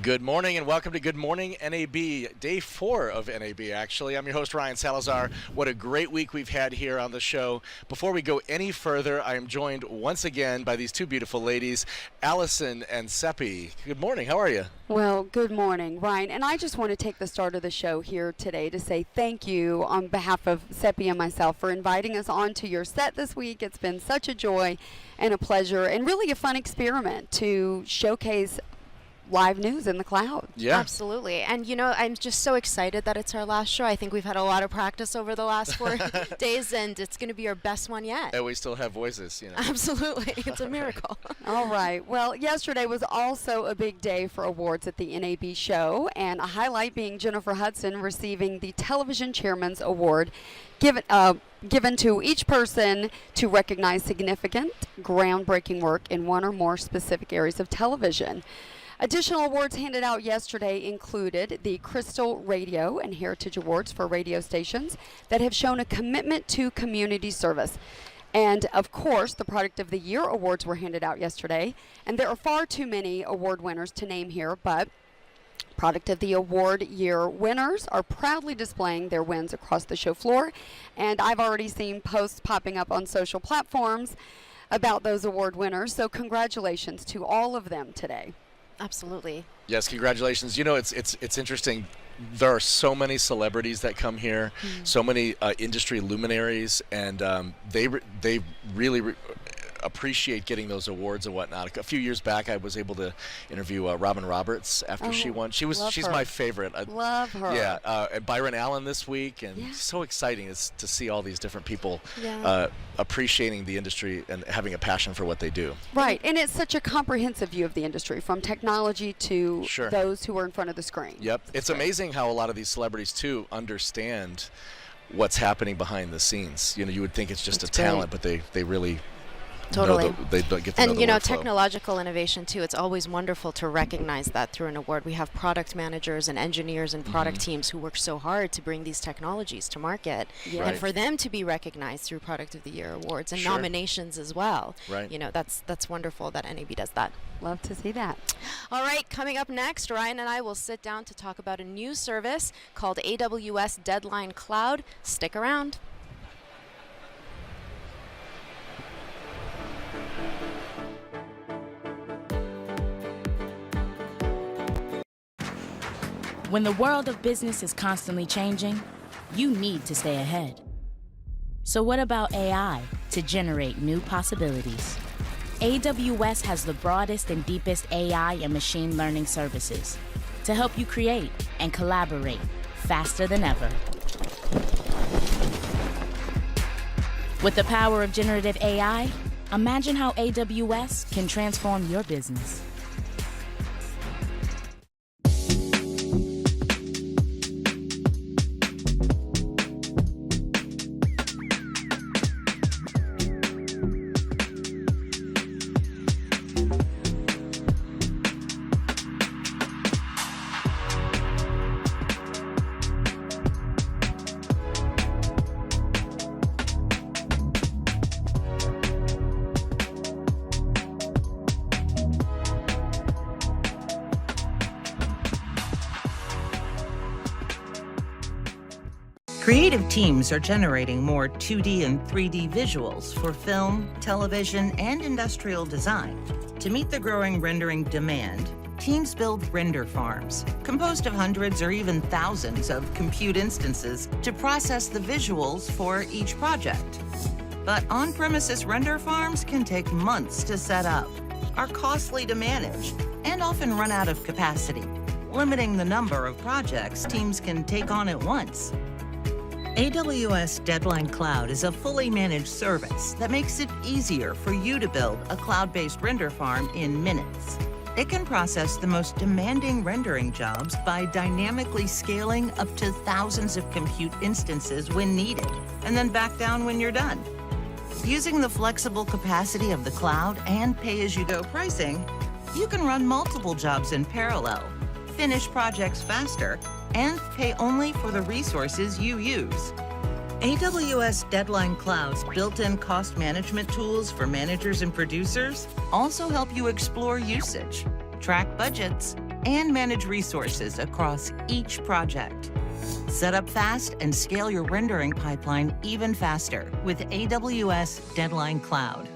Good morning and welcome to Good Morning NAB, day 4 of NAB actually. I'm your host Ryan Salazar. What a great week we've had here on the show. Before we go any further, I am joined once again by these two beautiful ladies, Allison and Seppi. Good morning, how are you? Well, good morning, Ryan. And I just want to take the start of the show here today to say thank you on behalf of Seppi and myself for inviting us onto your set this week. It's been such a joy and a pleasure and really a fun experiment to showcase live news in the cloud. Yeah. Absolutely. And you know, I'm just so excited that it's our last show. I think we've had a lot of practice over the last 4 days, and it's going to be our best one yet. And we still have voices, you know. Absolutely. It's a miracle. All right. Well, yesterday was also a big day for awards at the NAB show, and a highlight being Jennifer Hudson receiving the Television Chairman's Award, given to each person to recognize significant, groundbreaking work in one or more specific areas of television. Additional awards handed out yesterday included the Crystal Radio and Heritage Awards for radio stations that have shown a commitment to community service. And, of course, the Product of the Year awards were handed out yesterday. And there are far too many award winners to name here, but Product of the Award Year winners are proudly displaying their wins across the show floor. And I've already seen posts popping up on social platforms about those award winners. So congratulations to all of them today. Absolutely. Yes, congratulations. You know, it's interesting. There are so many celebrities that come here, so many industry luminaries, and they really appreciate getting those awards and whatnot. A few years back, I was able to interview Robin Roberts after she won. She's my favorite. I love her. Yeah, and Byron Allen this week, and so exciting to see all these different people appreciating the industry and having a passion for what they do. Right, and it's such a comprehensive view of the industry, from technology to those who are in front of the screen. Yep, it's amazing how a lot of these celebrities too understand what's happening behind the scenes. You know, you would think it's just a talent, but they really. Totally. They don't get to know and the you know, workflow. Technological innovation too, it's always wonderful to recognize that through an award. We have product managers and engineers and product teams who work so hard to bring these technologies to market, and for them to be recognized through Product of the Year awards and nominations as well. Right. You know, that's wonderful that NAB does that. Love to see that. All right, coming up next, Ryan and I will sit down to talk about a new service called AWS Deadline Cloud. Stick around. When the world of business is constantly changing, you need to stay ahead. So what about AI to generate new possibilities? AWS has the broadest and deepest AI and machine learning services to help you create and collaborate faster than ever. With the power of generative AI, imagine how AWS can transform your business. Creative teams are generating more 2D and 3D visuals for film, television, and industrial design. To meet the growing rendering demand, teams build render farms, composed of hundreds or even thousands of compute instances to process the visuals for each project. But on-premises render farms can take months to set up, are costly to manage, and often run out of capacity, limiting the number of projects teams can take on at once. AWS Deadline Cloud is a fully managed service that makes it easier for you to build a cloud-based render farm in minutes. It can process the most demanding rendering jobs by dynamically scaling up to thousands of compute instances when needed, and then back down when you're done. Using the flexible capacity of the cloud and pay-as-you-go pricing, you can run multiple jobs in parallel, finish projects faster, and pay only for the resources you use. AWS Deadline Cloud's built-in cost management tools for managers and producers also help you explore usage, track budgets, and manage resources across each project. Set up fast and scale your rendering pipeline even faster with AWS Deadline Cloud.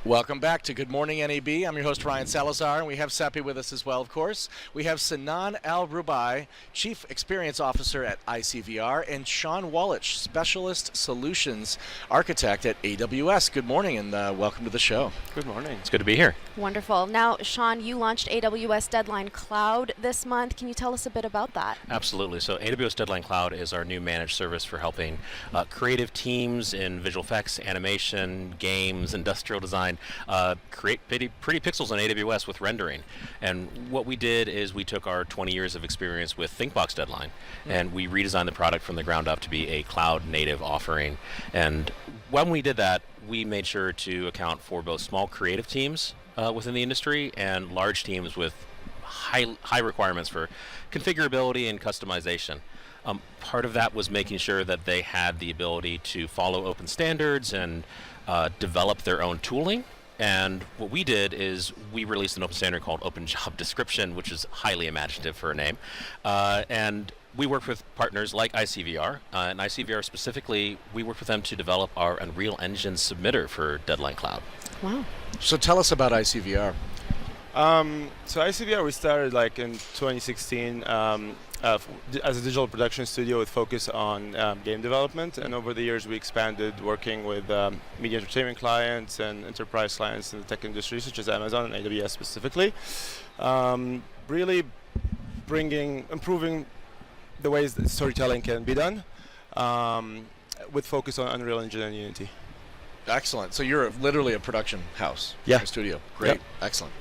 Welcome back to Good Morning NAB. I'm your host, Ryan Salazar, and we have Seppi with us as well, of course. We have Sinan Al-Rubai, Chief Experience Officer at ICVR, and Sean Wallich, Specialist Solutions Architect at AWS. Good morning, and welcome to the show. Good morning. It's good to be here. Wonderful. Now, Sean, you launched AWS Deadline Cloud this month. Can you tell us a bit about that? Absolutely. So AWS Deadline Cloud is our new managed service for helping creative teams in visual effects, animation, games, industrial design create pretty pixels on AWS with rendering. And what we did is we took our 20 years of experience with ThinkBox Deadline and we redesigned the product from the ground up to be a cloud native offering. And when we did that, we made sure to account for both small creative teams within the industry and large teams with high requirements for configurability and customization. Part of that was making sure that they had the ability to follow open standards and develop their own tooling. And what we did is we released an open standard called Open Job Description, which is highly imaginative for a name. And we worked with partners like ICVR. And ICVR specifically, we worked with them to develop our Unreal Engine submitter for Deadline Cloud. Wow. So tell us about ICVR. So ICVR, we started like in 2016 as a digital production studio with focus on game development, and over the years we expanded working with media entertainment clients and enterprise clients in the tech industry, such as Amazon and AWS specifically. Really improving the ways that storytelling can be done with focus on Unreal Engine and Unity. Excellent. So you're literally a production house, a studio. Great. Yep. Excellent.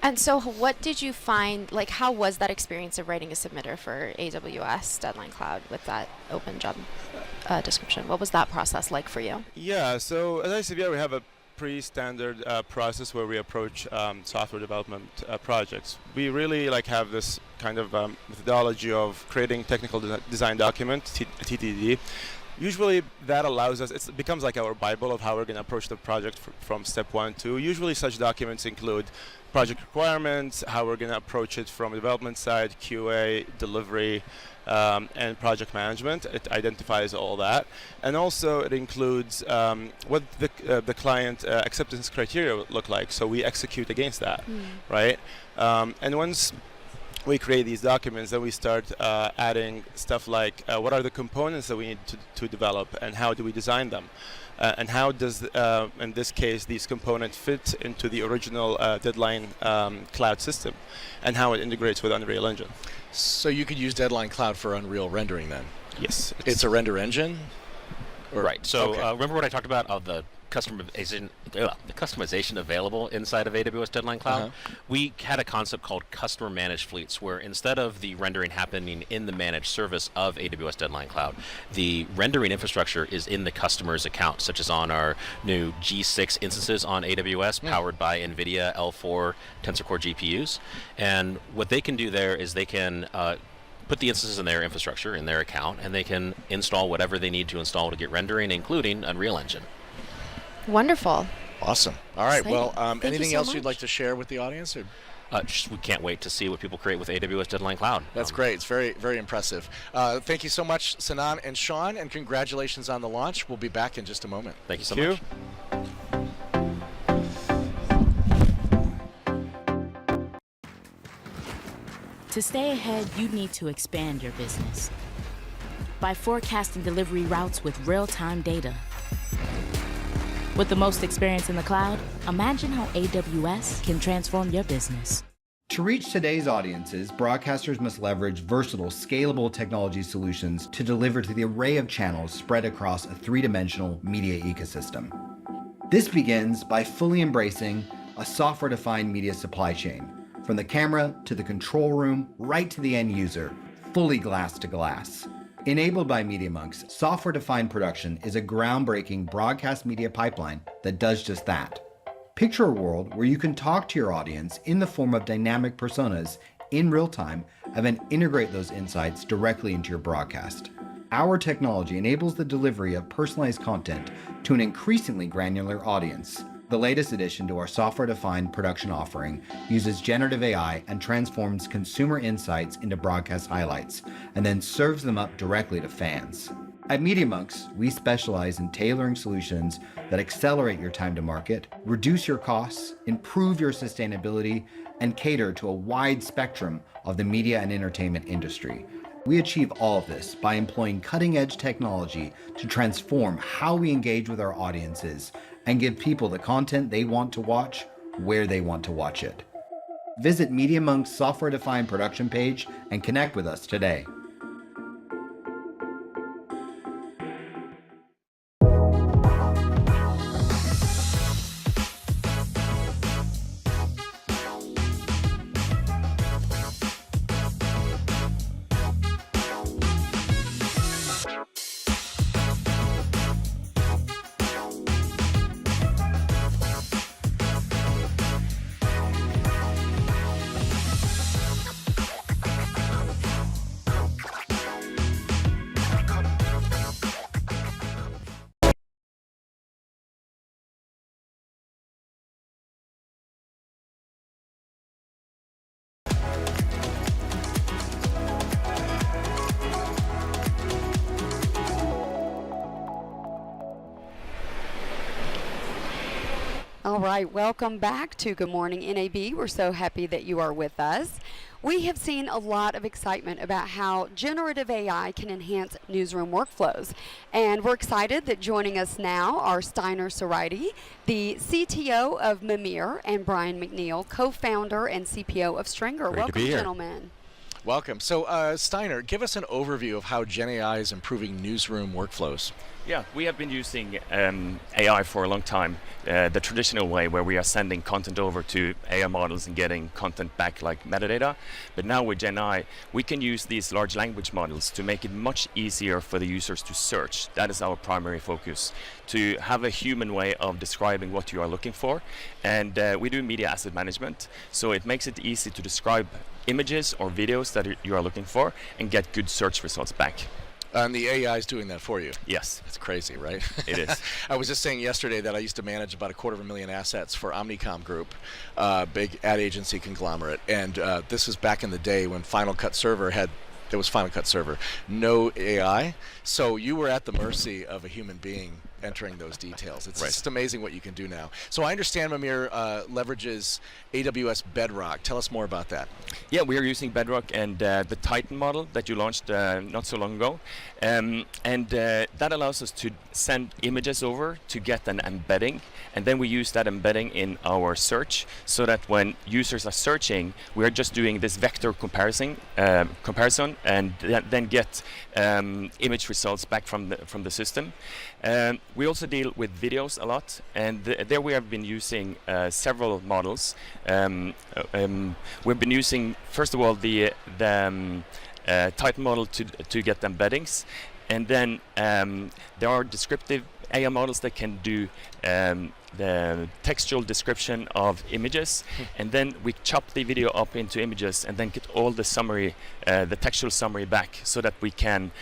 And so what did you find, like how was that experience of writing a submitter for AWS Deadline Cloud with that open job description? What was that process like for you? Yeah, so at ICVR we have a pretty standard process where we approach software development projects. We really have this kind of methodology of creating technical design document, TTD. Usually that allows us, it becomes like our Bible of how we're going to approach the project from step 1 to. Usually such documents include project requirements, how we're going to approach it from the development side, QA, delivery, and project management. It identifies all that. And also it includes what the client acceptance criteria look like, so we execute against that, right? And once we create these documents, then we start adding stuff like what are the components that we need to develop and how do we design them? And how does, in this case, these components fit into the original Deadline Cloud system and how it integrates with Unreal Engine. So you could use Deadline Cloud for Unreal rendering then? Yes. It's a render engine? Right. So remember what I talked about of the customization available inside of AWS Deadline Cloud? We had a concept called customer managed fleets, where instead of the rendering happening in the managed service of AWS Deadline Cloud, the rendering infrastructure is in the customer's account, such as on our new G6 instances on AWS, powered by NVIDIA L4 Tensor Core GPUs. And what they can do there is they can put the instances in their infrastructure, in their account, and they can install whatever they need to install to get rendering, including Unreal Engine. Wonderful. Awesome. All right. Exciting. Well, anything else you'd like to share with the audience? Or? We can't wait to see what people create with AWS Deadline Cloud. That's great. It's very, very impressive. Thank you so much, Sinan and Sean, and congratulations on the launch. We'll be back in just a moment. Thank you so much. To stay ahead, you need to expand your business by forecasting delivery routes with real-time data. With the most experience in the cloud, imagine how AWS can transform your business. To reach today's audiences, broadcasters must leverage versatile, scalable technology solutions to deliver to the array of channels spread across a three-dimensional media ecosystem. This begins by fully embracing a software-defined media supply chain, from the camera to the control room, right to the end user, fully glass to glass. Enabled by MediaMonks, software-defined production is a groundbreaking broadcast media pipeline that does just that. Picture a world where you can talk to your audience in the form of dynamic personas in real time and then integrate those insights directly into your broadcast. Our technology enables the delivery of personalized content to an increasingly granular audience. The latest addition to our software-defined production offering uses generative AI and transforms consumer insights into broadcast highlights, and then serves them up directly to fans. At MediaMonks, we specialize in tailoring solutions that accelerate your time to market, reduce your costs, improve your sustainability, and cater to a wide spectrum of the media and entertainment industry. We achieve all of this by employing cutting-edge technology to transform how we engage with our audiences and give people the content they want to watch where they want to watch it. Visit MediaMonks' software-defined production page and connect with us today. All right, welcome back to Good Morning NAB. We're so happy that you are with us. We have seen a lot of excitement about how generative AI can enhance newsroom workflows. And we're excited that joining us now are Steiner Soridy, the CTO of Mimir, and Brian McNeil, co-founder and CPO of Stringer. Great to Welcome, be here. gentlemen. Welcome. So, Steiner, give us an overview of how Gen AI is improving newsroom workflows. Yeah, we have been using AI for a long time, the traditional way where we are sending content over to AI models and getting content back like metadata. But now with Gen AI, we can use these large language models to make it much easier for the users to search. That is our primary focus, to have a human way of describing what you are looking for. And we do media asset management, so it makes it easy to describe images or videos that you are looking for and get good search results back. And the AI is doing that for you. Yes. It's crazy, right? It is. I was just saying yesterday that I used to manage about 250,000 assets for Omnicom Group, big ad agency conglomerate. And this was back in the day when Final Cut Server it was Final Cut Server, no AI. So you were at the mercy of a human being entering those details. It's just amazing what you can do now. So I understand Mimir leverages AWS Bedrock. Tell us more about that. Yeah, we are using Bedrock and the Titan model that you launched not so long ago. That allows us to send images over to get an embedding, and then we use that embedding in our search so that when users are searching, we are just doing this vector comparison and then get image results back from the system. We also deal with videos a lot, and there we have been using several models. We've been using, first of all, the Titan model to get embeddings, and then there are descriptive AI models that can do the textual description of images, and then we chop the video up into images and then get all the summary, the textual summary back, so that we can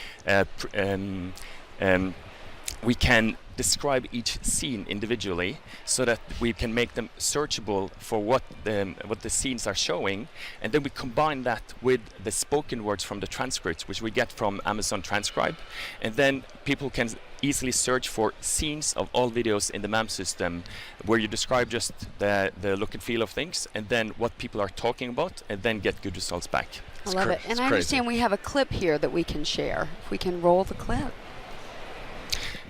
describe each scene individually, so that we can make them searchable for what the scenes are showing, and then we combine that with the spoken words from the transcripts, which we get from Amazon Transcribe, and then people can easily search for scenes of all videos in the MAM system, where you describe just the look and feel of things, and then what people are talking about, and then get good results back. I love it. And I understand we have a clip here that we can share. If we can roll the clip.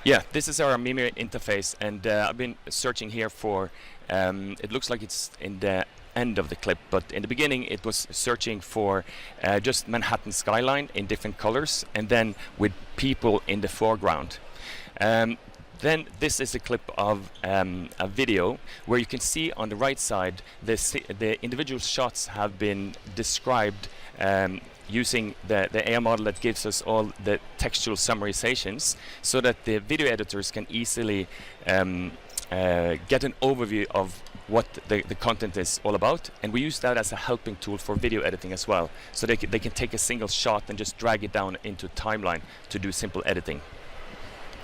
Yeah, this is our Mimir interface, and I've been searching here for, it looks like it's in the end of the clip, but in the beginning it was searching for just Manhattan skyline in different colors, and then with people in the foreground. Then this is a clip of a video where you can see on the right side the individual shots have been described using the AI model that gives us all the textual summarizations, so that the video editors can easily get an overview of what the content is all about. And we use that as a helping tool for video editing as well. So they can take a single shot and just drag it down into a timeline to do simple editing.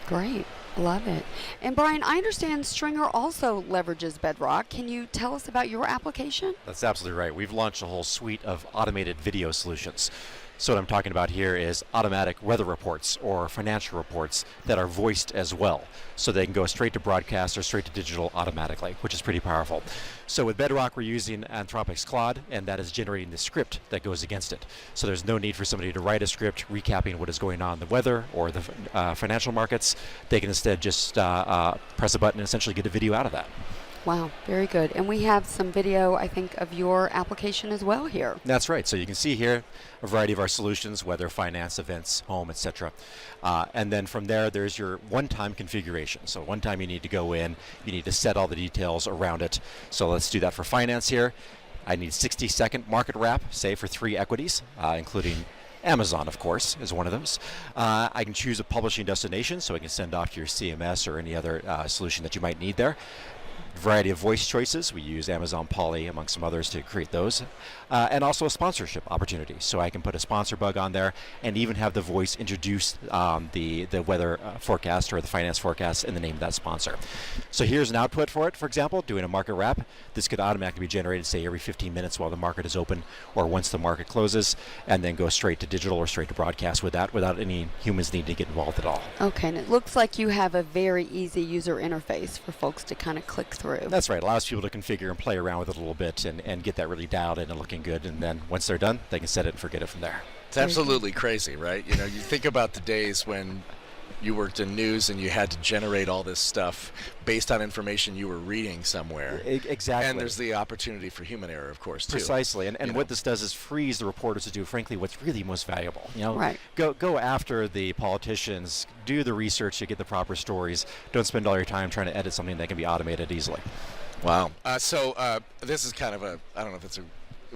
Great. Love it. And Brian, I understand Stringer also leverages Bedrock. Can you tell us about your application? That's absolutely right. We've launched a whole suite of automated video solutions. So what I'm talking about here is automatic weather reports or financial reports that are voiced as well. So they can go straight to broadcast or straight to digital automatically, which is pretty powerful. So with Bedrock, we're using Anthropic's Claude, and that is generating the script that goes against it. So there's no need for somebody to write a script recapping what is going on in the weather or the financial markets. They can instead just press a button and essentially get a video out of that. Wow, very good. And we have some video, I think, of your application as well here. That's right. So you can see here a variety of our solutions, weather, finance, events, home, etc. And then from there, there's your one-time configuration. So one time you need to go in, you need to set all the details around it. So let's do that for finance here. I need 60-second market wrap, say for 3 equities, including Amazon, of course, is one of those. I can choose a publishing destination, so I can send off to your CMS or any other solution that you might need there. Variety of voice choices. We use Amazon Polly among some others to create those, and also a sponsorship opportunity. So I can put a sponsor bug on there and even have the voice introduce the weather forecast or the finance forecast in the name of that sponsor. So here's an output for it. For example, doing a market wrap. This could automatically be generated, say, every 15 minutes while the market is open or once the market closes, and then go straight to digital or straight to broadcast with that without any humans needing to get involved at all. Okay, and it looks like you have a very easy user interface for folks to kind of click through. That's right. Allows people to configure and play around with it a little bit and get that really dialed in and looking good. And then once they're done, they can set it and forget it from there. It's absolutely crazy, right? You know, you think about the days when you worked in news and you had to generate all this stuff based on information you were reading somewhere. Exactly. And there's the opportunity for human error, of course, too. Precisely. And what this does is frees the reporters to do, frankly, what's really most valuable. You know, right. Go after the politicians, do the research to get the proper stories. Don't spend all your time trying to edit something that can be automated easily. Wow. So this is kind of a, I don't know if it's a,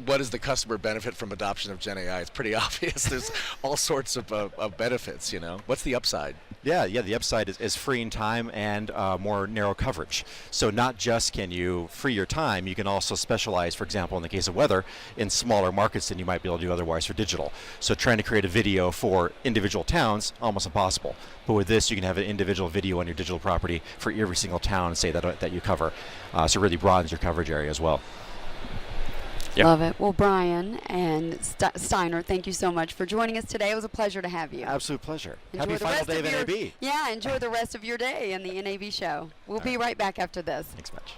what is the customer benefit from adoption of Gen AI? It's pretty obvious. There's all sorts of benefits, you know. What's the upside? Yeah, the upside is freeing time and more narrow coverage. So not just can you free your time, you can also specialize, for example, in the case of weather, in smaller markets than you might be able to do otherwise for digital. So trying to create a video for individual towns, almost impossible. But with this, you can have an individual video on your digital property for every single town, say, that you cover. So it really broadens your coverage area as well. Yep. Love it. Well, Brian and Steiner, thank you so much for joining us today. It was a pleasure to have you. Absolute pleasure. Enjoy Happy final day of NAB. Yeah, enjoy the rest of your day in the NAB show. We'll be right back after this. Thanks much.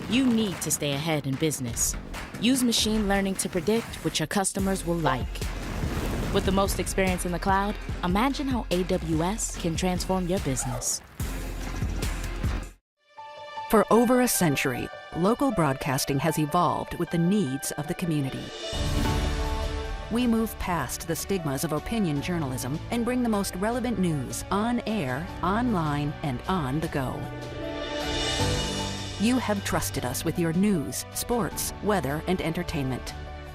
You need to stay ahead in business. Use machine learning to predict what your customers will like. With the most experience in the cloud, imagine how AWS can transform your business. For over a century, local broadcasting has evolved with the needs of the community. We move past the stigmas of opinion journalism and bring the most relevant news on air, online, and on the go. You have trusted us with your news, sports, weather, and entertainment.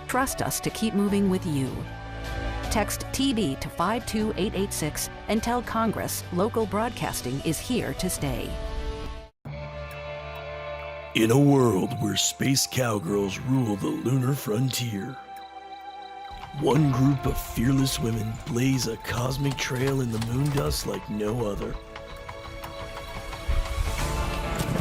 Trust us to keep moving with you. Text TB to 52886 and tell Congress local broadcasting is here to stay. In a world where space cowgirls rule the lunar frontier, one group of fearless women blaze a cosmic trail in the moon dust like no other.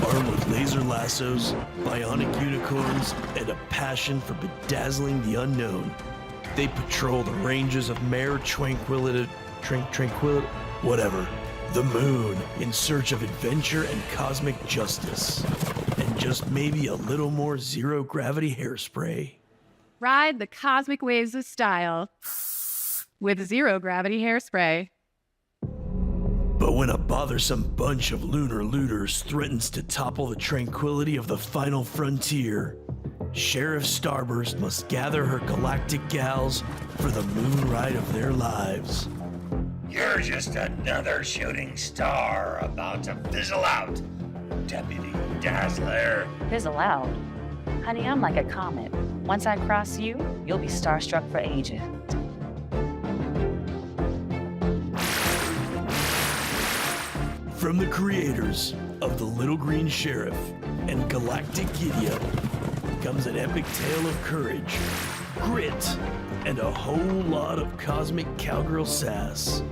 Armed with laser lassos, bionic unicorns, and a passion for bedazzling the unknown, they patrol the ranges of Mare Tranquility, the moon, in search of adventure and cosmic justice. And just maybe a little more zero-gravity hairspray. Ride the cosmic waves of style with zero-gravity hairspray. But when a bothersome bunch of lunar looters threatens to topple the tranquility of the final frontier, Sheriff Starburst must gather her galactic gals for the moon ride of their lives. You're just another shooting star about to fizzle out, Deputy Dazzler. Fizzle out? Honey, I'm like a comet. Once I cross you, you'll be starstruck for ages. From the creators of The Little Green Sheriff and Galactic Gideo comes an epic tale of courage, grit, and a whole lot of cosmic cowgirl sass.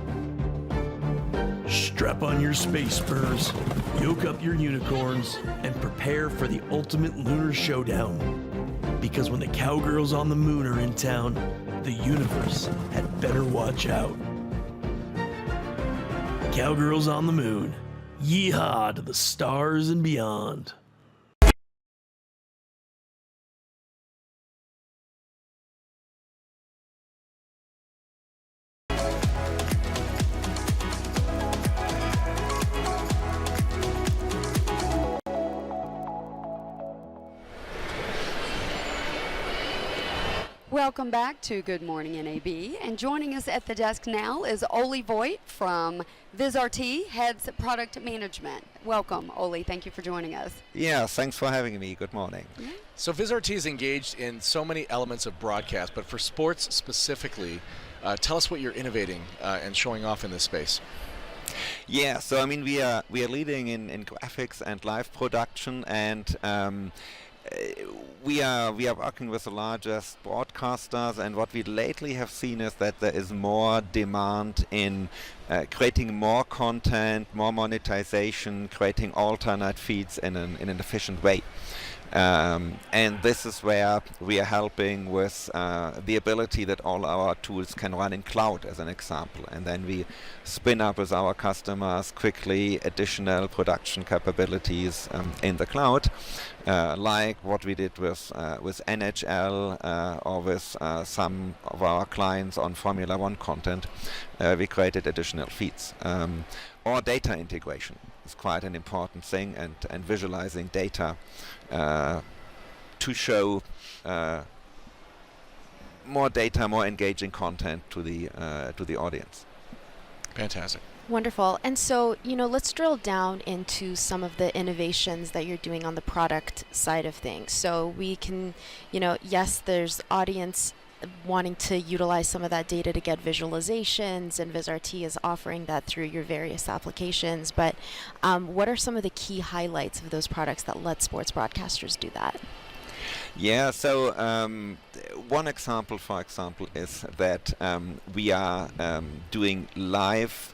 Strap on your space spurs, yoke up your unicorns, and prepare for the ultimate lunar showdown. Because when the cowgirls on the moon are in town, the universe had better watch out. Cowgirls on the Moon. Yeehaw to the stars and beyond. Welcome back to Good Morning NAB, and joining us at the desk now is Oli Voigt from Vizrt, heads product management. Welcome, Oli. Thank you for joining us. Yeah, thanks for having me. Good morning. Yeah. So Vizrt is engaged in so many elements of broadcast, but for sports specifically, tell us what you're innovating and showing off in this space. Yeah, so I mean we are leading in graphics and live production, and we are working with the largest broadcasters, and what we lately have seen is that there is more demand in creating more content, more monetization, creating alternate feeds in an efficient way. And this is where we are helping with the ability that all our tools can run in cloud, as an example. And then we spin up with our customers quickly additional production capabilities in the cloud, like what we did with NHL or with some of our clients on Formula One content. We created additional feeds. Or data integration is quite an important thing, and visualizing data to show more data, more engaging content to the audience. Fantastic. Wonderful. And so, let's drill down into some of the innovations that you're doing on the product side of things. So we can, yes, there's audience wanting to utilize some of that data to get visualizations, and Vizrt is offering that through your various applications. But what are some of the key highlights of those products that let sports broadcasters do that? Yeah, so one example, for example, is that we are doing live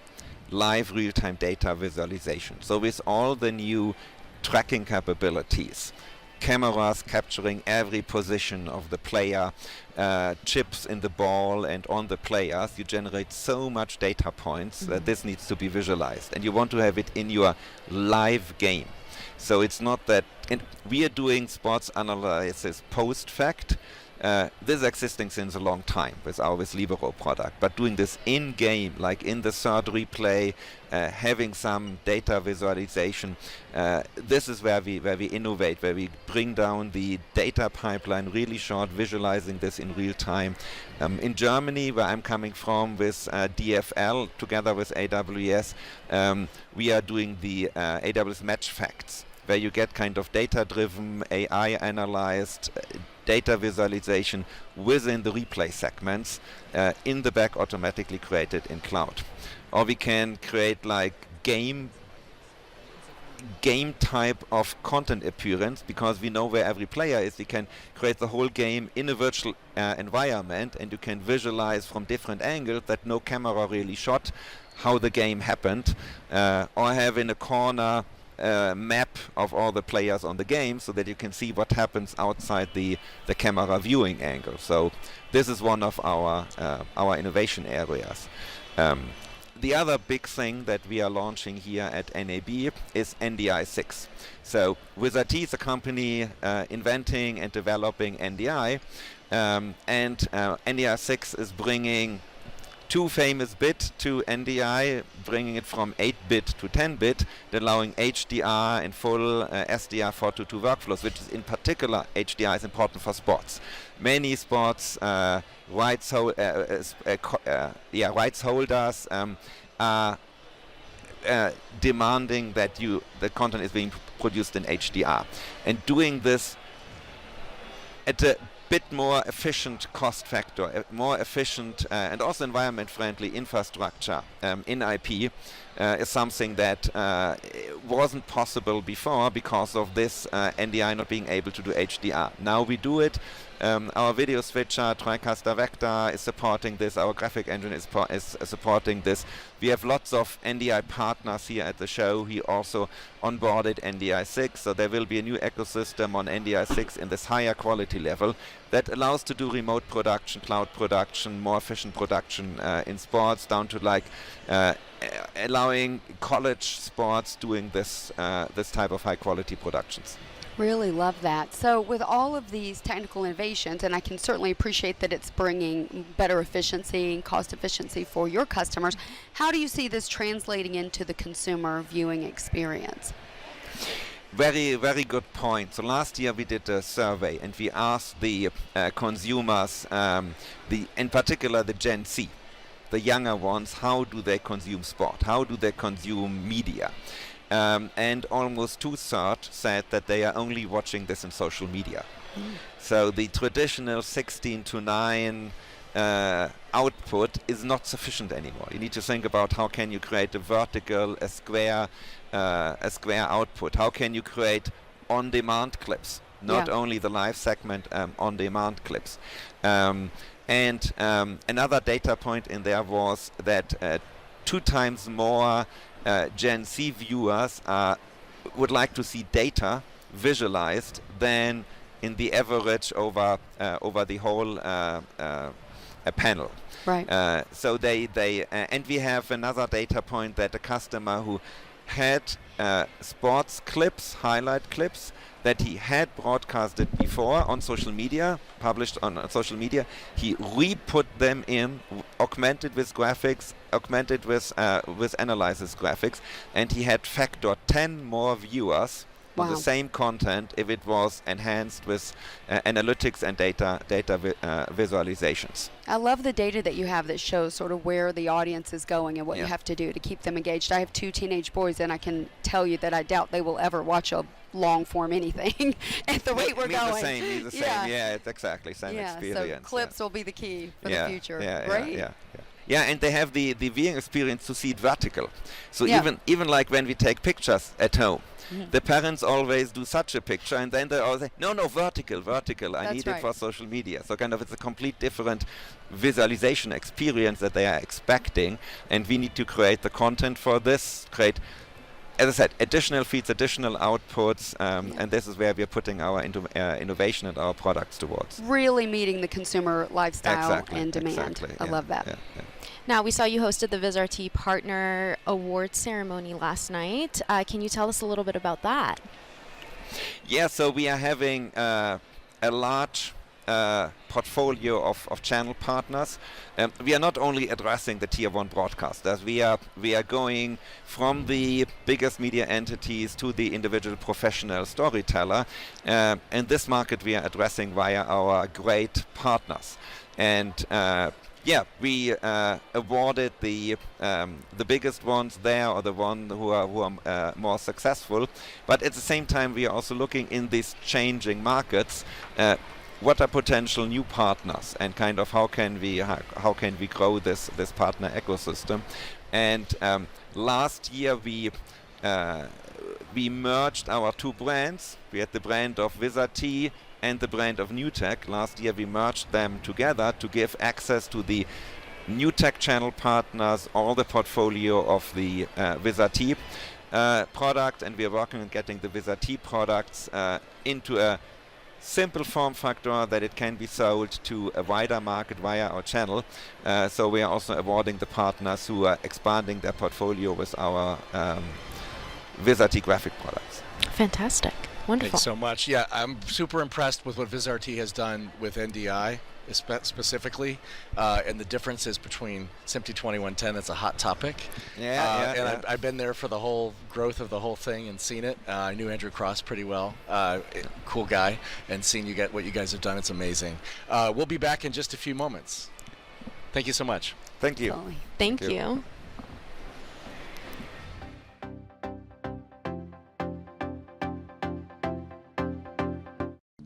real-time data visualization. So with all the new tracking capabilities, cameras capturing every position of the player, chips in the ball and on the players, you generate so much data points that this needs to be visualized, and you want to have it in your live game. So it's not that, and we are doing sports analysis post-fact. This is existing since a long time with our LiveU product, but doing this in-game, like in the third replay, having some data visualization, this is where we innovate, where we bring down the data pipeline really short, visualizing this in real time. In Germany, where I'm coming from, with DFL together with AWS, we are doing the AWS match facts, where you get kind of data-driven, AI-analyzed data visualization within the replay segments, in the back automatically created in cloud. Or we can create like game type of content appearance, because we know where every player is. We can create the whole game in a virtual environment, and you can visualize from different angles that no camera really shot how the game happened, or have in a corner map of all the players on the game, so that you can see what happens outside the camera viewing angle. So this is one of our innovation areas. The other big thing that we are launching here at NAB is NDI 6. So Vizrt is a company inventing and developing NDI, and NDI 6 is bringing 2 famous bit to NDI, bringing it from 8-bit to 10-bit, allowing HDR in full SDR 422 workflows, which is in particular HDR is important for sports. Many sports rights holders are demanding that the content is being produced in HDR, and doing this at a bit more efficient cost factor, a more efficient and also environment-friendly infrastructure in IP is something that wasn't possible before because of this NDI not being able to do HDR. Now we do it. Our video switcher, TriCaster Vector, is supporting this. Our graphic engine is supporting this. We have lots of NDI partners here at the show. He also onboarded NDI 6, so there will be a new ecosystem on NDI 6 in this higher quality level that allows to do remote production, cloud production, more efficient production in sports, down to like allowing college sports doing this type of high quality productions. Really love that. So with all of these technical innovations, and I can certainly appreciate that it's bringing better efficiency and cost efficiency for your customers, how do you see this translating into the consumer viewing experience? Very, very good point. So last year we did a survey and we asked the consumers, in particular the Gen Z, the younger ones, how do they consume sport? How do they consume media? And almost 2/3 said that they are only watching this in social media. So the traditional 16 to 9 output is not sufficient anymore. You need to think about how can you create a vertical, a square output. How can you create on-demand clips, not only the live segment, on-demand clips. And another data point in there was that 2 times more Gen Z viewers would like to see data visualized than in the average over the whole panel. Right. So and we have another data point that a customer who had sports clips, highlight clips, that he had broadcasted before on social media, published on social media, he re-put them in, augmented with graphics, augmented with analysis graphics, and he had factor 10 more viewers on the same content if it was enhanced with analytics and data visualizations. I love the data that you have that shows sort of where the audience is going and what you have to do to keep them engaged. I have 2 teenage boys, and I can tell you that I doubt they will ever watch a long form anything at the rate we're going. Me the same. Yeah, it's exactly same experience. So clips will be the key for the future. Great. Yeah, and they have the viewing experience to see it vertical. So even like when we take pictures at home, the parents always do such a picture, and then they always say, no, vertical. I need it for social media. So kind of it's a complete different visualization experience that they are expecting, and we need to create the content for this, as I said, additional feeds, additional outputs, and this is where we are putting our innovation and our products towards. Really meeting the consumer lifestyle and demand. I love that. Yeah. Now, we saw you hosted the Vizrt Partner Award ceremony last night. Can you tell us a little bit about that? Yeah, so we are having a large portfolio of channel partners. We are not only addressing the tier 1 broadcasters. We are going from the biggest media entities to the individual professional storyteller. And this market we are addressing via our great partners. And we awarded the biggest ones there, or the one who are more successful. But at the same time, we are also looking in these changing markets. What are potential new partners, and kind of how can we grow this partner ecosystem? And last year we merged our 2 brands. We had the brand of Vizrt and the brand of NewTek. Last year we merged them together to give access to the NewTek channel partners, all the portfolio of the Vizrt product, and we are working on getting the Vizrt products into a simple form factor that it can be sold to a wider market via our channel. So we are also awarding the partners who are expanding their portfolio with our Vizrt graphic products. Fantastic. Wonderful. Thanks so much. Yeah, I'm super impressed with what Vizrt has done with NDI. specifically, and the differences between SMPTE 2110. That's a hot topic. I've been there for the whole growth of the whole thing and seen it. I knew Andrew Cross pretty well, cool guy, and seeing what you guys have done, it's amazing. We'll be back in just a few moments. Thank you so much. Thank you. Thank you.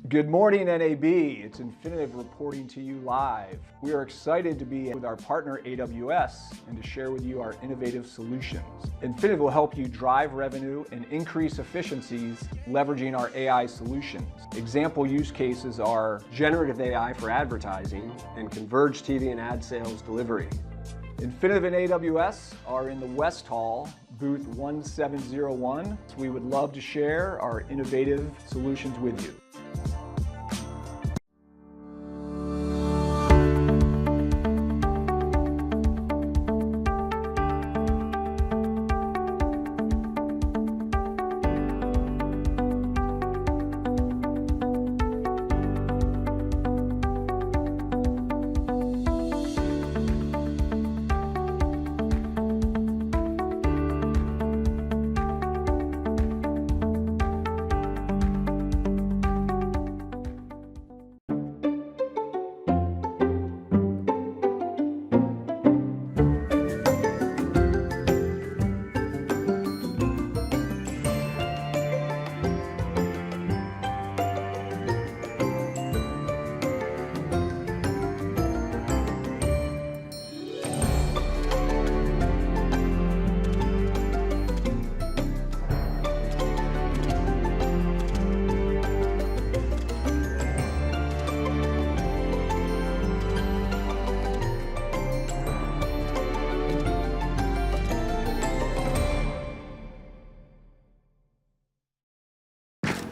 Good morning, NAB. It's Infinitive reporting to you live. We are excited to be with our partner AWS and to share with you our innovative solutions. Infinitive will help you drive revenue and increase efficiencies leveraging our AI solutions. Example use cases are generative AI for advertising and converged TV and ad sales delivery. Infinitive and AWS are in the West Hall, booth 1701. We would love to share our innovative solutions with you.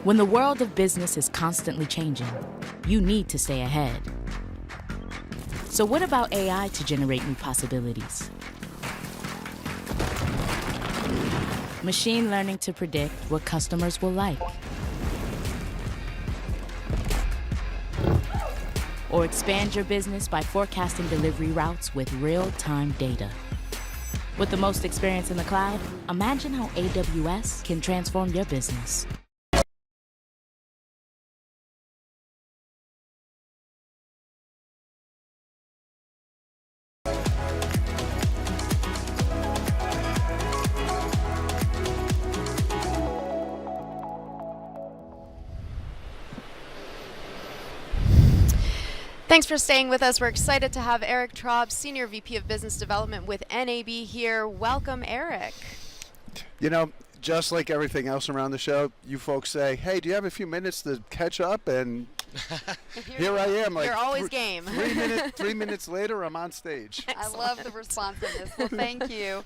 When the world of business is constantly changing, you need to stay ahead. So what about AI to generate new possibilities? Machine learning to predict what customers will like. Or expand your business by forecasting delivery routes with real-time data. With the most experience in the cloud, imagine how AWS can transform your business. Thanks for staying with us. We're excited to have Eric Traub, Senior VP of Business Development with NAB here. Welcome, Eric. You know, just like everything else around the show, you folks say, hey, do you have a few minutes to catch up? And here I am. You're always game. 3 minutes later, I'm on stage. Excellent. I love the responsiveness. Well, thank you.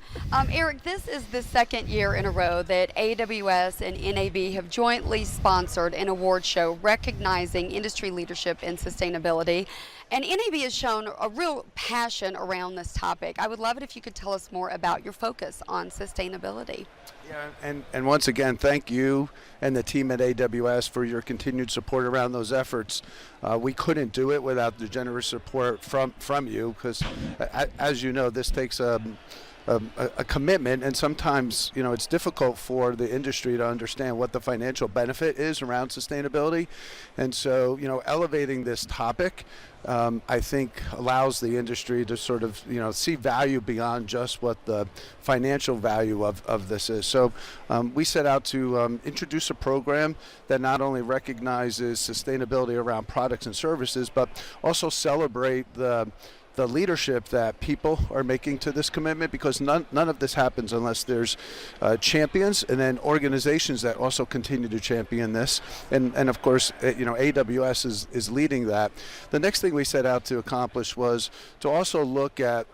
Eric, this is the second year in a row that AWS and NAB have jointly sponsored an award show recognizing industry leadership in sustainability. And NAB has shown a real passion around this topic. I would love it if you could tell us more about your focus on sustainability. Yeah, and once again, thank you and the team at AWS for your continued support around those efforts. We couldn't do it without the generous support from you, because as you know, this takes a commitment, and sometimes, you know, it's difficult for the industry to understand what the financial benefit is around sustainability. And so, you know, elevating this topic, I think, allows the industry to sort of, you know, see value beyond just what the financial value of this is. So we set out to introduce a program that not only recognizes sustainability around products and services, but also celebrate the leadership that people are making to this commitment, because none of this happens unless there's champions and then organizations that also continue to champion this. And of course, you know, AWS is leading that. The next thing we set out to accomplish was to also look at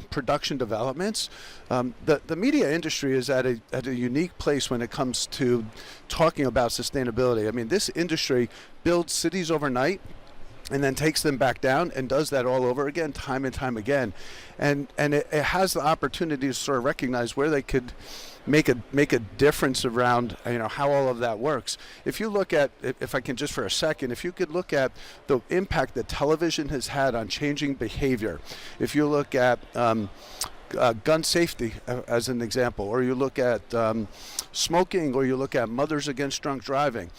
production developments. The media industry is at a unique place when it comes to talking about sustainability. I mean, this industry builds cities overnight, and then takes them back down and does that all over again, time and time again. And it has the opportunity to sort of recognize where they could make a difference around, you know, how all of that works. If you look at, if I can just for a second, if you could look at the impact that television has had on changing behavior, if you look at gun safety as an example, or you look at smoking, or you look at mothers against drunk driving,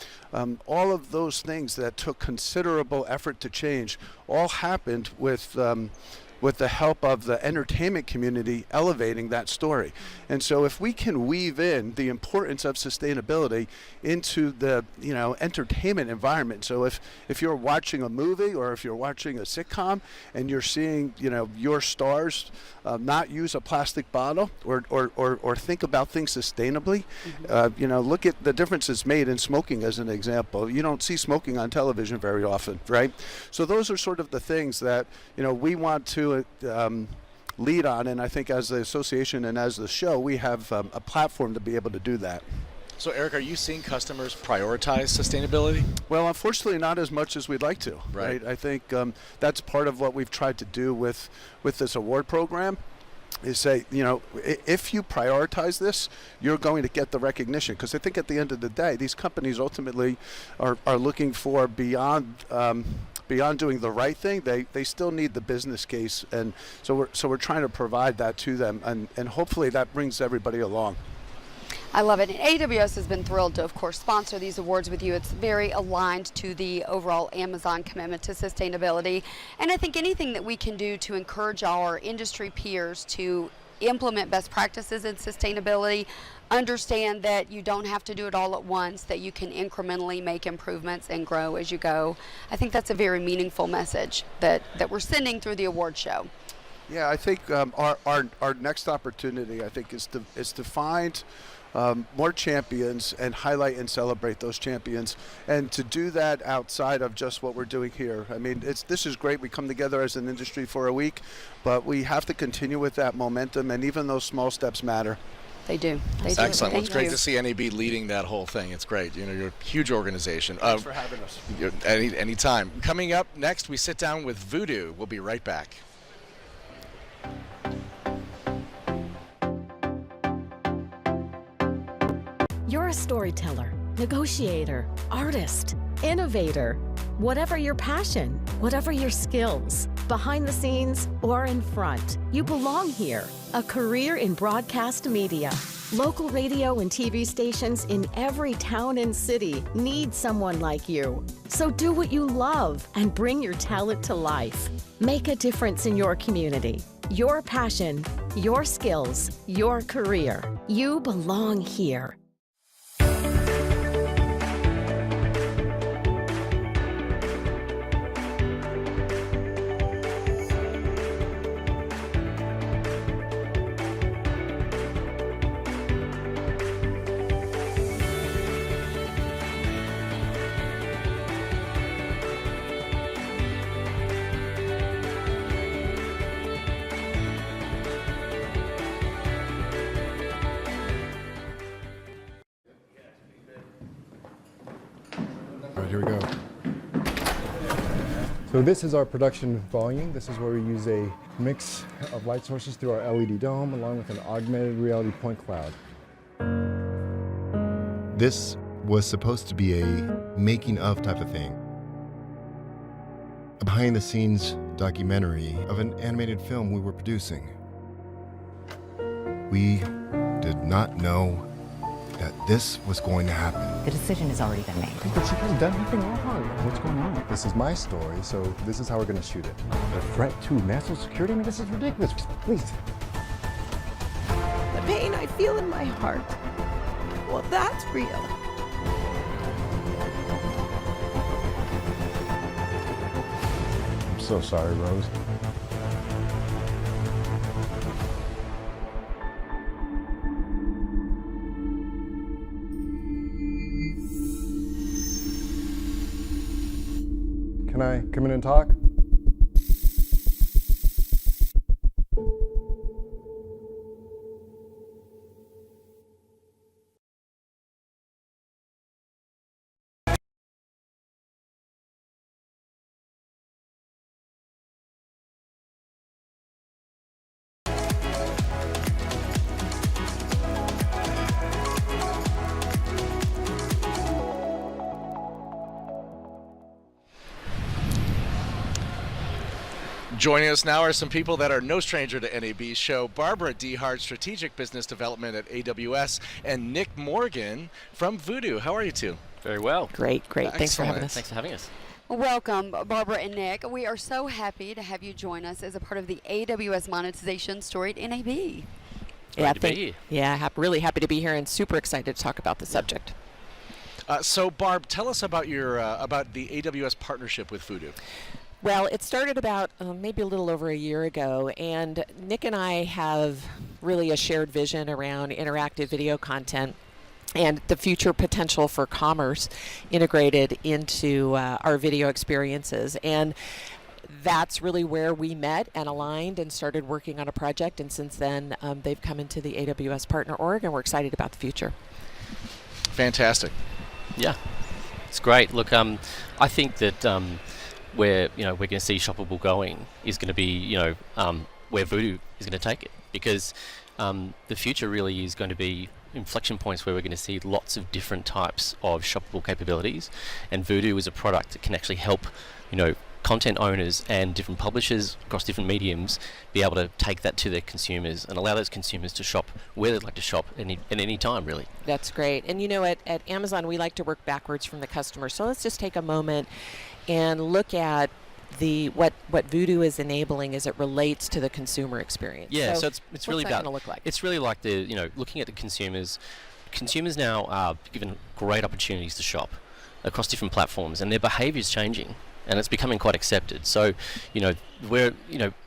all of those things that took considerable effort to change all happened with the help of the entertainment community elevating that story. And so if we can weave in the importance of sustainability into the, you know, entertainment environment. So if you're watching a movie or if you're watching a sitcom and you're seeing, you know, your stars not use a plastic bottle or think about things sustainably, you know, look at the differences made in smoking as an example. You don't see smoking on television very often, right? So those are sort of the things that, you know, we want to lead on, and I think as the association and as the show, we have a platform to be able to do that. So Eric, are you seeing customers prioritize sustainability? Well, unfortunately not as much as we'd like to, right? I think that's part of what we've tried to do with this award program, is say, you know, if you prioritize this, you're going to get the recognition. Because I think at the end of the day, these companies ultimately are looking for beyond doing the right thing, they still need the business case, and so we're trying to provide that to them, and hopefully that brings everybody along. I love it. And AWS has been thrilled to, of course, sponsor these awards with you. It's very aligned to the overall Amazon commitment to sustainability. And I think anything that we can do to encourage our industry peers to implement best practices in sustainability, understand that you don't have to do it all at once, that you can incrementally make improvements and grow as you go. I think that's a very meaningful message that we're sending through the award show. Yeah, I think our next opportunity, I think, is to find more champions and highlight and celebrate those champions, and to do that outside of just what we're doing here. I mean, this is great. We come together as an industry for a week, but we have to continue with that momentum, and even those small steps matter. They do. That's excellent. Well, it's great to see NAB leading that whole thing. It's great. You know, you're a huge organization. Thanks for having us. Anytime. Coming up next, we sit down with Voodoo. We'll be right back. You're a storyteller, negotiator, artist, innovator. Whatever your passion, whatever your skills, behind the scenes or in front, you belong here. A career in broadcast media. Local radio and TV stations in every town and city need someone like you. So do what you love and bring your talent to life. Make a difference in your community. Your passion, your skills, your career. You belong here. Here we go. So this is our production volume. This is where we use a mix of light sources through our LED dome along with an augmented reality point cloud. This was supposed to be a making of type of thing. A behind the scenes documentary of an animated film we were producing. We did not know that this was going to happen. The decision has already been made. But you haven't done anything wrong. What's going on? This is my story, so this is how we're going to shoot it. A threat to national security? I mean, this is ridiculous. Please. The pain I feel in my heart, well, that's real. I'm so sorry, Rose. Can I come in and talk? Joining us now are some people that are no stranger to NAB's show. Barbara DeHart, Strategic Business Development at AWS, and Nick Morgan from Voodoo. How are you two? Very well. Great. Excellent. Thanks for having us. Thanks for having us. Welcome, Barbara and Nick. We are so happy to have you join us as a part of the AWS monetization story at NAB. Really happy to be here and super excited to talk about the subject. So, Barb, tell us about your about the AWS partnership with Voodoo. Well, it started about maybe a little over a year ago, and Nick and I have really a shared vision around interactive video content and the future potential for commerce integrated into our video experiences. And that's really where we met and aligned and started working on a project. And since then, they've come into the AWS Partner Org, and we're excited about the future. Fantastic. Yeah, it's great. Look, I think that where we're going to see Shoppable going is going to be where Voodoo is going to take it, because the future really is going to be inflection points where we're going to see lots of different types of shoppable capabilities, and Voodoo is a product that can actually help content owners and different publishers across different mediums be able to take that to their consumers and allow those consumers to shop where they'd like to shop at any time, really. That's great. And at Amazon, we like to work backwards from the customer. So let's just take a moment and look at what Voodoo is enabling as it relates to the consumer experience. Yeah, so it's really about look like? It's really like looking at the consumers. Consumers now are given great opportunities to shop across different platforms, and their behaviour is changing, and it's becoming quite accepted. So,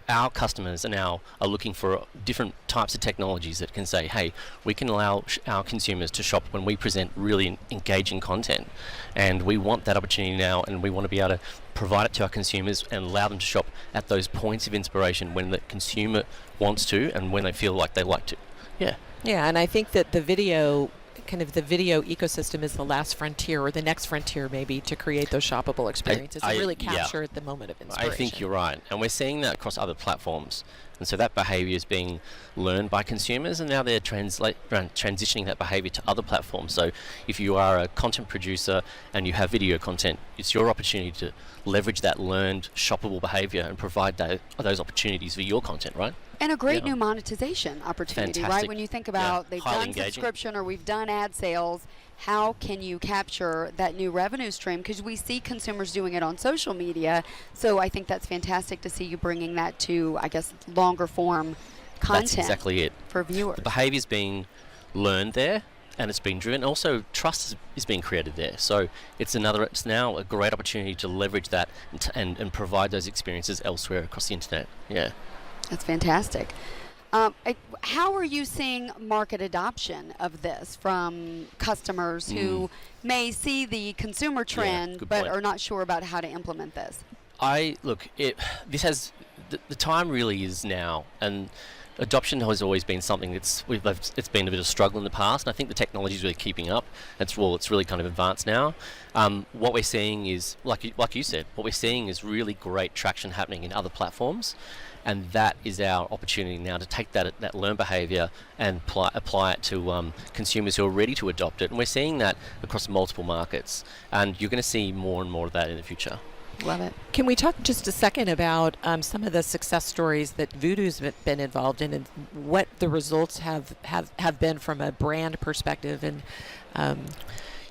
our customers are looking for different types of technologies that can say, hey, we can allow our consumers to shop when we present really engaging content, and we want that opportunity now, and we want to be able to provide it to our consumers and allow them to shop at those points of inspiration when the consumer wants to and when they feel like they like to. Yeah. Yeah, and I think that the video ecosystem is the last frontier, or the next frontier maybe, to create those shoppable experiences and really capture the moment of inspiration. I think you're right, and we're seeing that across other platforms, and so that behavior is being learned by consumers, and now they're transitioning that behavior to other platforms. So if you are a content producer and you have video content, it's your opportunity to leverage that learned shoppable behavior and provide those opportunities for your content, right? And a great new monetization opportunity, right? When you think about they've done engaging. Subscription or we've done ad sales, how can you capture that new revenue stream? Because we see consumers doing it on social media. So I think that's fantastic to see you bringing that to, I guess, longer form content. That's exactly it. For viewers. The behavior is being learned there, and it's being driven. Also, trust is being created there. So it's now a great opportunity to leverage that and provide those experiences elsewhere across the internet. Yeah. That's fantastic. How are you seeing market adoption of this from customers who may see the consumer trend but are not sure about how to implement this? The time really is now, and adoption has always been something it's been a bit of a struggle in the past, and I think the technology is really keeping up. It's really kind of advanced now. What we're seeing is, like you said, what we're seeing is really great traction happening in other platforms, and that is our opportunity now to take that learned behaviour and apply it to consumers who are ready to adopt it. And we're seeing that across multiple markets, and you're going to see more and more of that in the future. Love it. Can we talk just a second about some of the success stories that Voodoo's been involved in, and what the results have been from a brand perspective? And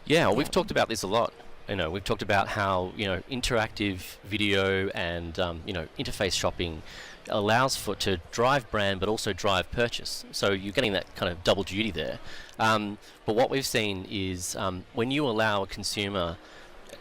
we've talked about this a lot. We've talked about how interactive video and interface shopping allows to drive brand but also drive purchase. So you're getting that kind of double duty there. But what we've seen is when you allow a consumer,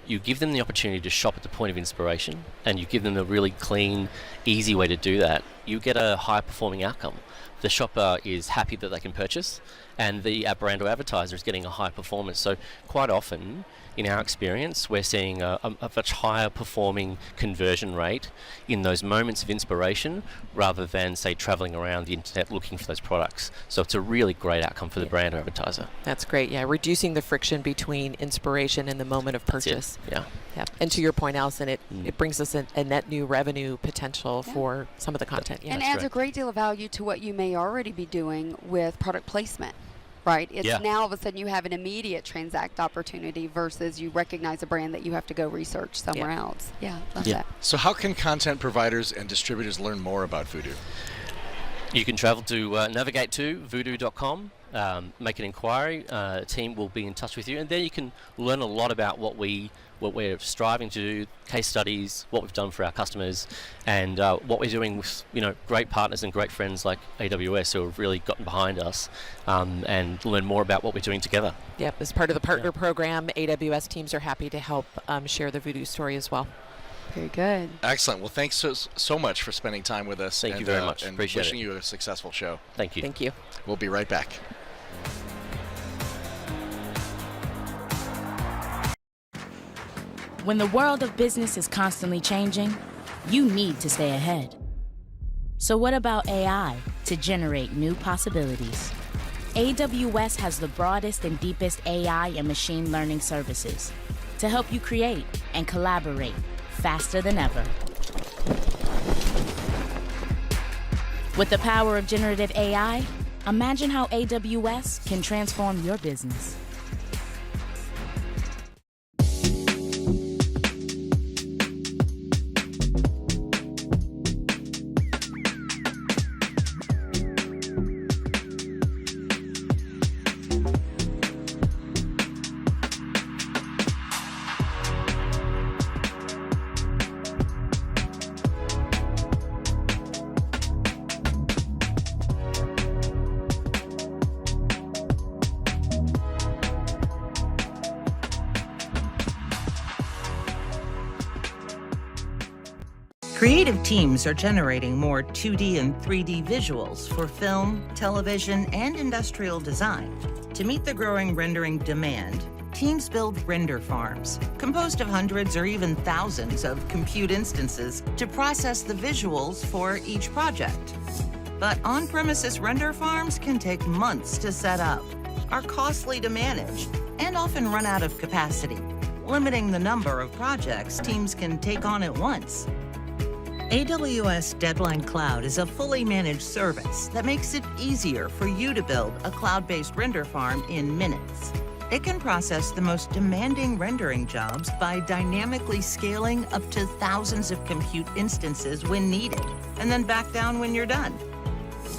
you give them the opportunity to shop at the point of inspiration, and you give them a really clean, easy way to do that, you get a high performing outcome. The shopper is happy that they can purchase, and the brand or advertiser is getting a high performance. So quite often, in our experience, we're seeing a much higher performing conversion rate in those moments of inspiration rather than, say, traveling around the internet looking for those products. So it's a really great outcome for the brand or advertiser. That's great, reducing the friction between inspiration and the moment of purchase. Yeah. And to your point, Allison, it brings us a net new revenue potential for some of the content. And adds a great deal of value to what you may already be doing with product placement. right? It's Yeah. now all of a sudden you have an immediate transact opportunity versus you recognize a brand that you have to go research somewhere else. Yeah, love that. So how can content providers and distributors learn more about Voodoo? You can travel to navigate to voodoo.com, make an inquiry. A team will be in touch with you, and then you can learn a lot about what we're striving to do, case studies, what we've done for our customers, and what we're doing with great partners and great friends like AWS who have really gotten behind us, and learn more about what we're doing together. Yep, as part of the partner program, AWS teams are happy to help share the Voodoo story as well. Very good. Excellent. Well, thanks so much for spending time with us. Thank you very much. And Appreciate wishing it. you a successful show. Thank you. Thank you. We'll be right back. When the world of business is constantly changing, you need to stay ahead. So what about AI to generate new possibilities? AWS has the broadest and deepest AI and machine learning services to help you create and collaborate faster than ever. With the power of generative AI, imagine how AWS can transform your business. Creative teams are generating more 2D and 3D visuals for film, television, and industrial design. To meet the growing rendering demand, teams build render farms, composed of hundreds or even thousands of compute instances to process the visuals for each project. But on-premises render farms can take months to set up, are costly to manage, and often run out of capacity, limiting the number of projects teams can take on at once. AWS Deadline Cloud is a fully managed service that makes it easier for you to build a cloud-based render farm in minutes. It can process the most demanding rendering jobs by dynamically scaling up to thousands of compute instances when needed, and then back down when you're done.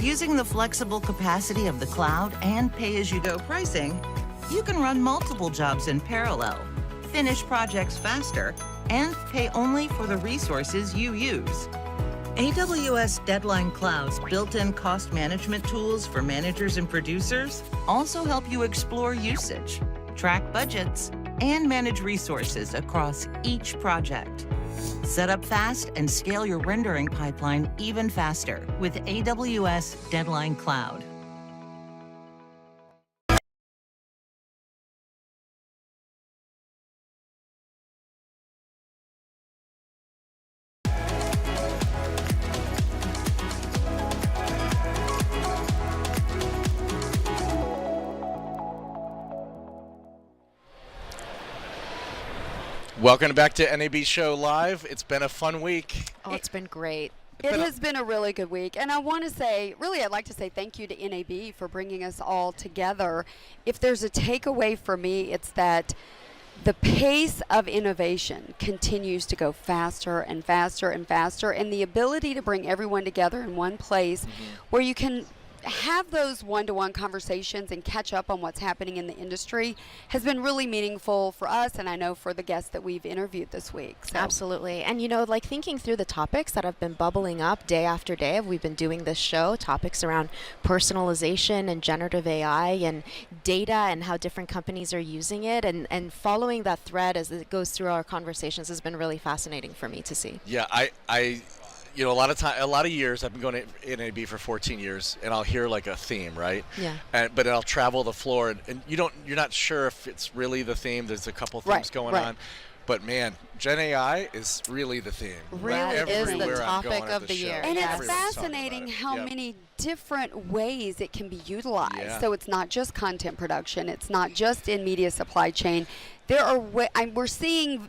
Using the flexible capacity of the cloud and pay-as-you-go pricing, you can run multiple jobs in parallel, finish projects faster, and pay only for the resources you use. AWS Deadline Cloud's built-in cost management tools for managers and producers also help you explore usage, track budgets, and manage resources across each project. Set up fast and scale your rendering pipeline even faster with AWS Deadline Cloud. Welcome back to NAB Show Live. It's been a fun week. Oh, it's been great. It has been a really good week, and I want to say, really, I'd like to say thank you to NAB for bringing us all together. If there's a takeaway for me, it's that the pace of innovation continues to go faster and faster and faster, and the ability to bring everyone together in one place where you can have those one-to-one conversations and catch up on what's happening in the industry has been really meaningful for us, and I know for the guests that we've interviewed this week. So. Absolutely. And like thinking through the topics that have been bubbling up day after day, we've been doing this show, topics around personalization and generative AI and data and how different companies are using it, and following that thread as it goes through our conversations has been really fascinating for me to see. Yeah, I a lot of years I've been going to NAB for 14 years, and I'll hear like a theme, right? Yeah. But I'll travel the floor, and you're not sure if it's really the theme. There's a couple things going on, but man, Gen AI is really the theme. Really is the topic of the year. And it's fascinating how many different ways it can be utilized. Yeah. So it's not just content production. It's not just in media supply chain. There are we're seeing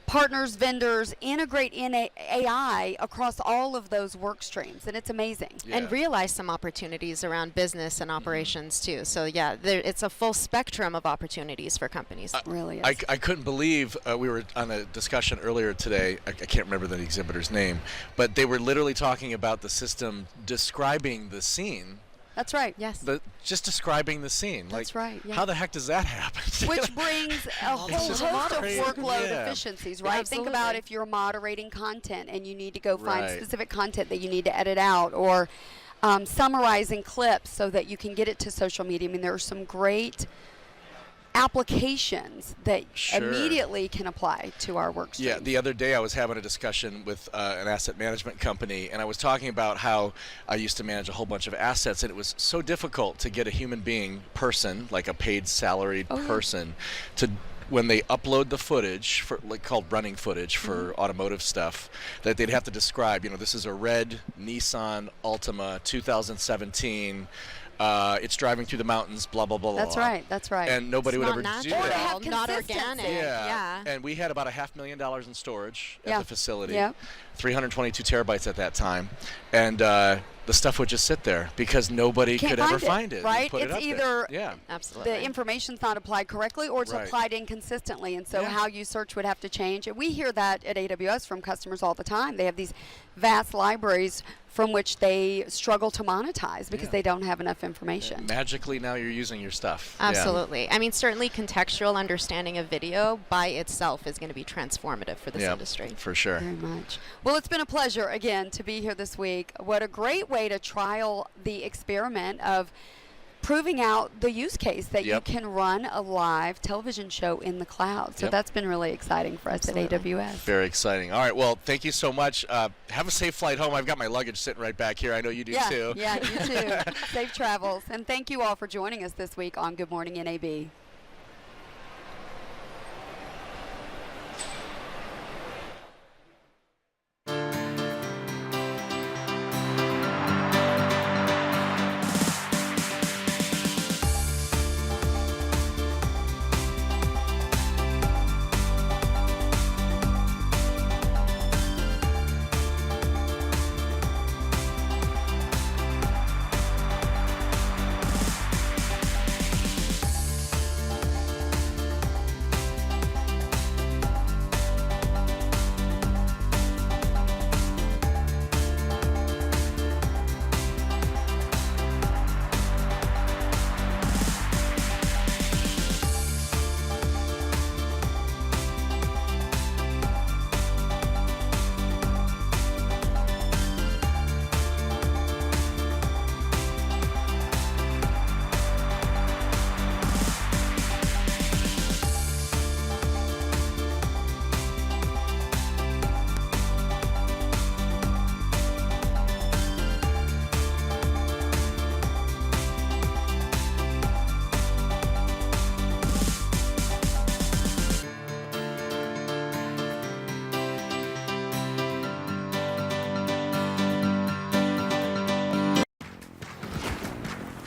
partners, vendors integrate in AI across all of those work streams, and it's amazing. And realize some opportunities around business and operations too. So yeah, it's a full spectrum of opportunities for companies. Really is. I couldn't believe we were on a discussion earlier today. I can't remember the exhibitor's name, but they were literally talking about the system describing the scene. That's right. Yes. Just describing the scene. That's right. Yeah. How the heck does that happen? Which brings a whole host of workload efficiencies, right? Absolutely. Think about if you're moderating content and you need to go find specific content that you need to edit out, or summarizing clips so that you can get it to social media. I mean, there are some great applications that immediately can apply to our work streams. Yeah, the other day I was having a discussion with an asset management company, and I was talking about how I used to manage a whole bunch of assets, and it was so difficult to get a human being person, like a paid salaried person, to when they upload the footage for called running footage for automotive stuff, that they'd have to describe, this is a red Nissan Altima 2017. It's driving through the mountains, blah, blah, blah, blah. That's right. That's right. And nobody would ever do Or that. to have not organic. Yeah. And we had about $500,000 in storage at the facility. Yeah. 322 terabytes at that time. And the stuff would just sit there because nobody could ever find it. Right? Put It's it up either there. Absolutely. the information's not applied correctly or it's applied inconsistently. And so how you search would have to change. And we hear that at AWS from customers all the time. They have these vast libraries from which they struggle to monetize because they don't have enough information. Magically, now you're using your stuff. Absolutely. I mean, certainly contextual understanding of video by itself is going to be transformative for this industry. For sure. Very much. Well, it's been a pleasure, again, to be here this week. What a great way to trial the experiment of proving out the use case that you can run a live television show in the cloud. So that's been really exciting for us at AWS. Very exciting. All right, well, thank you so much. Have a safe flight home. I've got my luggage sitting right back here. I know you do too. Yeah, you too. Safe travels. And thank you all for joining us this week on Good Morning NAB.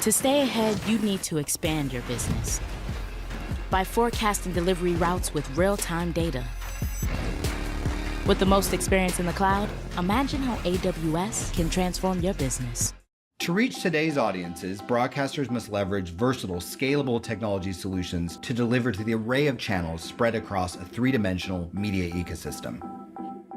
To stay ahead, you need to expand your business by forecasting delivery routes with real-time data. With the most experience in the cloud, imagine how AWS can transform your business. To reach today's audiences, broadcasters must leverage versatile, scalable technology solutions to deliver to the array of channels spread across a three-dimensional media ecosystem.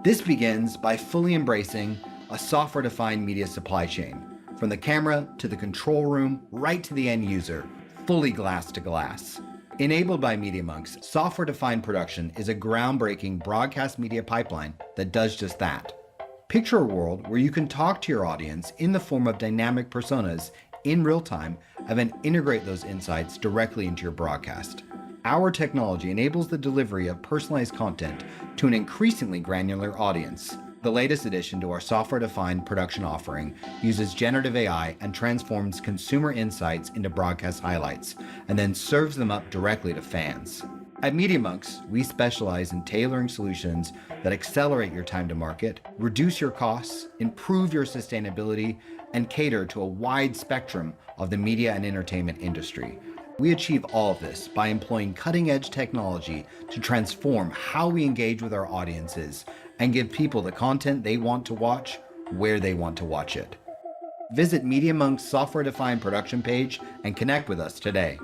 This begins by fully embracing a software-defined media supply chain, from the camera to the control room, right to the end user, fully glass to glass. Enabled by MediaMonks, software-defined production is a groundbreaking broadcast media pipeline that does just that. Picture a world where you can talk to your audience in the form of dynamic personas in real time and then integrate those insights directly into your broadcast. Our technology enables the delivery of personalized content to an increasingly granular audience. The latest addition to our software-defined production offering uses generative AI and transforms consumer insights into broadcast highlights, and then serves them up directly to fans. At MediaMonks, we specialize in tailoring solutions that accelerate your time to market, reduce your costs, improve your sustainability, and cater to a wide spectrum of the media and entertainment industry. We achieve all of this by employing cutting-edge technology to transform how we engage with our audiences and give people the content they want to watch where they want to watch it. Visit MediaMonk's software-defined production page and connect with us today.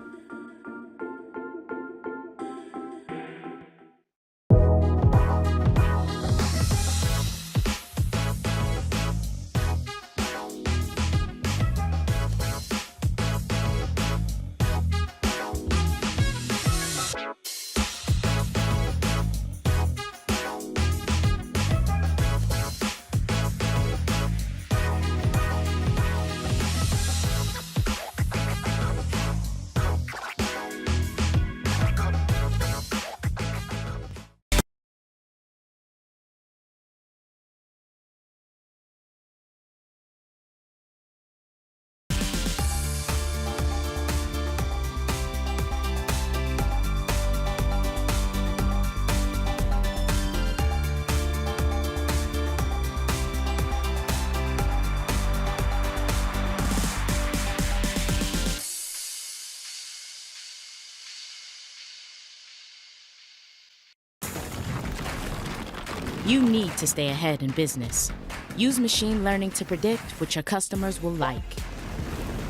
You need to stay ahead in business. Use machine learning to predict what your customers will like.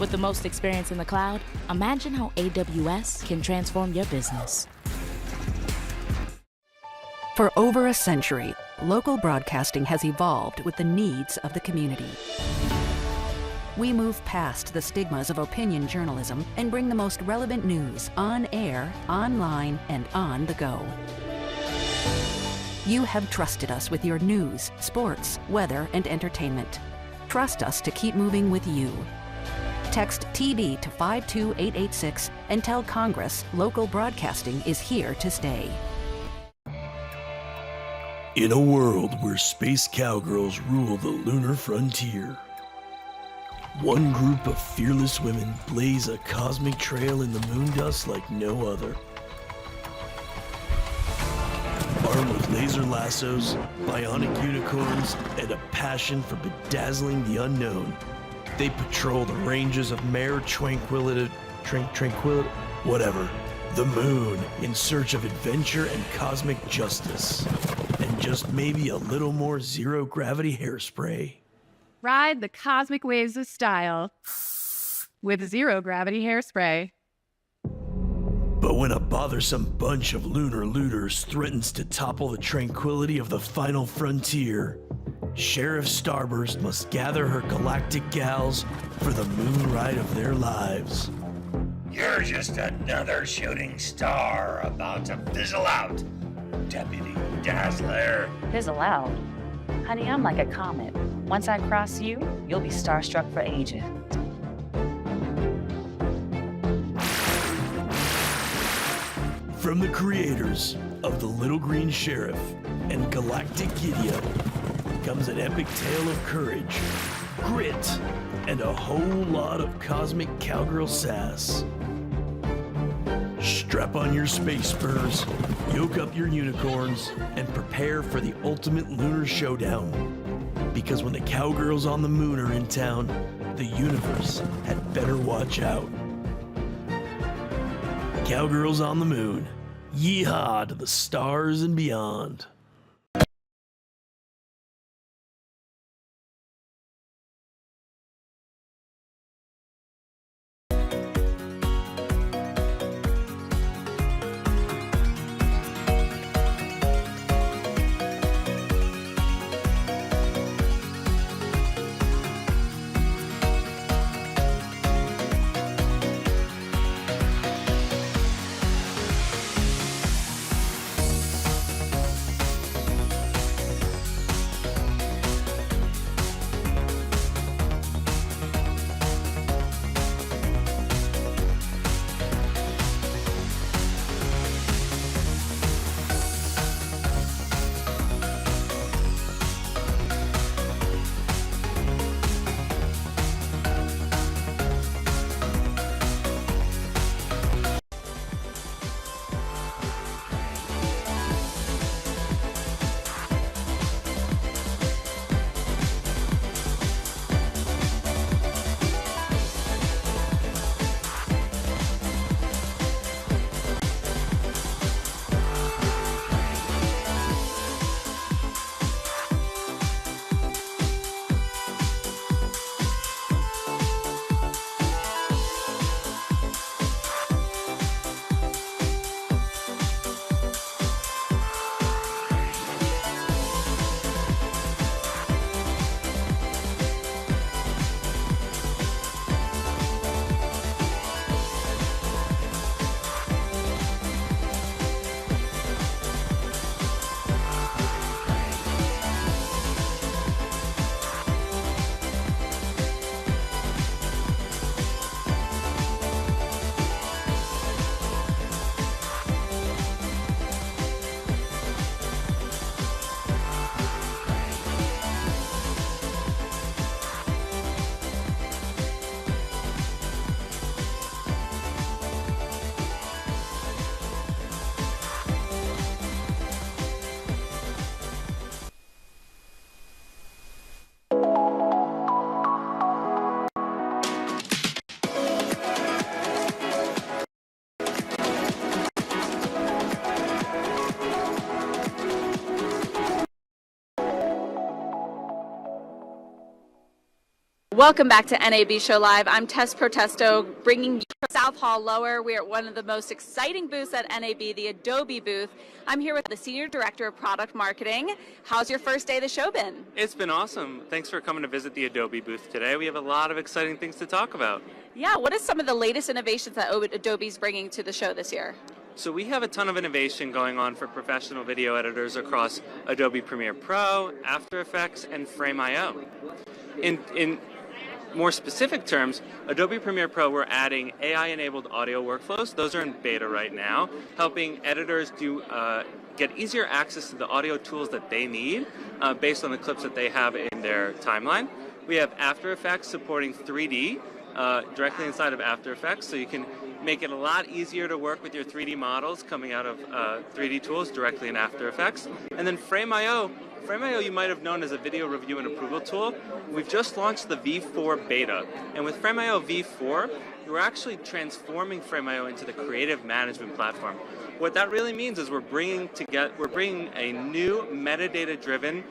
With the most experience in the cloud, imagine how AWS can transform your business. For over a century, local broadcasting has evolved with the needs of the community. We move past the stigmas of opinion journalism and bring the most relevant news on air, online, and on the go. You have trusted us with your news, sports, weather, and entertainment. Trust us to keep moving with you. Text TB to 52886 and tell Congress local broadcasting is here to stay. In a world where space cowgirls rule the lunar frontier, one group of fearless women blaze a cosmic trail in the moon dust like no other. Armed with laser lassos, bionic unicorns, and a passion for bedazzling the unknown, they patrol the ranges of Mare Tranquility, the moon, in search of adventure and cosmic justice, and just maybe a little more zero-gravity hairspray. Ride the cosmic waves of style with zero-gravity hairspray. But when a bothersome bunch of lunar looters threatens to topple the tranquility of the final frontier, Sheriff Starburst must gather her galactic gals for the moon ride of their lives. You're just another shooting star about to fizzle out, Deputy Dazzler. Fizzle out? Honey, I'm like a comet. Once I cross you, you'll be starstruck for ages. From the creators of The Little Green Sheriff and Galactic Gideon comes an epic tale of courage, grit, and a whole lot of cosmic cowgirl sass. Strap on your space spurs, yoke up your unicorns, and prepare for the ultimate lunar showdown. Because when the cowgirls on the moon are in town, the universe had better watch out. Cowgirls on the moon. Yeehaw to the stars and beyond. Welcome back to NAB Show Live. I'm Tess Protesto, bringing you from South Hall Lower. We are at one of the most exciting booths at NAB, the Adobe booth. I'm here with the Senior Director of Product Marketing. How's your first day of the show been? It's been awesome. Thanks for coming to visit the Adobe booth today. We have a lot of exciting things to talk about. Yeah, what is some of the latest innovations that Adobe's bringing to the show this year? So we have a ton of innovation going on for professional video editors across Adobe Premiere Pro, After Effects, and Frame.io. In more specific terms, Adobe Premiere Pro, we're adding AI-enabled audio workflows. Those are in beta right now, helping editors get easier access to the audio tools that they need based on the clips that they have in their timeline. We have After Effects supporting 3D directly inside of After Effects, so you can make it a lot easier to work with your 3D models coming out of 3D tools directly in After Effects. And then Frame.io you might have known as a video review and approval tool. We've just launched the V4 beta, and with Frame.io V4, we're actually transforming Frame.io into the creative management platform. What that really means is we're bringing a new metadata-driven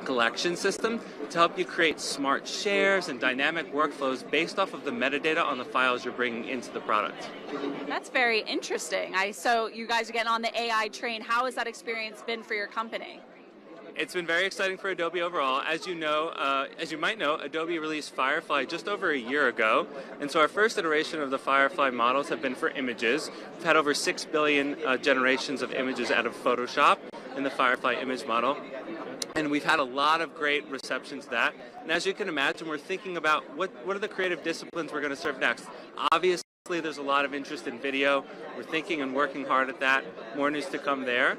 collection system to help you create smart shares and dynamic workflows based off of the metadata on the files you're bringing into the product. That's very interesting. So you guys are getting on the AI train. How has that experience been for your company? It's been very exciting for Adobe overall. As you might know, Adobe released Firefly just over a year ago, and so our first iteration of the Firefly models have been for images. We've had over 6 billion generations of images out of Photoshop in the Firefly image model, and we've had a lot of great reception to that. And as you can imagine, we're thinking about what are the creative disciplines we're going to serve next. Obviously, there's a lot of interest in video. We're thinking and working hard at that. More news to come there.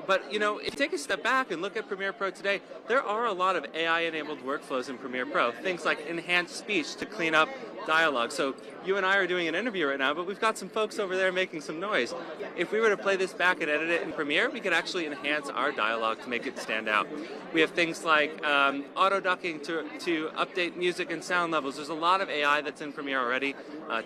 But if you take a step back and look at Premiere Pro today, there are a lot of AI-enabled workflows in Premiere Pro. Things like enhanced speech to clean up dialogue. So you and I are doing an interview right now, but we've got some folks over there making some noise. If we were to play this back and edit it in Premiere, we could actually enhance our dialogue to make it stand out. We have things like auto-ducking to update music and sound levels. There's a lot of AI that's in Premiere already,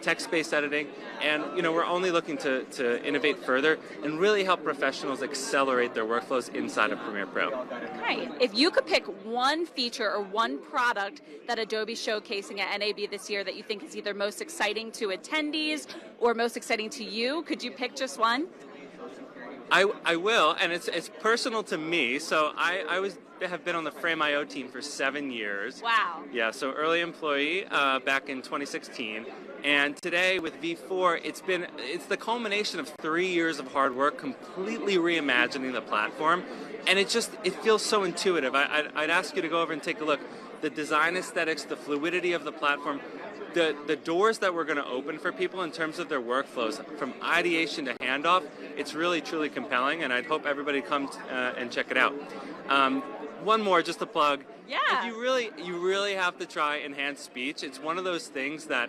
text-based editing, and we're only looking to innovate further and really help professionals accelerate their workflows inside of Premiere Pro. Okay. If you could pick one feature or one product that Adobe's showcasing at NAB this year that you think is either most exciting to attendees or most exciting to you, could you pick just one? I will, and it's personal to me. So I have been on the Frame.io team for 7 years. Wow. Yeah, so early employee back in 2016. And today with V4, it's the culmination of 3 years of hard work, completely reimagining the platform. And it feels so intuitive. I'd ask you to go over and take a look. The design aesthetics, the fluidity of the platform, the doors that we're going to open for people in terms of their workflows, from ideation to handoff, it's really, truly compelling, and I'd hope everybody comes and check it out. One more, just to plug. Yeah. If you really have to try enhanced speech. It's one of those things that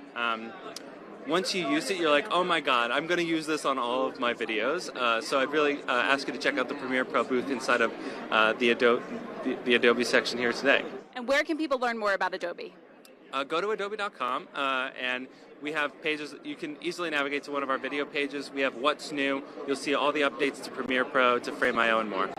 once you use it, you're like, oh my God, I'm going to use this on all of my videos. So I'd really ask you to check out the Premiere Pro booth inside of the Adobe section here today. And where can people learn more about Adobe? Go to adobe.com and we have pages. You can easily navigate to one of our video pages. We have what's new. You'll see all the updates to Premiere Pro, to Frame.io, and more.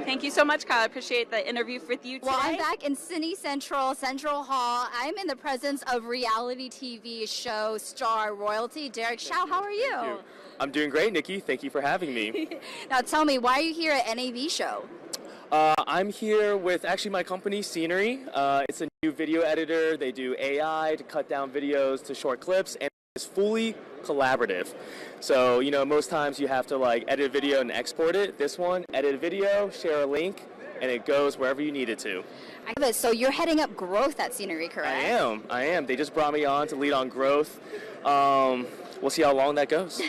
Thank you so much, Kyle. I appreciate the interview with you today. Well, I'm back in Cine Central Hall. I'm in the presence of reality TV show star royalty, Derek Shao. How are you? Thank you. I'm doing great, Nikki. Thank you for having me. Now tell me, why are you here at NAB show? I'm here with actually my company, Scenery. It's a new video editor. They do AI to cut down videos to short clips, and it's fully collaborative. So, most times you have to edit a video and export it. This one, edit a video, share a link, and it goes wherever you need it to. I love it. So you're heading up growth at Scenery, correct? I am. They just brought me on to lead on growth. We'll see how long that goes.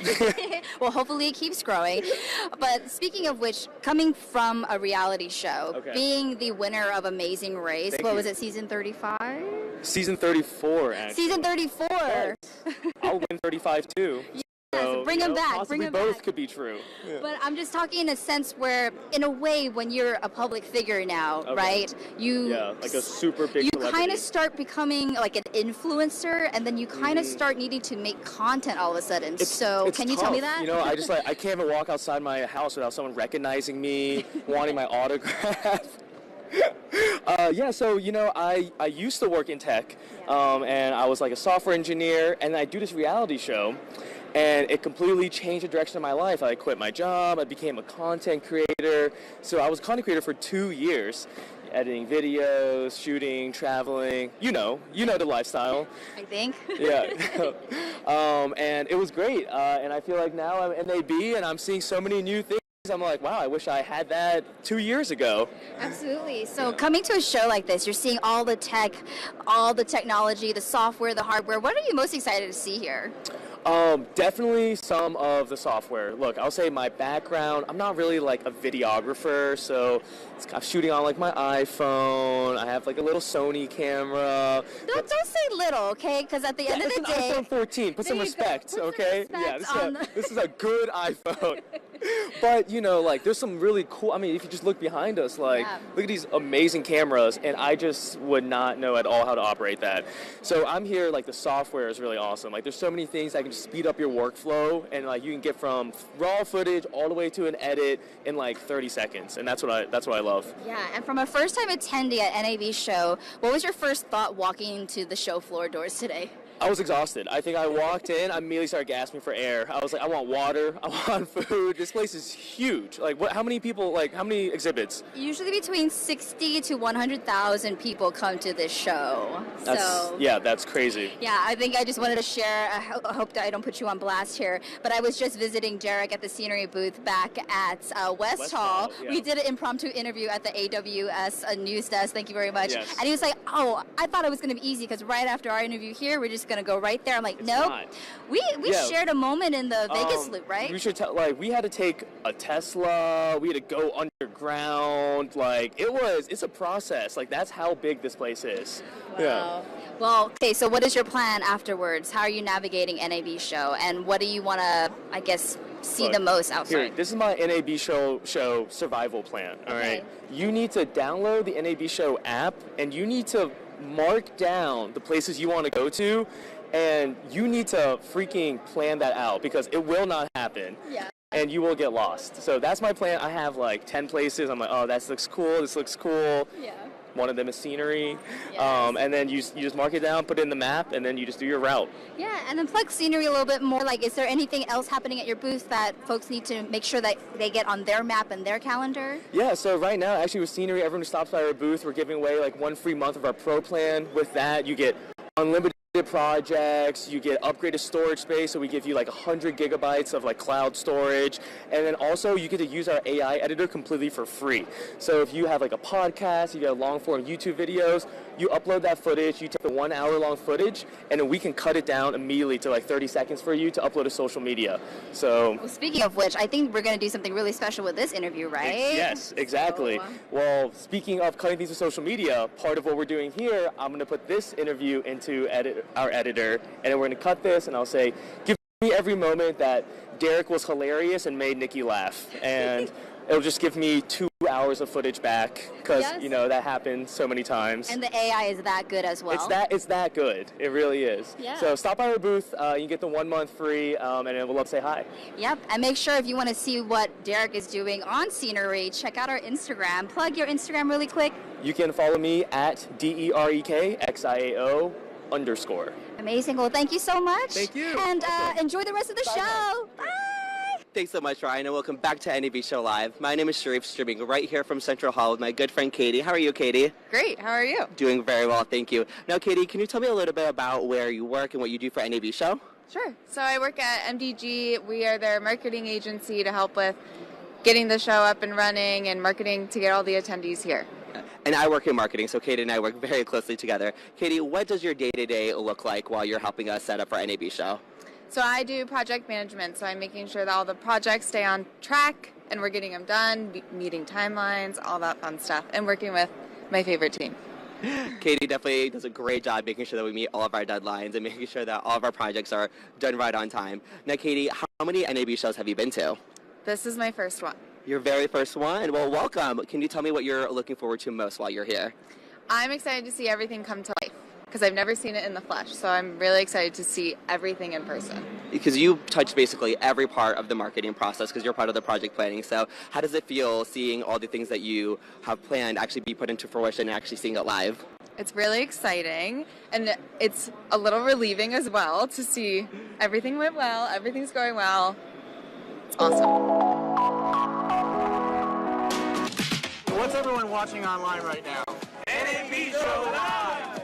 Well, hopefully it keeps growing. But speaking of which, coming from a reality show, being the winner of Amazing Race, was it, season 35? Season 34, actually. Season 34. Yes. I'll win 35 too. So, bring them back. Possibly Bring them both back. could be true. Yeah. But I'm just talking in a sense where, in a way, when you're a public figure now, right? Like a super big You celebrity. kind of start becoming like an influencer, and then you kind of start needing to make content all of a sudden. It's can you tell me tough. that? I can't even walk outside my house without someone recognizing me, wanting my autograph. Yeah, so, I used to work in tech, and I was like a software engineer, and I do this reality show, and it completely changed the direction of my life. I quit my job, I became a content creator, so I was a content creator for 2 years, editing videos, shooting, traveling, you know the lifestyle. I think. Yeah. And it was great, and I feel like now I'm NAB, and I'm seeing so many new things. I'm like, wow, I wish I had that 2 years ago. Absolutely. So coming to a show like this, you're seeing all the tech, all the technology, the software, the hardware. What are you most excited to see here? Definitely some of the software. Look, I'll say my background, I'm not really like a videographer, so I'm shooting on like my iPhone. I have like a little Sony camera. Don't say little, okay? Because at the end of the day, iPhone 14. Put some respect, okay? Yeah, this is a good iPhone. But there's some really cool. I mean, if you just look behind us, look at these amazing cameras, and I just would not know at all how to operate that. So I'm here. Like the software is really awesome. Like there's so many things that can just speed up your workflow, and like you can get from raw footage all the way to an edit in like 30 seconds, and that's what I love. Yeah, and from a first-time attendee at NAB show, what was your first thought walking into the show floor doors today? I was exhausted. I think I walked in, I immediately started gasping for air. I was like, I want water, I want food. This place is huge. Like, how many people, how many exhibits? Usually between 60 to 100,000 people come to this show. That's crazy. Yeah, I think I just wanted to share, I hope that I don't put you on blast here, but I was just visiting Derek at the scenery booth back at West Hall. Yeah. We did an impromptu interview at the AWS news desk. Thank you very much. Yes. And he was like, oh, I thought it was going to be easy because right after our interview here, we're just going to go right there. I'm like, nope. We shared a moment in the Vegas loop, right? We should we had to take a Tesla. We had to go underground. It's a process. That's how big this place is. Wow. Yeah. Well, okay, so what is your plan afterwards? How are you navigating NAB show? And what do you want to, I guess, see the most outside? Here, this is my NAB show survival plan, all right? You need to download the NAB show app, and you need to mark down the places you want to go to, and you need to freaking plan that out because it will not happen. Yeah. And you will get lost. So that's my plan. I have 10 places. I'm like, oh, that looks cool. This looks cool. Yeah. One of them is scenery. Yes. And then you just mark it down, put it in the map, and then you just do your route. Yeah, and then plug scenery a little bit more. Is there anything else happening at your booth that folks need to make sure that they get on their map and their calendar? Yeah, so right now, actually with scenery, everyone who stops by our booth, we're giving away 1 free month of our pro plan. With that, you get unlimited projects, you get upgraded storage space, so we give you 100 gigabytes of cloud storage, and then also you get to use our AI editor completely for free. So if you have a podcast, you get long form YouTube videos, you upload that footage, you take the 1 hour long footage, and then we can cut it down immediately to 30 seconds for you to upload to social media. So well, speaking of which, I think we're going to do something really special with this interview, right? Yes, exactly. Well, speaking of cutting things to social media, part of what we're doing here, I'm going to put this interview into our editor, and then we're going to cut this, and I'll say, give me every moment that Derek was hilarious and made Nikki laugh, and it'll just give me 2 hours of footage back because that happened so many times. And the AI is that good as well. It's that good. It really is. Yeah. So stop by our booth. You can get the 1 month free, and then we'll love to say hi. Yep. And make sure if you want to see what Derek is doing on scenery, check out our Instagram. Plug your Instagram really quick. You can follow me at DEREKXIAO_. Amazing. Well, thank you so much. Thank you. And enjoy the rest of the show. Bye. Thanks so much, Ryan, and welcome back to NAB Show Live. My name is Sharif, streaming right here from Central Hall with my good friend Katie. How are you, Katie? Great. How are you? Doing very well, thank you. Now, Katie, can you tell me a little bit about where you work and what you do for NAB Show? Sure. So I work at MDG. We are their marketing agency to help with getting the show up and running and marketing to get all the attendees here. And I work in marketing, so Katie and I work very closely together. Katie, what does your day-to-day look like while you're helping us set up our NAB Show? So I do project management, so I'm making sure that all the projects stay on track and we're getting them done, meeting timelines, all that fun stuff, and working with my favorite team. Katie definitely does a great job making sure that we meet all of our deadlines and making sure that all of our projects are done right on time. Now, Katie, how many NAB shows have you been to? This is my first one. Your very first one? Well, welcome. Can you tell me what you're looking forward to most while you're here? I'm excited to see everything come to life because I've never seen it in the flesh. So I'm really excited to see everything in person. Because you touch basically every part of the marketing process because you're part of the project planning. So how does it feel seeing all the things that you have planned actually be put into fruition and actually seeing it live? It's really exciting, and it's a little relieving as well to see everything went well, everything's going well. It's awesome. What's everyone watching online right now? NAB Show Live!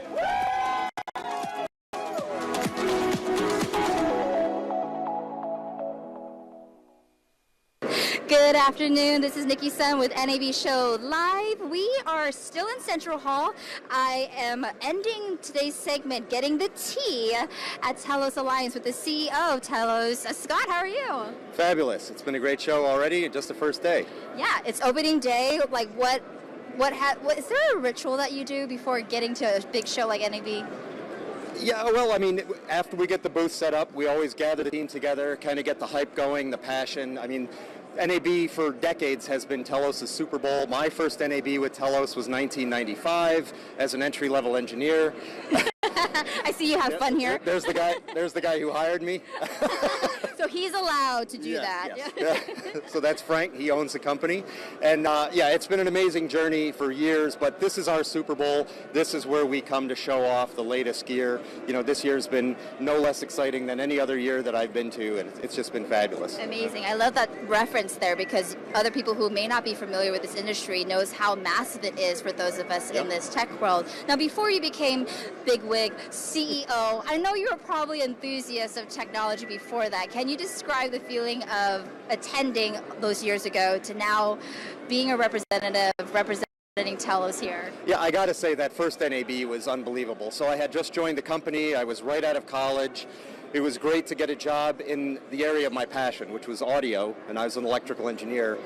Good afternoon. This is Nikki Sun with NAB Show Live. We are still in Central Hall. I am ending today's segment getting the tea at Telos Alliance with the CEO of Telos. Scott, how are you? Fabulous. It's been a great show already, just the first day. Yeah, it's opening day. Like what is there a ritual that you do before getting to a big show like NAB? Yeah, well, I mean, after we get the booth set up, we always gather the team together, kind of get the hype going, the passion. I mean, NAB for decades has been Telos' Super Bowl. My first NAB with Telos was 1995 as an entry-level engineer. I see you have fun here. There's the guy who hired me. So he's allowed to do that. Yes. Yeah. So that's Frank. He owns the company. And yeah, it's been an amazing journey for years, but this is our Super Bowl. This is where we come to show off the latest gear. You know, this year's been no less exciting than any other year that I've been to, and it's just been fabulous. Amazing. I love that reference there because other people who may not be familiar with this industry knows how massive it is for those of us in this tech world. Now, before you became bigwig CEO, I know you were probably enthusiast of technology before that. Can you describe the feeling of attending those years ago to now being a representative, representing Telos here? Yeah, I got to say that first NAB was unbelievable. So I had just joined the company. I was right out of college. It was great to get a job in the area of my passion, which was audio, and I was an electrical engineer.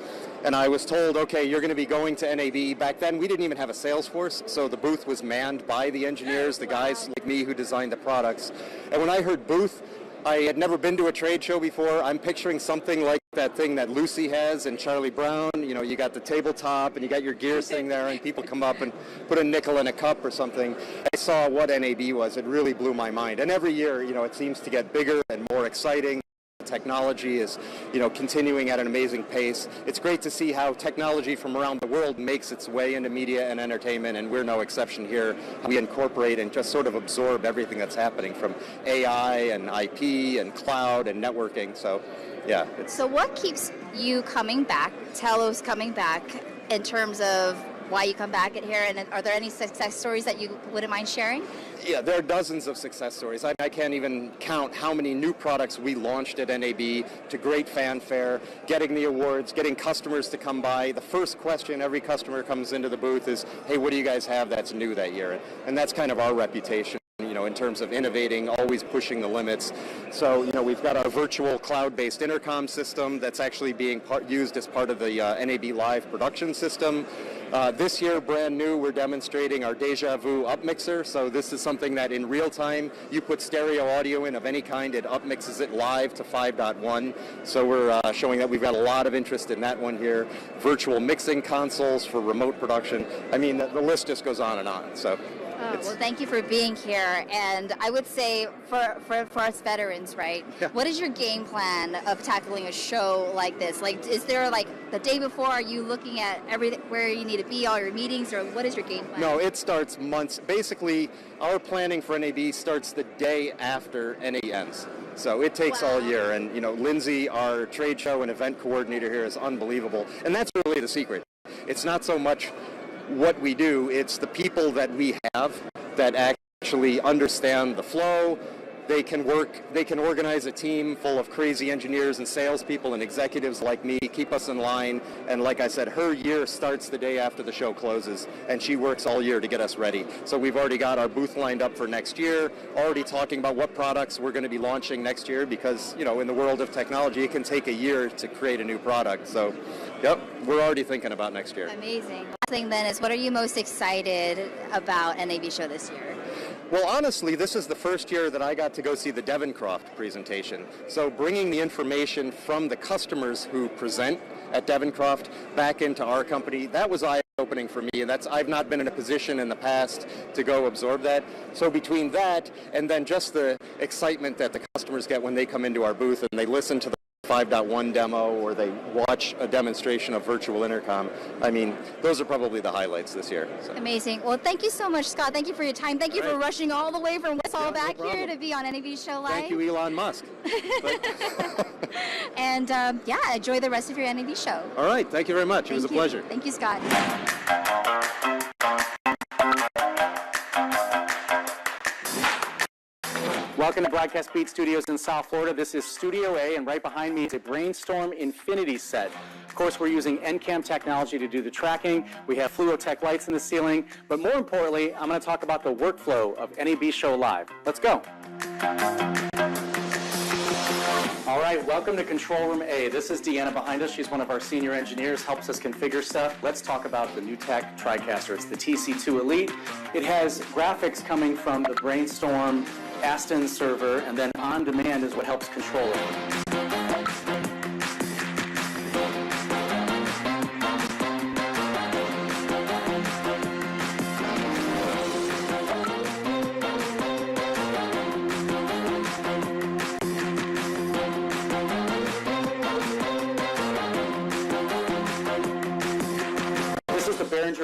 And I was told, okay, you're going to be going to NAB. Back then, we didn't even have a sales force, so the booth was manned by the engineers, the guys like me who designed the products. And when I heard booth, I had never been to a trade show before. I'm picturing something like that thing that Lucy has and Charlie Brown. You know, you got the tabletop and you got your gear sitting there and people come up and put a nickel in a cup or something. I saw what NAB was. It really blew my mind. And every year, you know, it seems to get bigger and more exciting. Technology is, you know, continuing at an amazing pace. It's great to see how technology from around the world makes its way into media and entertainment, and we're no exception here. We incorporate and just sort of absorb everything that's happening from AI and IP and cloud and networking. So, yeah. So what keeps you coming back, Telos coming back, in terms of why you come back here, and are there any success stories that you wouldn't mind sharing? Yeah, there are dozens of success stories. I can't even count how many new products we launched at NAB to great fanfare, getting the awards, getting customers to come by. The first question every customer comes into the booth is, hey, what do you guys have that's new that year? And that's kind of our reputation, you know, in terms of innovating, always pushing the limits. So, you know, we've got our virtual cloud-based intercom system that's actually being used as part of the NAB Live production system. This year, brand new, we're demonstrating our Deja Vu upmixer. So this is something that in real time, you put stereo audio in of any kind, it upmixes it live to 5.1. So we're showing that we've got a lot of interest in that one here. Virtual mixing consoles for remote production. I mean, the list just goes on and on. So. Oh, well, thank you for being here. And I would say for us veterans, right, what is your game plan of tackling a show like this? Like, is there like the day before, are you looking at where you need to be, all your meetings, or what is your game plan? No, it starts months. Basically, our planning for NAB starts the day after NAB ends. So it takes all year. And, you know, Lindsay, our trade show and event coordinator here, is unbelievable. And that's really the secret. It's not so much what we do, it's the people that we have that actually understand the flow. They can organize a team full of crazy engineers and salespeople and executives like me, keep us in line. And like I said, her year starts the day after the show closes, and she works all year to get us ready. So we've already got our booth lined up for next year, already talking about what products we're going to be launching next year because, you know, in the world of technology, it can take a year to create a new product. So, yep, we're already thinking about next year. Amazing. Last thing then is, what are you most excited about NAB show this year? Well, honestly, this is the first year that I got to go see the Devoncroft presentation. So bringing the information from the customers who present at Devoncroft back into our company, that was eye-opening. opening for me, and I've not been in a position in the past to go absorb that. So between that and then just the excitement that the customers get when they come into our booth and they listen to the 5.1 demo or they watch a demonstration of virtual intercom, I mean, those are probably the highlights this year. So. Amazing. Well, thank you so much, Scott. Thank you for your time. Thank you for rushing all the way from Westall back here to be on NAB Show Live. Thank you, Elon Musk. And yeah, enjoy the rest of your NAB show. All right. Thank you very much. It was a pleasure. Thank you, Scott. Welcome to Broadcast Beat Studios in South Florida. This is Studio A, and right behind me is a Brainstorm Infinity set. Of course, we're using NCAM technology to do the tracking. We have Fluotech lights in the ceiling. But more importantly, I'm going to talk about the workflow of NAB Show Live. Let's go. All right, welcome to Control Room A. This is Deanna behind us. She's one of our senior engineers, helps us configure stuff. Let's talk about the new tech TriCaster. It's the TC2 Elite. It has graphics coming from the Brainstorm Aston server, and then on demand is what helps control it.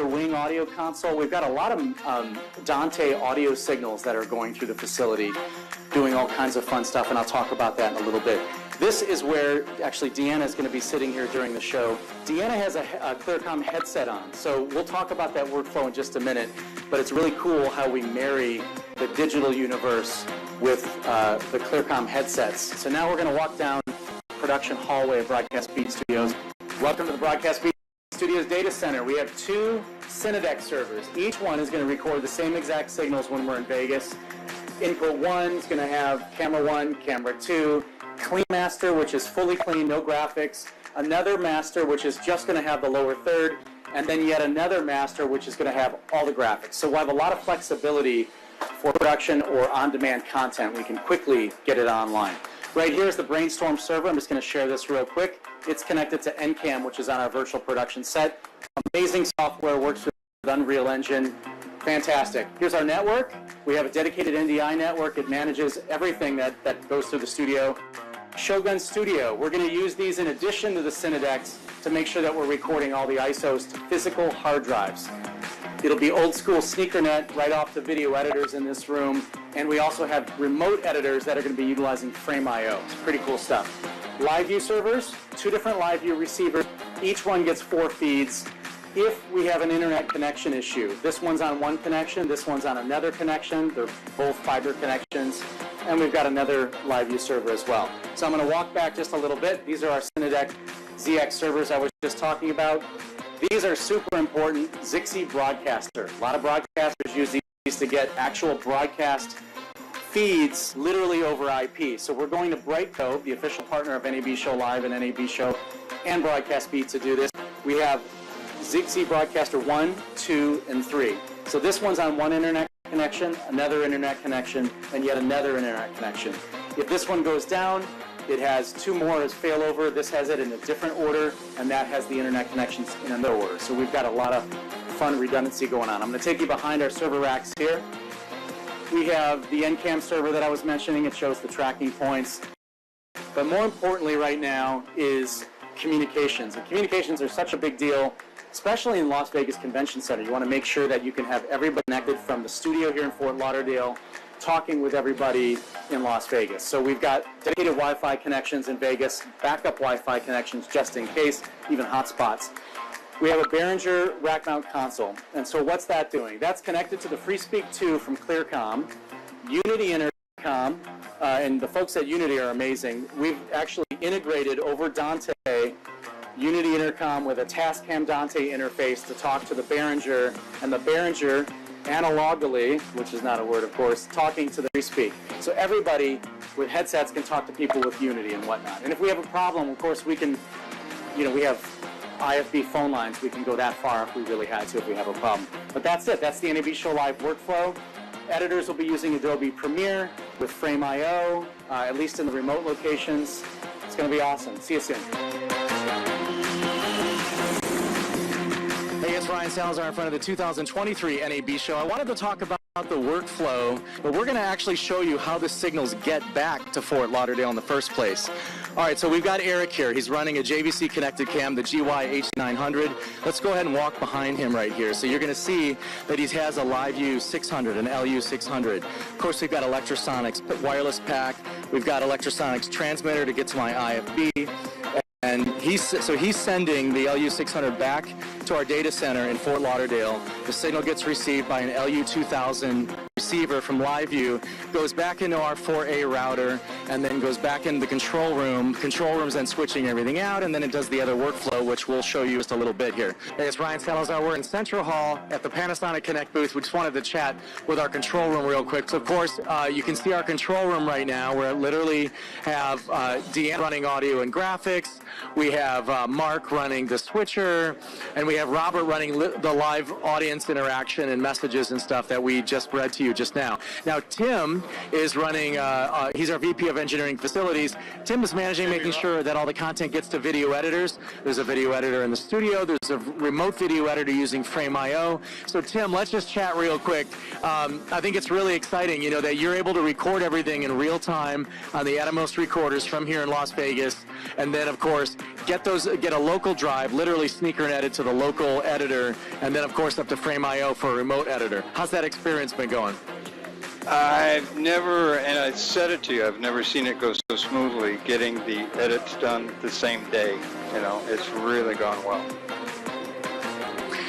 Wing audio console. We've got a lot of Dante audio signals that are going through the facility, doing all kinds of fun stuff, and I'll talk about that in a little bit. This is where actually Deanna is going to be sitting here during the show. Deanna has a ClearComm headset on, so we'll talk about that workflow in just a minute, but it's really cool how we marry the digital universe with the ClearComm headsets. So now we're going to walk down production hallway of Broadcast Beat Studios. Welcome to the Broadcast Beat Studios Data Center. We have two Cinedeck servers. Each one is going to record the same exact signals when we're in Vegas. Input 1 is going to have camera 1, camera 2, Clean Master, which is fully clean, no graphics, another master, which is just going to have the lower third, and then yet another master, which is going to have all the graphics. So we'll have a lot of flexibility for production or on-demand content. We can quickly get it online. Right here is the Brainstorm server. I'm just going to share this real quick. It's connected to NCAM, which is on our virtual production set. Amazing software, works with Unreal Engine. Fantastic. Here's our network. We have a dedicated NDI network. It manages everything that goes through the studio. Shogun Studio. We're going to use these in addition to the Cinedecks to make sure that we're recording all the ISOs to physical hard drives. It'll be old school SneakerNet right off the video editors in this room. And we also have remote editors that are going to be utilizing Frame.io. It's pretty cool stuff. LiveU servers, two different LiveU receivers. Each one gets 4 feeds. If we have an internet connection issue, this one's on one connection, this one's on another connection. They're both fiber connections. And we've got another LiveU server as well. So I'm going to walk back just a little bit. These are our Cinedeck ZX servers I was just talking about. These are super important. Zixi broadcaster. A lot of broadcasters use these to get actual broadcast feeds literally over IP. So we're going to Brightcove, the official partner of NAB Show Live and NAB Show and Broadcast Beat to do this. We have Zixi broadcaster 1, 2, and 3. So this one's on one internet connection, another internet connection, and yet another internet connection. If this one goes down, it has 2 more as failover. This has it in a different order, and that has the internet connections in another order. So we've got a lot of fun redundancy going on. I'm going to take you behind our server racks here. We have the NCAM server that I was mentioning. It shows the tracking points. But more importantly right now is communications. And communications are such a big deal, especially in Las Vegas Convention Center. You want to make sure that you can have everybody connected from the studio here in Fort Lauderdale, talking with everybody in Las Vegas. So we've got dedicated Wi-Fi connections in Vegas, backup Wi-Fi connections just in case, even hotspots. We have a Behringer rack mount console. And so what's that doing? That's connected to the FreeSpeak 2 from ClearComm, Unity Intercom, and the folks at Unity are amazing. We've actually integrated over Dante Unity Intercom with a Tascam Dante interface to talk to the Behringer, and the Behringer analogically, which is not a word of course, talking to the FreeSpeak. So everybody with headsets can talk to people with Unity and whatnot. And if we have a problem, of course we can, we have IFB phone lines. We can go that far if we really had to, if we have a problem. But that's it. That's the NAB Show Live workflow. Editors will be using Adobe Premiere with Frame.io, at least in the remote locations. It's going to be awesome. See you soon. Hey, it's Ryan Salazar in front of the 2023 NAB show. I wanted to talk about the workflow, but we're going to actually show you how the signals get back to Fort Lauderdale in the first place. All right, so we've got Eric here. He's running a JVC connected cam, the GY H900. Let's go ahead and walk behind him right here. So you're going to see that he has a LiveU 600, an LU 600. Of course, we've got Electrosonics wireless pack. We've got Electrosonics transmitter to get to my IFB. And he's sending the LU600 back to our data center in Fort Lauderdale. The signal gets received by an LU2000 receiver from LiveU, goes back into our 4A router, and then goes back into the control room. Control room's then switching everything out, and then it does the other workflow, which we'll show you just a little bit here. Hey, it's Ryan Salazar. We're in Central Hall at the Panasonic Connect booth. We just wanted to chat with our control room real quick. So, of course, you can see our control room right now, where it literally have Deanne running audio and graphics. We have Mark running the switcher, and we have Robert running the live audience interaction and messages and stuff that we just read to you just now. Now, Tim is running, he's our VP of Engineering Facilities. Tim is managing, making sure that all the content gets to video editors. There's a video editor in the studio. There's a remote video editor using Frame.io. So, Tim, let's just chat real quick. I think it's really exciting, you know, that you're able to record everything in real time on the Atomos recorders from here in Las Vegas, and then, of course, get a local drive, literally sneaker and edit to the local editor, and then, of course, up to Frame.io for a remote editor. How's that experience been going? I've never, and I said it to you, I've never seen it go so smoothly, getting the edits done the same day. You know, it's really gone well.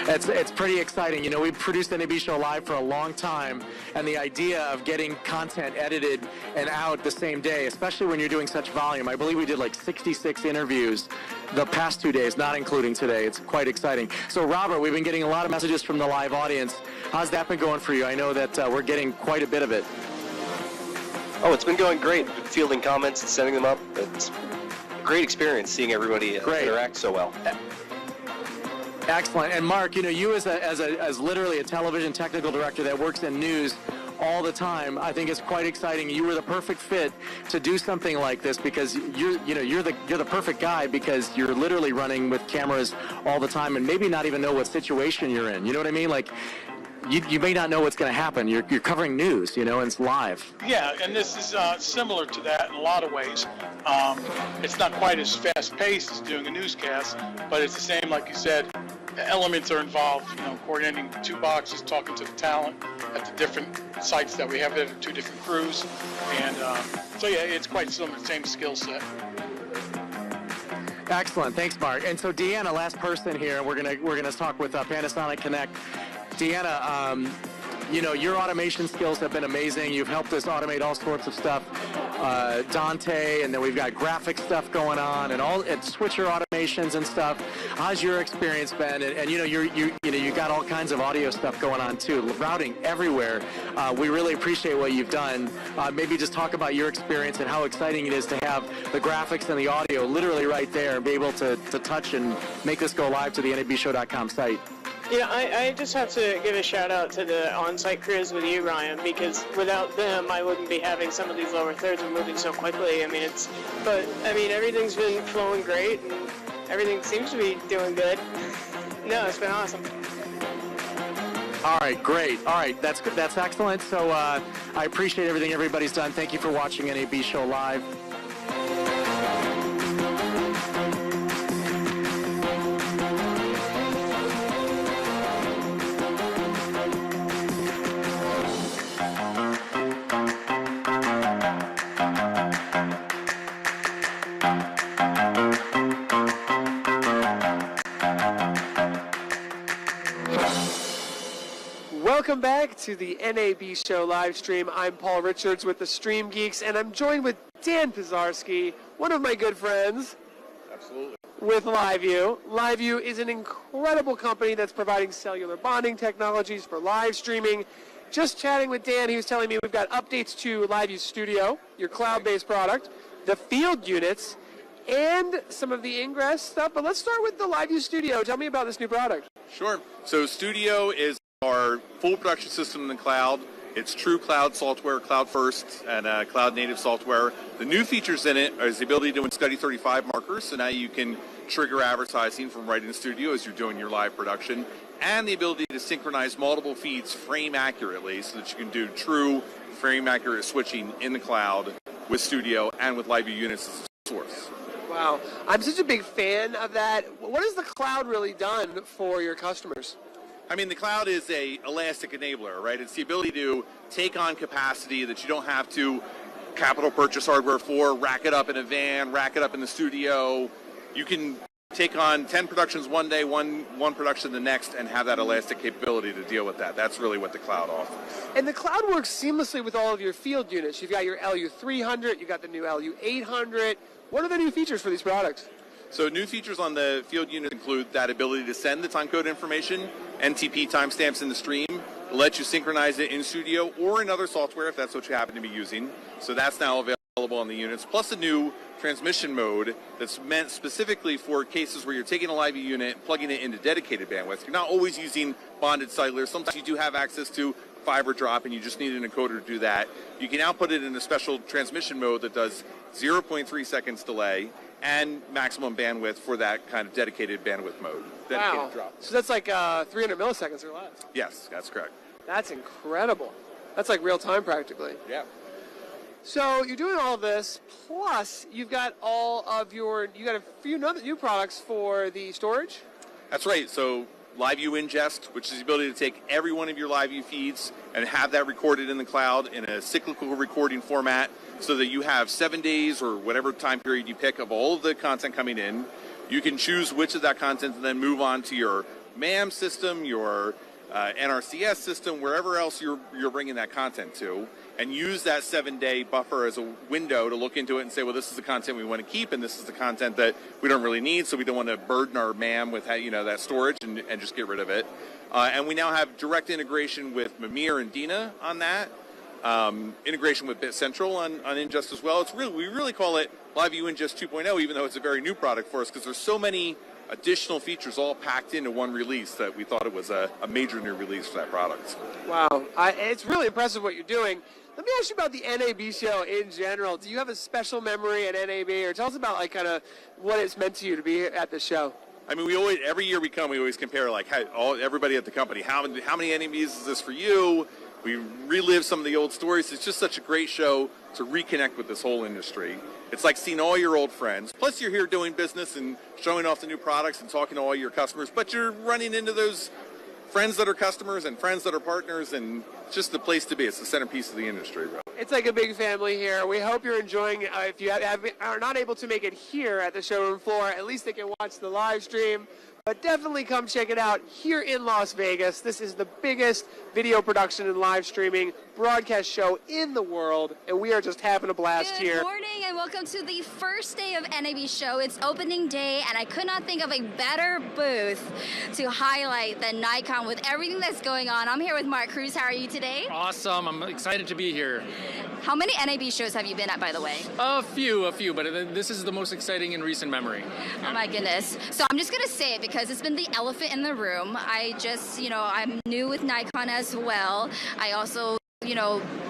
It's pretty exciting. You know, we've produced the NAB Show Live for a long time, and the idea of getting content edited and out the same day, especially when you're doing such volume. I believe we did like 66 interviews the past 2 days, not including today. It's quite exciting. So, Robert, we've been getting a lot of messages from the live audience. How's that been going for you? I know that we're getting quite a bit of it. Oh, it's been going great. Fielding comments and sending them up. It's a great experience seeing everybody interact so well. Excellent. And Mark, you know, you as literally a television technical director that works in news all the time, I think it's quite exciting. You were the perfect fit to do something like this because you're the perfect guy because you're literally running with cameras all the time and maybe not even know what situation you're in. You know what I mean? Like, you may not know what's going to happen. You're covering news, you know, and it's live. Yeah, and this is similar to that in a lot of ways. It's not quite as fast-paced as doing a newscast, but it's the same, like you said. The elements are involved, you know, coordinating the two boxes, talking to the talent at the different sites that we have there, two different crews, and so yeah, it's quite similar, same skill set. Excellent, thanks, Mark. And so Deanna, last person here, we're gonna talk with Panasonic Connect. Deanna, you know, your automation skills have been amazing. You've helped us automate all sorts of stuff. Dante, and then we've got graphic stuff going on, and switcher automations and stuff. How's your experience been? And you know, you got all kinds of audio stuff going on too, routing everywhere. We really appreciate what you've done. Maybe just talk about your experience and how exciting it is to have the graphics and the audio literally right there and be able to touch and make this go live to the NABshow.com site. You know, I just have to give a shout out to the on-site crews with you, Ryan, because without them, I wouldn't be having some of these lower thirds and moving so quickly. I mean, everything's been flowing great, and everything seems to be doing good. No, it's been awesome. All right, great. All right, that's good. That's excellent. So I appreciate everything everybody's done. Thank you for watching NAB Show Live. Welcome back to the NAB Show live stream. I'm Paul Richards with the Stream Geeks, and I'm joined with Dan Pizarski, one of my good friends. Absolutely. With LiveU. LiveU is an incredible company that's providing cellular bonding technologies for live streaming. Just chatting with Dan, he was telling me we've got updates to LiveU Studio, your cloud-based product, the field units, and some of the ingress stuff. But let's start with the LiveU Studio. Tell me about this new product. Sure. So Studio is our full production system in the cloud. It's true cloud software, cloud first, and cloud native software. The new features in it is the ability to study 35 markers, so now you can trigger advertising from right in the studio as you're doing your live production, and the ability to synchronize multiple feeds frame accurately so that you can do true frame accurate switching in the cloud with studio and with LiveU units as a source. Wow. I'm such a big fan of that. What has the cloud really done for your customers? I mean, the cloud is a elastic enabler, right? It's the ability to take on capacity that you don't have to capital purchase hardware for, rack it up in a van, rack it up in the studio. You can take on 10 productions one day, one production the next, and have that elastic capability to deal with that. That's really what the cloud offers. And the cloud works seamlessly with all of your field units. You've got your LU300, you've got the new LU800. What are the new features for these products? So new features on the field unit include that ability to send the timecode information, NTP timestamps in the stream, let you synchronize it in studio or in other software if that's what you happen to be using. So that's now available on the units, plus a new transmission mode that's meant specifically for cases where you're taking a LiveU unit, plugging it into dedicated bandwidth. You're not always using bonded cellular. Sometimes you do have access to fiber drop and you just need an encoder to do that. You can now put it in a special transmission mode that does 0.3 seconds delay and maximum bandwidth for that kind of dedicated bandwidth mode. Dedicated drop. So that's like 300 milliseconds or less. Yes, that's correct. That's incredible. That's like real time practically. Yeah. So you're doing all this, plus you've got all of you got a few new products for the storage? That's right. So LiveU Ingest, which is the ability to take every one of your LiveU feeds and have that recorded in the cloud in a cyclical recording format so that you have 7 days or whatever time period you pick of all of the content coming in. You can choose which of that content and then move on to your MAM system, your NRCS system, wherever else you're bringing that content to, and use that 7-day buffer as a window to look into it and say, well, this is the content we want to keep, and this is the content that we don't really need, so we don't want to burden our MAM with that storage and just get rid of it. And we now have direct integration with Mimir and Dina on that, integration with Bit Central on Ingest as well. We really call it LiveU Ingest 2.0, even though it's a very new product for us, because there's so many additional features all packed into one release that we thought it was a major new release for that product. Wow, it's really impressive what you're doing. Let me ask you about the NAB show in general. Do you have a special memory at NAB, or tell us about kind of what it's meant to you to be at the show? I mean, every year we come, we always compare everybody at the company. How many NABs is this for you? We relive some of the old stories. It's just such a great show to reconnect with this whole industry. It's like seeing all your old friends. Plus, you're here doing business and showing off the new products and talking to all your customers, but you're running into those friends that are customers and friends that are partners, and it's just the place to be. It's the centerpiece of the industry, bro. It's like a big family here. We hope you're enjoying it. If you are not able to make it here at the showroom floor, at least they can watch the live stream. But definitely come check it out here in Las Vegas. This is the biggest video production and live streaming broadcast show in the world, and we are just having a blast here. Good morning and welcome to the first day of NAB show. It's opening day, and I could not think of a better booth to highlight than Nikon with everything that's going on. I'm here with Mark Cruz. How are you today? Awesome. I'm excited to be here. How many NAB shows have you been at, by the way? A few, but this is the most exciting in recent memory. Oh my goodness. So I'm just going to say it because it's been the elephant in the room. I just, I'm new with Nikon as well. I also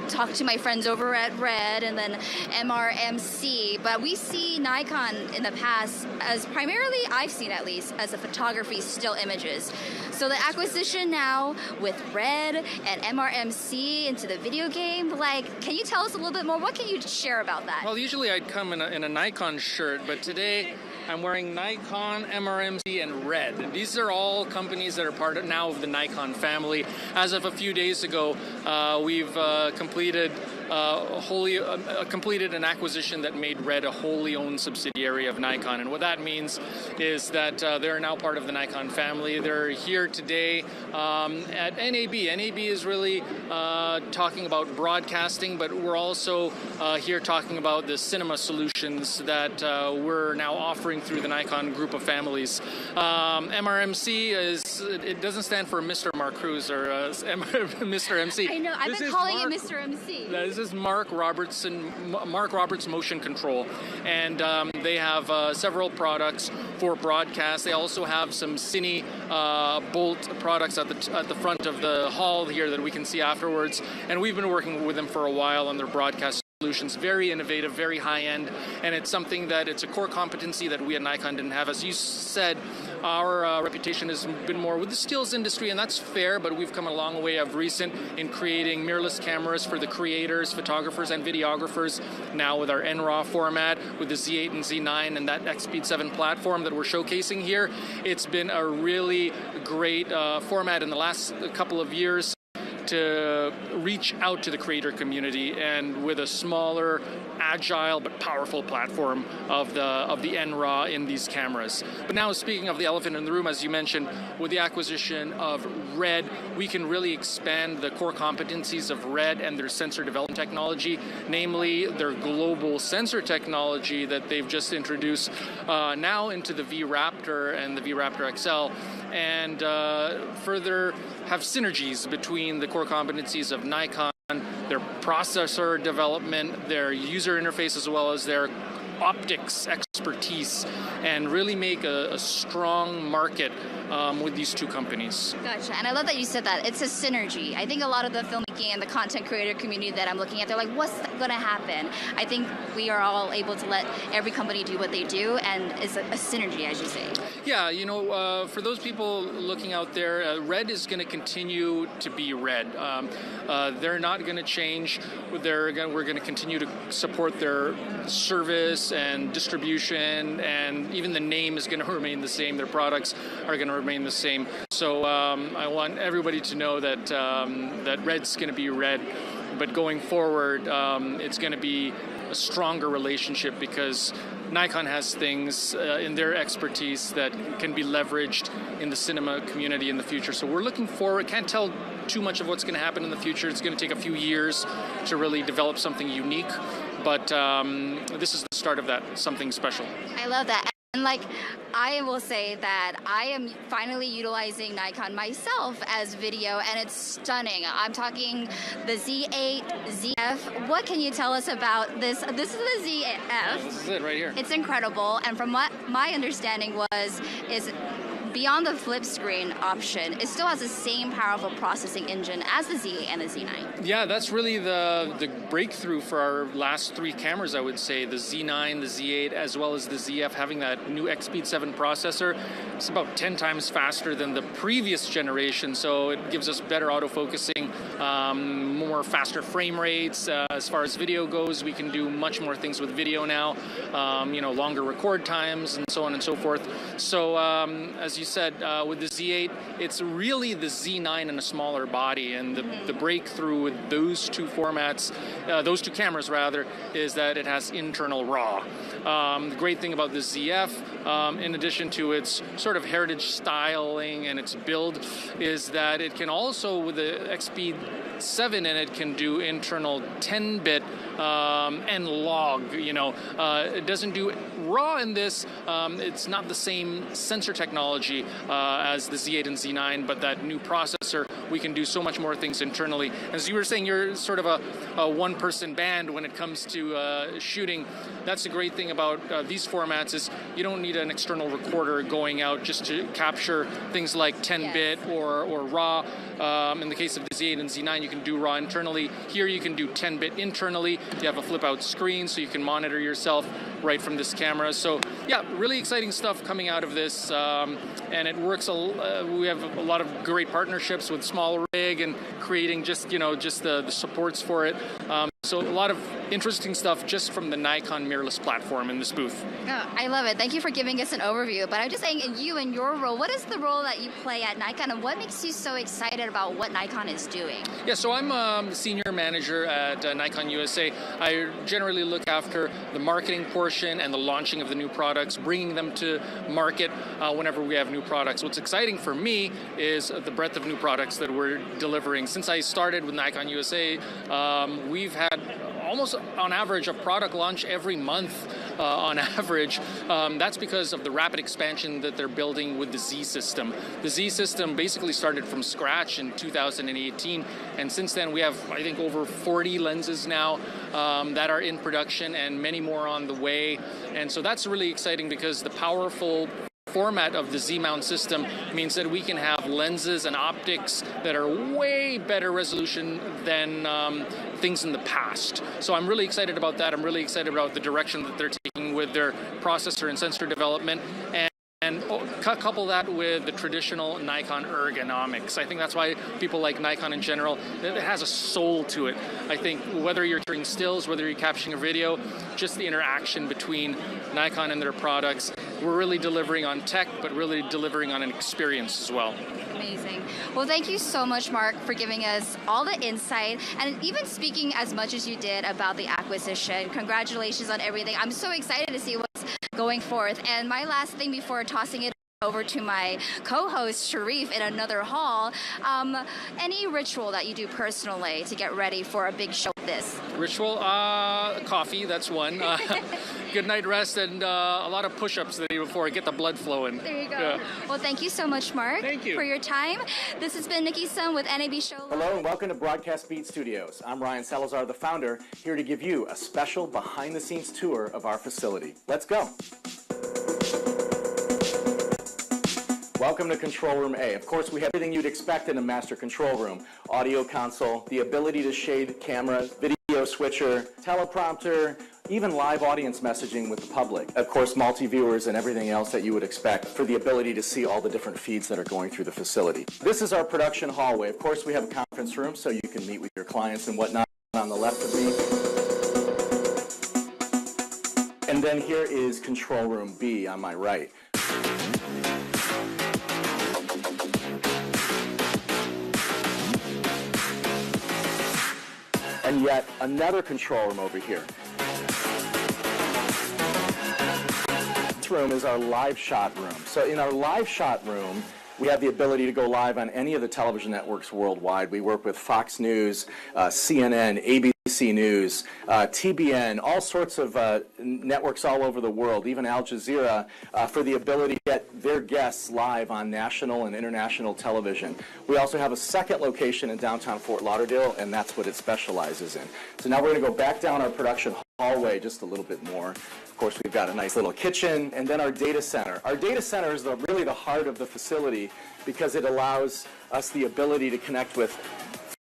talk to my friends over at Red and then MRMC, but we see Nikon in the past as primarily, I've seen at least, as a photography still images. So the acquisition now with Red and MRMC into the video game, can you tell us a little bit more? What can you share about that? Well, usually I'd come in a Nikon shirt, but today I'm wearing Nikon, MRMC, and Red. And these are all companies that are part of now of the Nikon family. As of a few days ago, we've completed an acquisition that made Red a wholly owned subsidiary of Nikon. And what that means is that they're now part of the Nikon family. They're here today at NAB. NAB is really talking about broadcasting, but we're also here talking about the cinema solutions that we're now offering through the Nikon group of families. MRMC it doesn't stand for Mr. Mark Cruz or Mr. MC. I know. I've This been is calling Mark- it Mr. MC. This is Mark Roberts Motion Control, and they have several products for broadcast. They also have some Cine Bolt products at the front of the hall here that we can see afterwards. And we've been working with them for a while on their broadcast solutions. Very innovative, very high end, and it's something that it's a core competency that we at Nikon didn't have. As you said, our reputation has been more with the stills industry, and that's fair, but we've come a long way of recent in creating mirrorless cameras for the creators, photographers, and videographers. Now with our NRAW format, with the Z8 and Z9 and that X-Speed 7 platform that we're showcasing here, it's been a really great format in the last couple of years to reach out to the creator community, and with a smaller, agile but powerful platform of the NRAW in these cameras. But now, speaking of the elephant in the room, as you mentioned, with the acquisition of Red, we can really expand the core competencies of Red and their sensor development technology, namely their global sensor technology that they've just introduced now into the V-Raptor and the V-Raptor XL, and further have synergies between the core competencies of Nikon, their processor development, their user interface, as well as their optics expertise, and really make a strong market with these two companies. Gotcha. And I love that you said that. It's a synergy. I think a lot of the filmmaking and the content creator community that I'm looking at, they're like, what's going to happen? I think we are all able to let every company do what they do, and it's a synergy, as you say. Yeah, you know, for those people looking out there, Red is going to continue to be Red. They're not going to change. We're going to continue to support their service and distribution, and even the name is going to remain the same. Their products are going to remain the same. So I want everybody to know that that Red's going to be Red, but going forward, it's going to be a stronger relationship because Nikon has things in their expertise that can be leveraged in the cinema community in the future. So we're looking forward. Can't tell too much of what's going to happen in the future. It's going to take a few years to really develop something unique, but this is the start of that, something special. I love that. And like, I will say that I am finally utilizing Nikon myself as video, and it's stunning. I'm talking the Z8, ZF. What can you tell us about this? This is the ZF. Yeah, this is it right here. It's incredible, and from what my understanding is beyond the flip screen option, it still has the same powerful processing engine as the Z8 and the Z9. Yeah, that's really the breakthrough for our last three cameras, I would say. The Z9, the Z8, as well as the ZF, having that new X-Speed 7 processor. It's about 10 times faster than the previous generation, so it gives us better autofocusing, more faster frame rates. As far as video goes, we can do much more things with video now, you know, longer record times and so on and so forth. So as you said, with the Z8, it's really the Z9 in a smaller body, and the breakthrough with those two formats, those two cameras rather, is that it has internal RAW. The great thing about the ZF, in addition to its sort of heritage styling and its build, is that it can also, with the X-Speed 7 in it, can do internal 10-bit and log. You know, it doesn't do RAW in this. It's not the same sensor technology as the Z8 and Z9, but that new processor, we can do so much more things internally. As you were saying, you're sort of a one-person band when it comes to shooting. That's the great thing about these formats, is you don't need an external recorder going out just to capture things like 10-bit or RAW. In the case of the Z8 and Z9, you can do RAW internally. Here you can do 10-bit internally. You have a flip-out screen, so you can monitor yourself right from this camera. So yeah, really exciting stuff coming out of this, and it works. We have a lot of great partnerships with Small Rig and creating just the supports for it. So a lot of interesting stuff just from the Nikon mirrorless platform in this booth. Oh, I love it. Thank you for giving us an overview. But I'm just saying, in your role, what is the role that you play at Nikon, and what makes you so excited about what Nikon is doing? Yeah, so I'm senior manager at Nikon USA. I generally look after the marketing portion and the launching of the new products, bringing them to market whenever we have new products. What's exciting for me is the breadth of new products that we're delivering. Since I started with Nikon USA, we've had almost on average a product launch every month on average. That's because of the rapid expansion that they're building with the Z system. The Z system basically started from scratch in 2018, and since then we have, I think, over 40 lenses now that are in production and many more on the way. And so that's really exciting because the powerful format of the Z-mount system means that we can have lenses and optics that are way better resolution than things in the past. So I'm really excited about that. I'm really excited about the direction that they're taking with their processor and sensor development, and couple that with the traditional Nikon ergonomics. I think that's why people like Nikon in general. It has a soul to it. I think whether you're taking stills, whether you're capturing a video, just the interaction between Nikon and their products, we're really delivering on tech, but really delivering on an experience as well. Amazing. Well, thank you so much, Mark, for giving us all the insight and even speaking as much as you did about the acquisition. Congratulations on everything. I'm so excited to see what's going forth. And my last thing before tossing it over to my co-host Sharif in another hall, any ritual that you do personally to get ready for a big show like this? Ritual? Coffee, that's one. Good night rest and a lot of push-ups the day before I get the blood flowing. There you go. Yeah. Well, thank you so much, Mark, Thank you for your time. This has been Nikki Sun with NAB Show. Hello and welcome to Broadcast Beat Studios. I'm Ryan Salazar, the founder, here to give you a special behind-the-scenes tour of our facility. Let's go. Welcome to Control Room A. Of course, we have everything you'd expect in a master control room. Audio console, the ability to shade cameras, video switcher, teleprompter, even live audience messaging with the public. Of course, multi-viewers and everything else that you would expect for the ability to see all the different feeds that are going through the facility. This is our production hallway. Of course, we have a conference room so you can meet with your clients and whatnot on the left of me. And then here is Control Room B on my right. And yet another control room over here. This room is our live shot room. So in our live shot room, we have the ability to go live on any of the television networks worldwide. We work with Fox News, CNN, ABC News, TBN, all sorts of networks all over the world, even Al Jazeera, for the ability to get their guests live on national and international television. We also have a second location in downtown Fort Lauderdale, and that's what it specializes in. So now we're going to go back down our production hallway just a little bit more. Of course, we've got a nice little kitchen, and then our data center. Our data center is really the heart of the facility because it allows us the ability to connect with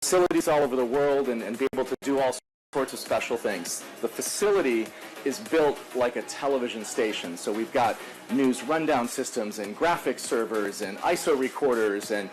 facilities all over the world and be able to do all sorts of special things. The facility is built like a television station, so we've got news rundown systems and graphics servers and ISO recorders and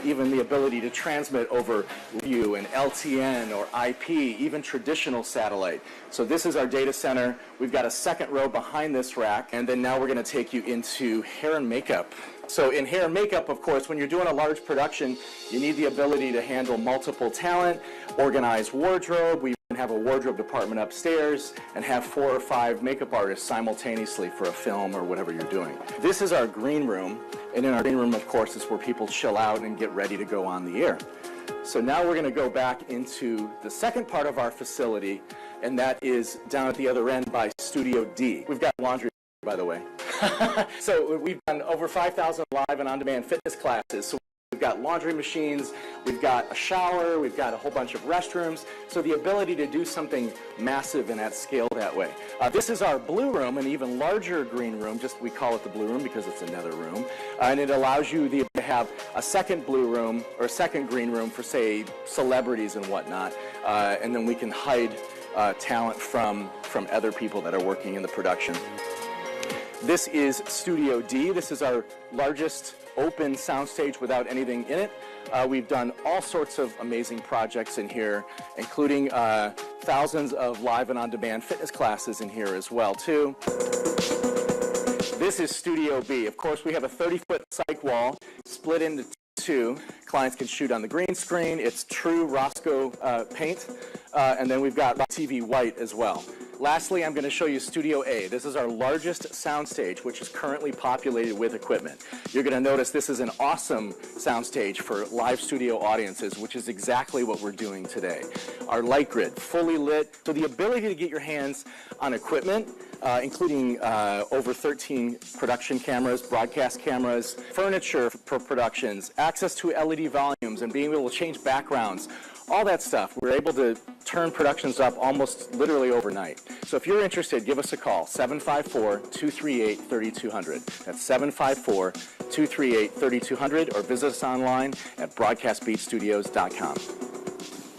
even the ability to transmit over LiveU and LTN or IP, even traditional satellite. So this is our data center. We've got a second row behind this rack, and then now we're going to take you into hair and makeup. So in hair and makeup, of course, when you're doing a large production, you need the ability to handle multiple talent, organize wardrobe. We have a wardrobe department upstairs and have 4 or 5 makeup artists simultaneously for a film or whatever you're doing. This is our green room, and in our green room, of course, is where people chill out and get ready to go on the air. So now we're going to go back into the second part of our facility, and that is down at the other end by Studio D. We've got laundry, by the way. So we've done over 5,000 live and on-demand fitness classes. So we've got laundry machines, we've got a shower, we've got a whole bunch of restrooms. So the ability to do something massive and at scale that way. This is our blue room, an even larger green room. Just we call it the blue room because it's another room. And it allows you to have a second blue room or a second green room for, say, celebrities and whatnot. And then we can hide talent from other people that are working in the production. This is Studio D. This is our largest open soundstage without anything in it. We've done all sorts of amazing projects in here, including thousands of live and on-demand fitness classes in here as well, too. This is Studio B. Of course, we have a 30-foot cyc wall split into 2. Clients can shoot on the green screen. It's true Roscoe paint. And then we've got TV white as well. Lastly, I'm going to show you Studio A. This is our largest soundstage, which is currently populated with equipment. You're going to notice this is an awesome soundstage for live studio audiences, which is exactly what we're doing today. Our light grid, fully lit, so the ability to get your hands on equipment, including over 13 production cameras, broadcast cameras, furniture for productions, access to LED volumes, and being able to change backgrounds. All that stuff. We're able to turn productions up almost literally overnight. So if you're interested, give us a call, 754-238-3200. That's 754-238-3200, or visit us online at broadcastbeatstudios.com.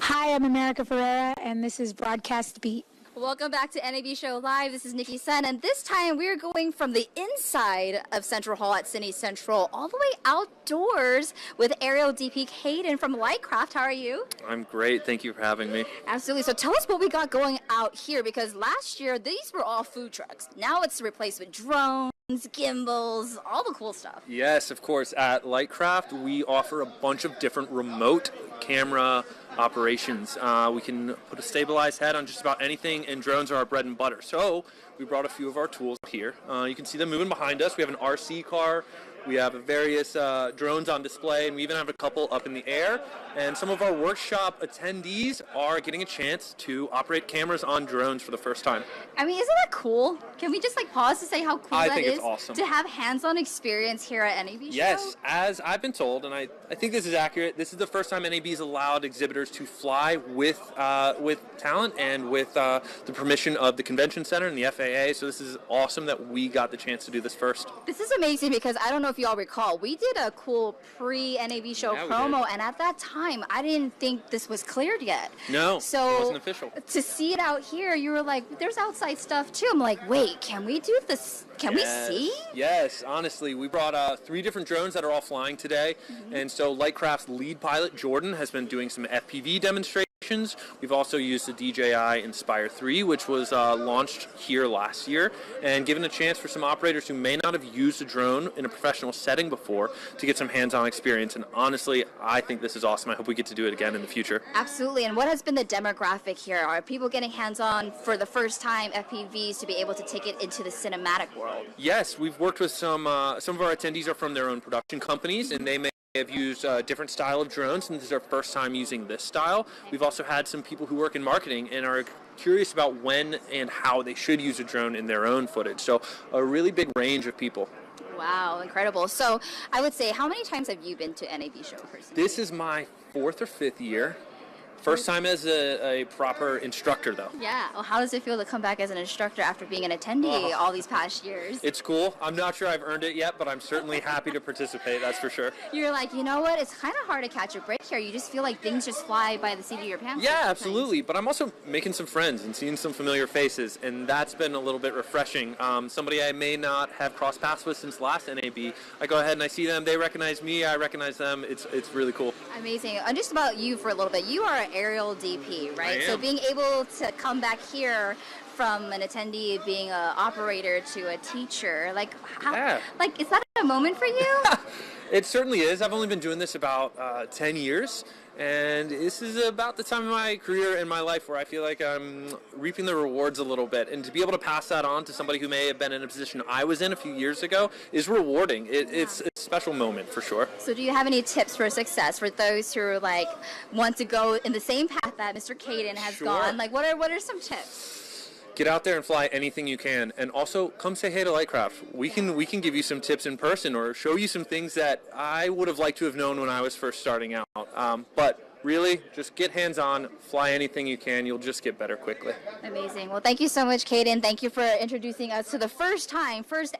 Hi, I'm America Ferreira, and this is Broadcast Beat. Welcome back to NAB Show Live. This is Nikki Sen, and this time we're going from the inside of Central Hall at Cine Central all the way outdoors with aerial DP Caden from Lightcraft. How are you? I'm great. Thank you for having me. Absolutely. So tell us what we got going out here, because last year these were all food trucks. Now it's replaced with drones, gimbals, all the cool stuff. Yes, of course. At Lightcraft, we offer a bunch of different remote camera operations. We can put a stabilized head on just about anything, and drones are our bread and butter. So we brought a few of our tools here. You can see them moving behind us. We have an RC car. We have various drones on display, and we even have a couple up in the air. And some of our workshop attendees are getting a chance to operate cameras on drones for the first time. I mean, isn't that cool? Can we just pause to say how cool I that think is it's awesome. to have hands-on experience here at NAB Show? Yes, as I've been told, and I think this is accurate, this is the first time NAB's allowed exhibitors to fly with talent and with the permission of the Convention Center and the FAA, so this is awesome that we got the chance to do this first. This is amazing, because I don't know if you all recall, we did a cool pre-NAB Show promo, and at that time, I didn't think this was cleared yet. No, so it wasn't official. To see it out here, you were like, there's outside stuff too. I'm like, wait, can we do this? Can we see? Yes, honestly, we brought 3 different drones that are all flying today, and so Lightcraft's lead pilot, Jordan, has been doing some FPV demonstrations. We've also used the DJI Inspire 3, which was launched here last year, and given a chance for some operators who may not have used a drone in a professional setting before to get some hands-on experience. And honestly, I think this is awesome. I hope we get to do it again in the future. Absolutely. And what has been the demographic here? Are people getting hands-on for the first time FPVs to be able to take it into the cinematic world? Yes, we've worked with some of our attendees are from their own production companies, and they may have used a different style of drones, and this is our first time using this style. We've also had some people who work in marketing and are curious about when and how they should use a drone in their own footage. So a really big range of people. Wow, incredible. So I would say, how many times have you been to NAB Show personally? This is my 4th or 5th year. First time as a proper instructor, though. Yeah. Well, how does it feel to come back as an instructor after being an attendee all these past years? It's cool. I'm not sure I've earned it yet, but I'm certainly happy to participate, that's for sure. You're like, you know what? It's kind of hard to catch a break here. You just feel like things just fly by the seat of your pants. Yeah, absolutely. But I'm also making some friends and seeing some familiar faces, and that's been a little bit refreshing. Somebody I may not have crossed paths with since last NAB, I go ahead and I see them, they recognize me, I recognize them. It's really cool. Amazing. And just about you for a little bit. You are an aerial DP, right? So being able to come back here from an attendee being an operator to a teacher, like, how, like, is that a moment for you? It certainly is. I've only been doing this about 10 years, and this is about the time in my career and my life where I feel like I'm reaping the rewards a little bit, and to be able to pass that on to somebody who may have been in a position I was in a few years ago is rewarding. It's a special moment for sure. So do you have any tips for success for those who like want to go in the same path that Mr. Caden has gone? Like, what are some tips? Get out there and fly anything you can, and also come say hey to Lightcraft. We can give you some tips in person or show you some things that I would have liked to have known when I was first starting out. But really, just get hands-on, fly anything you can. You'll just get better quickly. Amazing. Well, thank you so much, Caden. Thank you for introducing us to the first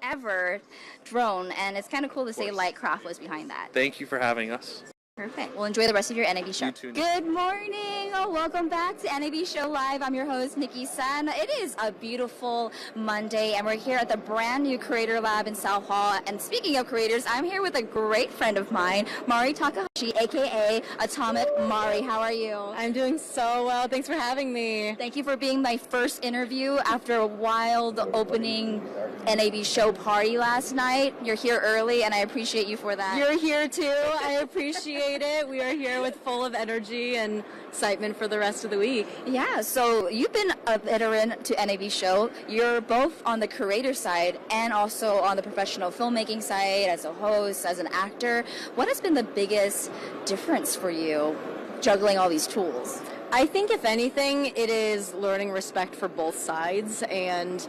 ever drone, and it's kind of cool to say Lightcraft was behind that. Thank you for having us. Perfect. Well, enjoy the rest of your NAB show. You too. Good morning. Welcome back to NAB Show Live. I'm your host, Nikki San. It is a beautiful Monday, and we're here at the brand new Creator Lab in South Hall. And speaking of creators, I'm here with a great friend of mine, Mari Takahashi, a.k.a. Atomic Mari. How are you? I'm doing so well. Thanks for having me. Thank you for being my first interview after a wild opening NAB show party last night. You're here early, and I appreciate you for that. You're here, too. I appreciate it. We are here with full of energy, and excitement for the rest of the week. Yeah, so you've been a veteran to NAB show. You're both on the creator side and also on the professional filmmaking side as a host, as an actor. What has been the biggest difference for you juggling all these tools? I think if anything, it is learning respect for both sides and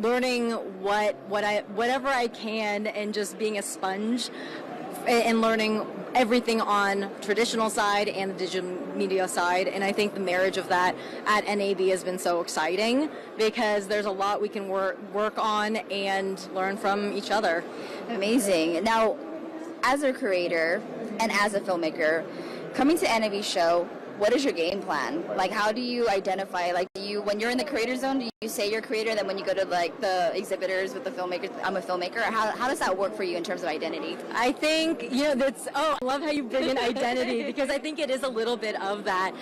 learning whatever I can and just being a sponge and learning everything on traditional side and the digital media side. And I think the marriage of that at NAB has been so exciting because there's a lot we can work on and learn from each other. Amazing. Now, as a creator and as a filmmaker, coming to NAB show, what is your game plan? Like, how do you identify, like, when you're in the creator zone, do you say you're a creator, then when you go to, like, the exhibitors with the filmmakers, I'm a filmmaker? Or how does that work for you in terms of identity? I think, I love how you bring in identity because I think it is a little bit of that.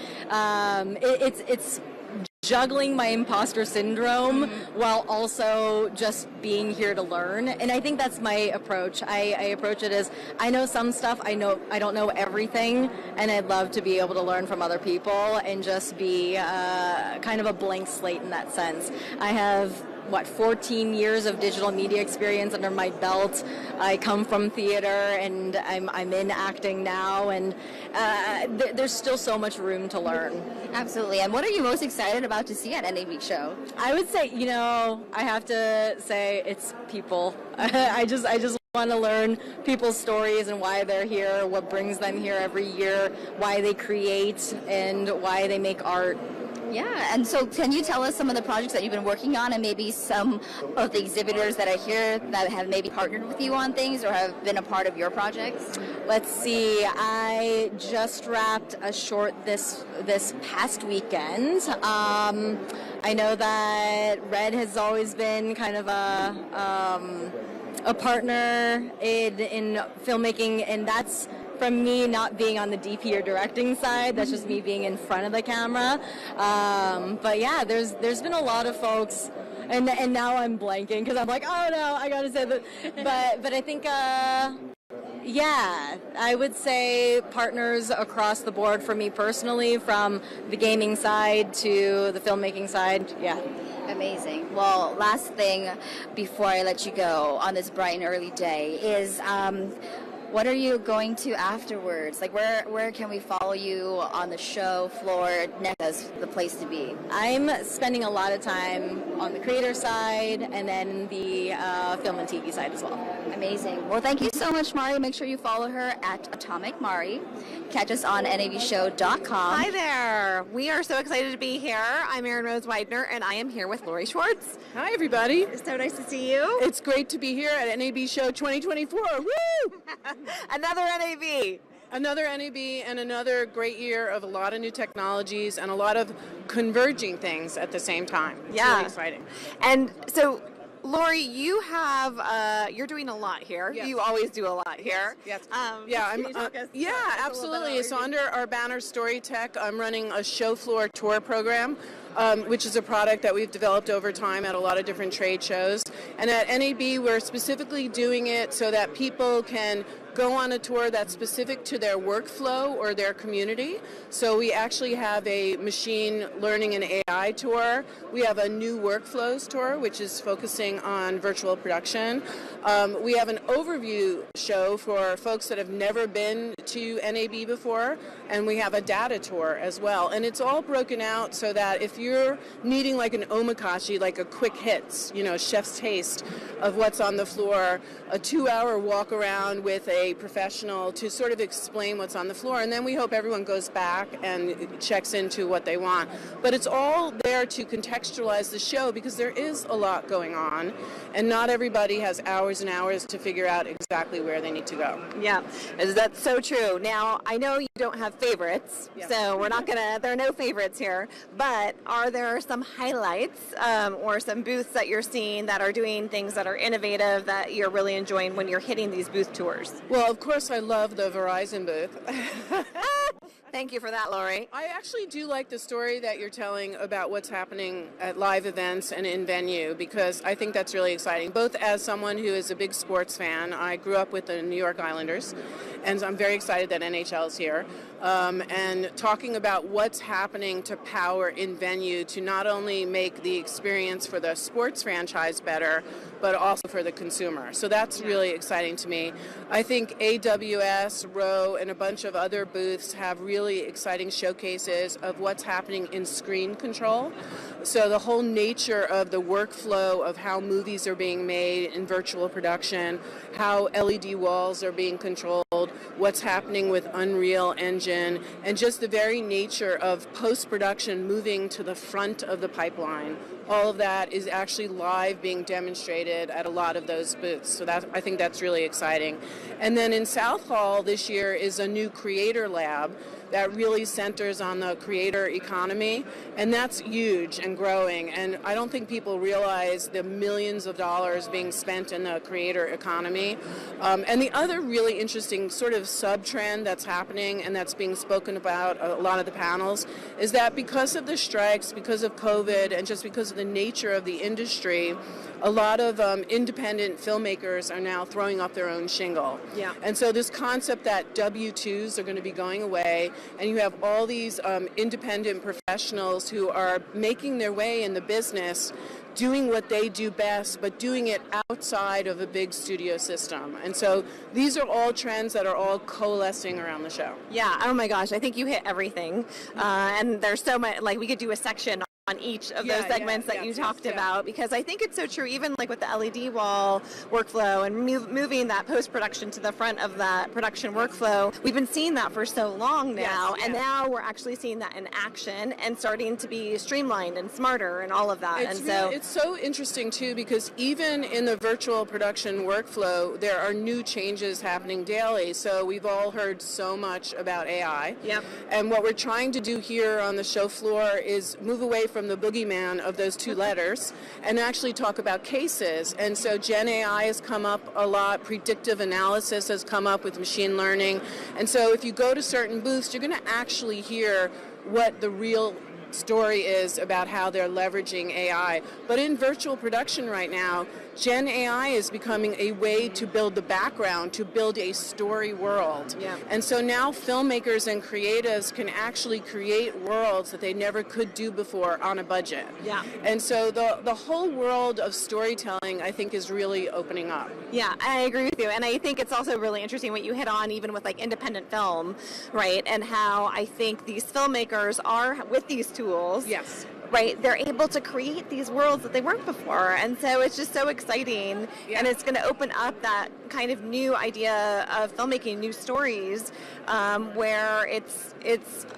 It's juggling my imposter syndrome while also just being here to learn. And I think that's my approach. I approach it as I know some stuff, I don't know everything, and I'd love to be able to learn from other people and just be kind of a blank slate in that sense. I have 14 years of digital media experience under my belt. I come from theater and I'm in acting now, and there's still so much room to learn. Absolutely. And what are you most excited about to see at NAB show? I would say, I have to say it's people. I just want to learn people's stories and why they're here, what brings them here every year, why they create, and why they make art. Yeah, and so can you tell us some of the projects that you've been working on and maybe some of the exhibitors that are here that have maybe partnered with you on things or have been a part of your projects? Let's see, I just wrapped a short this past weekend. I know that Red has always been kind of a partner in filmmaking, and that's from me not being on the DP or directing side. That's just me being in front of the camera. But yeah, there's been a lot of folks, and now I'm blanking because I'm like, oh no, I gotta say that. But I think yeah, I would say partners across the board for me personally, from the gaming side to the filmmaking side. Yeah. Amazing. Well, last thing before I let you go on this bright and early day is what are you going to afterwards? Like, where can we follow you on the show floor next as the place to be? I'm spending a lot of time on the creator side and then the film and TV side as well. Amazing. Well, thank you so much, Mari. Make sure you follow her at Atomic Mari. Catch us on nabshow.com. Hi there. We are so excited to be here. I'm Erin Rose Widener, and I am here with Lori Schwartz. Hi, everybody. It's so nice to see you. It's great to be here at NAB Show 2024. Woo! Another NAB. Another NAB and another great year of a lot of new technologies and a lot of converging things at the same time. It's really exciting. And so, Lori, you have you're doing a lot here. Yes. You always do a lot here. Yes. Yeah, absolutely. So under our banner Story Tech, I'm running a show floor tour program, which is a product that we've developed over time at a lot of different trade shows. And at NAB, we're specifically doing it so that people can go on a tour that's specific to their workflow or their community. So we actually have a machine learning and AI tour. We have a new workflows tour, which is focusing on virtual production. We have an overview show for folks that have never been to NAB before, and we have a data tour as well. And it's all broken out so that if you're needing like an omakase, like a quick hits, chef's taste of what's on the floor, a 2-hour walk around with a professional to sort of explain what's on the floor, and then we hope everyone goes back and checks into what they want. But it's all there to contextualize the show because there is a lot going on, and not everybody has hours and hours to figure out exactly where they need to go. Yeah, that's so true. Now, I know you don't have favorites, so there are no favorites here, but are there some highlights or some booths that you're seeing that are doing things that are innovative that you're really enjoying when you're hitting these booth tours? Well, of course, I love the Verizon booth. Thank you for that, Lori. I actually do like the story that you're telling about what's happening at live events and in venue, because I think that's really exciting. Both as someone who is a big sports fan, I grew up with the New York Islanders, and I'm very excited that NHL is here, and talking about what's happening to power in venue to not only make the experience for the sports franchise better, but also for the consumer. So that's really exciting to me. I think AWS, Roe, and a bunch of other booths have really exciting showcases of what's happening in screen control. So the whole nature of the workflow of how movies are being made in virtual production, how LED walls are being controlled, what's happening with Unreal Engine, and just the very nature of post-production moving to the front of the pipeline. All of that is actually live being demonstrated at a lot of those booths. So I think that's really exciting. And then in South Hall this year is a new creator lab that really centers on the creator economy, and that's huge and growing. And I don't think people realize the millions of dollars being spent in the creator economy. And the other really interesting sort of sub-trend that's happening and that's being spoken about a lot of the panels is that because of the strikes, because of COVID, and just because of the nature of the industry, a lot of independent filmmakers are now throwing up their own shingle. Yeah. And so this concept that W-2s are going to be going away, and you have all these independent professionals who are making their way in the business, doing what they do best, but doing it outside of a big studio system. And so these are all trends that are all coalescing around the show. Yeah, oh my gosh, I think you hit everything. And there's so much, like we could do a section on each of those segments that you talked about, because I think it's so true, even like with the LED wall workflow and moving that post-production to the front of that production workflow. We've been seeing that for so long now, and now we're actually seeing that in action and starting to be streamlined and smarter and all of that. It's so interesting too, because even in the virtual production workflow, there are new changes happening daily. So we've all heard so much about AI. Yep. And what we're trying to do here on the show floor is move away from the boogeyman of those two letters and actually talk about cases. And so Gen AI has come up a lot, predictive analysis has come up with machine learning. And so if you go to certain booths, you're going to actually hear what the real story is about how they're leveraging AI. But in virtual production right now, Gen AI is becoming a way to build the background, to build a story world. Yeah. And so now filmmakers and creatives can actually create worlds that they never could do before on a budget. Yeah. And so the whole world of storytelling, I think, is really opening up. Yeah, I agree with you. And I think it's also really interesting what you hit on, even with like independent film, right? And how I think these filmmakers are, with these tools, yes, right, they're able to create these worlds that they weren't before. And so it's just so exciting. Yeah. And it's going to open up that kind of new idea of filmmaking, new stories, where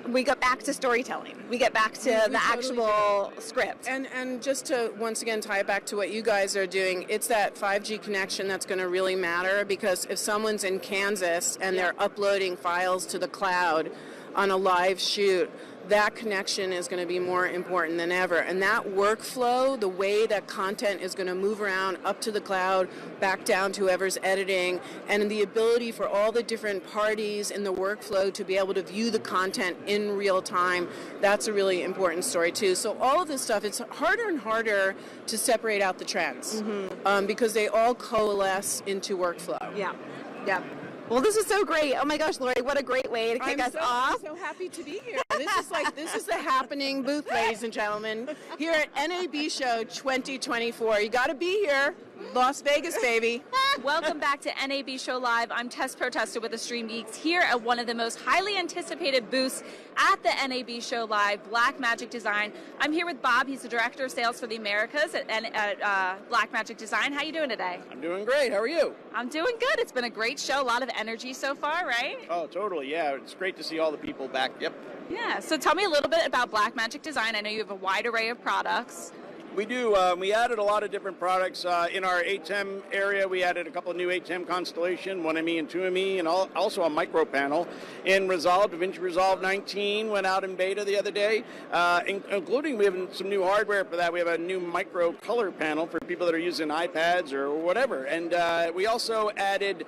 we get back to storytelling. We get back to the actual script. And just to once again tie it back to what you guys are doing, it's that 5G connection that's going to really matter, because if someone's in Kansas and they're uploading files to the cloud on a live shoot, that connection is going to be more important than ever. And that workflow, the way that content is going to move around up to the cloud, back down to whoever's editing, and the ability for all the different parties in the workflow to be able to view the content in real time, that's a really important story too. So all of this stuff, it's harder and harder to separate out the trends, because they all coalesce into workflow. Yeah, yeah. Well, this is so great. Oh my gosh, Lori, what a great way to kick us off. I'm so happy to be here. This is the happening booth, ladies and gentlemen, here at NAB Show 2024. You got to be here. Las Vegas, baby. Welcome back to NAB Show Live. I'm Tess Protester with the Stream Geeks here at one of the most highly anticipated booths at the NAB Show Live, Blackmagic Design. I'm here with Bob. He's the Director of Sales for the Americas at Blackmagic Design. How you doing today? I'm doing great. How are you? I'm doing good. It's been a great show. A lot of energy so far, right? Oh, totally. Yeah, it's great to see all the people back. Yep. Yeah. So tell me a little bit about Blackmagic Design. I know you have a wide array of products. We do. We added a lot of different products in our HM area. We added a couple of new HM Constellation, 1ME and 2ME, and also a micro panel in Resolve. DaVinci Resolve 19 went out in beta the other day, including we have some new hardware for that. We have a new micro color panel for people that are using iPads or whatever. And we also added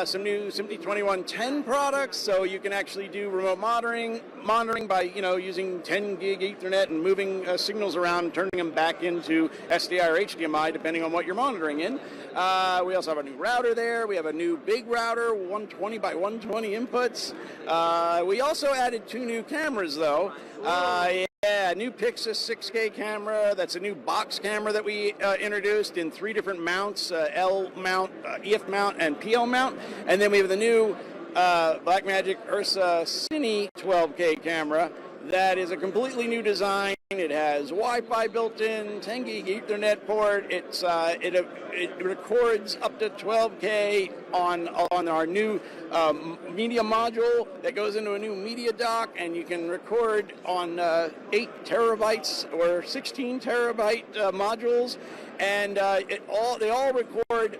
some new SMPTE 2110 products, so you can actually do remote monitoring by using 10 gig Ethernet and moving signals around and turning them back into SDI or HDMI depending on what you're monitoring in. We also have a new router there. We have a new big router, 120 by 120 inputs. We also added 2 new cameras though. Yeah, new Pixis 6K camera. That's a new box camera that we introduced in 3 different mounts, L mount, EF mount, and PL mount. And then we have the new Blackmagic Ursa Cine 12K camera. That is a completely new design. It has Wi-Fi built in, 10 gig Ethernet port. It records up to 12K on our new media module that goes into a new media dock, and you can record on 8 terabytes or 16 terabyte modules. And they all record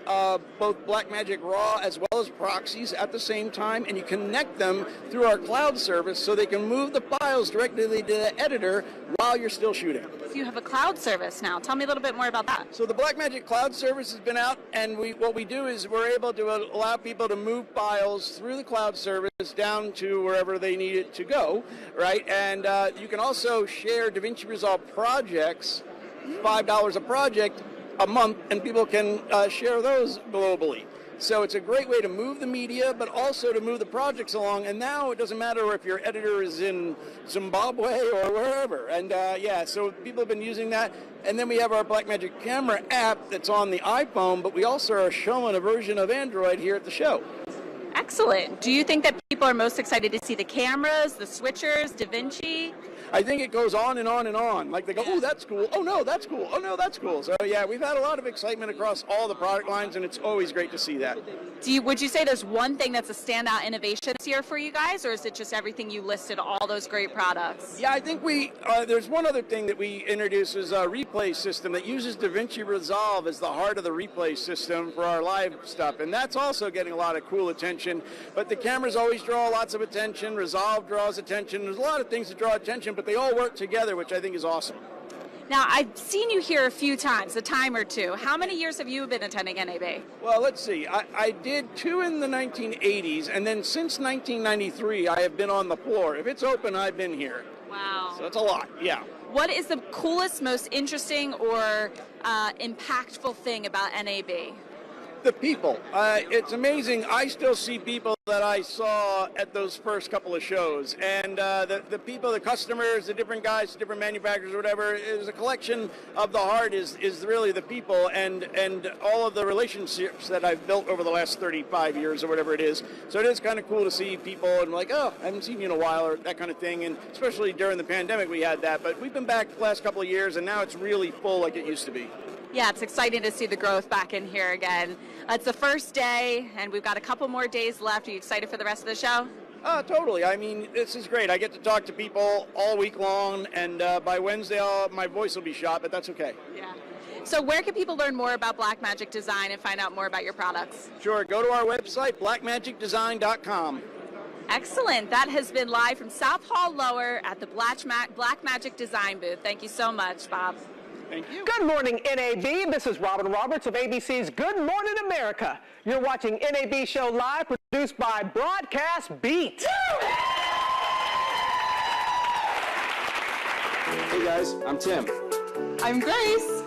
both Blackmagic RAW as well as proxies at the same time, and you connect them through our cloud service so they can move the files directly to the editor while you're still shooting. So you have a cloud service now. Tell me a little bit more about that. So the Blackmagic cloud service has been out, and what we do is we're able to allow people to move files through the cloud service down to wherever they need it to go, right? And you can also share DaVinci Resolve projects, $5 a project a month, and people can share those globally. So it's a great way to move the media, but also to move the projects along. And now it doesn't matter if your editor is in Zimbabwe or wherever. And so people have been using that. And then we have our Blackmagic camera app that's on the iPhone, but we also are showing a version of Android here at the show. Excellent. Do you think that people are most excited to see the cameras, the switchers, DaVinci? I think it goes on and on and on. Like they go, oh, that's cool. Oh, no, that's cool. Oh, no, that's cool. So, yeah, we've had a lot of excitement across all the product lines, and it's always great to see that. Would you say there's one thing that's a standout innovation this year for you guys, or is it just everything you listed, all those great products? Yeah, I think there's one other thing that we introduced is a replay system that uses DaVinci Resolve as the heart of the replay system for our live stuff, and that's also getting a lot of cool attention. But the cameras always draw lots of attention. Resolve draws attention. There's a lot of things that draw attention, but they all work together, which I think is awesome. Now, I've seen you here a few times, a time or two. How many years have you been attending NAB? Well, let's see. I did 2 in the 1980s, and then since 1993, I have been on the floor. If it's open, I've been here. Wow. So that's a lot, yeah. What is the coolest, most interesting, or impactful thing about NAB? The people. It's amazing. I still see people that I saw at those first couple of shows. And the people, the customers, the different guys, the different manufacturers, whatever, is a collection of the heart is really the people and all of the relationships that I've built over the last 35 years or whatever it is. So it is kind of cool to see people and like, oh, I haven't seen you in a while or that kind of thing. And especially during the pandemic we had that. But we've been back the last couple of years and now it's really full like it used to be. Yeah, it's exciting to see the growth back in here again. It's the first day, and we've got a couple more days left. Are you excited for the rest of the show? Totally. I mean, this is great. I get to talk to people all week long, and by Wednesday, my voice will be shot, but that's okay. Yeah. So where can people learn more about Blackmagic Design and find out more about your products? Sure. Go to our website, blackmagicdesign.com. Excellent. That has been live from South Hall Lower at the Blackmagic Design booth. Thank you so much, Bob. Thank you. Good morning, NAB. This is Robin Roberts of ABC's Good Morning America. You're watching NAB Show Live, produced by Broadcast Beat. Hey guys, I'm Tim. I'm Grace.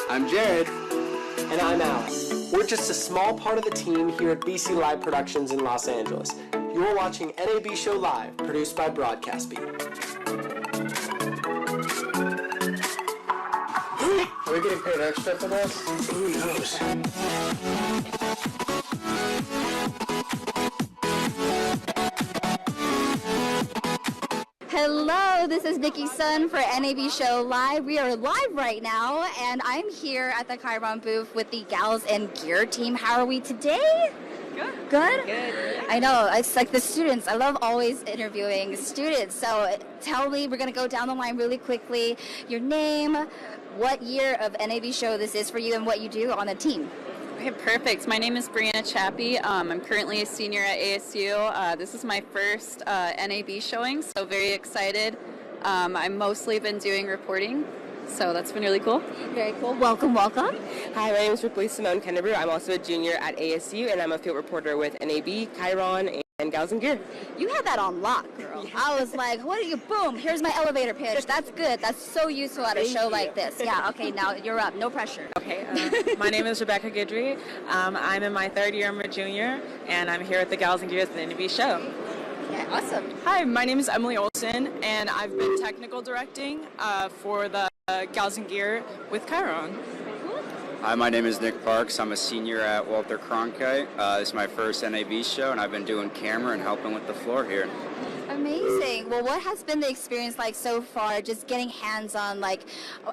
I'm Jared. And I'm Alex. We're just a small part of the team here at BC Live Productions in Los Angeles. You're watching NAB Show Live, produced by Broadcast Beat. Are we getting paid extra for this? Who knows? Hello, this is Nikki Sun for NAB Show Live. We are live right now, and I'm here at the Chiron booth with the Gals and Gear team. How are we today? Good? Good. I know, it's like the students. I love always interviewing students. So tell me, we're going to go down the line really quickly. Your name, what year of NAB show this is for you, and what you do on the team. Okay, perfect. My name is Brianna Chappie. I'm currently a senior at ASU. This is my first NAB showing, so very excited. I've mostly been doing reporting, So that's been really cool. Very cool. Welcome, welcome. Hi, my name is Ripley Simone Kennebrew. I'm also a junior at ASU, and I'm a field reporter with NAB, Chiron, and Gals and Gear. You had that on lock, girl. I was like, what are you? Boom, here's my elevator pitch. That's good. That's so useful at a show like this. Yeah, okay, now you're up. No pressure. Okay, my name is Rebecca Guidry. I'm in my third year. I'm a junior, and I'm here at the Gals and Gears at the NAB show. Yeah, awesome. Hi, my name is Emily Olson, and I've been technical directing for the Gals and Gear with Chiron. Hi, my name is Nick Parks. I'm a senior at Walter Cronkite. This is my first NAB show, and I've been doing camera and helping with the floor here. Amazing. Well, what has been the experience like so far, just getting hands-on? Like,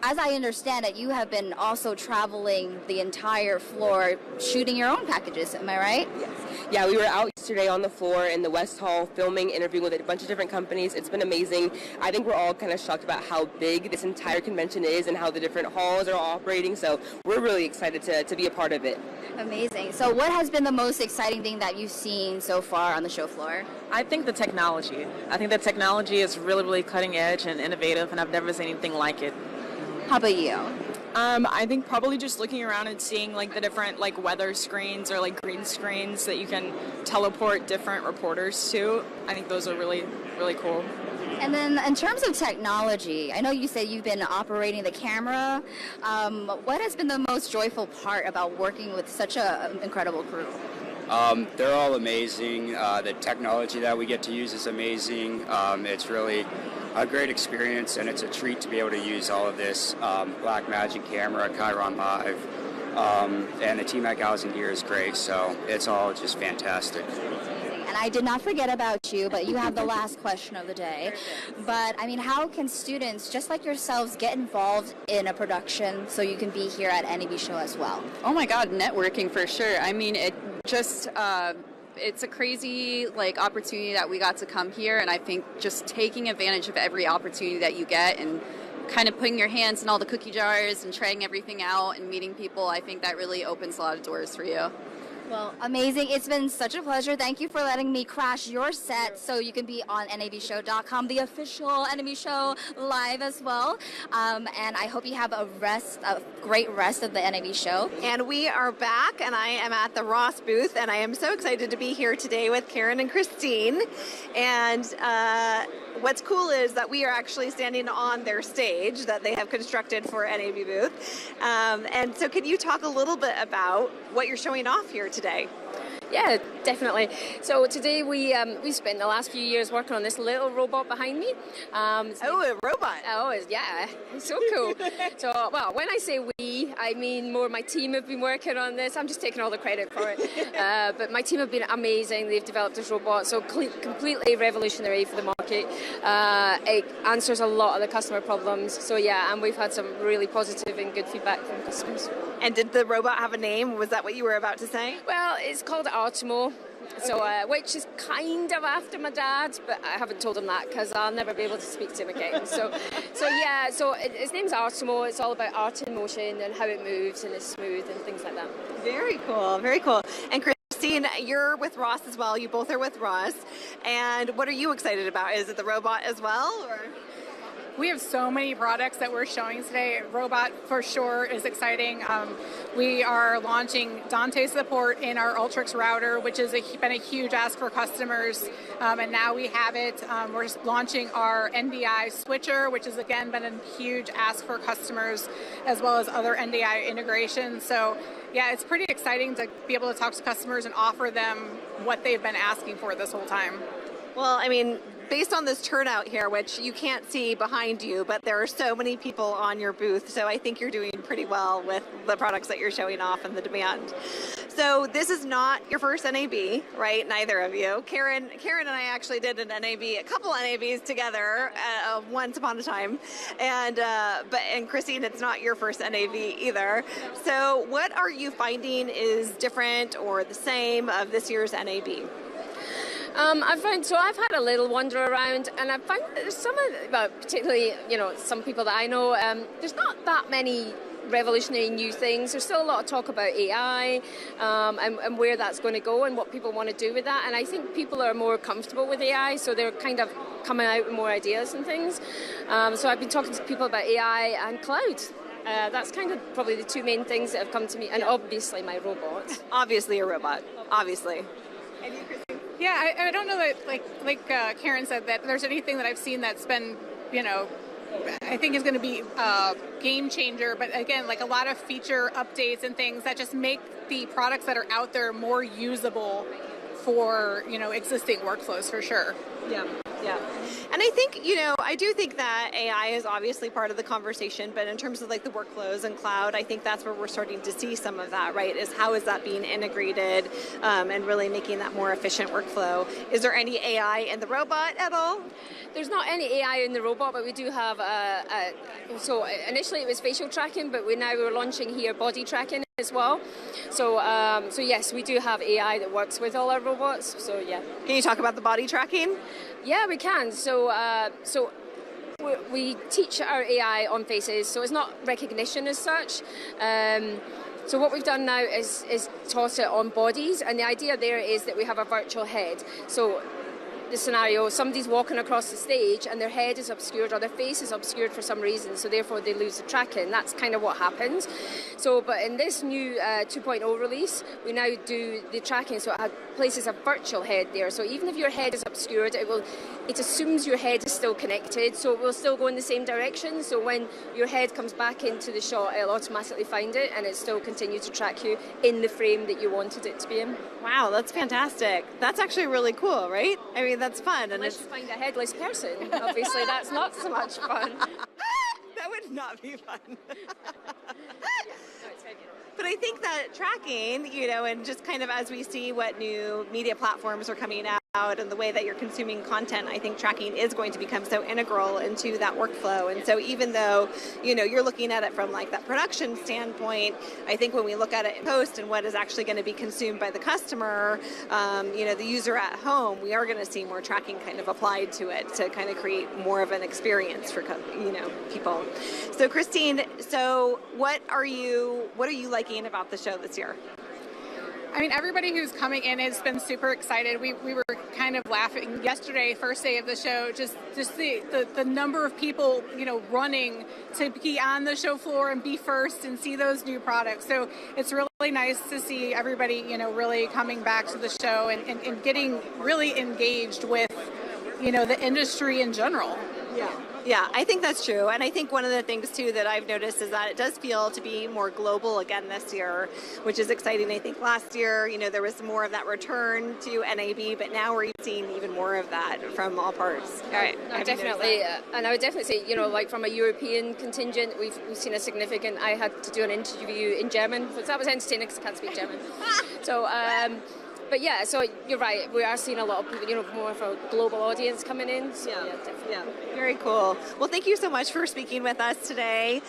as I understand it, you have been also traveling the entire floor, shooting your own packages, am I right? Yes. Yeah, we were out yesterday on the floor in the West Hall filming, interviewing with a bunch of different companies. It's been amazing. I think we're all kind of shocked about how big this entire convention is and how the different halls are all operating, so we're really excited to be a part of it. Amazing. So what has been the most exciting thing that you've seen so far on the show floor? I think the technology. I think the technology is really, really cutting edge and innovative, and I've never seen anything like it. How about you? I think probably just looking around and seeing like the different like weather screens or like green screens that you can teleport different reporters to. I think those are really, really cool. And then in terms of technology, I know you said you've been operating the camera. What has been the most joyful part about working with such an incredible crew? They're all amazing. The technology that we get to use is amazing. It's really a great experience, and it's a treat to be able to use all of this Blackmagic camera, Chiron Live, and the team at Gals and Gear is great, so it's all just fantastic. And I did not forget about you, but you have the last question of the day. But, I mean, how can students, just like yourselves, get involved in a production so you can be here at NAB Show as well? Oh my God, networking for sure. I mean, it just... it's a crazy opportunity that we got to come here, and I think just taking advantage of every opportunity that you get and kind of putting your hands in all the cookie jars and trying everything out and meeting people, I think that really opens a lot of doors for you. Well, amazing. It's been such a pleasure. Thank you for letting me crash your set so you can be on nabshow.com, the official NAB Show live as well. And I hope you have a great rest of the NAB Show. And we are back, and I am at the Ross booth, and I am so excited to be here today with Karen and Christine. And what's cool is that we are actually standing on their stage that they have constructed for NAB booth. And so can you talk a little bit about what you're showing off here today? Yeah, definitely. So today we spent the last few years working on this little robot behind me. A robot? Oh, yeah, it's so cool. So, well, when I say we, I mean more my team have been working on this. I'm just taking all the credit for it. But my team have been amazing. They've developed this robot, so completely revolutionary for the market. It answers a lot of the customer problems. So yeah, and we've had some really positive and good feedback from customers. And did the robot have a name? Was that what you were about to say? Well, it's called Artimo, so which is kind of after my dad, but I haven't told him that because I'll never be able to speak to him again. So yeah, so his name's Artimo. It's all about art in motion and how it moves and is smooth and things like that. Very cool, very cool. And Christine, you're with Ross as well. You both are with Ross. And what are you excited about? Is it the robot as well, or? We have so many products that we're showing today. Robot for sure is exciting. We are launching Dante support in our Ultrix router, which has been a huge ask for customers, and now we have it. We're just launching our NDI switcher, which has again been a huge ask for customers, as well as other NDI integrations. So yeah, it's pretty exciting to be able to talk to customers and offer them what they've been asking for this whole time. Well, I mean, based on this turnout here, which you can't see behind you, but there are so many people on your booth, so I think you're doing pretty well with the products that you're showing off and the demand. So this is not your first NAB, right? Neither of you. Karen and I actually did an NAB, a couple NABs together once upon a time, and Christine, it's not your first NAB either. So what are you finding is different or the same of this year's NAB? I've had a little wander around, and I've found that there's particularly, some people that I know, there's not that many revolutionary new things. There's still a lot of talk about AI and where that's going to go and what people want to do with that. And I think people are more comfortable with AI, so they're kind of coming out with more ideas and things. So I've been talking to people about AI and cloud. That's kind of probably the two main things that have come to me, and obviously my robot. Obviously a robot, obviously. Yeah, I don't know that, like Karen said, that there's anything that I've seen that's been, I think is going to be a game changer. But again, like a lot of feature updates and things that just make the products that are out there more usable for, existing workflows for sure. Yeah. Yeah. And I think, I do think that AI is obviously part of the conversation, but in terms of like the workflows and cloud, I think that's where we're starting to see some of that, right? Is how is that being integrated and really making that more efficient workflow? Is there any AI in the robot at all? There's not any AI in the robot, but we do have so initially it was facial tracking, but we're launching here body tracking as well. So yes, we do have AI that works with all our robots. So yeah. Can you talk about the body tracking? Yeah, we can. So we teach our AI on faces, so it's not recognition as such. So what we've done now is taught it on bodies, and the idea there is that we have a virtual head. So the scenario, somebody's walking across the stage and their head is obscured or their face is obscured for some reason, so therefore they lose the tracking. That's kind of what happens. So, but in this new 2.0 release, we now do the tracking, so it places a virtual head there. So even if your head is obscured, it assumes your head is still connected, so it will still go in the same direction. So when your head comes back into the shot, it'll automatically find it, and it still continue to track you in the frame that you wanted it to be in. Wow, that's fantastic. That's actually really cool, right? I mean, that's fun. Unless you find a headless person, obviously that's not so much fun. That would not be fun. But I think that tracking, and just kind of as we see what new media platforms are coming out and the way that you're consuming content, I think tracking is going to become so integral into that workflow. And so even though, you're looking at it from like that production standpoint, I think when we look at it in post and what is actually going to be consumed by the customer, the user at home, we are going to see more tracking kind of applied to it to kind of create more of an experience for, people. So Christine, what are you liking about the show this year? I mean, everybody who's coming in has been super excited. We were kind of laughing yesterday, first day of the show, just the number of people, running to be on the show floor and be first and see those new products. So it's really nice to see everybody, really coming back to the show and getting really engaged with, the industry in general. Yeah, I think that's true. And I think one of the things, too, that I've noticed is that it does feel to be more global again this year, which is exciting. I think last year, there was more of that return to NAB, but now we're seeing even more of that from all parts. Right. Definitely. And I would definitely say, like from a European contingent, we've seen a significant, I had to do an interview in German, so that was entertaining because I can't speak German. So, but yeah, so you're right. We are seeing a lot of people, more of a global audience coming in. So yeah, definitely. Yeah, very cool. Well, thank you so much for speaking with us today.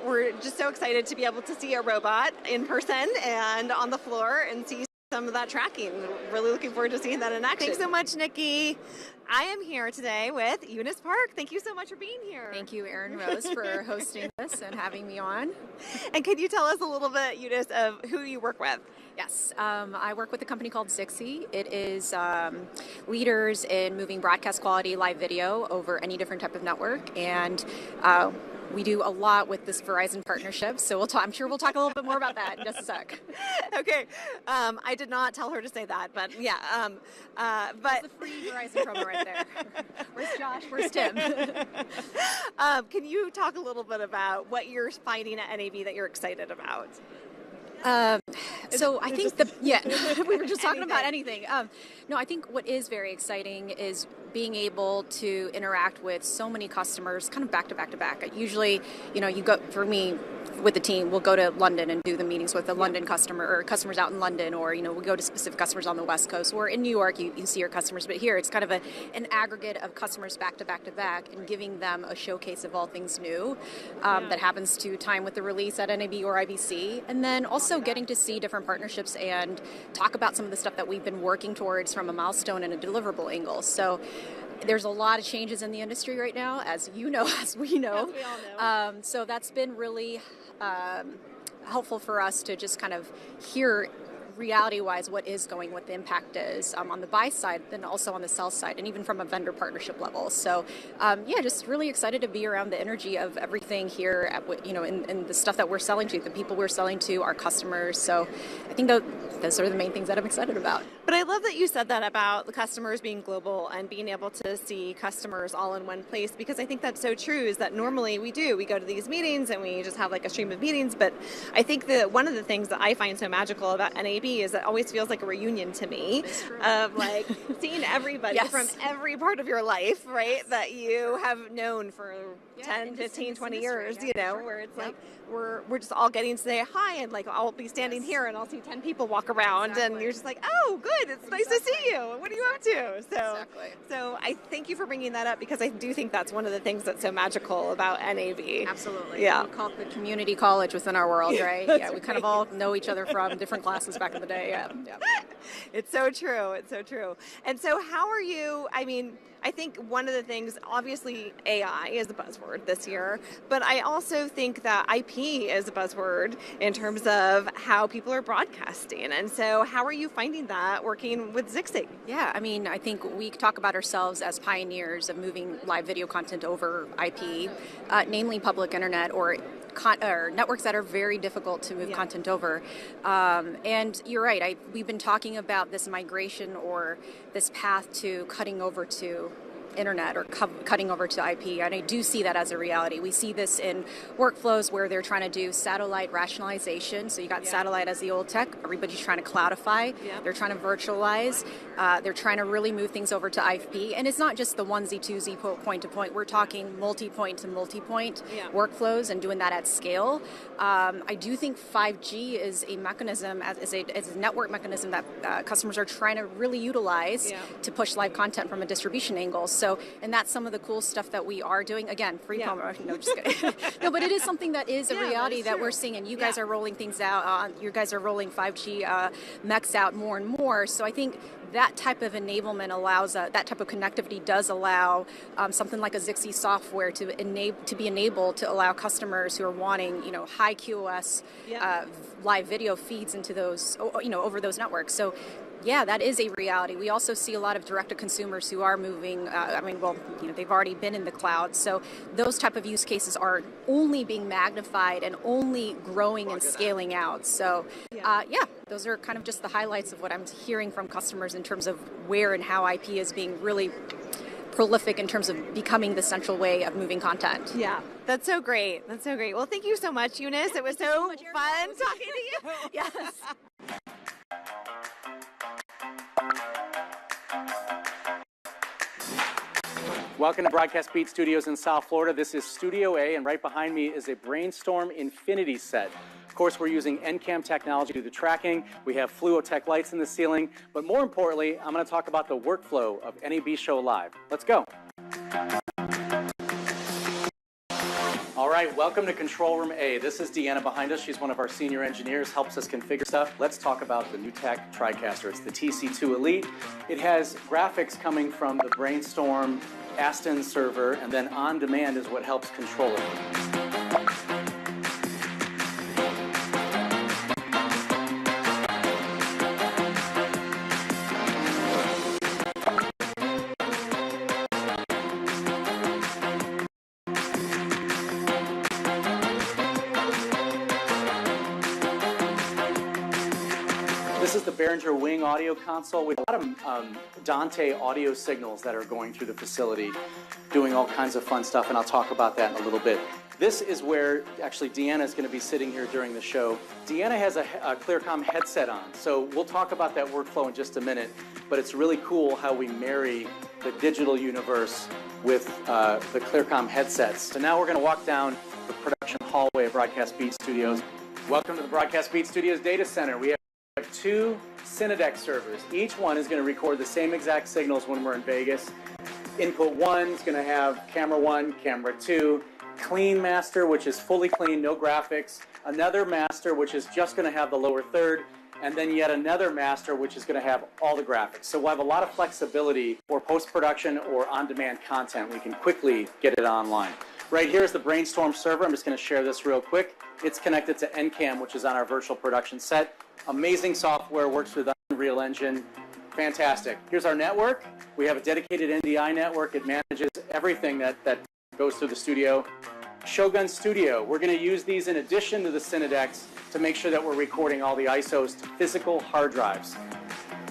We're just so excited to be able to see a robot in person and on the floor and see some of that tracking. Really looking forward to seeing that in action. Thanks so much, Nikki. I am here today with Eunice Park. Thank you so much for being here. Thank you, Erin Rose, for hosting this and having me on. And can you tell us a little bit, Eunice, of who you work with? Yes, I work with a company called Zixi. It is leaders in moving broadcast quality live video over any different type of network, and we do a lot with this Verizon partnership, so I'm sure we'll talk a little bit more about that in just a sec. Okay, I did not tell her to say that, but yeah. But the free Verizon promo right there. Where's Josh? Where's Tim? Can you talk a little bit about what you're finding at NAB that you're excited about? So I think we were just talking about anything. No, I think what is very exciting is being able to interact with so many customers kind of back to back to back. Usually, for me, with the team, we'll go to London and do the meetings with the London customer or customers out in London, or, we go to specific customers on the West Coast, or in New York, you see your customers. But here, it's kind of an aggregate of customers back to back to back and giving them a showcase of all things new that happens to time with the release at NAB or IBC. And then also getting to see different partnerships and talk about some of the stuff that we've been working towards from a milestone and a deliverable angle. So there's a lot of changes in the industry right now, as you know, as we know. As we all know. So that's been really helpful for us to just kind of hear reality-wise what is going, what the impact is on the buy side, then also on the sell side, and even from a vendor partnership level. So yeah, just really excited to be around the energy of everything here at, in the stuff that we're selling to, the people we're selling to, our customers. So I think those are the main things that I'm excited about. But I love that you said that about the customers being global and being able to see customers all in one place, because I think that's so true, is that normally we go to these meetings and we just have like a stream of meetings, but I think that one of the things that I find so magical about NAB is it always feels like a reunion to me of like seeing everybody from every part of your life, right, that you have known for 10, 15, 20 years, where it's like we're just all getting to say hi, and like I'll be standing here and I'll see 10 people walk around and you're just like, oh, good, it's nice to see you. What are you up to? So I thank you for bringing that up, because I do think that's one of the things that's so magical about NAB. Absolutely. Yeah. We call it the community college within our world, right? Yeah, we kind of all know each other from different classes back in the day. Yeah. It's so true. It's so true. And so how are you, I think one of the things, obviously AI is a buzzword this year, but I also think that IP is a buzzword in terms of how people are broadcasting. And so how are you finding that working with Zixi? Yeah, I think we talk about ourselves as pioneers of moving live video content over IP, namely public internet or networks that are very difficult to move content over. And you're right, we've been talking about this migration or this path to cutting over to internet or cutting over to IP, and I do see that as a reality. We see this in workflows where they're trying to do satellite rationalization. So you got satellite as the old tech, everybody's trying to cloudify, they're trying to virtualize, they're trying to really move things over to IP, and it's not just the 1Z, 2Z point to point, we're talking multi-point to multi-point workflows and doing that at scale. I do think 5G is a mechanism, as a network mechanism that customers are trying to really utilize to push live content from a distribution angle. So, and that's some of the cool stuff that we are doing. Again, free promo. No, just kidding. No, but it is something that is a reality that we're seeing, and you guys are rolling things out. You guys are rolling 5G mechs out more and more. So I think that type of enablement allows, that type of connectivity does allow something like a Zixi software to be enabled to allow customers who are wanting, high QoS live video feeds into those, over those networks. So yeah, that is a reality. We also see a lot of direct-to-consumers who are moving, they've already been in the cloud. So those type of use cases are only being magnified and only growing and scaling out. So those are kind of just the highlights of what I'm hearing from customers in terms of where and how IP is being really prolific in terms of becoming the central way of moving content. Yeah, that's so great. That's so great. Well, thank you so much, Eunice. It was so fun talking to you. Yes. Welcome to Broadcast Beat Studios in South Florida. This is Studio A, and right behind me is a Brainstorm Infinity set. Of course, we're using NCAM technology to do the tracking. We have Fluotech lights in the ceiling. But more importantly, I'm going to talk about the workflow of NAB Show Live. Let's go. All right, welcome to Control Room A. This is Deanna behind us. She's one of our senior engineers, helps us configure stuff. Let's talk about the new tech TriCaster. It's the TC2 Elite. It has graphics coming from the Brainstorm Aston server, and then on demand is what helps control it. This is the Behringer Wing audio console with a lot of Dante audio signals that are going through the facility, doing all kinds of fun stuff, and I'll talk about that in a little bit. This is where actually Deanna is going to be sitting here during the show. Deanna has a Clearcom headset on, so we'll talk about that workflow in just a minute, but it's really cool how we marry the digital universe with the Clearcom headsets. So now we're going to walk down the production hallway of Broadcast Beat Studios. Welcome to the Broadcast Beat Studios data center. We have 2 Cinedeck servers. Each one is going to record the same exact signals when we're in Vegas. Input 1 is going to have camera 1, camera 2, clean master, which is fully clean, no graphics, another master, which is just going to have the lower third, and then yet another master, which is going to have all the graphics. So we'll have a lot of flexibility for post-production or on-demand content. We can quickly get it online. Right here is the Brainstorm server. I'm just going to share this real quick. It's connected to NCAM, which is on our virtual production set. Amazing software, works with Unreal Engine. Fantastic. Here's our network. We have a dedicated NDI network. It manages everything that goes through the studio. Shogun Studio. We're going to use these in addition to the Cinedex to make sure that we're recording all the ISOs to physical hard drives.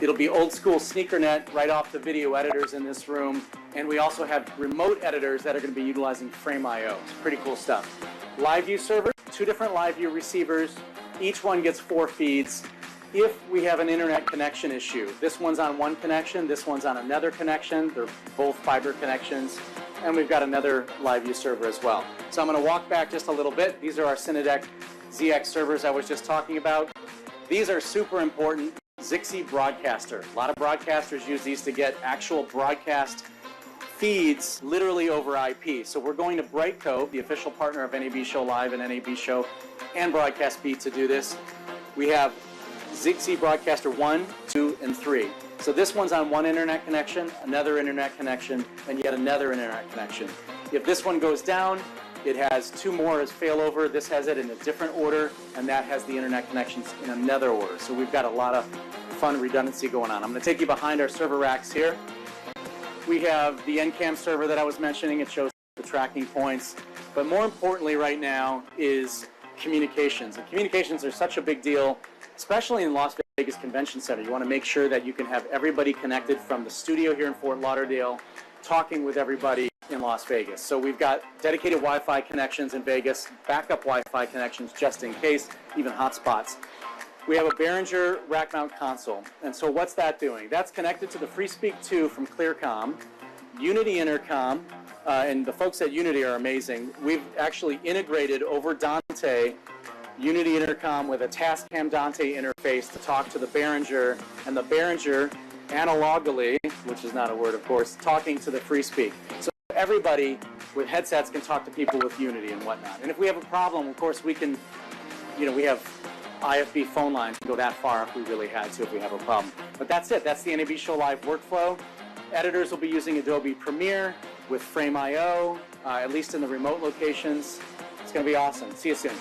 It'll be old school SneakerNet right off the video editors in this room. And we also have remote editors that are going to be utilizing Frame.io. It's pretty cool stuff. LiveU server, 2 different LiveU receivers. Each one gets 4 feeds. If we have an internet connection issue, this one's on one connection, this one's on another connection. They're both fiber connections. And we've got another LiveU server as well. So I'm going to walk back just a little bit. These are our Cinedex ZX servers I was just talking about. These are super important. Zixi broadcaster. A lot of broadcasters use these to get actual broadcast feeds literally over IP. So we're going to Brightcove, the official partner of NAB Show Live and NAB Show and Broadcast Beat to do this. We have Zixi broadcaster 1, 2, and 3. So this one's on one internet connection, another internet connection, and yet another internet connection. If this one goes down, it has 2 more as failover. This has it in a different order, and that has the internet connections in another order. So we've got a lot of fun redundancy going on. I'm going to take you behind our server racks here. We have the NCAM server that I was mentioning. It shows the tracking points. But more importantly right now is communications. And communications are such a big deal, especially in Las Vegas Convention Center. You want to make sure that you can have everybody connected from the studio here in Fort Lauderdale, talking with everybody in Las Vegas. So we've got dedicated Wi-Fi connections in Vegas, backup Wi-Fi connections just in case, even hotspots. We have a Behringer rack mount console. And so what's that doing? That's connected to the FreeSpeak 2 from Clearcom, Unity Intercom, and the folks at Unity are amazing. We've actually integrated over Dante Unity Intercom with a Tascam Dante interface to talk to the Behringer, and the Behringer analogically, which is not a word of course, talking to the FreeSpeak. So everybody with headsets can talk to people with Unity and whatnot. And if we have a problem, of course we can, we have IFB phone lines to go that far if we really had to, if we have a problem. But that's it. That's the NAB Show Live workflow. Editors will be using Adobe Premiere with Frame.io, at least in the remote locations. It's going to be awesome. See you soon.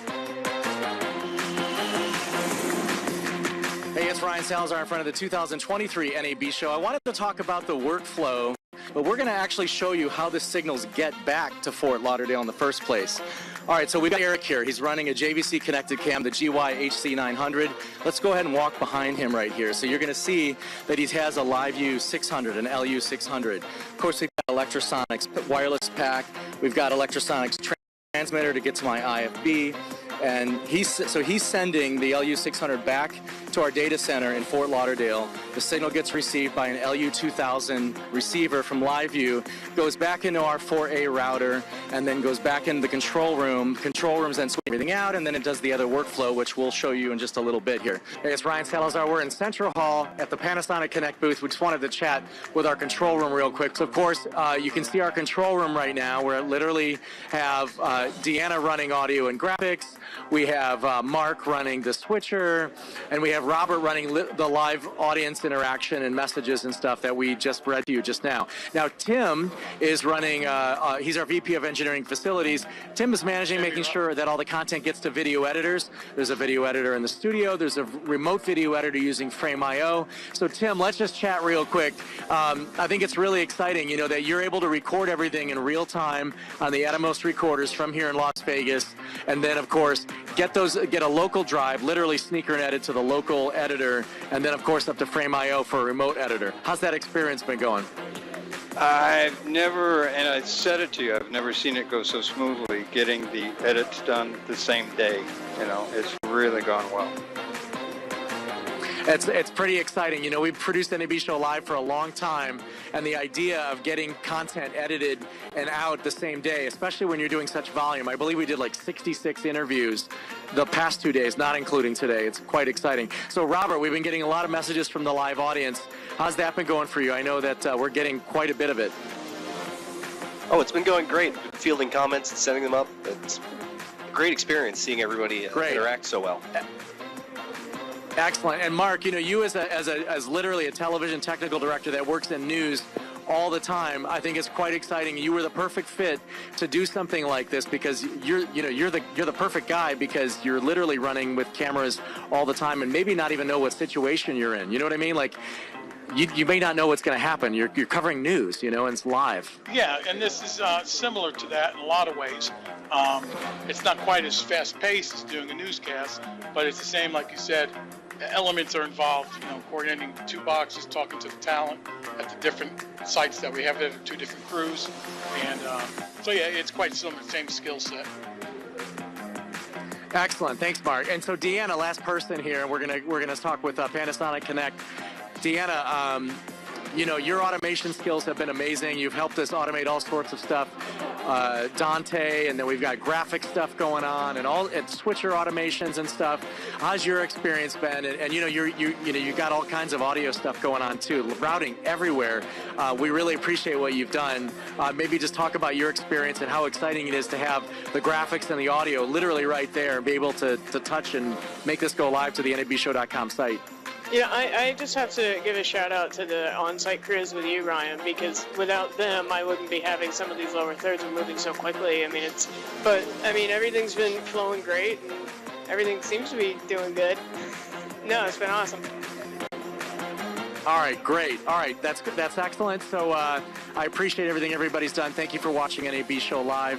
Hey, it's Ryan Salazar in front of the 2023 NAB Show. I wanted to talk about the workflow, but we're going to actually show you how the signals get back to Fort Lauderdale in the first place. All right, so we've got Eric here. He's running a JVC connected cam, the GY HC900. Let's go ahead and walk behind him right here. So you're going to see that he has a LiveU 600, an LU 600. Of course, we've got Electrosonics wireless pack. We've got Electrosonics transmitter to get to my IFB. And he's sending the LU 600 back to our data center in Fort Lauderdale. The signal gets received by an LU 2000 receiver from LiveU, goes back into our 4A router, and then goes back into the control room. Control room's then switching everything out, and then it does the other workflow, which we'll show you in just a little bit here. Hey, it's Ryan Salazar. We're in Central Hall at the Panasonic Connect booth. We just wanted to chat with our control room real quick. So, of course, you can see our control room right now, where it literally have Deanna running audio and graphics. We have Mark running the switcher, and we have Robert running the live audience interaction and messages and stuff that we just read to you just now. Now, Tim is running, he's our VP of Engineering Facilities. Tim is managing, making sure that all the content gets to video editors. There's a video editor in the studio. There's a remote video editor using Frame.io. So, Tim, let's just chat real quick. I think it's really exciting, that you're able to record everything in real time on the Atomos recorders from here in Las Vegas, and then, of course, get a local drive, literally SneakerNet it to the local editor, and then, of course, up to Frame.io for a remote editor. How's that experience been going? I've never, and I said it to you, I've never seen it go so smoothly, getting the edits done the same day. It's really gone well. It's pretty exciting. We've produced NAB Show Live for a long time, and the idea of getting content edited and out the same day, especially when you're doing such volume. I believe we did like 66 interviews the past 2 days, not including today. It's quite exciting. So, Robert, we've been getting a lot of messages from the live audience. How's that been going for you? I know that we're getting quite a bit of it. Oh, it's been going great. Fielding comments and sending them up. It's a great experience seeing everybody interact so well. Excellent. And Mark, you as literally a television technical director that works in news, all the time. I think it's quite exciting. You were the perfect fit to do something like this because you're the perfect guy because you're literally running with cameras all the time and maybe not even know what situation you're in. You know what I mean? Like, you may not know what's going to happen. You're covering news, and it's live. Yeah, and this is similar to that in a lot of ways. It's not quite as fast-paced as doing a newscast, but it's the same, like you said. Elements are involved, coordinating 2 boxes, talking to the talent at the different sites that we have there, 2 different crews, and so yeah, it's quite similar, same skill set. Excellent, thanks, Mark. And so Deanna, last person here, we're gonna talk with Panasonic Connect. Deanna, your automation skills have been amazing. You've helped us automate all sorts of stuff. Dante, and then we've got graphic stuff going on, and switcher automations and stuff. How's your experience been? And you got all kinds of audio stuff going on too, routing everywhere. We really appreciate what you've done. Maybe just talk about your experience and how exciting it is to have the graphics and the audio literally right there, and be able to touch and make this go live to the NABshow.com site. Yeah, I just have to give a shout out to the on-site crews with you, Ryan, because without them, I wouldn't be having some of these lower thirds and moving so quickly. Everything's been flowing great, and everything seems to be doing good. No, it's been awesome. All right, great. All right, that's good. That's excellent. So I appreciate everything everybody's done. Thank you for watching NAB Show Live.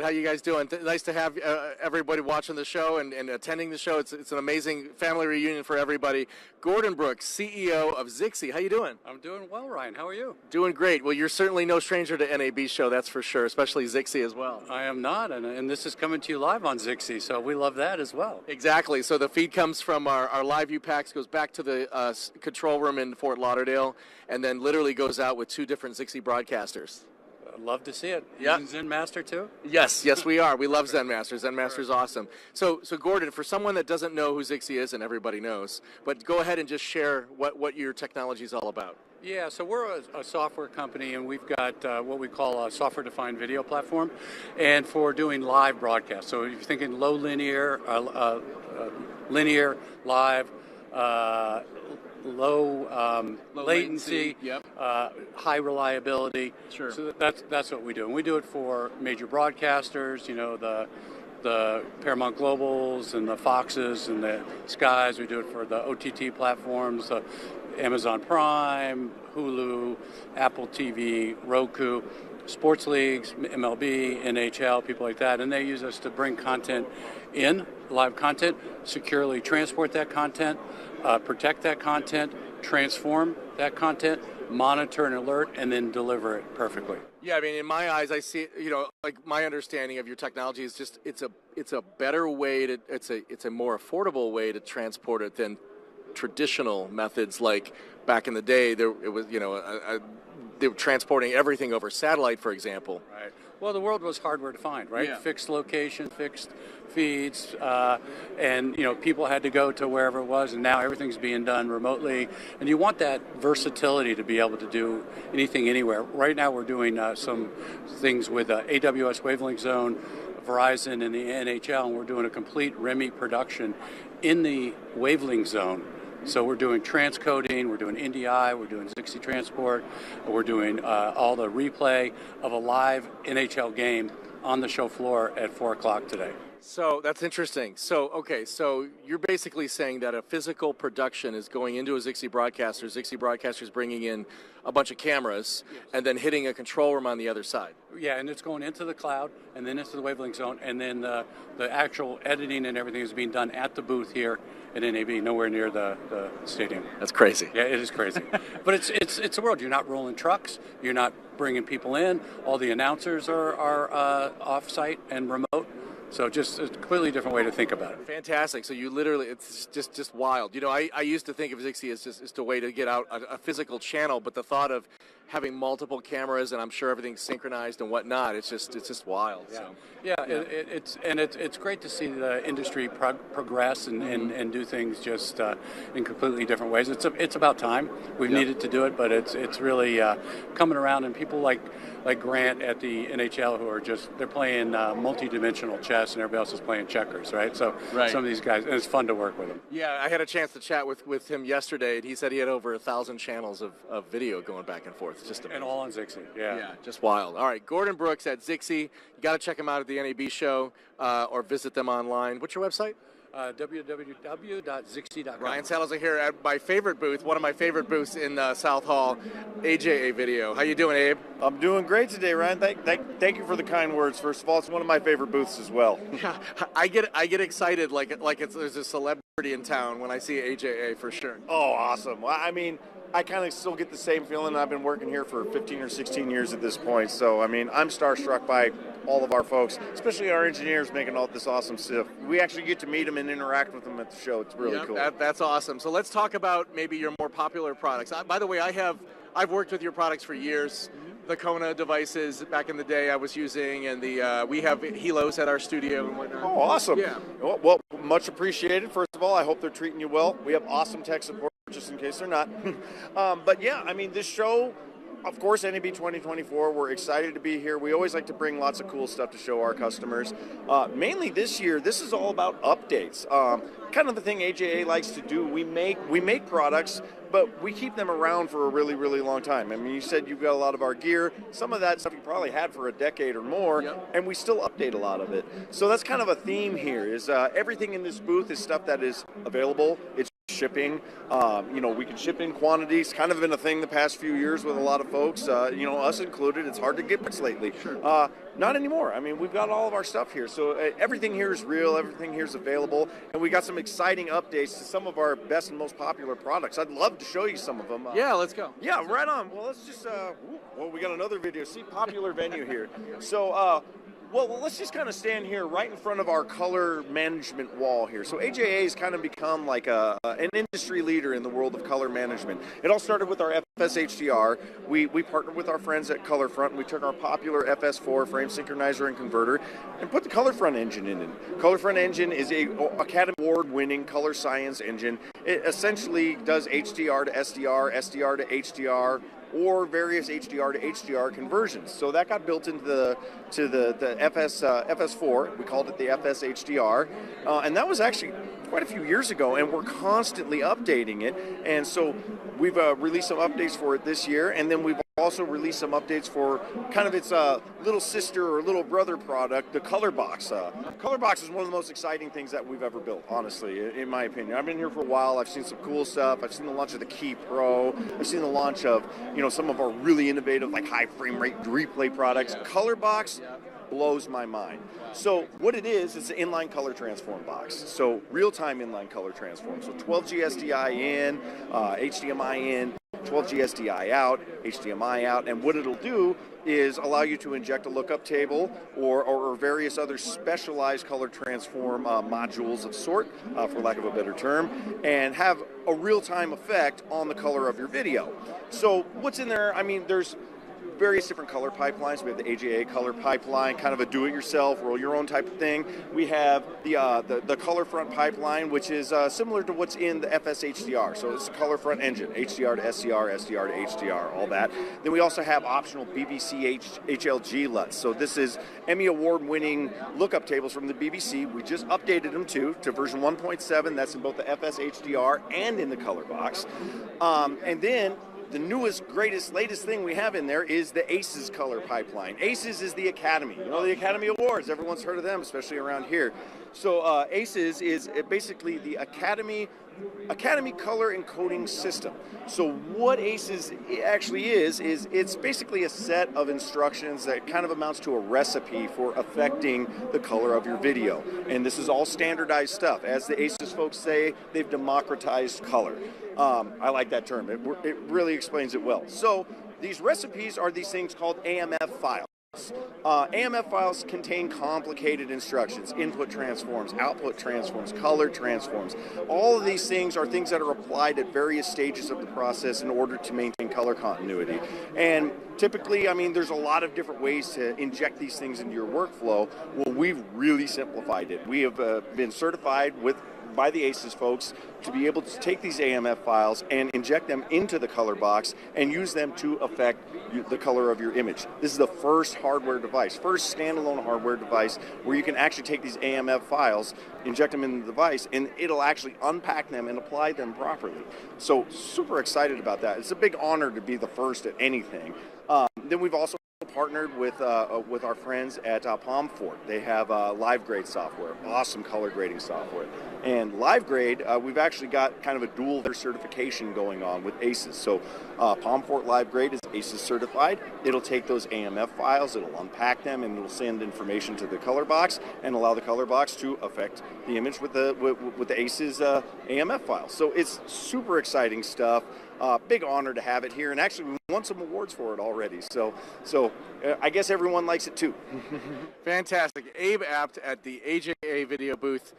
How you guys doing? Nice to have everybody watching the show and attending the show. It's an amazing family reunion for everybody. Gordon Brooks, CEO of Zixi. How you doing? I'm doing well, Ryan. How are you? Doing great. Well, you're certainly no stranger to NAB show, that's for sure, especially Zixi as well. I am not, and this is coming to you live on Zixi, so we love that as well. Exactly. So the feed comes from our LiveU packs, goes back to the control room in Fort Lauderdale, and then literally goes out with 2 different Zixi broadcasters. I'd love to see it. Yeah. Zen Master too? Yes, we are. We love Zen Master. Zen Master's awesome. So Gordon, for someone that doesn't know who Zixi is, and everybody knows, but go ahead and just share what your technology is all about. Yeah, so we're a software company, and we've got what we call a software-defined video platform, and for doing live broadcasts. So if you're thinking low linear, linear, live, low latency, yep. High reliability. Sure. So that's what we do, and we do it for major broadcasters. The Paramount Globals and the Foxes and the Skies. We do it for the OTT platforms, Amazon Prime, Hulu, Apple TV, Roku, sports leagues, MLB, NHL, people like that, and they use us to bring content in, live content, securely transport that content, protect that content, transform that content, monitor and alert, and then deliver it perfectly. Yeah, I mean, in my eyes, I see, like my understanding of your technology is just it's a better way to it's a more affordable way to transport it than traditional methods like back in the day. They were transporting everything over satellite, for example. Right. Well, the world was hardware defined, right? Yeah. Fixed location, fixed feeds, and people had to go to wherever it was, and now everything's being done remotely. And you want that versatility to be able to do anything anywhere. Right now, we're doing some things with AWS Wavelength Zone, Verizon, and the NHL, and we're doing a complete REMI production in the wavelength zone. So we're doing transcoding, we're doing NDI, we're doing Zixi transport, we're doing all the replay of a live NHL game on the show floor at 4 o'clock today. So that's interesting. So you're basically saying that a physical production is going into a Zixi broadcaster. Zixi broadcaster is bringing in a bunch of cameras, yes, and then hitting a control room on the other side. Yeah, and it's going into the cloud and then into the wavelength zone, and then the actual editing and everything is being done at the booth here at NAB, nowhere near the stadium. That's crazy. Yeah, it is crazy. But it's a world. You're not rolling trucks. You're not bringing people in. All the announcers are off-site and remote. So just a completely different way to think about it. Fantastic. So you literally, it's just wild. You know, I used to think of Zixi as just a way to get out a physical channel, but the thought of having multiple cameras and I'm sure everything's synchronized and whatnot, it's just wild. Yeah, So, it's great to see the industry progress and do things just in completely different ways. It's about time. We've needed to do it, but it's really coming around, and people like Grant at the NHL who are they're playing multi-dimensional chess and everybody else is playing checkers, right? So some of these guys, and it's fun to work with them. Yeah, I had a chance to chat with him yesterday, and he said he had over 1,000 channels of video going back and forth. It's just amazing. And all on Zixi, yeah, just wild. All right, Gordon Brooks at Zixi. You got to check him out at the NAB show or visit them online. What's your website? www.zixi.com. Ryan Saddles here at my favorite booth, one of my favorite booths in South Hall, AJA Video. How you doing, Abe? I'm doing great today, Ryan. Thank you for the kind words. First of all, it's one of my favorite booths as well. Yeah, I get excited like there's a celebrity in town when I see AJA for sure. Oh, awesome. Well, I mean, I kind of still get the same feeling. I've been working here for 15 or 16 years at this point. So, I mean, I'm starstruck by all of our folks, especially our engineers making all this awesome stuff. We actually get to meet them and interact with them at the show. It's really cool. That's awesome. So let's talk about maybe your more popular products. By the way, I've worked with your products for years. The Kona devices back in the day I was using, and we have Helos at our studio and whatnot. Oh, awesome. Yeah. Well, much appreciated. First of all, I hope they're treating you well. We have awesome tech support, just in case they're not. But yeah, I mean, this show, of course, NAB 2024, we're excited to be here. We always like to bring lots of cool stuff to show our customers. Mainly this year, this is all about updates. Kind of the thing AJA likes to do. We make products, but we keep them around for a really, really long time. I mean, you said you've got a lot of our gear. Some of that stuff you probably had for a decade or more, and we still update a lot of it. So that's kind of a theme here, is everything in this booth is stuff that is available. It's shipping. We can ship in quantities. Kind of been a thing the past few years with a lot of folks, us included. It's hard to get bits lately. Not anymore. I mean, we've got all of our stuff here. So everything here is real. Everything here is available. And we got some exciting updates to some of our best and most popular products. I'd love to show you some of them. Yeah, let's go. Yeah, right on. Well, let's just, we got another video. See, popular venue here. So, well, let's just kind of stand here right in front of our color management wall here. So AJA has kind of become like an industry leader in the world of color management. It all started with our FS HDR. We partnered with our friends at ColorFront, and we took our popular FS4 frame synchronizer and converter and put the ColorFront engine in it. ColorFront engine is a Academy Award-winning color science engine. It essentially does HDR to SDR, SDR to HDR, or various HDR to HDR conversions. So that got built into the FS4. We called it the FS HDR, and that was actually quite a few years ago, and we're constantly updating it. And so we've released some updates for it this year, and then we've also released some updates for kind of its little sister or little brother product, the ColorBox. ColorBox is one of the most exciting things that we've ever built, honestly, in my opinion. I've been here for a while. I've seen some cool stuff. I've seen the launch of the Key Pro. I've seen the launch of, some of our really innovative, like high frame rate replay products. ColorBox blows my mind. So what it is, it's an inline color transform box. So real-time inline color transform. So 12G SDI in, HDMI in, 12G SDI out, HDMI out, and what it'll do is allow you to inject a lookup table or various other specialized color transform modules of sort, for lack of a better term, and have a real-time effect on the color of your video. So what's in there? I mean, there's various different color pipelines. We have the AJA color pipeline, kind of a do-it-yourself, roll your own type of thing. We have the ColorFront pipeline, which is similar to what's in the FS HDR. So it's a ColorFront engine, HDR to SDR, SDR to HDR, all that. Then we also have optional BBC HLG LUTs. So this is Emmy Award-winning lookup tables from the BBC. We just updated them to version 1.7. That's in both the FS HDR and in the ColorBox. And then the newest, greatest, latest thing we have in there is the ACES color pipeline. ACES is the Academy. The Academy Awards. Everyone's heard of them, especially around here. So ACES is basically the Academy color encoding system. So what ACES actually is it's basically a set of instructions that kind of amounts to a recipe for affecting the color of your video. And this is all standardized stuff. As the ACES folks say, they've democratized color. I like that term. It really explains it well. So these recipes are these things called AMF files. AMF files contain complicated instructions, input transforms, output transforms, color transforms. All of these things are things that are applied at various stages of the process in order to maintain color continuity. And typically, I mean, there's a lot of different ways to inject these things into your workflow. Well, we've really simplified it. We have been certified by the ACES folks to be able to take these AMF files and inject them into the color box and use them to affect the color of your image. This is the first hardware device, first standalone hardware device where you can actually take these AMF files, inject them in the device, and it'll actually unpack them and apply them properly. So super excited about that. It's a big honor to be the first at anything. Then we've also partnered with our friends at PalmFort. They have LiveGrade software, awesome color grading software. And LiveGrade, we've actually got kind of a dual certification going on with ACES. So PalmFort LiveGrade is ACES certified. It'll take those AMF files, it'll unpack them, and it'll send information to the color box and allow the color box to affect the image with the ACES AMF file. So it's super exciting stuff. Big honor to have it here, and actually we won some awards for it already. So I guess everyone likes it too. Fantastic. Abe Apt at the AJA video booth.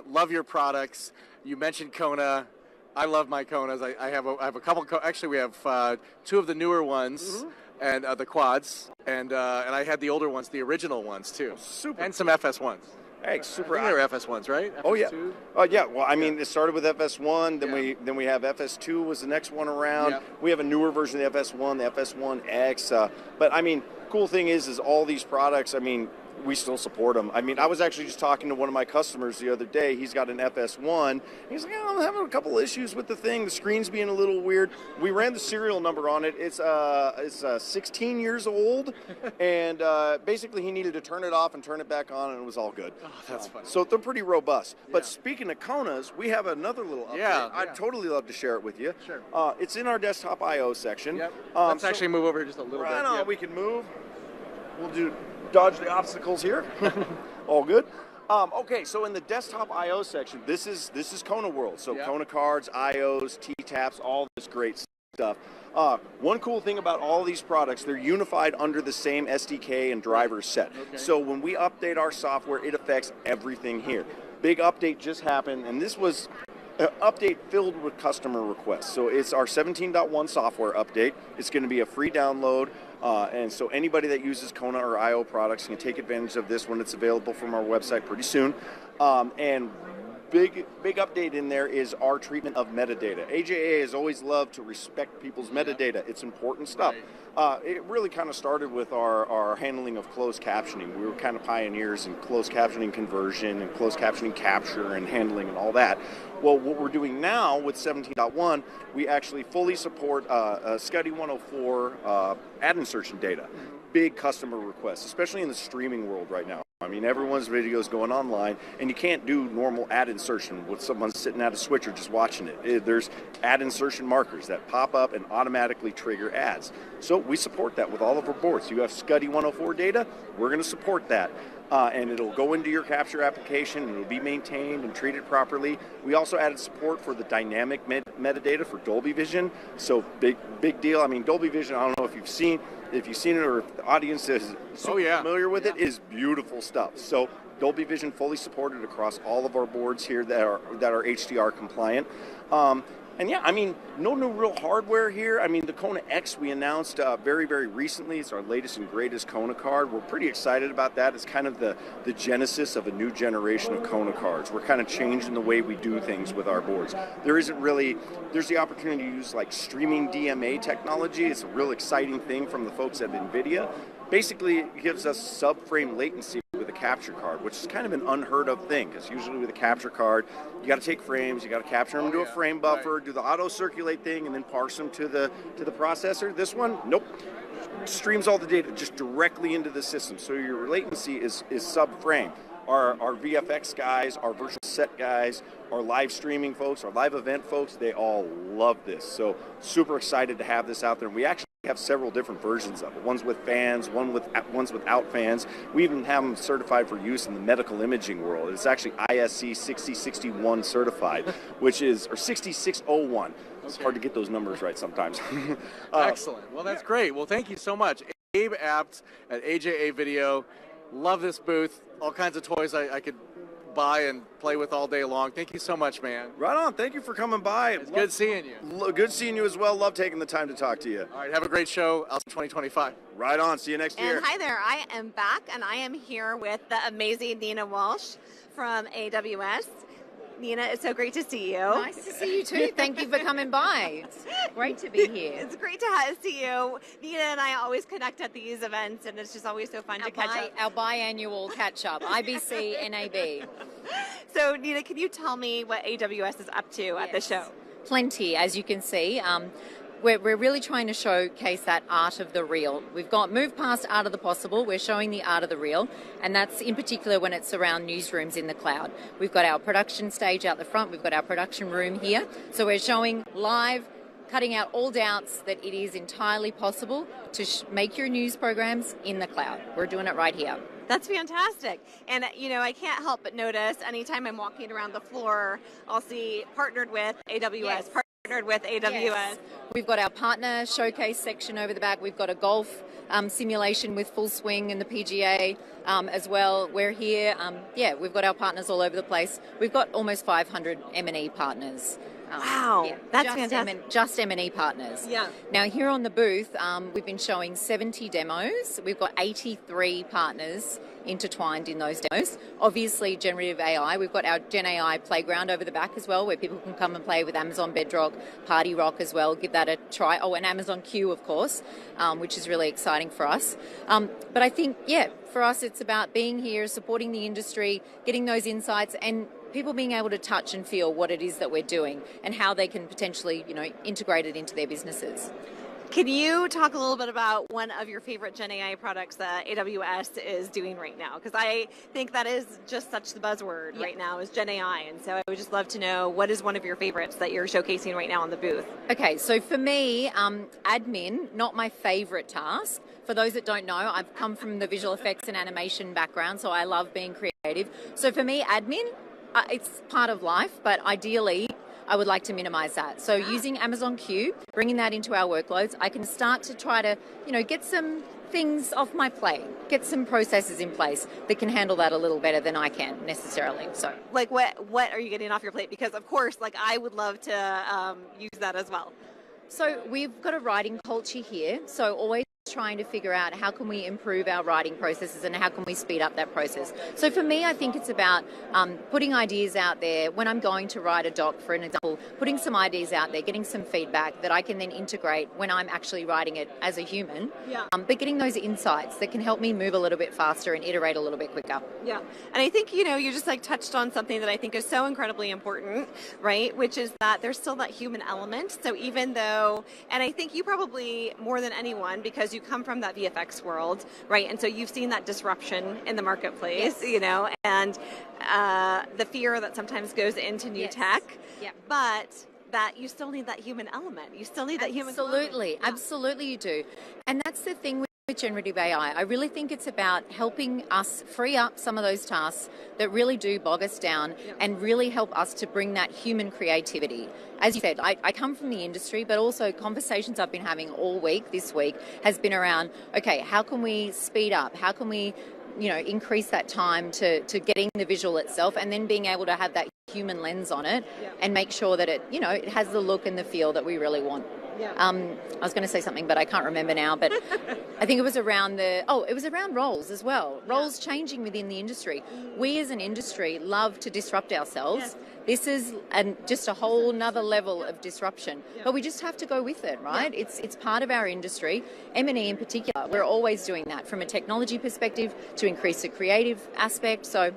Love your products. You mentioned Kona. I love my Konas. I have a couple. Actually, we have two of the newer ones and the quads, and I had the older ones, the original ones too. Super. And some FS1s. Hey, super. I think they were FS1s, right? FS2? Oh yeah. Yeah. Well, I mean, it started with FS1. Then we have FS2 was the next one around. Yeah. We have a newer version of the FS1, the FS1X. But I mean, cool thing is all these products. I mean, we still support them. I mean, I was actually just talking to one of my customers the other day. He's got an FS1. He's like, I'm having a couple issues with the thing. The screen's being a little weird. We ran the serial number on it. It's 16 years old, and basically he needed to turn it off and turn it back on, and it was all good. Oh, that's funny. So they're pretty robust. Yeah. But speaking of Konas, we have another little update. Yeah. I'd totally love to share it with you. Sure. It's in our desktop I/O section. Yep. Let's actually move over just a little bit. Right on. Yep. We can move. We'll dodge the obstacles here. All good. Okay, so in the desktop I/O section, this is Kona World. So Yep. Kona cards, I/Os, T-taps, all this great stuff. One cool thing about all these products, they're unified under the same SDK and driver set. Okay. So when we update our software, it affects everything here. Big update just happened, and this was an update filled with customer requests. So it's our 17.1 software update. It's going to be a free download. And so anybody that uses Kona or I/O products can take advantage of this when it's available from our website pretty soon. And big update in there is our treatment of metadata. AJA has always loved to respect people's metadata. It's important stuff. It really kind of started with our handling of closed captioning. We were kind of pioneers in closed captioning conversion and closed captioning capture and handling and all that. Well, what we're doing now with 17.1, we actually fully support SCUDY 104 ad insertion data. Big customer requests, especially in the streaming world right now. I mean, everyone's videos going online, and you can't do normal ad insertion with someone sitting at a switcher just watching it. There's ad insertion markers that pop up and automatically trigger ads. So we support that with all of our boards. You have SCUDY 104 data, we're going to support that. And it'll go into your capture application, and it'll be maintained and treated properly. We also added support for the dynamic metadata for Dolby Vision. So big deal. I mean, Dolby Vision, I don't know if you've seen it or if the audience is familiar with it, is beautiful stuff. So Dolby Vision fully supported across all of our boards here that are HDR compliant. And yeah, I mean, no new real hardware here. I mean, the Kona X we announced very, very recently. It's our latest and greatest Kona card. We're pretty excited about that. It's kind of the genesis of a new generation of Kona cards. We're kind of changing the way we do things with our boards. There's the opportunity to use like streaming DMA technology. It's a real exciting thing from the folks at NVIDIA. Basically, it gives us subframe latency with a capture card, which is kind of an unheard of thing, because usually with a capture card, you got to take frames, you got to capture them into a frame buffer, do the auto circulate thing, and then parse them to the processor. This one, nope, streams all the data just directly into the system, so your latency is subframe. Our VFX guys, our virtual set guys, our live streaming folks, our live event folks, they all love this. So super excited to have this out there. And we actually have several different versions of it. One's with fans, one's without fans. We even have them certified for use in the medical imaging world. It's actually ISC 6061 certified, or 6601. It's hard to get those numbers right sometimes. Excellent. Well, that's great. Well, thank you so much. Gabe Apt at AJA Video. Love this booth. All kinds of toys I could buy and play with all day long. Thank you so much, man. Right on. Thank you for coming by. It's good seeing you. Good seeing you as well. Love taking the time to talk to you. All right, have a great show. I'll see you 2025. Right on. See you next year. And hi there. I am back, and I am here with the amazing Nina Walsh from AWS. Nina, it's so great to see you. Nice to see you too. Thank you for coming by. It's great to be here. It's great to see you. Nina and I always connect at these events, and it's just always so fun to catch up. Our biannual catch-up, IBC, NAB. So, Nina, can you tell me what AWS is up to at the show? Plenty, as you can see. We're really trying to showcase that art of the real. We've got moved past art of the possible. We're showing the art of the real, and that's in particular when it's around newsrooms in the cloud. We've got our production stage out the front. We've got our production room here. So we're showing live, cutting out all doubts that it is entirely possible to make your news programs in the cloud. We're doing it right here. That's fantastic. And, you know, I can't help but notice anytime I'm walking around the floor, I'll see partnered with AWS, partnered with AWS. Yes. We've got our partner showcase section over the back. We've got a golf simulation with Full Swing and the PGA as well. We're here. We've got our partners all over the place. We've got almost 500 M&E partners. Wow, that's fantastic. Just M&E partners. Yeah. Now here on the booth, we've been showing 70 demos. We've got 83 partners intertwined in those demos. Obviously, generative AI. We've got our Gen AI playground over the back as well, where people can come and play with Amazon Bedrock, Party Rock as well. Give that a try. Oh, and Amazon Q, of course, which is really exciting for us. But I think, for us, it's about being here, supporting the industry, getting those insights, and people being able to touch and feel what it is that we're doing and how they can potentially, integrate it into their businesses. Can you talk a little bit about one of your favorite Gen AI products that AWS is doing right now? Because I think that is just such the buzzword right now is Gen AI. And so I would just love to know, what is one of your favorites that you're showcasing right now on the booth? Okay, so for me, admin, not my favorite task. For those that don't know, I've come from the visual effects and animation background, so I love being creative. So for me, admin, it's part of life, but ideally, I would like to minimize that. So using Amazon Q, bringing that into our workloads, I can start to try to, get some things off my plate, get some processes in place that can handle that a little better than I can necessarily. So, like what are you getting off your plate? Because of course, I would love to use that as well. So we've got a writing culture here. So always trying to figure out how can we improve our writing processes and how can we speed up that process. So for me, I think it's about putting ideas out there. When I'm going to write a doc, for an example, putting some ideas out there, getting some feedback that I can then integrate when I'm actually writing it as a human. Yeah. But getting those insights that can help me move a little bit faster and iterate a little bit quicker. Yeah. And I think, you just touched on something that I think is so incredibly important, right? Which is that there's still that human element. So even though, and I think you probably more than anyone, because you come from that VFX world, right? And so you've seen that disruption in the marketplace, and the fear that sometimes goes into new tech, but that you still need that human element. You still need that human element. Absolutely you do. And that's the thing with generative AI. I really think it's about helping us free up some of those tasks that really do bog us down and really help us to bring that human creativity. As you said, I come from the industry, but also conversations I've been having all week, this week, has been around, okay, how can we speed up? How can we, increase that time to getting the visual itself and then being able to have that human lens on it and make sure that it, it has the look and the feel that we really want. Yeah. I was going to say something, but I can't remember now. But I think it was around roles as well. Roles changing within the industry. We as an industry love to disrupt ourselves. This is just a whole nother level of disruption. But we just have to go with it, right? It's part of our industry. M&E in particular, we're always doing that from a technology perspective to increase the creative aspect. So,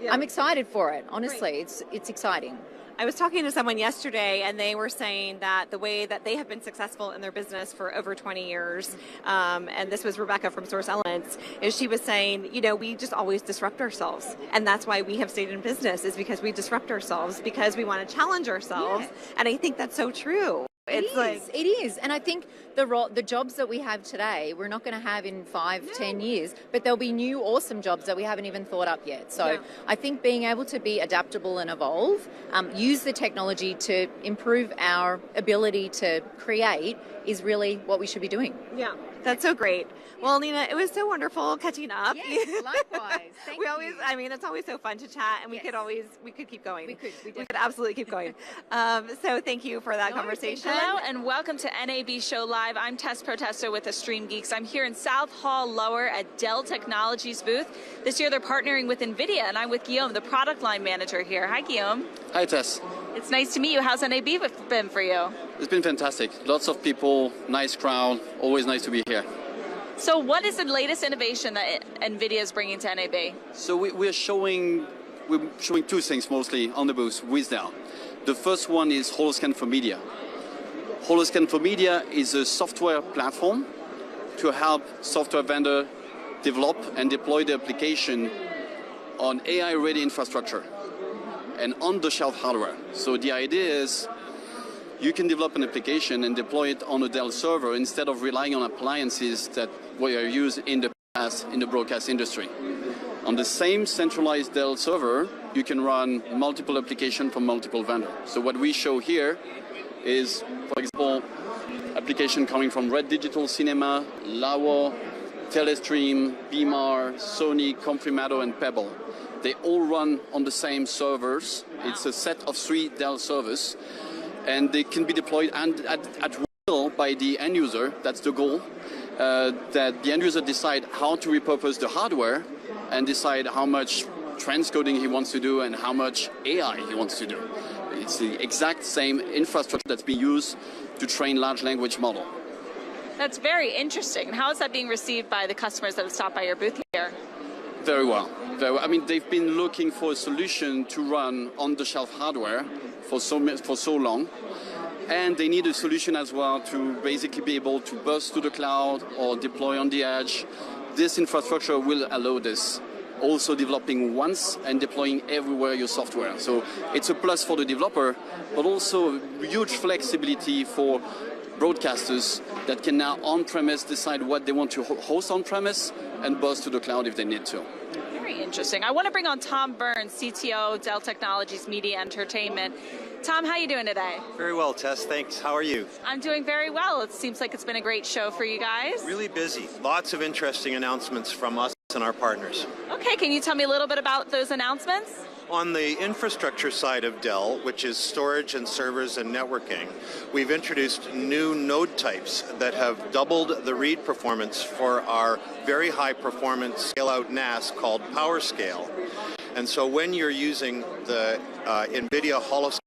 I'm excited for it. Honestly, it's exciting. I was talking to someone yesterday, and they were saying that the way that they have been successful in their business for over 20 years, and this was Rebecca from Telos Alliance, is she was saying, we just always disrupt ourselves. And that's why we have stayed in business, is because we disrupt ourselves, because we want to challenge ourselves. Yes. And I think that's so true. It is. And I think the jobs that we have today, we're not going to have in 5-10 years, but there'll be new awesome jobs that we haven't even thought up yet. So I think being able to be adaptable and evolve, use the technology to improve our ability to create is really what we should be doing. Yeah, that's so great. Well, Nina, it was so wonderful catching up. Yes, likewise. Thank you. I mean, it's always so fun to chat, and we could keep going. We could absolutely keep going. So thank you for that conversation. Hello and welcome to NAB Show Live. I'm Tess Protester with the Stream Geeks. I'm here in South Hall Lower at Dell Technologies booth. This year they're partnering with NVIDIA, and I'm with Guillaume, the product line manager here. Hi, Guillaume. Hi, Tess. It's nice to meet you. How's NAB been for you? It's been fantastic. Lots of people, nice crowd, always nice to be here. So what is the latest innovation that NVIDIA is bringing to NAB? So we're showing two things mostly on the booth with Dell. The first one is Holoscan for Media. Holoscan for Media is a software platform to help software vendor develop and deploy the application on AI-ready infrastructure and on-the-shelf hardware. So the idea is you can develop an application and deploy it on a Dell server instead of relying on appliances that were used in the past in the broadcast industry. On the same centralized Dell server, you can run multiple applications from multiple vendors. So what we show here is, for example, application coming from Red Digital Cinema, Lawo, Telestream, Beamar, Sony, Comprimato, and Pebble. They all run on the same servers. It's a set of 3 Dell servers, and they can be deployed at will by the end user. That's the goal, that the end user decide how to repurpose the hardware and decide how much transcoding he wants to do and how much AI he wants to do. It's the exact same infrastructure that's being used to train large language model. That's very interesting. And how is that being received by the customers that have stopped by your booth here? Very well. I mean, they've been looking for a solution to run on-the-shelf hardware for so long, and they need a solution as well to basically be able to burst to the cloud or deploy on the edge. This infrastructure will allow this. Also developing once and deploying everywhere your software. So it's a plus for the developer, but also huge flexibility for broadcasters that can now on-premise decide what they want to host on-premise and burst to the cloud if they need to. Very interesting. I want to bring on Tom Burns, CTO, Dell Technologies Media Entertainment. Tom, how are you doing today? Very well, Tess. Thanks. How are you? I'm doing very well. It seems like it's been a great show for you guys. Really busy. Lots of interesting announcements from us and our partners. Okay, can you tell me a little bit about those announcements? On the infrastructure side of Dell, which is storage and servers and networking, we've introduced new node types that have doubled the read performance for our very high performance scale-out NAS called PowerScale. And so when you're using the NVIDIA Holoscan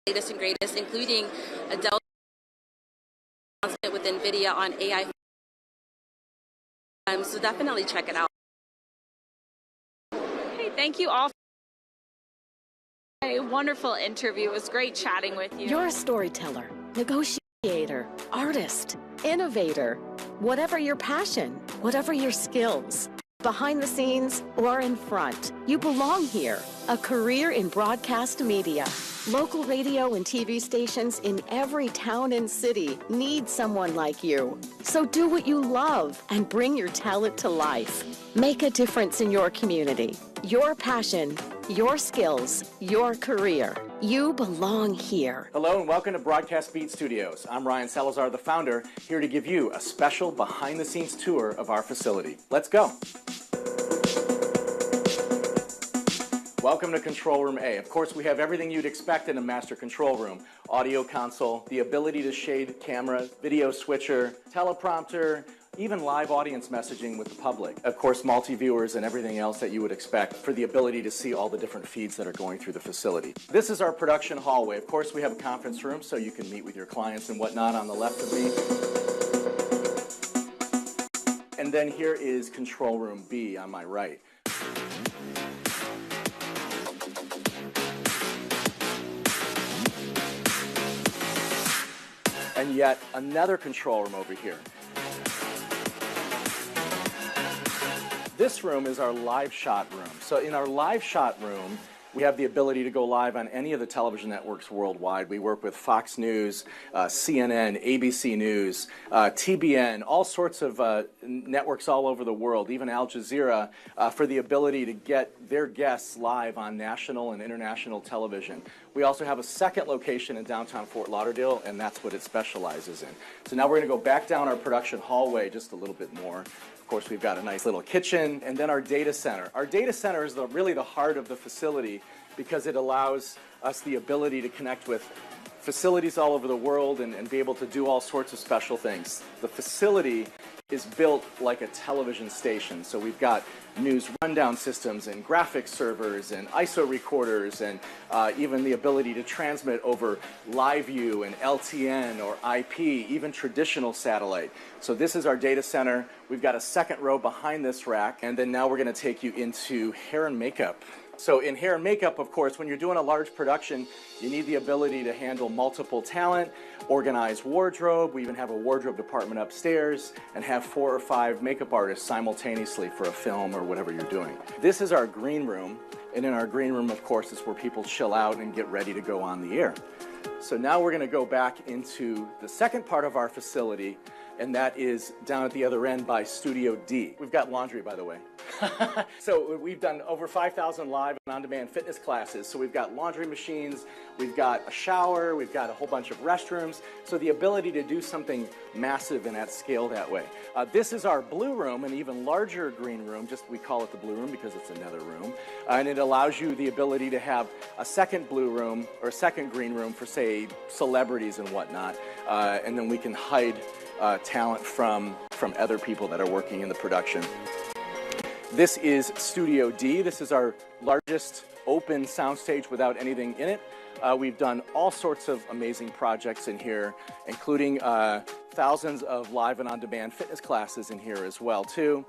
latest and greatest, including a Dell announcement with NVIDIA on AI. So definitely check it out. Hey, thank you all for a wonderful interview. It was great chatting with you. You're a storyteller, negotiator, artist, innovator. Whatever your passion, whatever your skills, behind the scenes or in front, you belong here. A career in broadcast media. Local radio and TV stations in every town and city need someone like you. So do what you love and bring your talent to life. Make a difference in your community. Your passion, your skills, your career. You belong here. Hello and welcome to Broadcast Beat Studios. I'm Ryan Salazar, the founder, here to give you a special behind-the-scenes tour of our facility. Let's go. Welcome to Control Room A. Of course, we have everything you'd expect in a master control room. Audio console, the ability to shade camera, video switcher, teleprompter, even live audience messaging with the public. Of course, multi-viewers and everything else that you would expect for the ability to see all the different feeds that are going through the facility. This is our production hallway. Of course, we have a conference room so you can meet with your clients and whatnot on the left of me. And then here is Control Room B on my right. And yet another control room over here. This room is our live shot room. So in our live shot room, we have the ability to go live on any of the television networks worldwide. We work with Fox News, CNN, ABC News, TBN, all sorts of networks all over the world, even Al Jazeera, for the ability to get their guests live on national and international television. We also have a second location in downtown Fort Lauderdale, and that's what it specializes in. So now we're going to go back down our production hallway just a little bit more. Of course, we've got a nice little kitchen, and then our data center. Our data center is really the heart of the facility because it allows us the ability to connect with facilities all over the world and be able to do all sorts of special things. The facility is built like a television station. So we've got news rundown systems and graphics servers and ISO recorders and even the ability to transmit over LiveU and LTN or IP, even traditional satellite. So this is our data center. We've got a second row behind this rack, and then now we're going to take you into hair and makeup. So in hair and makeup, of course, when you're doing a large production, you need the ability to handle multiple talent, organize wardrobe. We even have a wardrobe department upstairs and have 4 or 5 makeup artists simultaneously for a film or whatever you're doing. This is our green room, and in our green room, of course, is where people chill out and get ready to go on the air. So now we're going to go back into the second part of our facility, and that is down at the other end by Studio D. We've got laundry, by the way. So we've done over 5,000 live and on-demand fitness classes. So we've got laundry machines, we've got a shower, we've got a whole bunch of restrooms. So the ability to do something massive and at scale that way. This is our blue room, an even larger green room. Just we call it the blue room because it's another room. And it allows you the ability to have a second blue room or a second green room for, say, celebrities and whatnot. And then we can hide talent from other people that are working in the production. This is Studio D. This is our largest open soundstage without anything in it. We've done all sorts of amazing projects in here, including thousands of live and on-demand fitness classes in here as well, too.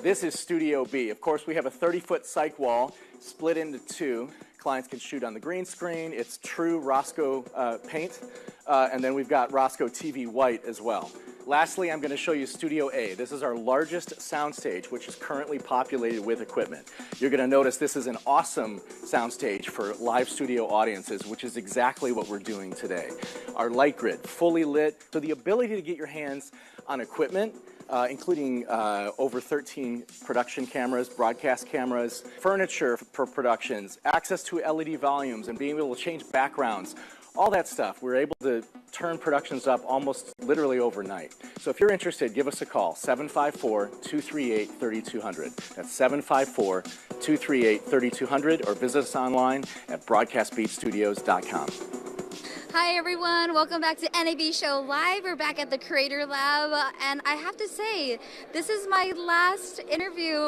This is Studio B. Of course, we have a 30-foot cyc wall split into 2. Clients can shoot on the green screen. It's true Roscoe paint. And then we've got Roscoe TV White as well. Lastly, I'm going to show you Studio A. This is our largest soundstage, which is currently populated with equipment. You're going to notice this is an awesome soundstage for live studio audiences, which is exactly what we're doing today. Our light grid, fully lit, so the ability to get your hands on equipment, including over 13 production cameras, broadcast cameras, furniture for productions, access to LED volumes, and being able to change backgrounds. All that stuff, we're able to turn productions up almost literally overnight. So if you're interested, give us a call, 754-238-3200. That's 754-238-3200, or visit us online at broadcastbeatstudios.com. Hi everyone, welcome back to NAB Show Live. We're back at the Creator Lab, and I have to say, this is my last interview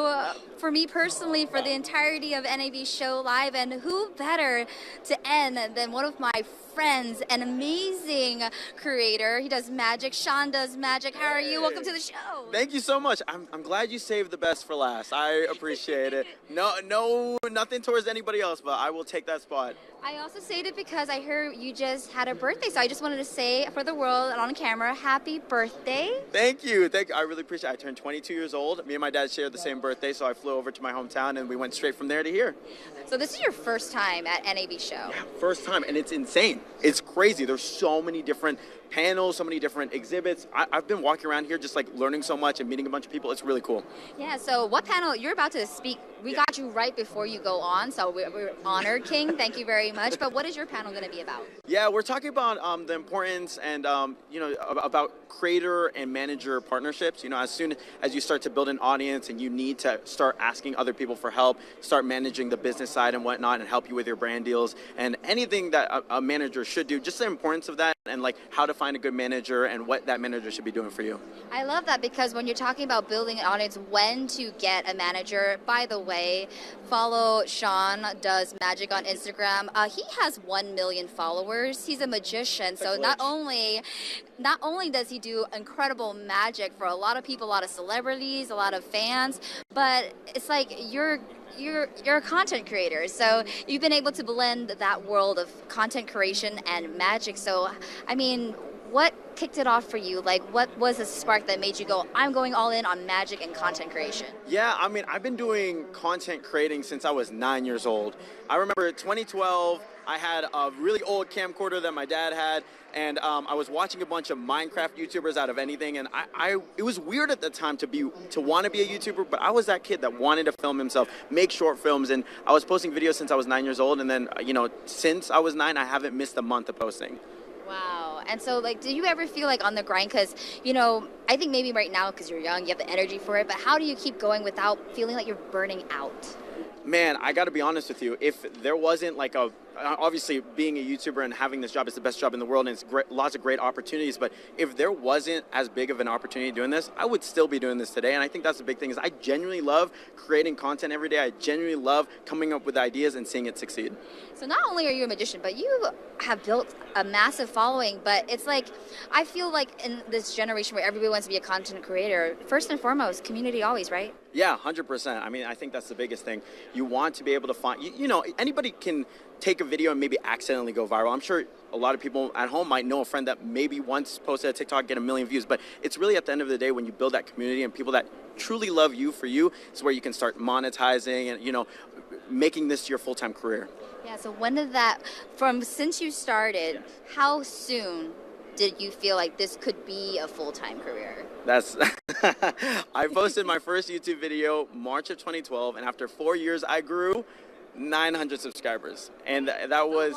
for me personally for the entirety of NAB Show Live, and who better to end than one of my friends, an amazing creator. He does magic. Sean does magic. How are you? Welcome to the show. Thank you so much. I'm glad you saved the best for last. I appreciate it. Nothing towards anybody else, but I will take that spot. I also say it because I heard you just had a birthday, so I just wanted to say for the world and on camera, happy birthday. Thank you. I really appreciate it. I turned 22 years old. Me and my dad shared the same birthday, so I flew over to my hometown and we went straight from there to here. So this is your first time at NAB show. Yeah, first time, and it's insane. It's crazy. There's so many different panels, so many different exhibits. I've been walking around here just like learning so much and meeting a bunch of people. It's really cool. Yeah, so what panel, you're about to speak, we got you right before you go on, so we're honored, King. Thank you very much. But what is your panel going to be about? Yeah, we're talking about the importance and, about creator and manager partnerships. As soon as you start to build an audience and you need to start asking other people for help, start managing the business side and whatnot and help you with your brand deals and anything that a manager should do, just the importance of that and like how to find a good manager and what that manager should be doing for you. I love that because when you're talking about building an audience, when to get a manager, by the way, follow Sean Does Magic on Instagram. He has 1 million followers. He's a magician, so not only does he do incredible magic for a lot of people, a lot of celebrities, a lot of fans, but it's like you're a content creator, so you've been able to blend that world of content creation and magic. So, I mean, what kicked it off for you? Like, what was the spark that made you go, I'm going all in on magic and content creation? Yeah, I mean, I've been doing content creating since I was 9 years old. I remember 2012, I had a really old camcorder that my dad had, and I was watching a bunch of Minecraft YouTubers out of anything, and it was weird at the time to want to be a YouTuber, but I was that kid that wanted to film himself, make short films, and I was posting videos since I was 9 years old, and then, since I was 9, I haven't missed a month of posting. Wow. And so, like, do you ever feel like on the grind? Because, I think maybe right now, because you're young, you have the energy for it, but how do you keep going without feeling like you're burning out? Man, I got to be honest with you. If there wasn't like obviously being a YouTuber and having this job is the best job in the world and it's lots of great opportunities, but if there wasn't as big of an opportunity doing this, I would still be doing this today. And I think that's the big thing is I genuinely love creating content every day. I genuinely love coming up with ideas and seeing it succeed. So not only are you a magician, but you have built a massive following, but it's like, I feel like in this generation where everybody wants to be a content creator, first and foremost, community always, right? Yeah, 100%. I mean, I think that's the biggest thing. You want to be able to find, anybody can take a video and maybe accidentally go viral. I'm sure a lot of people at home might know a friend that maybe once posted a TikTok, get 1 million views, but it's really at the end of the day when you build that community and people that truly love you for you, is where you can start monetizing and, making this your full-time career. Yeah, so when did since you started, how soon did you feel like this could be a full-time career? I posted my first YouTube video March of 2012, and after 4 years, I grew 900 subscribers. And that was,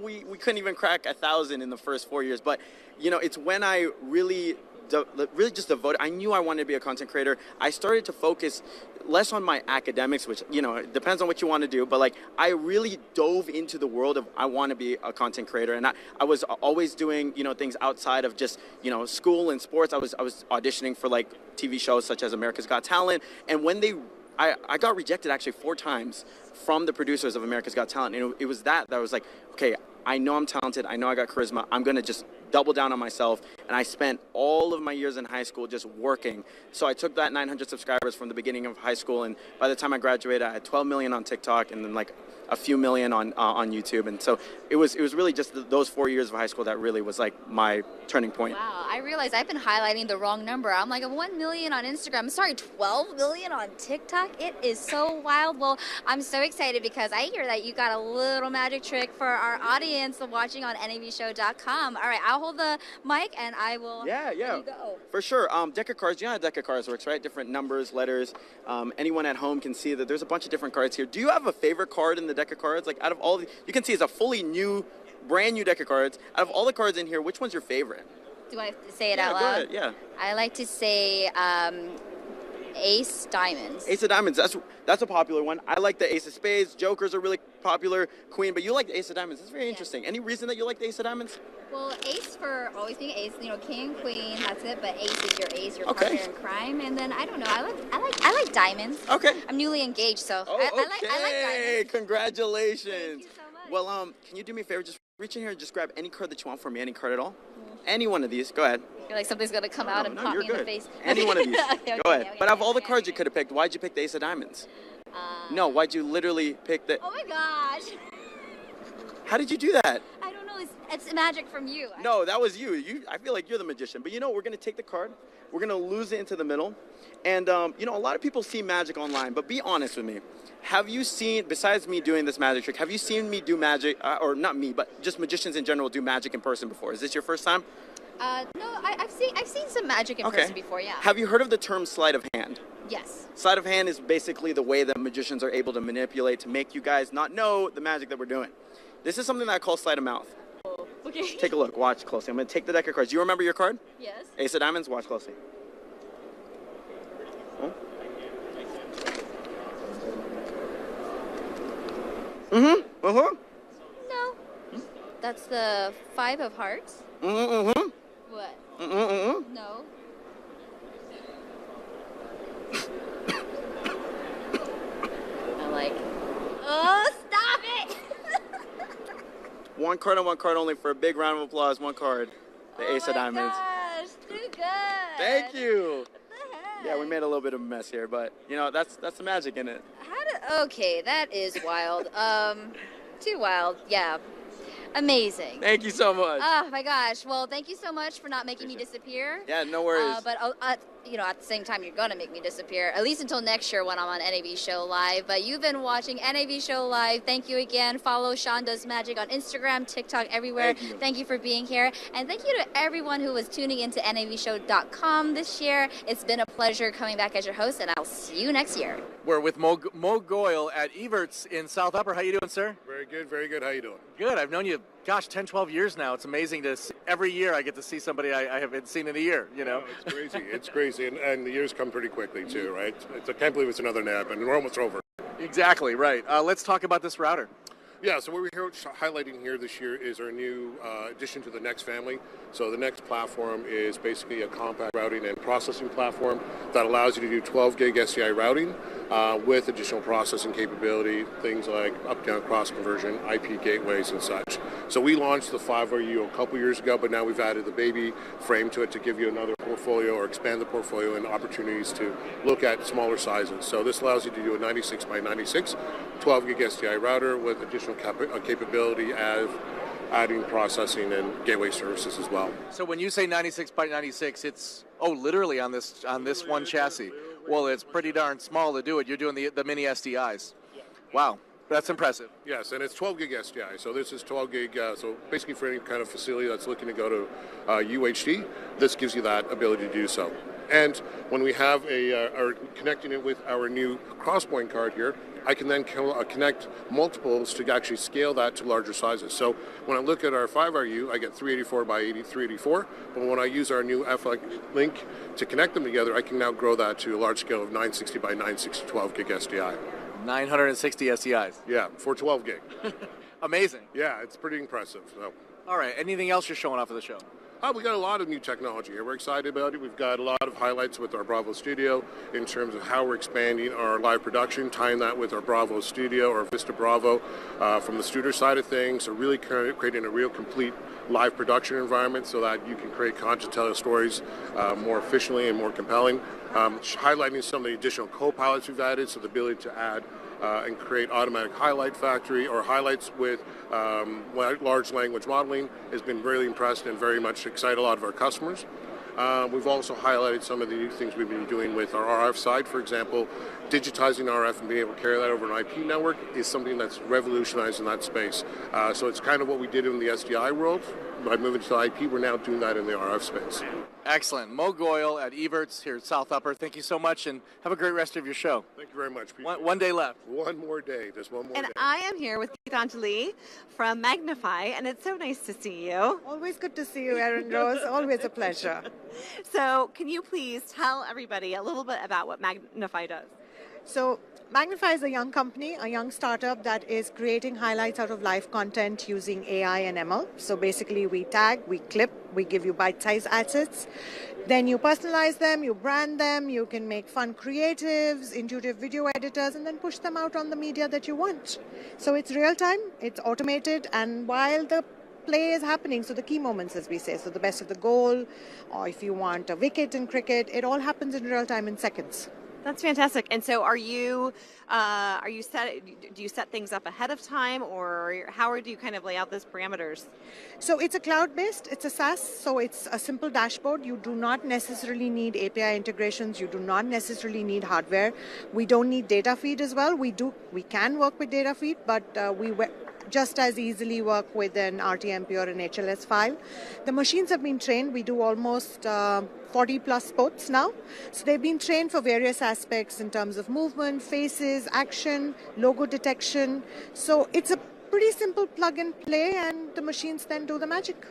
we couldn't even crack 1,000 in the first 4 years. But, it's when I really just devoted. I knew I wanted to be a content creator. I started to focus less on my academics, which, it depends on what you want to do. But like, I really dove into the world of I want to be a content creator. And I was always doing, things outside of just, school and sports. I was auditioning for like TV shows such as America's Got Talent. And when I got rejected actually 4 times from the producers of America's Got Talent. And it was that I was like, okay, I know I'm talented. I know I got charisma. I'm going to just double down on myself. And I spent all of my years in high school just working. So I took that 900 subscribers from the beginning of high school. And by the time I graduated, I had 12 million on TikTok and then like a few million on YouTube. And so it was really just those 4 years of high school that really was like my turning point. Wow, I realized I've been highlighting the wrong number. I'm like 1 million on Instagram. Sorry, 12 million on TikTok. It is so wild. Well, I'm so excited because I hear that you got a little magic trick for our audience watching on nabshow.com. All right, I'll hold the mic and I will let you go. For sure. Deck of cards, you know how a deck of cards works, right? Different numbers, letters. Anyone at home can see that there's a bunch of different cards here. Do you have a favorite card in the deck of cards? Like out of all, you can see it's a fully new, brand new deck of cards. Out of all the cards in here, which one's your favorite? Do I have to say it out loud? Go ahead, yeah. I like to say Ace Diamonds. Ace of Diamonds, that's a popular one. I like the Ace of Spades. Jokers are really popular. Queen, but you like the Ace of Diamonds. That's very interesting. Any reason that you like the Ace of Diamonds? Well, Ace for always being Ace. King, Queen, that's it. But Ace is your ace, your partner in crime. And then I don't know. I like diamonds. Okay. I'm newly engaged, so I like diamonds. Congratulations. Thank you so much. Well, can you do me a favor? Just Reach in here and just grab any card that you want from me, any card at all. Any one of these. Go ahead. I feel like something's going to come out and pop me in the face. Any one of these. Okay, Go ahead. okay, But of all the cards you could have picked, why'd you pick the Ace of Diamonds? No, why'd you literally pick the... Oh my gosh. How did you do that? I don't know. It's magic from you. No, that was you. I feel like you're the magician. But you know, we're going to take the card. We're going to lose it into the middle. And, you know, a lot of people see magic online. But be honest with me. Have you seen, besides me doing this magic trick, have you seen me do magic, or not me, but just magicians in general do magic in person before? Is this your first time? No, I've seen some magic in person before, yeah. Have you heard of the term sleight of hand? Yes. Sleight of hand is basically the way that magicians are able to manipulate to make you guys not know the magic that we're doing. This is something that I call sleight of mouth. Oh, okay. Take a look. Watch closely. I'm going to take the deck of cards. Do you remember your card? Yes. Ace of Diamonds? Watch closely. Oh. Mm-hmm. Uh-huh. No. That's the 5 of hearts. Mm-hmm. What? Mm-hmm. No. I'm like, oh, stop it! One card and one card only for a big round of applause. One card. The Ace of Diamonds. Gosh, too good. Thank you. Yeah, we made a little bit of a mess here, but you know that's the magic in it. Okay, that is wild. Too wild. Yeah. Amazing. Thank you so much. Oh my gosh. Well, thank you so much for not making me disappear. Yeah, no worries. But you know, at the same time, you're gonna make me disappear. At least until next year when I'm on NAB Show Live. But you've been watching NAB Show Live. Thank you again. Follow Sean Does Magic on Instagram, TikTok, everywhere. Thank you for being here, and thank you to everyone who was tuning into NABShow.com this year. It's been a pleasure coming back as your host, and I'll see you next year. We're with Mo Goyle at Everts in South Upper. How you doing, sir? Very good, very good. How you doing? Good. I've known you, gosh, 10, 12 years now. It's amazing to see, every year I get to see somebody I haven't seen in a year, you know? Oh, it's crazy. It's crazy. And the years come pretty quickly, too, right? I can't believe it's another NAB, and we're almost over. Exactly, right. Let's talk about this router. Yeah, so what we're highlighting here this year is our new addition to the Next family. So the Next platform is basically a compact routing and processing platform that allows you to do 12 gig SDI routing with additional processing capability, things like up-down cross-conversion, IP gateways, and such. So we launched the 5RU a couple years ago, but now we've added the baby frame to it to give you another portfolio or expand the portfolio and opportunities to look at smaller sizes. So this allows you to do a 96 by 96, 12 gig SDI router with additional capability as adding processing and gateway services as well. So when you say 96 by 96, it's literally on this one chassis. Well, it's pretty darn small to do it. You're doing the mini SDIs. Wow, that's impressive. Yes, and it's 12 gig SDI. So this is 12 gig. So basically, for any kind of facility that's looking to go to UHD, this gives you that ability to do so. And when we have are connecting it with our new Crosspoint card here, I can then connect multiples to actually scale that to larger sizes. So when I look at our 5RU, I get 384 by 384. But when I use our new FLink link to connect them together, I can now grow that to a large scale of 960 by 960 12 gig SDI. 960 SDIs. Yeah, for 12 gig. Amazing. Yeah, it's pretty impressive. So. All right, anything else you're showing off of the show? We got a lot of new technology here. We're excited about it. We've got a lot of highlights with our Bravo Studio in terms of how we're expanding our live production, tying that with our Bravo Studio or Vista Bravo from the studio side of things. So really creating a real complete live production environment so that you can create content, tell stories more efficiently and more compelling. Highlighting some of the additional co-pilots we've added, so the ability to add and create automatic highlight factory or highlights with large language modeling has been really impressed and very much excited a lot of our customers. We've also highlighted some of the new things we've been doing with our RF side. For example, digitizing RF and being able to carry that over an IP network is something that's revolutionized in that space. So it's kind of what we did in the SDI world. By moving to IP, we're now doing that in the RF space. Excellent. Mo Goyle at Everts here at South Upper. Thank you so much, and have a great rest of your show. Thank you very much. One day left. One more day. Just one more day. And I am here with Geetanjali from Magnify, and it's so nice to see you. Always good to see you, Erin Rose. Always a pleasure. So can you please tell everybody a little bit about what Magnify does? So Magnify is a young company, a young startup that is creating highlights out of live content using AI and ML. So basically we tag, we clip, we give you bite-sized assets. Then you personalize them, you brand them, you can make fun creatives, intuitive video editors, and then push them out on the media that you want. So it's real time, it's automated, and while the play is happening. So the key moments, as we say, so the best of the goal, or if you want a wicket in cricket, it all happens in real time in seconds. That's fantastic. And so are you do you set things up ahead of time, or how do you kind of lay out those parameters? So it's a cloud-based, it's a SaaS, so it's a simple dashboard. You do not necessarily need API integrations. You do not necessarily need hardware. We don't need data feed as well. We can work with data feed, but we just as easily work with an RTMP or an HLS file. The machines have been trained. We do almost 40 plus sports now. So they've been trained for various aspects in terms of movement, faces, action, logo detection. So it's a pretty simple plug and play, and the machines then do the magic.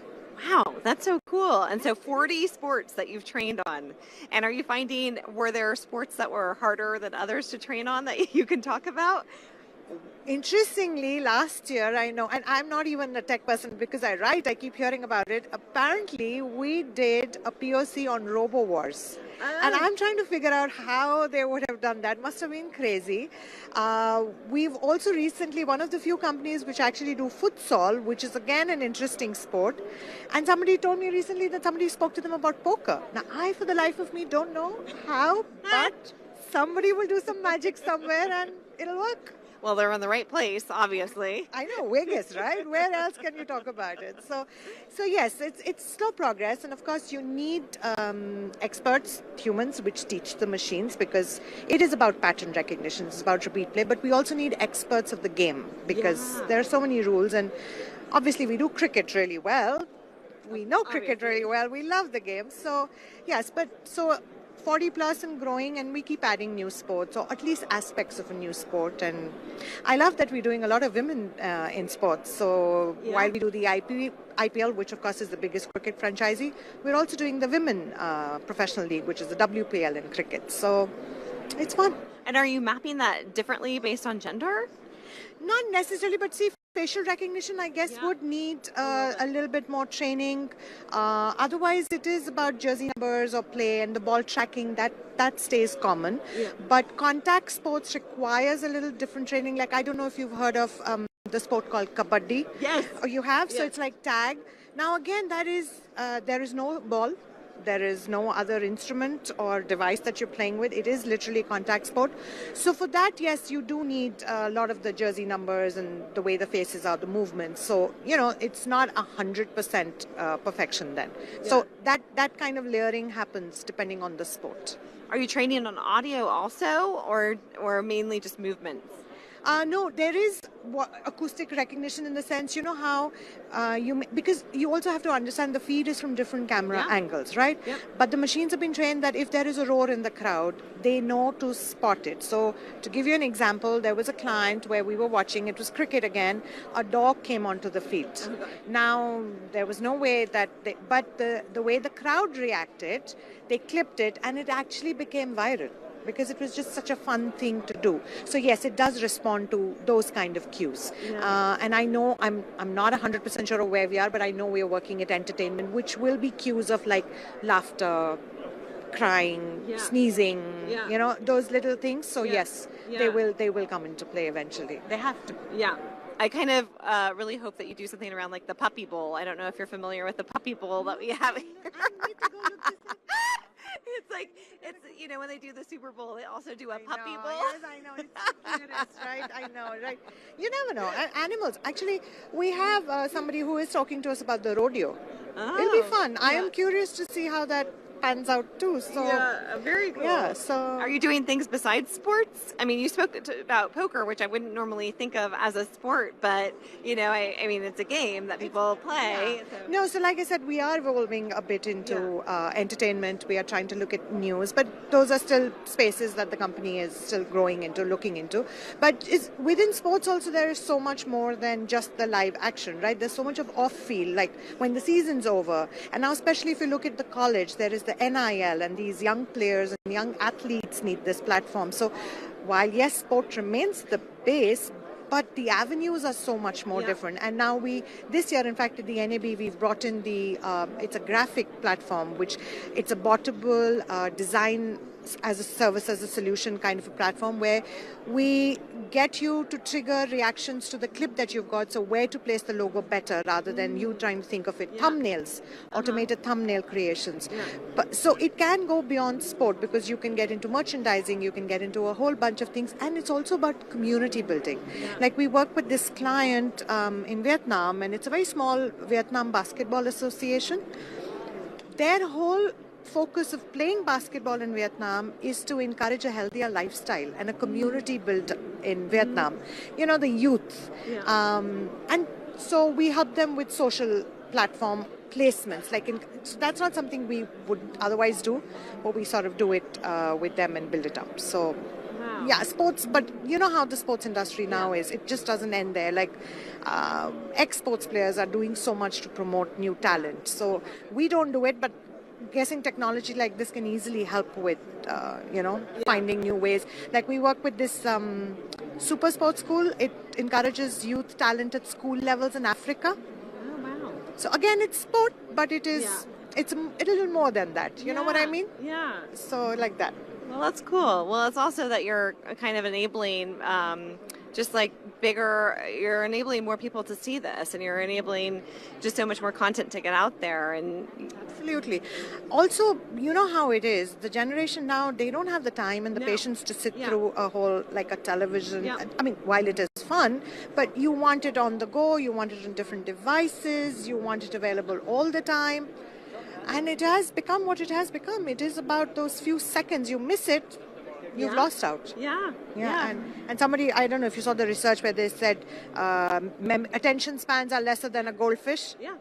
Wow, that's so cool. And so 40 sports that you've trained on. And are you finding, were there sports that were harder than others to train on that you can talk about? Interestingly, last year, I know, and I'm not even a tech person because I write, I keep hearing about it. Apparently, we did a POC on Robo Wars. And I'm trying to figure out how they would have done that. Must have been crazy. We've also recently, one of the few companies which actually do futsal, which is again an interesting sport. And somebody told me recently that somebody spoke to them about poker. Now, I, for the life of me, don't know how, but somebody will do some magic somewhere and it'll work. Well, they're in the right place, obviously. I know, Vegas, right? Where else can you talk about it? So yes, it's slow progress, and of course you need experts, humans, which teach the machines, because it is about pattern recognition, it's about repeat play, but we also need experts of the game, because there are so many rules, and obviously we do cricket really well. We know cricket really well. We love the game. So yes, but 40 plus and growing, and we keep adding new sports, or at least aspects of a new sport. And I love that we're doing a lot of women in sports. So while we do the IPL, which of course is the biggest cricket franchisee, we're also doing the women professional league, which is the WPL in cricket. So it's fun. And are you mapping that differently based on gender? Not necessarily, but see, facial recognition, I guess, would need a little bit more training. Otherwise, it is about jersey numbers or play, and the ball tracking, that stays common. Yeah. But contact sports requires a little different training. Like, I don't know if you've heard of the sport called kabaddi. Yes. Or you have? Yes. So it's like tag. Now, again, there is no ball. There is no other instrument or device that you're playing with. It is literally contact sport. So for that, yes, you do need a lot of the jersey numbers and the way the faces are, the movements. So, it's not 100% perfection then. Yeah. So that kind of layering happens depending on the sport. Are you training on audio also, or mainly just movements? No, there is acoustic recognition in the sense, how because you also have to understand the feed is from different camera angles, right? Yeah. But the machines have been trained that if there is a roar in the crowd, they know to spot it. So to give you an example, there was a client where we were watching, it was cricket again, a dog came onto the field. Now, there was no way that but the way the crowd reacted, they clipped it and it actually became viral, because it was just such a fun thing to do. So yes, it does respond to those kind of cues. Yeah. And I know, I'm not 100% sure of where we are, but I know we are working at entertainment, which will be cues of like laughter, crying, sneezing, those little things. So yes, they will come into play eventually. They have to. Yeah. I kind of really hope that you do something around like the puppy bowl. I don't know if you're familiar with the puppy bowl that we have here. I need to go look this up. It's when they do the Super Bowl, they also do a puppy bowl. Yes, I know. It's the cutest, right? I know, right? You never know. Animals. Actually, we have somebody who is talking to us about the rodeo. Oh, it'll be fun. Yeah. I am curious to see how that pans out too. So very cool. Yeah. So are you doing things besides sports? I mean, you spoke about poker, which I wouldn't normally think of as a sport, but I mean, it's a game that people play. Yeah. So. No, so like I said, we are evolving a bit into entertainment. We are trying to look at news, but those are still spaces that the company is still growing into, looking into. But within sports also, there is so much more than just the live action, right? There's so much of off-field, like when the season's over, and now especially if you look at the college, there is the NIL, and these young players and young athletes need this platform. So while yes, sport remains the base, but the avenues are so much more different. And now this year, in fact, at the NAB, we've brought in it's a graphic platform, which it's a bottable design as a service, as a solution kind of a platform where we get you to trigger reactions to the clip that you've got, so where to place the logo better rather than you trying to think of it. Thumbnails, automated thumbnail creations. But so it can go beyond sport because you can get into merchandising, you can get into a whole bunch of things, and it's also about community building. Like we work with this client in Vietnam, and it's a very small Vietnam Basketball Association. Their whole focus of playing basketball in Vietnam is to encourage a healthier lifestyle and a community built in Vietnam. You know, the youth. And so we help them with social platform placements. So that's not something we would otherwise do, but we sort of do it with them and build it up. So yeah, sports, but you know how the sports industry now is. It just doesn't end there. Like ex-sports players are doing so much to promote new talent. So we don't do it, but guessing technology like this can easily help with, finding new ways. Like we work with this super sports school. It encourages youth talent at school levels in Africa. Oh, wow. So again, it's sport, but it's a little more than that. You know what I mean? Yeah. So like that. Well, that's cool. Well, it's also that you're kind of enabling you're enabling more people to see this, and you're enabling just so much more content to get out there. And absolutely. Also, you know how it is. The generation now, they don't have the time and the patience to sit through a whole, like a television. Yeah. I mean, while it is fun, but you want it on the go, you want it on different devices, you want it available all the time. And it has become what it has become. It is about those few seconds. You miss it, you've lost out. Yeah. And somebody, I don't know if you saw the research where they said attention spans are lesser than a goldfish. Yeah.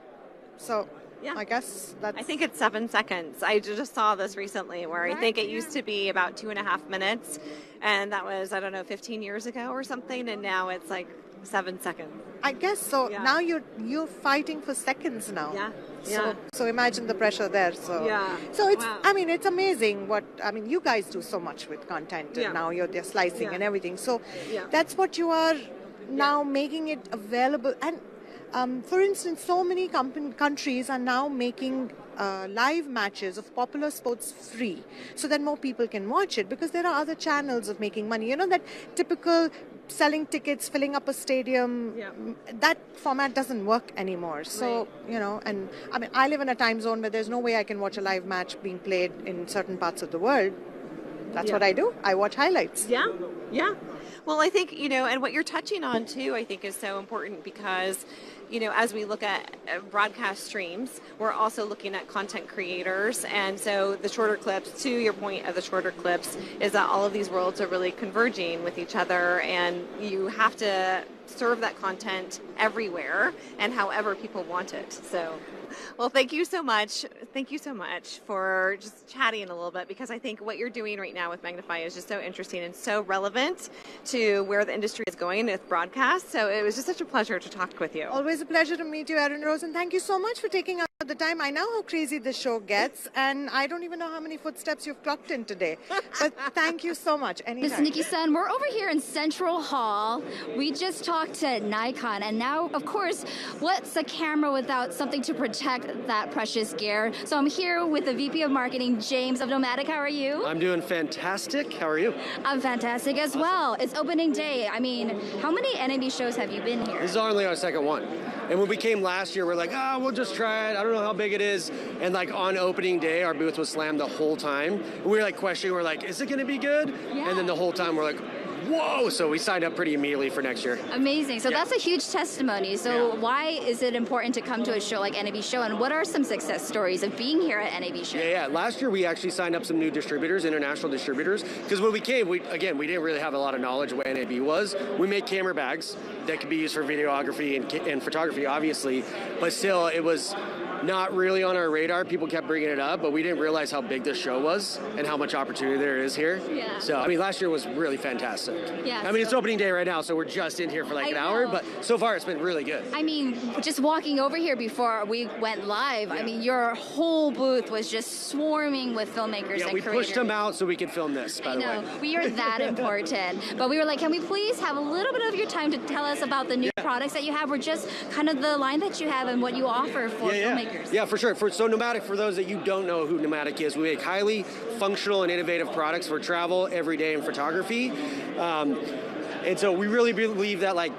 So I guess that's... I think it's 7 seconds. I just saw this recently where I think it used to be about 2.5 minutes. And that was, 15 years ago or something. And now it's like 7 seconds. I guess so. Yeah. Now you're fighting for seconds now. Yeah. So imagine the pressure there. So it's it's amazing you guys do so much with content and now they're slicing and everything. So that's what you are now making it available. And for instance, so many countries are now making live matches of popular sports free so that more people can watch it, because there are other channels of making money. You know, that typical selling tickets, filling up a stadium, that format doesn't work anymore. So, I live in a time zone where there's no way I can watch a live match being played in certain parts of the world. That's what I do. I watch highlights. Yeah. Well, I think, and what you're touching on too, I think is so important because, as we look at broadcast streams, we're also looking at content creators. And so the shorter clips, to your point of the shorter clips, is that all of these worlds are really converging with each other, and you have to serve that content everywhere and however people want it. So, well, thank you so much. Thank you so much for just chatting a little bit, because I think what you're doing right now with Magnify is just so interesting and so relevant to where the industry is going with broadcast. So it was just such a pleasure to talk with you. Always a pleasure to meet you, Erin Rose, and thank you so much for taking out the time. I know how crazy this show gets, and I don't even know how many footsteps you've clocked in today. But thank you so much. Anytime. This is Nikki-san. We're over here in Central Hall. We just talked to Nikon, and now, of course, what's a camera without something to protect that precious gear? So I'm here with the VP of Marketing, James of Nomatic. How are you? I'm doing fantastic. How are you? I'm fantastic as well. It's opening day. I mean, how many NAB shows have you been here? This is only our second one. And when we came last year, we're like, we'll just try it. I don't know how big it is. And like on opening day, our booth was slammed the whole time. And we were like questioning, we're like, is it going to be good? Yeah. And then the whole time we're like, whoa. So we signed up pretty immediately for next year. Amazing. So that's a huge testimony. So why is it important to come to a show like NAB Show? And what are some success stories of being here at NAB Show? Yeah. Last year we actually signed up some new distributors, international distributors. Because when we came, we didn't really have a lot of knowledge of what NAB was. We make camera bags that could be used for videography and photography, obviously. But still, it was not really on our radar. People kept bringing it up, but we didn't realize how big this show was and how much opportunity there is here. Yeah. So, last year was really fantastic. Yeah. It's opening day right now, so we're just in here for like an hour, but so far it's been really good. Just walking over here before we went live, your whole booth was just swarming with filmmakers and creators. We pushed them out so we could film this, by the way. We are that important. But we were like, can we please have a little bit of your time to tell us about the new products that you have, or just kind of the line that you have and what you offer for filmmakers filmmakers. Yeah, for sure. So Nomatic, for those that you don't know who Nomatic is, we make highly functional and innovative products for travel, everyday, and photography. And so we really believe that like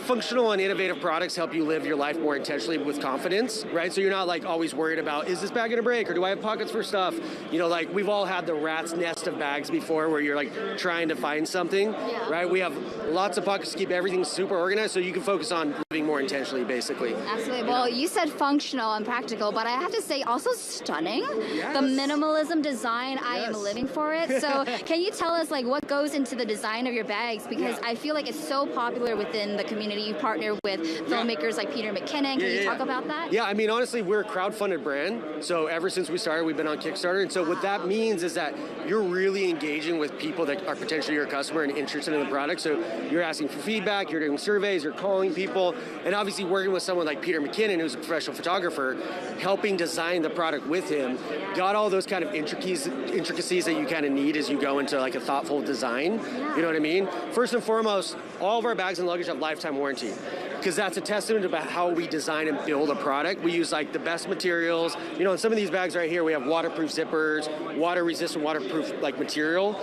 functional and innovative products help you live your life more intentionally with confidence, right? So you're not like always worried about, is this bag gonna break or do I have pockets for stuff? You know, like we've all had the rat's nest of bags before where you're like trying to find something, right? We have lots of pockets to keep everything super organized so you can focus on living more intentionally, basically. Absolutely. Well, you said functional and practical, but I have to say also stunning. Yes. The minimalism design, I am living for it. So can you tell us like what goes into the design of your bags? Because I feel like it's so popular within the community. You partner with filmmakers like Peter McKinnon. Can you talk about that? Yeah, I mean, honestly, we're a crowdfunded brand. So ever since we started, we've been on Kickstarter. And so what that means is that you're really engaging with people that are potentially your customer and interested in the product. So you're asking for feedback, you're doing surveys, you're calling people, and obviously working with someone like Peter McKinnon, who's a professional photographer, helping design the product with him, got all those kind of intricacies that you kind of need as you go into like a thoughtful design. You know what I mean? First and foremost, all of our bags and luggage have lifetime warranty, because that's a testament about how we design and build a product. We use like the best materials. You know, in some of these bags right here, we have waterproof zippers, water resistant, waterproof like material.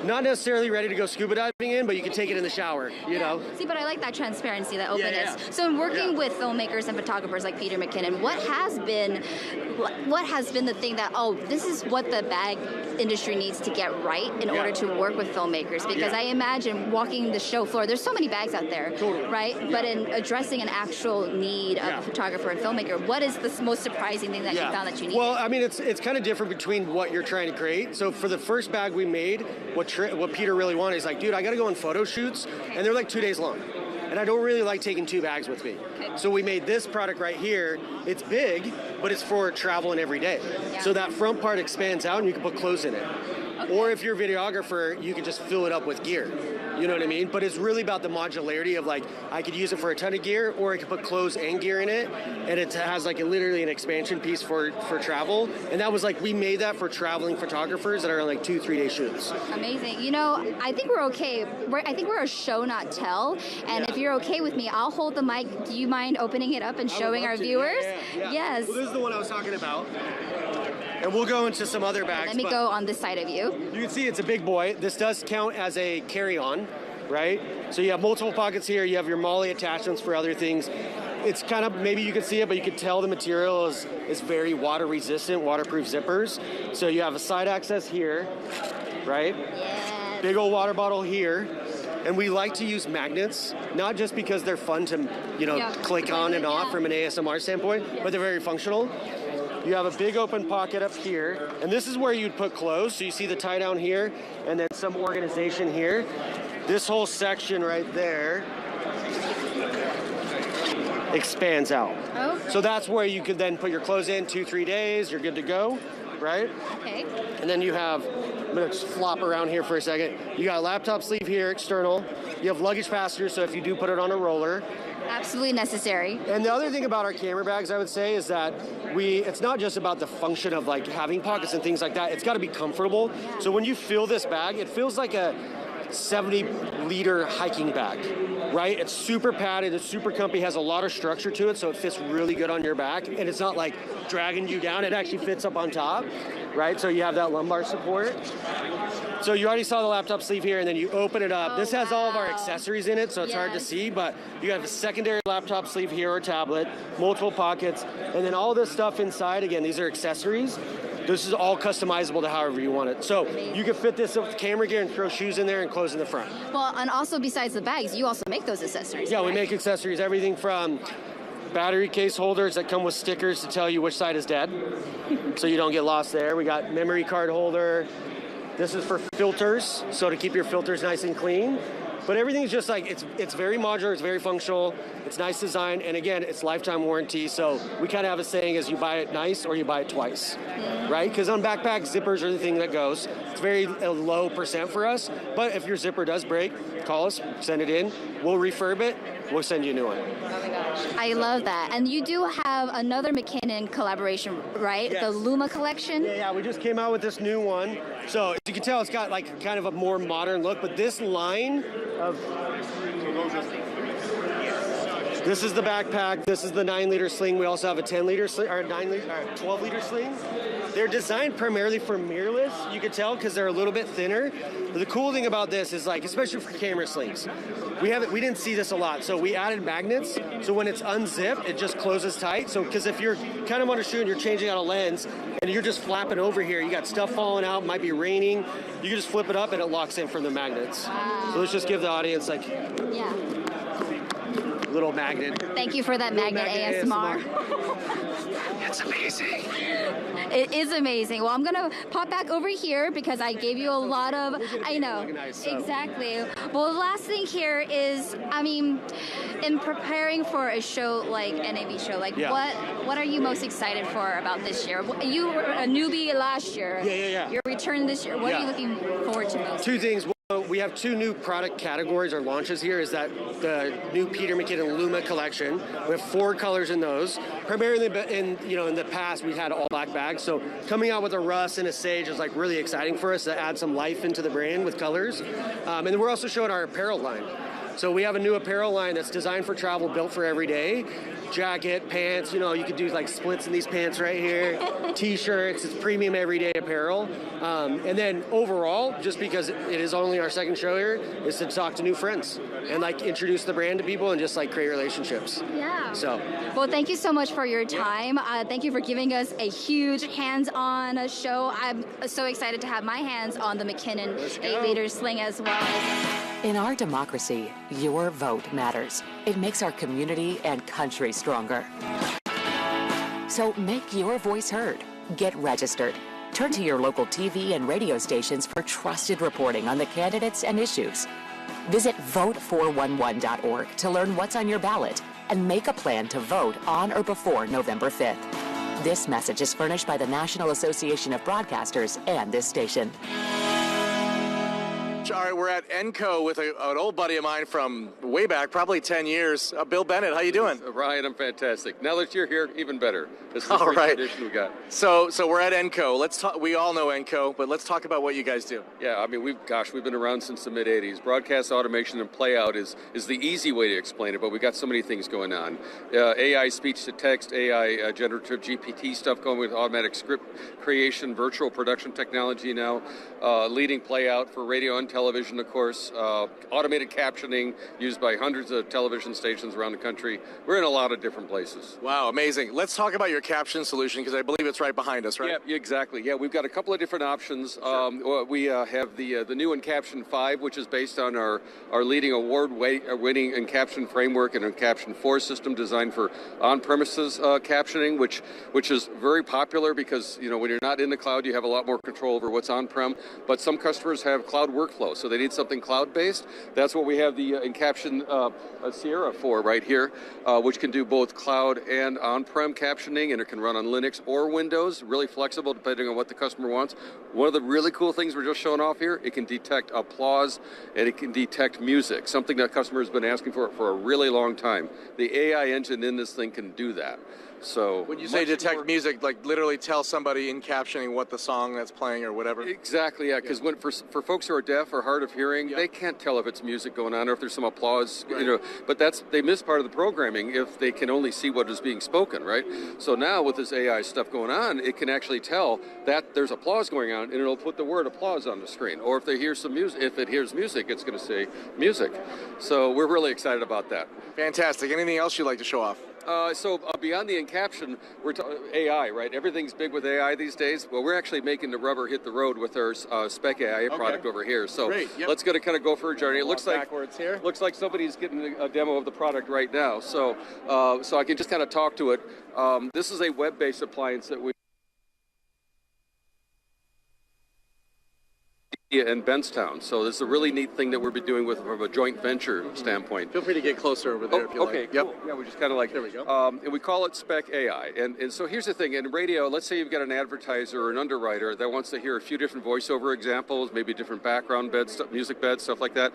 Not necessarily ready to go scuba diving in, but you can take it in the shower, you know? See, but I like that transparency, that openness. So in working with filmmakers and photographers like Peter McKinnon, what has been the thing that, oh, this is what the bag industry needs to get right in order to work with filmmakers? Because I imagine walking the show floor, there's so many bags out there, right? But in addressing an actual need of a photographer and filmmaker, what is the most surprising thing that you found that you need? Well, I mean, it's kind of different between what you're trying to create. So for the first bag we made, what Peter really wanted is like, dude, I got to go on photo shoots, and they're like 2 days long. And I don't really like taking 2 bags with me. So we made this product right here. It's big, but it's for travel and every day. So that front part expands out and you can put clothes in it. Or if you're a videographer, you can just fill it up with gear. You know what I mean? But it's really about the modularity of like, I could use it for a ton of gear, or I could put clothes and gear in it. And it has like literally an expansion piece for travel. And that was like, we made that for traveling photographers that are on like 2-3 day shoots. Amazing. You know, I think we're okay. I think we're a show, not tell. And if you're okay with me, I'll hold the mic. Do you mind opening it up and showing our viewers? Yes. Well, this is the one I was talking about. And we'll go into some other bags. Let me go on this side of you. You can see it's a big boy. This does count as a carry-on, right? So you have multiple pockets here. You have your MOLLE attachments for other things. It's kind of, maybe you can see it, but you can tell the material is very water resistant, waterproof zippers. So you have a side access here, right? Yeah. Big old water bottle here. And we like to use magnets, not just because they're fun to, click on and off from an ASMR standpoint, but they're very functional. You have a big open pocket up here, and this is where you'd put clothes. So you see the tie down here, and then some organization here. This whole section right there expands out. Okay. So that's where you could then put your clothes in 2-3 days, you're good to go, right? Okay. And then you have, I'm gonna just flop around here for a second. You got a laptop sleeve here, external. You have luggage fasteners, so if you do put it on a roller. Absolutely necessary. And the other thing about our camera bags, I would say, is that it's not just about the function of like having pockets and things like that. It's got to be comfortable. So when you fill this bag, it feels like a 70-liter hiking bag, right? It's super padded, it's super comfy, has a lot of structure to it, so it fits really good on your back, and it's not like dragging you down. It actually fits up on top, right? So you have that lumbar support. So you already saw the laptop sleeve here, and then you open it up. This has all of our accessories in it, so it's hard to see, but you have a secondary laptop sleeve here or tablet, multiple pockets, and then all this stuff inside, again, these are accessories. This is all customizable to however you want it. So you can fit this with camera gear and throw shoes in there and clothes in the front. Well, and also besides the bags, you also make those accessories. Yeah, we make accessories, everything from battery case holders that come with stickers to tell you which side is dead, so you don't get lost there. We got memory card holder. This is for filters, so to keep your filters nice and clean. But everything's just like, it's very modular, it's very functional, it's nice design, and again, it's lifetime warranty, so we kind of have a saying is you buy it nice or you buy it twice, right? Because on backpacks, zippers are the thing that goes. It's very low % for us, but if your zipper does break, call us, send it in, we'll refurb it, we'll send you a new one. Oh my gosh. I love that. And you do have another McKinnon collaboration, right? Yes. The Luma collection? Yeah, we just came out with this new one. So as you can tell, it's got like kind of a more modern look, but this line of... This is the backpack. This is the 9-liter sling. We also have a 10-liter sling, or 12-liter sling. They're designed primarily for mirrorless. You can tell because they're a little bit thinner. But the cool thing about this is, like, especially for camera slings, we didn't see this a lot. So we added magnets. So when it's unzipped, it just closes tight. So because if you're kind of on a shoot and you're changing out a lens and you're just flapping over here, you got stuff falling out, might be raining. You can just flip it up and it locks in from the magnets. So let's just give the audience like little magnet. Thank you for that magnet ASMR. It's amazing. It is amazing. Well, I'm going to pop back over here because I gave you a lot of, I know, exactly. Well, the last thing here is, I mean, in preparing for a show like NAB show, like what are you most excited for about this year? You were a newbie last year. Yeah. Your return this year. What are you looking forward to most? Two things. We have two new product categories or launches here. Is that the new McKinnon Luma collection? We have 4 colors in those. Primarily in the past we've had all black bags. So coming out with a rust and a sage is like really exciting for us to add some life into the brand with colors. And then we're also showing our apparel line. So we have a new apparel line that's designed for travel, built for every day. Jacket, pants, you could do like splits in these pants right here. T-shirts, it's premium everyday apparel. And then overall, just because it is only our second show here, is to talk to new friends and like introduce the brand to people and just like create relationships. Yeah. So. Well, thank you so much for your time. Thank you for giving us a huge hands-on show. I'm so excited to have my hands on the McKinnon 8-liter sling as well. In our democracy, your vote matters. It makes our community and country stronger. So make your voice heard. Get registered. Turn to your local TV and radio stations for trusted reporting on the candidates and issues. Visit vote411.org to learn what's on your ballot and make a plan to vote on or before November 5th. This message is furnished by the National Association of Broadcasters and this station. All right, we're at Enco with an old buddy of mine from way back, probably 10 years. Bill Bennett, how you doing? Ryan, I'm fantastic. Now that you're here, even better. This is All a right. tradition we got. So we're at Enco. Let's talk. We all know Enco, but let's talk about what you guys do. Yeah, I mean, we've been around since the mid-'80s. Broadcast automation and playout is the easy way to explain it, but we got so many things going on. AI speech to text, AI generative GPT stuff going with automatic script creation, virtual production technology now, leading playout for radio and television, of course, automated captioning used by hundreds of television stations around the country. We're in a lot of different places. Wow, amazing. Let's talk about your caption solution because I believe it's right behind us, right? Yeah, exactly. Yeah, we've got a couple of different options. Sure. We have the new Encaption 5, which is based on our leading award-winning Encaption framework and Encaption 4 system designed for on-premises captioning, which is very popular because when you're not in the cloud, you have a lot more control over what's on-prem. But some customers have cloud workflow, so they need something cloud-based. That's what we have the Encaption Sierra for right here, which can do both cloud and on-prem captioning, and it can run on Linux or Windows, really flexible depending on what the customer wants. One of the really cool things we're just showing off here, it can detect applause and it can detect music, something that customers have been asking for a really long time. The AI engine in this thing can do that. So when you say detect music, like literally tell somebody in captioning what the song that's playing or whatever? Exactly, yeah, because for folks who are deaf or hard of hearing, they can't tell if it's music going on or if there's some applause, but they miss part of the programming if they can only see what is being spoken, right? So now with this AI stuff going on, it can actually tell that there's applause going on and it'll put the word applause on the screen. Or if they hear some music, if it hears music, it's going to say music. So we're really excited about that. Fantastic. Anything else you'd like to show off? So beyond the encaption, we're AI, right? Everything's big with AI these days. Well, we're actually making the rubber hit the road with our Spec AI product over here. So let's kind of go for a journey. It looks like somebody's getting a demo of the product right now. So I can just kind of talk to it. This is a web-based appliance that we in Benstown. So this is a really neat thing that we'll be doing from a joint venture standpoint. Feel free to get closer over there if you like. Yep. Cool. Yeah, we just kind of there we go. And we call it Spec AI. And so here's the thing. In radio, let's say you've got an advertiser or an underwriter that wants to hear a few different voiceover examples, maybe different background beds, music beds, stuff like that.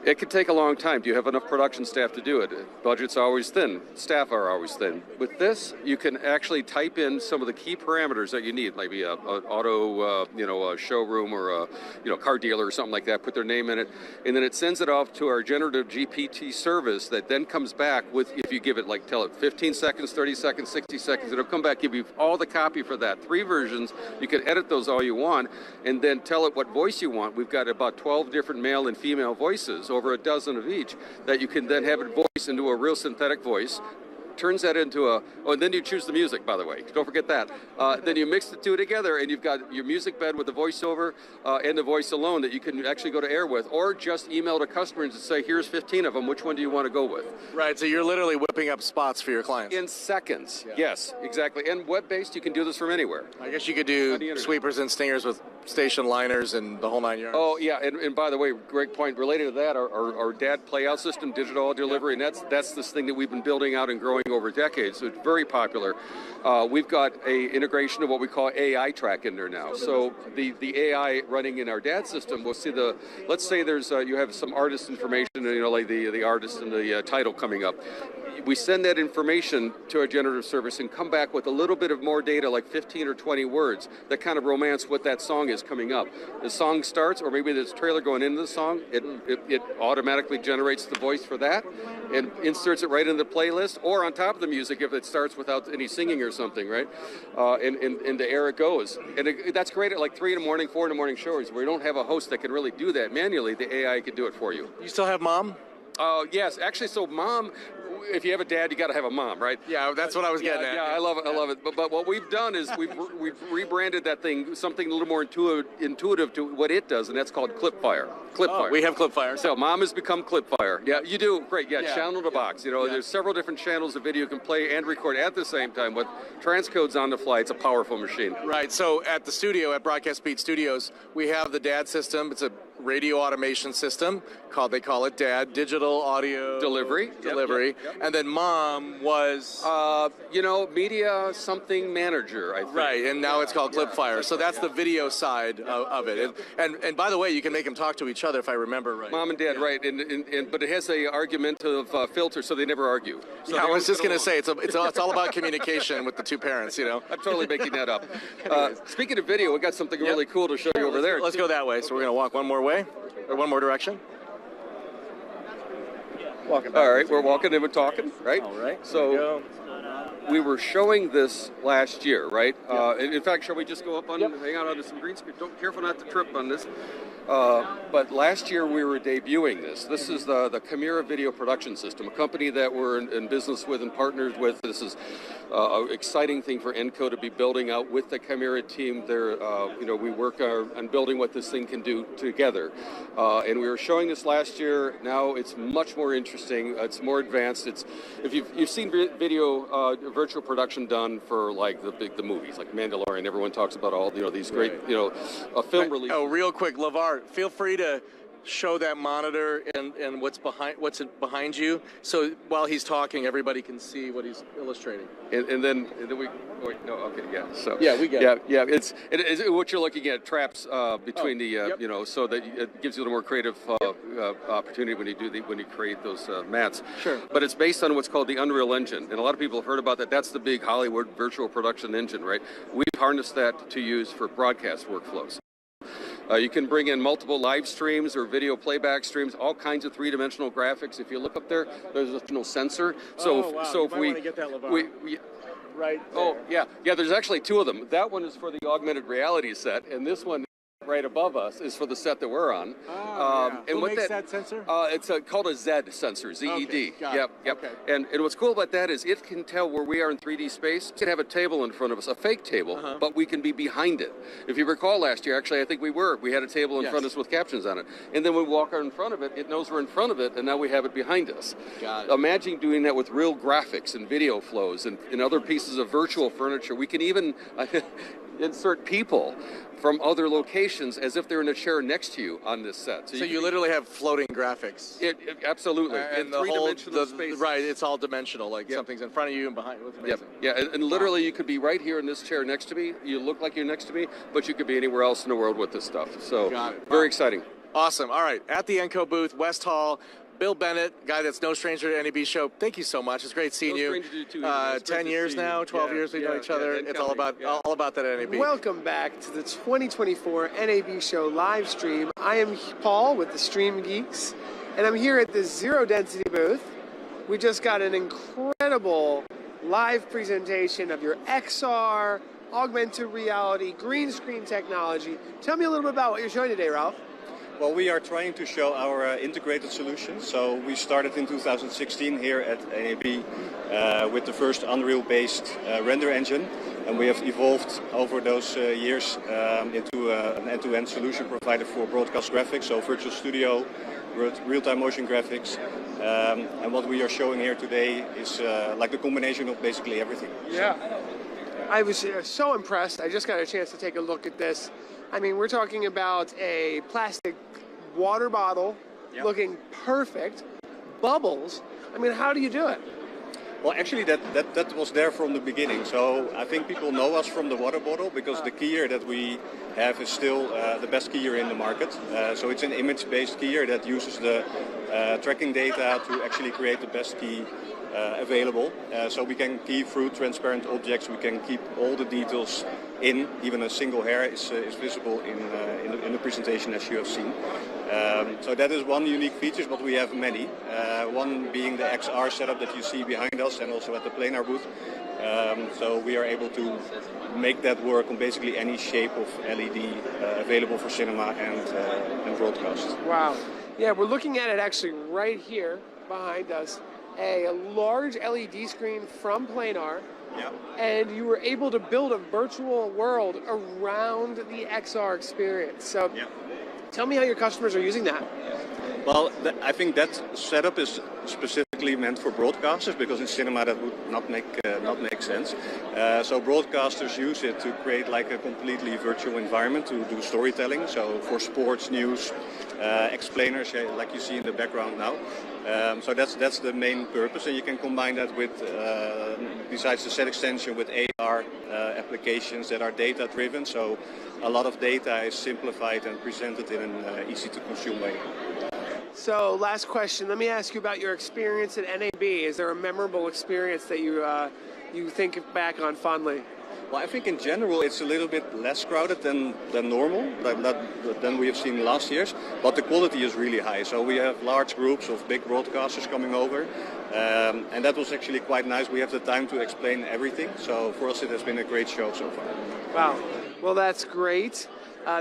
It could take a long time. Do you have enough production staff to do it? Budget's always thin. Staff are always thin. With this, you can actually type in some of the key parameters that you need, maybe an auto, a showroom or a, car dealer or something like that. Put their name in it, and then it sends it off to our generative GPT service that then comes back with, if you give it, tell it 15 seconds, 30 seconds, 60 seconds, it'll come back, give you all the copy for that. 3 versions. You can edit those all you want, and then tell it what voice you want. We've got about 12 different male and female voices, over a dozen of each, that you can then have it voice into a real synthetic voice. Turns that into and then you choose the music, by the way. Don't forget that. Then you mix the two together, and you've got your music bed with the voiceover and the voice alone that you can actually go to air with, or just email to customers and say, here's 15 of them. Which one do you want to go with? Right, so you're literally whipping up spots for your clients. In seconds, yes, exactly. And web-based, you can do this from anywhere. I guess you could do sweepers and stingers with station liners and the whole 9 yards. Oh, yeah, and by the way, great point. Related to that, our DAD playout system, digital delivery, and that's this thing that we've been building out and growing over decades. So it's very popular. We've got a integration of what we call AI track in there now. So the AI running in our DAD system, we'll see let's say there's you have some artist information, like the artist and the title coming up. We send that information to our generative service and come back with a little bit of more data, like 15 or 20 words, that kind of romance what that song is coming up. The song starts, or maybe there's a trailer going into the song, it automatically generates the voice for that and inserts it right in the playlist, or on top of the music if it starts without any singing or something, right? And the air it goes. And that's great at 3 in the morning, 4 in the morning shows, where you don't have a host that can really do that manually. The AI can do it for you. You still have mom? Yes, actually, so mom, if you have a dad, you got to have a mom, right? Yeah, that's what I was getting at. Yeah, I love it. But what we've done is we've rebranded that thing something a little more intuitive to what it does, and that's called Clipfire. Oh, we have Clipfire. So mom has become Clipfire. Yeah, you do. Great. Yeah, channel to box. There's several different channels of video you can play and record at the same time. With transcodes on the fly, it's a powerful machine. Right. So at the studio, at Broadcast Beat Studios, we have the DAD system. It's a radio automation system they call it DAD, digital audio delivery. Yep. And then mom was media something manager, I think. Right, and now it's called Clipfire. So that's the video side of it. And by the way, you can make them talk to each other if I remember right. Mom and dad, right? But it has a argumentative filter, so they never argue. So I was just going to say it's all about communication with the two parents. I'm totally making that up. Speaking of video, we got something really cool to show you over there. Let's go that way. So we're going to walk one more way, or one more direction. Walking back. All right, we're walking and we're talking, right? All right. So we were showing this last year, right? In fact, shall we just go up on, hang out onto some green screen? Careful not to trip on this. But last year we were debuting this. This is the Camira video production system, a company that we're in business with and partnered with. This is an exciting thing for Enco to be building out with the Camira team. We work on building what this thing can do together. And we were showing this last year. Now it's much more interesting. It's more advanced. If you've seen video virtual production done for the movies, like Mandalorian. Everyone talks about all these great film releases. Oh, real quick, LeVar, feel free to show that monitor and what's behind you, so while he's talking, everybody can see what he's illustrating. And then we. Oh, wait, no, okay, yeah. So yeah, we get it. Yeah, it's what you're looking at, traps between so that it gives you a little more creative opportunity when you create those mats. Sure. But it's based on what's called the Unreal Engine, and a lot of people have heard about that. That's the big Hollywood virtual production engine, right? We've harnessed that to use for broadcast workflows. You can bring in multiple live streams or video playback streams, all kinds of three-dimensional graphics. If you look up there, there's a sensor. So if we want to get that, right there. Oh, yeah, there's actually 2 of them. That one is for the augmented reality set, and this one right above us is for the set that we're on. And what makes that sensor? It's called a Z sensor, Z-E-D. Okay, got Yep. it. Okay. And what's cool about that is it can tell where we are in 3D space. It can have a table in front of us, a fake table, but we can be behind it. If you recall last year, actually, I think we had a table in front of us with captions on it. And then we walk in front of it, it knows we're in front of it, and now we have it behind us. Got it. Imagine doing that with real graphics and video flows and other pieces of virtual furniture. We can even insert people from other locations as if they're in a chair next to you on this set. So you literally have floating graphics. Absolutely. And the three-dimensional space. Right, it's all dimensional, something's in front of you and behind you. It's amazing. Yeah, and literally you could be right here in this chair next to me. You look like you're next to me, but you could be anywhere else in the world with this stuff. So very exciting. Awesome. All right. At the Enco booth, West Hall, Bill Bennett, guy that's no stranger to NAB show. Thank you so much. It's great seeing you. 10 years now, 12 years we know each other. It's all about that at NAB. Welcome back to the 2024 NAB show live stream. I am Paul with the Stream Geeks, and I'm here at the Zero Density booth. We just got an incredible live presentation of your XR, augmented reality, green screen technology. Tell me a little bit about what you're showing today, Ralph. Well, we are trying to show our integrated solutions. So we started in 2016 here at NAB with the first Unreal-based render engine. And we have evolved over those years into an end-to-end solution provider for broadcast graphics, so virtual studio, real-time motion graphics. And what we are showing here today is like the combination of basically everything. Yeah. I was so impressed. I just got a chance to take a look at this. I mean, we're talking about a plastic water bottle looking perfect, bubbles. I mean, how do you do it? Well, actually, that was there from the beginning. So I think people know us from the water bottle because the keyer that we have is still the best keyer in the market. So it's an image-based keyer that uses the tracking data to actually create the best key available. So we can key through transparent objects. We can keep all the details in. Even a single hair is visible in the presentation, as you have seen. So that is one unique feature, but we have many. One being the XR setup that you see behind us, and also at the planar booth. So we are able to make that work on basically any shape of LED available for cinema and broadcast. Wow. Yeah, we're looking at it actually right here behind us. A large LED screen from planar. Yeah. And you were able to build a virtual world around the XR experience. So tell me how your customers are using that. Well, I think that setup is specifically meant for broadcasters because in cinema that would not make sense. So broadcasters use it to create like a completely virtual environment to do storytelling. So for sports, news, explainers, like you see in the background now. So that's the main purpose, and you can combine that with, besides the set extension, with AR applications that are data-driven. So a lot of data is simplified and presented in an easy-to-consume way. So last question, let me ask you about your experience at NAB. Is there a memorable experience that you think back on fondly? Well, I think in general it's a little bit less crowded than normal, than we have seen last years, but the quality is really high. So we have large groups of big broadcasters coming over, and that was actually quite nice. We have the time to explain everything, so for us it has been a great show so far. Wow, well that's great.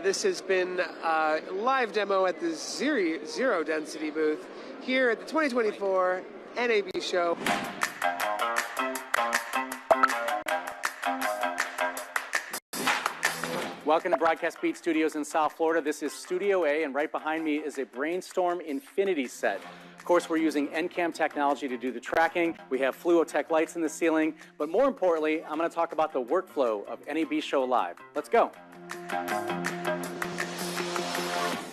This has been a live demo at the Zero Density booth here at the 2024 NAB show. Welcome to Broadcast Beat Studios in South Florida. This is Studio A, and right behind me is a Brainstorm Infinity set. Of course, we're using NCAM technology to do the tracking. We have Fluotech lights in the ceiling, but more importantly, I'm going to talk about the workflow of NAB Show Live. Let's go.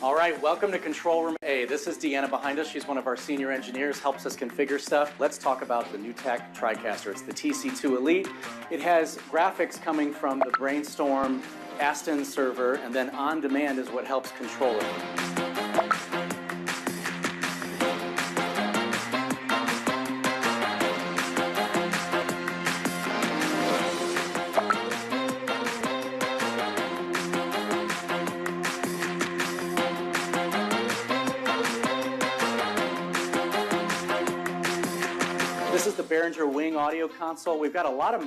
All right, welcome to Control Room A. This is Deanna behind us. She's one of our senior engineers, helps us configure stuff. Let's talk about the new tech TriCaster. It's the TC2 Elite. It has graphics coming from the Brainstorm Aston server, and then on demand is what helps control it. This is the Behringer Wing audio console. We've got a lot of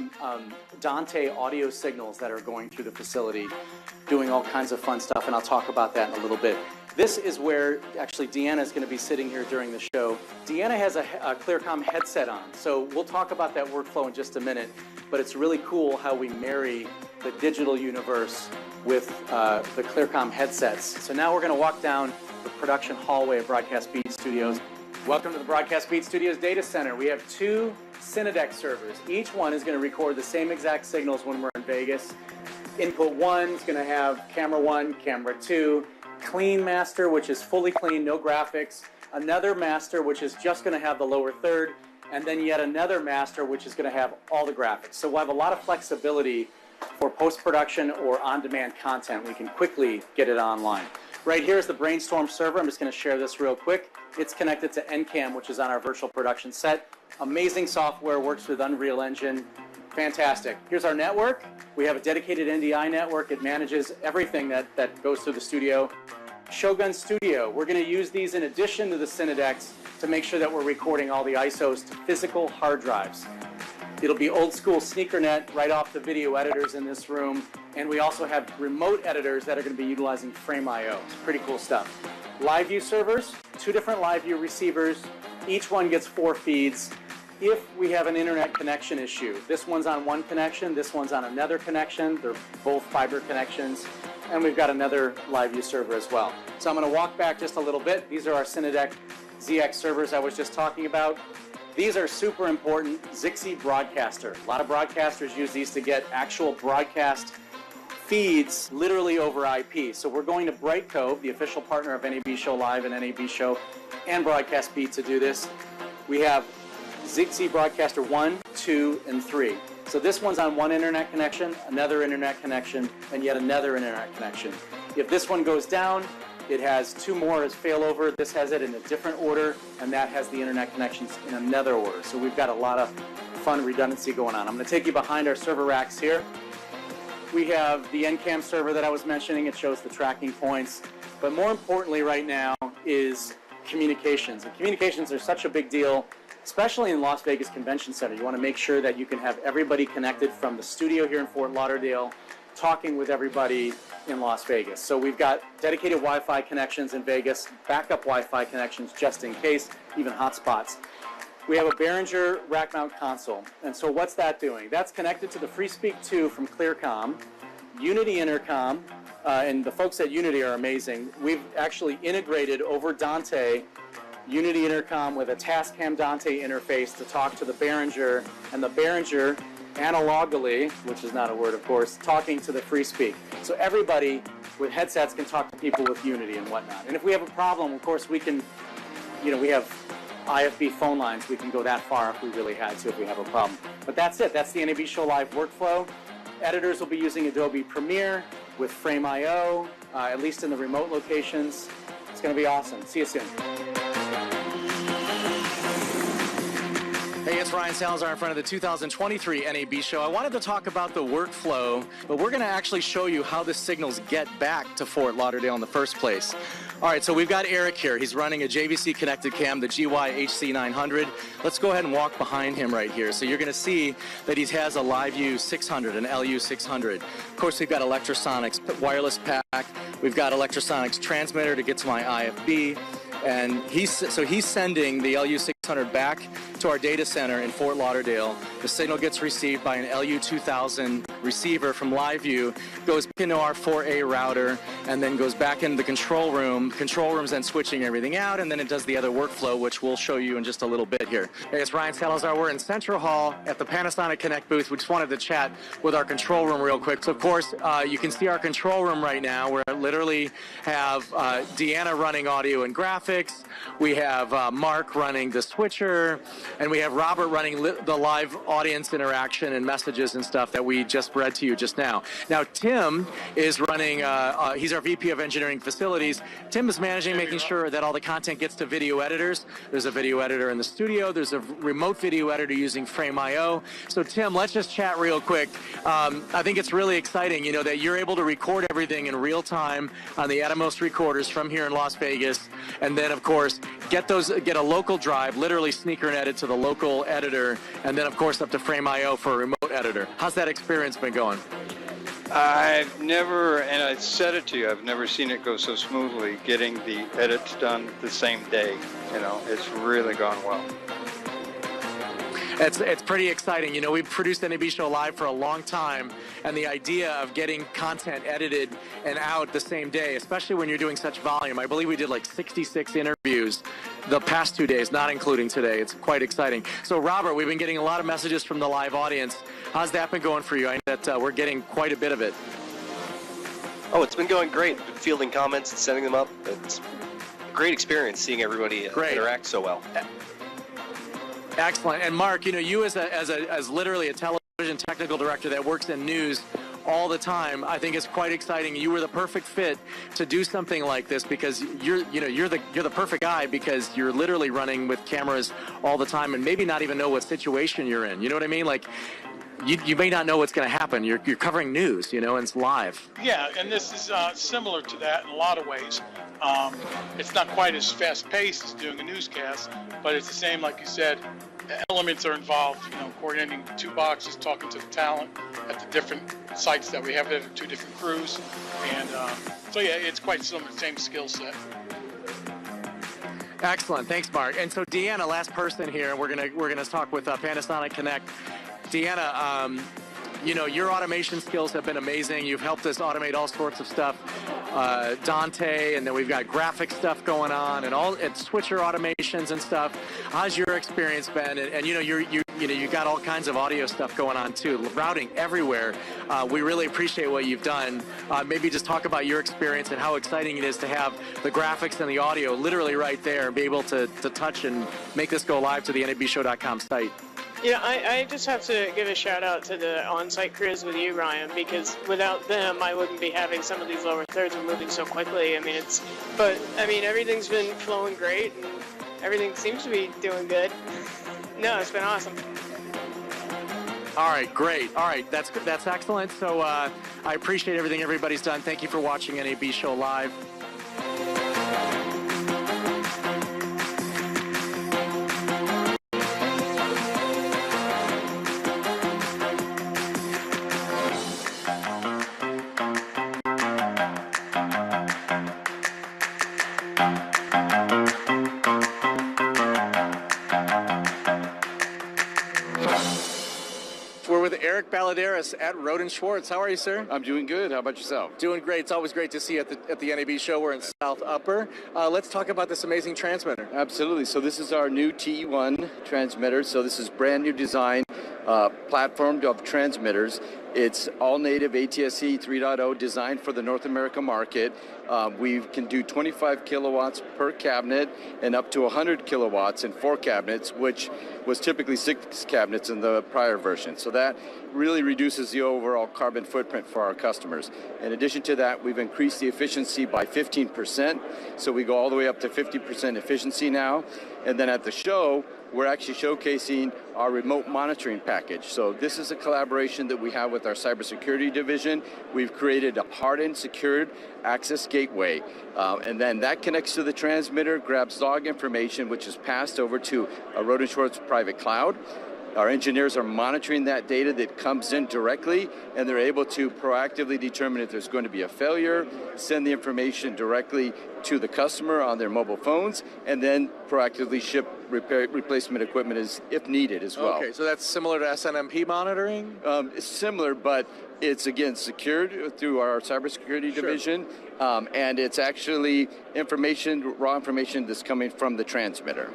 Dante audio signals that are going through the facility, doing all kinds of fun stuff, and I'll talk about that in a little bit. This is where actually Deanna is going to be sitting here during the show. Deanna has a ClearCom headset on, so we'll talk about that workflow in just a minute, but it's really cool how we marry the digital universe with the ClearCom headsets. So now we're going to walk down the production hallway of Broadcast Beat Studios. Welcome to the Broadcast Beat Studios data center. We have two Cinedeck servers. Each one is going to record the same exact signals when we're in Vegas. Input 1 is going to have camera 1, camera 2, clean master, which is fully clean, no graphics, another master, which is just going to have the lower third, and then yet another master, which is going to have all the graphics. So we'll have a lot of flexibility for post-production or on-demand content. We can quickly get it online. Right here is the Brainstorm server. I'm just going to share this real quick. It's connected to NCAM, which is on our virtual production set. Amazing software, works with Unreal Engine. Fantastic. Here's our network. We have a dedicated NDI network. It manages everything that goes through the studio. Shogun Studio. We're going to use these in addition to the Cinedecks to make sure that we're recording all the ISOs to physical hard drives. It'll be old school SneakerNet right off the video editors in this room. And we also have remote editors that are going to be utilizing Frame.io. It's pretty cool stuff. LiveU servers, 2 different LiveU receivers. Each one gets 4 feeds. If we have an internet connection issue, this one's on one connection, this one's on another connection. They're both fiber connections. And we've got another LiveU server as well. So I'm going to walk back just a little bit. These are our Cinedeck ZX servers I was just talking about. These are super important. Zixi broadcaster. A lot of broadcasters use these to get actual broadcast feeds literally over IP. So we're going to Bright Cove, the official partner of NAB Show Live and NAB Show and Broadcast Beat to do this. We have Zixi broadcaster 1, 2, and 3. So this one's on one internet connection, another internet connection, and yet another internet connection. If this one goes down, it has 2 more as failover. This has it in a different order, and that has the internet connections in another order. So we've got a lot of fun redundancy going on. I'm going to take you behind our server racks here. We have the NCAM server that I was mentioning. It shows the tracking points. But more importantly right now is communications. And communications are such a big deal, especially in Las Vegas Convention Center. You want to make sure that you can have everybody connected from the studio here in Fort Lauderdale, talking with everybody in Las Vegas. So we've got dedicated Wi-Fi connections in Vegas, backup Wi-Fi connections just in case, even hotspots. We have a Behringer rack mount console. And so what's that doing? That's connected to the FreeSpeak 2 from Clearcom, Unity Intercom, and the folks at Unity are amazing. We've actually integrated over Dante Unity Intercom with a Tascam Dante interface to talk to the Behringer, and the Behringer analogically, which is not a word of course, talking to the FreeSpeak. So everybody with headsets can talk to people with Unity and whatnot. And if we have a problem, of course we can, we have IFB phone lines. We can go that far if we really had to, if we have a problem. But that's it. That's the NAB Show Live workflow. Editors will be using Adobe Premiere with Frame.io, at least in the remote locations. It's going to be awesome. See you soon. Hey, it's Ryan Salazar in front of the 2023 NAB show. I wanted to talk about the workflow, but we're going to actually show you how the signals get back to Fort Lauderdale in the first place. All right, so we've got Eric here. He's running a JVC connected cam, the GY HC900. Let's go ahead and walk behind him right here. So you're going to see that he has a LiveU 600, an LU 600. Of course, we've got Electrosonics wireless pack. We've got Electrosonics transmitter to get to my IFB. And he's sending the LU 600 back to our data center in Fort Lauderdale. The signal gets received by an LU 2000 receiver from LiveU, goes into our 4A router, and then goes back into the control room. Control room's then switching everything out, and then it does the other workflow, which we'll show you in just a little bit here. Hey, it's Ryan Salazar. We're in Central Hall at the Panasonic Connect booth. We just wanted to chat with our control room real quick. So, of course, you can see our control room right now. We literally have Deanna running audio and graphics. We have Mark running the switcher, and we have Robert running the live audience interaction and messages and stuff that we just read to you just now. Now, Tim is running, he's our VP of Engineering Facilities. Tim is managing, making sure that all the content gets to video editors. There's a video editor in the studio. There's a remote video editor using Frame.io. So, Tim, let's just chat real quick. I think it's really exciting, that you're able to record everything in real time on the Atomos recorders from here in Las Vegas, and then, of course, get a local drive, literally SneakerNet it to the local editor, and then, of course, up to Frame.io for a remote editor. How's that experience been going? I've never, and I said it to you, I've never seen it go so smoothly, getting the edits done the same day. It's really gone well. It's pretty exciting. We've produced NAB Show Live for a long time, and the idea of getting content edited and out the same day, especially when you're doing such volume. I believe we did like 66 interviews the past 2 days, not including today. It's quite exciting. So, Robert, we've been getting a lot of messages from the live audience. How's that been going for you? I know that we're getting quite a bit of it. Oh, it's been going great. Been fielding comments and sending them up. It's a great experience seeing everybody interact so well. Excellent. And Mark, you as literally a television technical director that works in news, all the time, I think it's quite exciting. You were the perfect fit to do something like this because you're the perfect guy because you're literally running with cameras all the time and maybe not even know what situation you're in. You know what I mean? Like, you may not know what's going to happen. You're covering news, and it's live. Yeah, and this is similar to that in a lot of ways. It's not quite as fast-paced as doing a newscast, but it's the same, like you said. Elements are involved, coordinating 2 boxes, talking to the talent at the different sites that we have there, 2 different crews, and so yeah, it's quite similar, same skill set. Excellent, thanks, Mark. And so Deanna, last person here, and we're gonna talk with Panasonic Connect. Deanna, your automation skills have been amazing. You've helped us automate all sorts of stuff. Dante, and then we've got graphic stuff going on, and switcher automations and stuff. How's your experience been? And you got all kinds of audio stuff going on too, routing everywhere. We really appreciate what you've done. Maybe just talk about your experience and how exciting it is to have the graphics and the audio literally right there and be able to touch and make this go live to the NABshow.com site. I just have to give a shout out to the on-site crews with you, Ryan, because without them, I wouldn't be having some of these lower thirds moving so quickly. Everything's been flowing great, and everything seems to be doing good. No, it's been awesome. All right, great. All right, that's excellent. So I appreciate everything everybody's done. Thank you for watching NAB Show Live. At Rohde and Schwarz. How are you, sir? I'm doing good. How about yourself? Doing great. It's always great to see you at the NAB show. We're in South Upper. Let's talk about this amazing transmitter. Absolutely. So this is our new T1 transmitter. So this is brand new design platform of transmitters. It's all native ATSC 3.0 designed for the North America market. We can do 25 kilowatts per cabinet and up to 100 kilowatts in 4 cabinets, which was typically 6 cabinets in the prior version. So that really reduces the overall carbon footprint for our customers. In addition to that, we've increased the efficiency by 15%. So we go all the way up to 50% efficiency now. And then at the show, we're actually showcasing our remote monitoring package. So this is a collaboration that we have with our cybersecurity division. We've created a hardened, secured access gateway. And then that connects to the transmitter, grabs log information, which is passed over to a Rohde and Schwarz private cloud. Our engineers are monitoring that data that comes in directly, and they're able to proactively determine if there's going to be a failure, send the information directly to the customer on their mobile phones, and then proactively ship replacement equipment if needed as well. Okay, so that's similar to SNMP monitoring? It's similar, but it's, again, secured through our cybersecurity division, and it's actually raw information that's coming from the transmitter.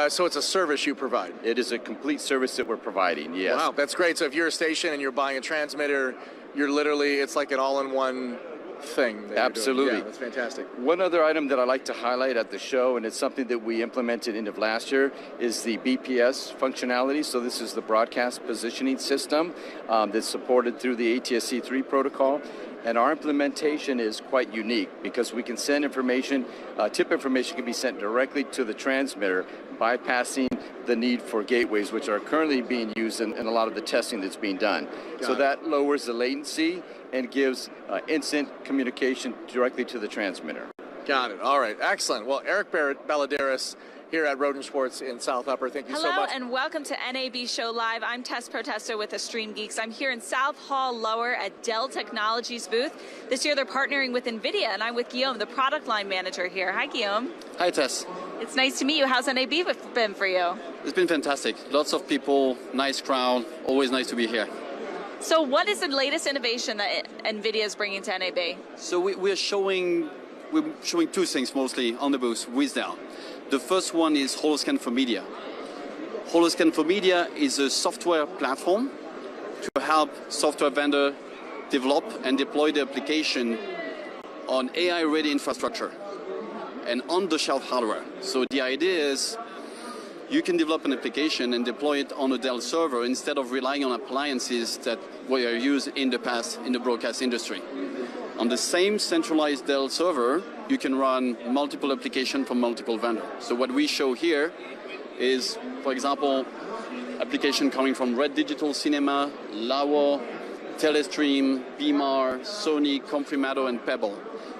So it's a service you provide? It is a complete service that we're providing, yes. Wow, that's great. So if you're a station and you're buying a transmitter, it's like an all-in-one thing. Absolutely. Yeah, that's fantastic. One other item that I like to highlight at the show, and it's something that we implemented end of last year, is the BPS functionality. So this is the broadcast positioning system that's supported through the ATSC3 protocol. And our implementation is quite unique because we can send information, tip information can be sent directly to the transmitter, bypassing the need for gateways, which are currently being used in a lot of the testing that's being done. So that lowers the latency and gives instant communication directly to the transmitter. Got it. All right. Excellent. Well, Eric Balladaris here at Rohde and Schwarz in South Upper. Thank you so much. Hello and welcome to NAB Show Live. I'm Tess Protester with the Stream Geeks. I'm here in South Hall Lower at Dell Technologies booth. This year they're partnering with NVIDIA, and I'm with Guillaume, the product line manager here. Hi, Guillaume. Hi, Tess. It's nice to meet you. How's NAB been for you? It's been fantastic. Lots of people, nice crowd, always nice to be here. So what is the latest innovation that NVIDIA is bringing to NAB? So we're showing 2 things mostly on the booth with Dell. The first one is Holoscan for Media. Holoscan for Media is a software platform to help software vendor develop and deploy the application on AI-ready infrastructure and on-the-shelf hardware. So the idea is you can develop an application and deploy it on a Dell server instead of relying on appliances that were used in the past in the broadcast industry. On the same centralized Dell server, you can run multiple applications from multiple vendors. So what we show here is, for example, application coming from Red Digital Cinema, LiveU, Telestream, Beamer, Sony, Comprimato, and Pebble.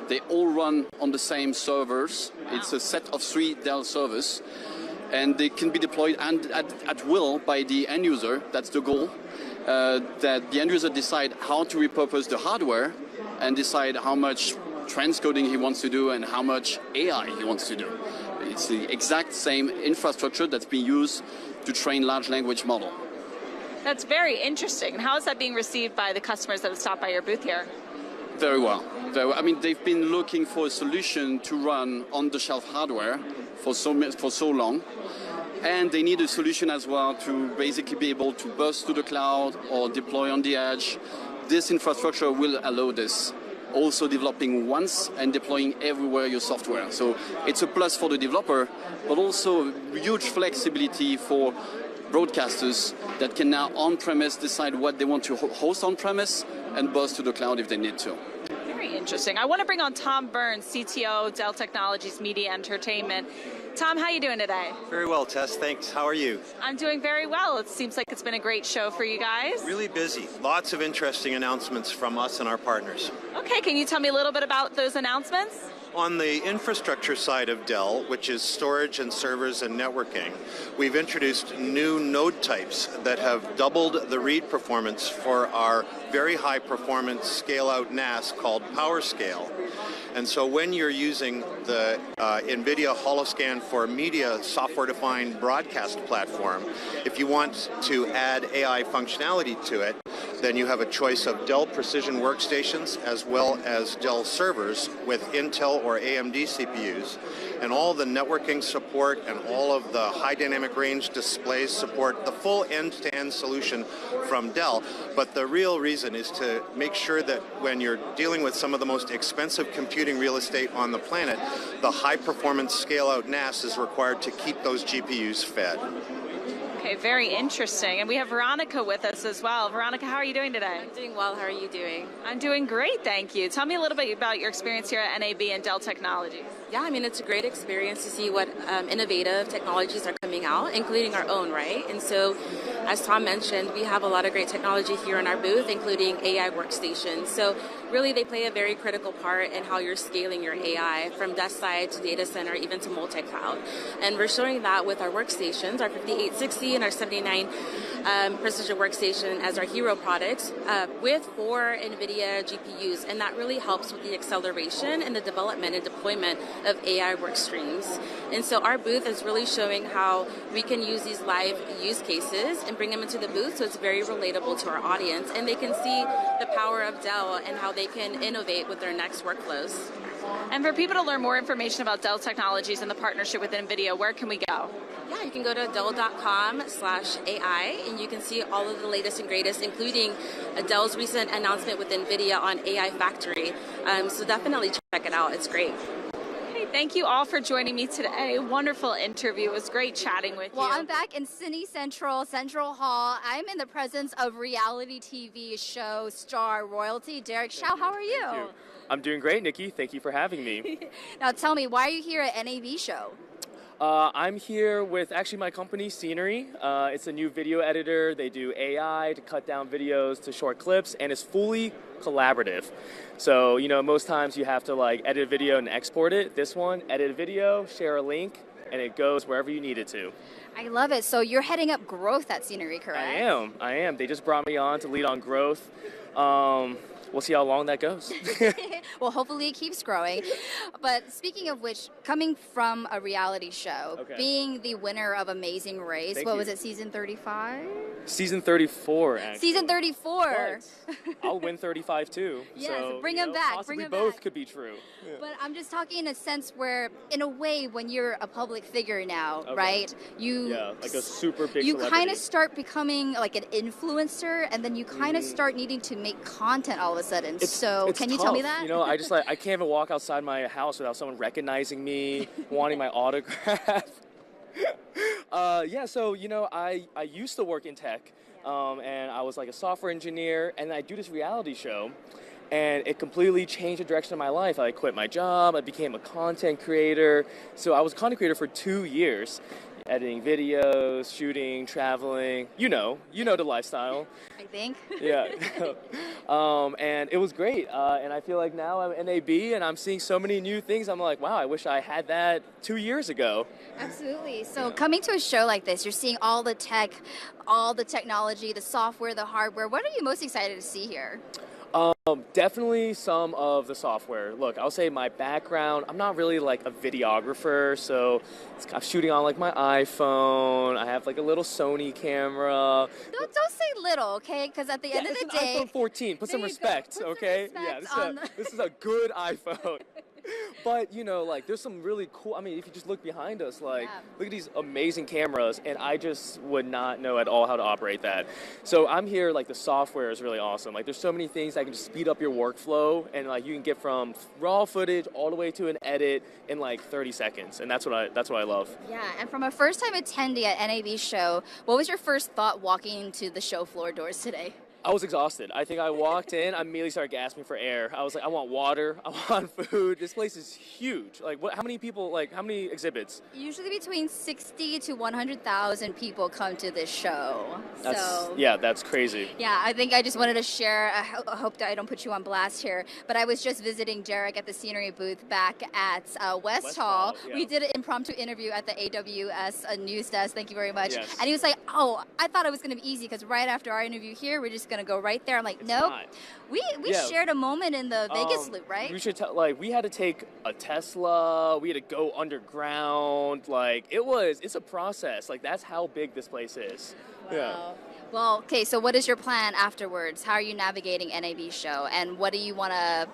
They all run on the same servers. It's a set of 3 Dell servers, and they can be deployed at will by the end user. That's the goal, that the end user decide how to repurpose the hardware and decide how much transcoding he wants to do and how much AI he wants to do. It's the exact same infrastructure that's being used to train large language model. That's very interesting. And how is that being received by the customers that have stopped by your booth here? Very well. Very well. I mean, they've been looking for a solution to run on-the-shelf hardware for so long, and they need a solution as well to basically be able to burst to the cloud or deploy on the edge. This infrastructure will allow this. Also developing once and deploying everywhere your software. So it's a plus for the developer, but also huge flexibility for broadcasters that can now on-premise decide what they want to host on-premise and burst to the cloud if they need to. Very interesting. I want to bring on Tom Burns, CTO, Dell Technologies Media Entertainment. Tom, how are you doing today? Very well, Tess. Thanks. How are you? I'm doing very well. It seems like it's been a great show for you guys. Really busy. Lots of interesting announcements from us and our partners. Okay, can you tell me a little bit about those announcements? On the infrastructure side of Dell, which is storage and servers and networking, we've introduced new node types that have doubled the read performance for our very high performance scale-out NAS called PowerScale. And so when you're using the NVIDIA Holoscan for Media software-defined broadcast platform, if you want to add AI functionality to it, then you have a choice of Dell Precision workstations as well as Dell servers with Intel or AMD CPUs. And all the networking support and all of the high dynamic range displays support the full end-to-end solution from Dell. But the real reason is to make sure that when you're dealing with some of the most expensive computing real estate on the planet, the high-performance scale-out NAS is required to keep those GPUs fed. Okay, very interesting. And we have Veronica with us as well. Veronica, how are you doing today? I'm doing well. How are you doing? I'm doing great, thank you. Tell me a little bit about your experience here at NAB and Dell Technologies. Yeah, I mean, it's a great experience to see what innovative technologies are coming out, including our own, right? And so, as Tom mentioned, we have a lot of great technology here in our booth, including AI workstations. So really, they play a very critical part in how you're scaling your AI from desk side to data center, even to multi-cloud. And we're showing that with our workstations, our 5860 and our 79 precision workstation as our hero products with 4 NVIDIA GPUs. And that really helps with the acceleration and the development and deployment of AI work streams. And so our booth is really showing how we can use these live use cases and bring them into the booth so it's very relatable to our audience. And they can see the power of Dell and how they can innovate with their next workflows. And for people to learn more information about Dell Technologies and the partnership with NVIDIA, where can we go? Yeah, you can go to dell.com/AI and you can see all of the latest and greatest, including Dell's recent announcement with NVIDIA on AI Factory. So definitely check it out. It's great. Thank you all for joining me today. Wonderful interview. It was great chatting with you. Well, I'm back in Cine Central Hall. I'm in the presence of reality TV show star royalty, Derek Shao. How are you? Thank you. I'm doing great, Nikki. Thank you for having me. Now tell me, why are you here at NAB show? I'm here with actually my company, Scenery. It's a new video editor. They do AI to cut down videos to short clips, and it's fully collaborative. So, you know, most times you have to like edit a video and export it. This one, edit a video, share a link, and it goes wherever you need it to. I love it. So you're heading up growth at Scenery, correct? I am. They just brought me on to lead on growth. We'll see how long that goes. Well, hopefully it keeps growing. But speaking of which, coming from a reality show, being the winner of Amazing Race, was it, season 35? Season 34, actually. Season 34. But I'll win 35 too. Yes, so, bring them back. Possibly Bring them both back. could be true. Yeah. But I'm just talking in a sense where, in a way, when you're a public figure now, right? Like a super big you celebrity. kind of start becoming like an influencer, and then you kind of start needing to make content all of a sudden. It's can you tell me tough. that? You know, I can't even walk outside my house without someone recognizing me, wanting my autograph. Yeah, so, I used to work in tech, and I was like a software engineer, and I do this reality show, and it completely changed the direction of my life. I quit my job, I became a content creator. So I was a content creator for 2 years, editing videos, shooting, traveling, you know the lifestyle. I think. Yeah. And it was great. And I feel like now I'm NAB and I'm seeing so many new things. I'm like, wow, I wish I had that 2 years ago. Absolutely. So coming to a show like this, you're seeing all the tech, all the technology, the software, the hardware. What are you most excited to see here? Definitely some of the software. Look, I'll say my background, I'm not really like a videographer, so I'm shooting on like my iPhone. I have like a little Sony camera. Don't say little, okay? Because at the end of the day, it's an iPhone 14. Put some respect, okay? Yeah, this is a good iPhone. But, there's some really cool, if you just look behind us, look at these amazing cameras, and I just would not know at all how to operate that. So I'm here, the software is really awesome. There's so many things that can just speed up your workflow, and, you can get from raw footage all the way to an edit in, 30 seconds, and that's what I love. Yeah, and from a first-time attendee at NAB show, what was your first thought walking into the show floor doors today? I was exhausted. I think I walked in, I immediately started gasping for air. I was like, I want water, I want food. This place is huge. How many people, how many exhibits? Usually between 60 to 100,000 people come to this show. That's crazy. Yeah, I think I just wanted to share, I hope that I don't put you on blast here, but I was just visiting Derek at the scenery booth back at West Hall. Yeah. We did an impromptu interview at the AWS news desk, thank you very much. Yes. And he was like, oh, I thought it was going to be easy because right after our interview here, we're just going to go right there. I'm like, nope. We shared a moment in the Vegas loop, right? We should we had to take a Tesla. We had to go underground. It's a process. That's how big this place is. Wow. Yeah. Well, okay, so what is your plan afterwards? How are you navigating NAB show? And what do you want to,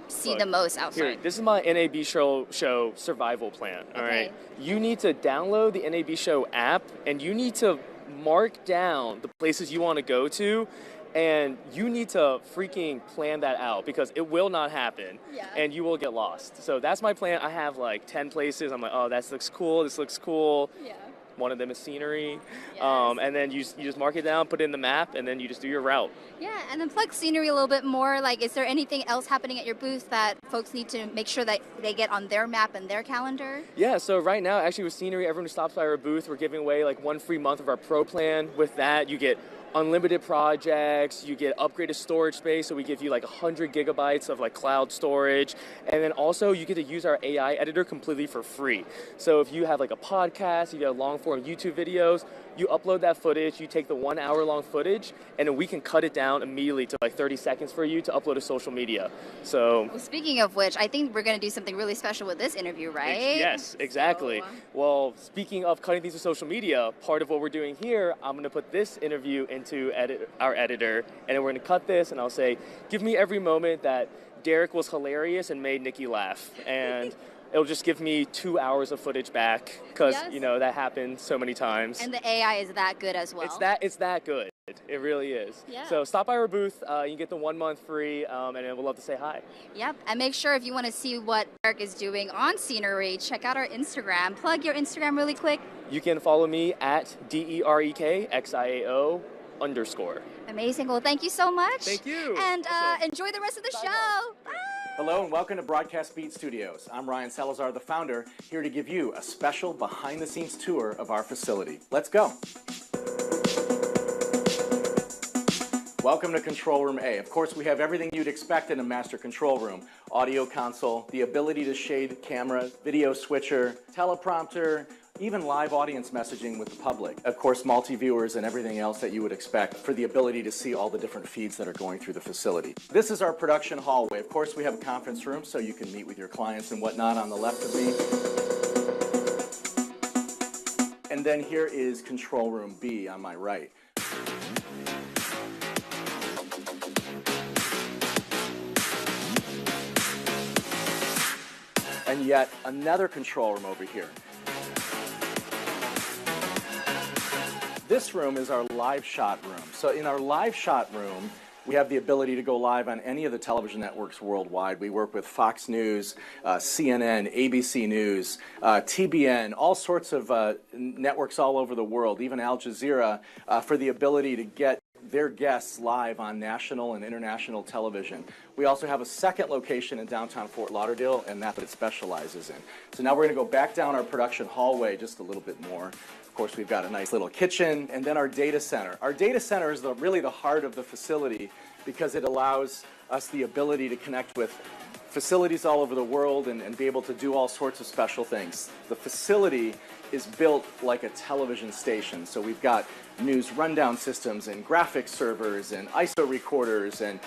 see the most outside? Here, this is my NAB show survival plan, all right? You need to download the NAB show app, and you need to mark down the places you want to go to, and you need to freaking plan that out because it will not happen and you will get lost. So that's my plan. I have 10 places. I'm like, oh, that looks cool. This looks cool. Yeah. One of them is scenery. Yes. And then you just mark it down, put it in the map, and then you just do your route. Yeah, and then plug scenery a little bit more. Is there anything else happening at your booth that folks need to make sure that they get on their map and their calendar? Yeah, so right now, actually with scenery, everyone who stops by our booth, we're giving away 1 free month of our pro plan. With that, you get unlimited projects, you get upgraded storage space, so we give you 100 gigabytes of cloud storage, and then also you get to use our AI editor completely for free. So if you have a podcast, you have long form YouTube videos, you upload that footage, you take the 1 hour long footage, and then we can cut it down immediately to 30 seconds for you to upload to social media. So well, speaking of which, I think we're going to do something really special with this interview, right? Yes, exactly. Well, speaking of cutting things to social media, part of what we're doing here, I'm going to put this interview into our editor, and then we're going to cut this, and I'll say, give me every moment that Derek was hilarious and made Nikki laugh. And it'll just give me 2 hours of footage back because, that happened so many times. And the AI is that good as well. It's that good. It really is. Yeah. So stop by our booth. You can get the 1 month free, and we'd love to say hi. Yep. And make sure if you want to see what Derek is doing on scenery, check out our Instagram. Plug your Instagram really quick. You can follow me at DerekXiao_. Amazing. Well, thank you so much. Thank you. And enjoy the rest of the show. Bye. Hello and welcome to Broadcast Beat Studios. I'm Ryan Salazar, the founder, here to give you a special behind-the-scenes tour of our facility. Let's go. Welcome to Control Room A. Of course, we have everything you'd expect in a master control room. Audio console, the ability to shade camera, video switcher, teleprompter, even live audience messaging with the public. Of course, multi-viewers and everything else that you would expect for the ability to see all the different feeds that are going through the facility. This is our production hallway. Of course, we have a conference room so you can meet with your clients and whatnot on the left of me. And then here is Control Room B on my right. And yet another control room over here. This room is our live shot room. So in our live shot room, We have the ability to go live on any of the television networks worldwide. We work with Fox News, CNN, ABC News, TBN, all sorts of networks all over the world, even Al Jazeera, for the ability to get their guests live on national and international television. We also have a second location in downtown Fort Lauderdale, and that's what it specializes in. So now we're going to go back down our production hallway just a little bit more. Of course, we've got a nice little kitchen, and then our data center. Our data center is really the heart of the facility because it allows us the ability to connect with facilities all over the world and be able to do all sorts of special things. The facility is built like a television station. So we've got news rundown systems and graphics servers and ISO recorders and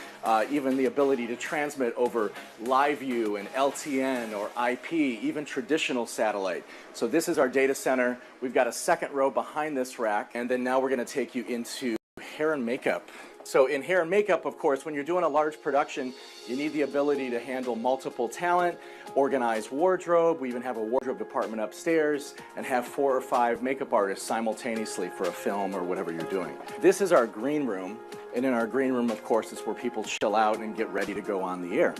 even the ability to transmit over LiveU and LTN or IP, even traditional satellite. So this is our data center. We've got a second row behind this rack, and then now we're going to take you into hair and makeup. So in hair and makeup, of course, when you're doing a large production, you need the ability to handle multiple talent, organize wardrobe. We even have a wardrobe department upstairs and have 4 or 5 makeup artists simultaneously for a film or whatever you're doing. This is our green room, and in our green room, of course, is where people chill out and get ready to go on the air.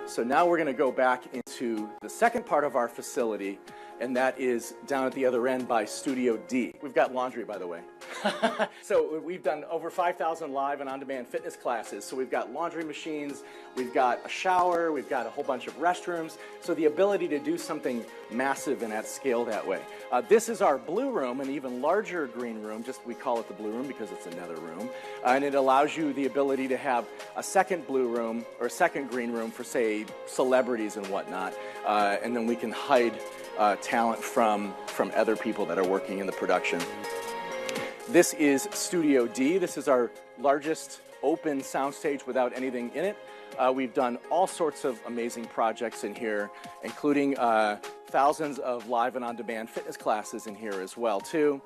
So now we're going to go back into the second part of our facility, and that is down at the other end by Studio D. We've got laundry, by the way. So we've done over 5,000 live and on-demand fitness classes. So we've got laundry machines, we've got a shower, we've got a whole bunch of restrooms. So the ability to do something massive and at scale that way. This is our blue room, an even larger green room. Just we call it the blue room because it's another room. And it allows you the ability to have a second blue room or a second green room for, say, celebrities and whatnot. And then we can hide talent from other people that are working in the production. This is Studio D. This is our largest open soundstage without anything in it. We've done all sorts of amazing projects in here, including thousands of live and on-demand fitness classes in here as well, too.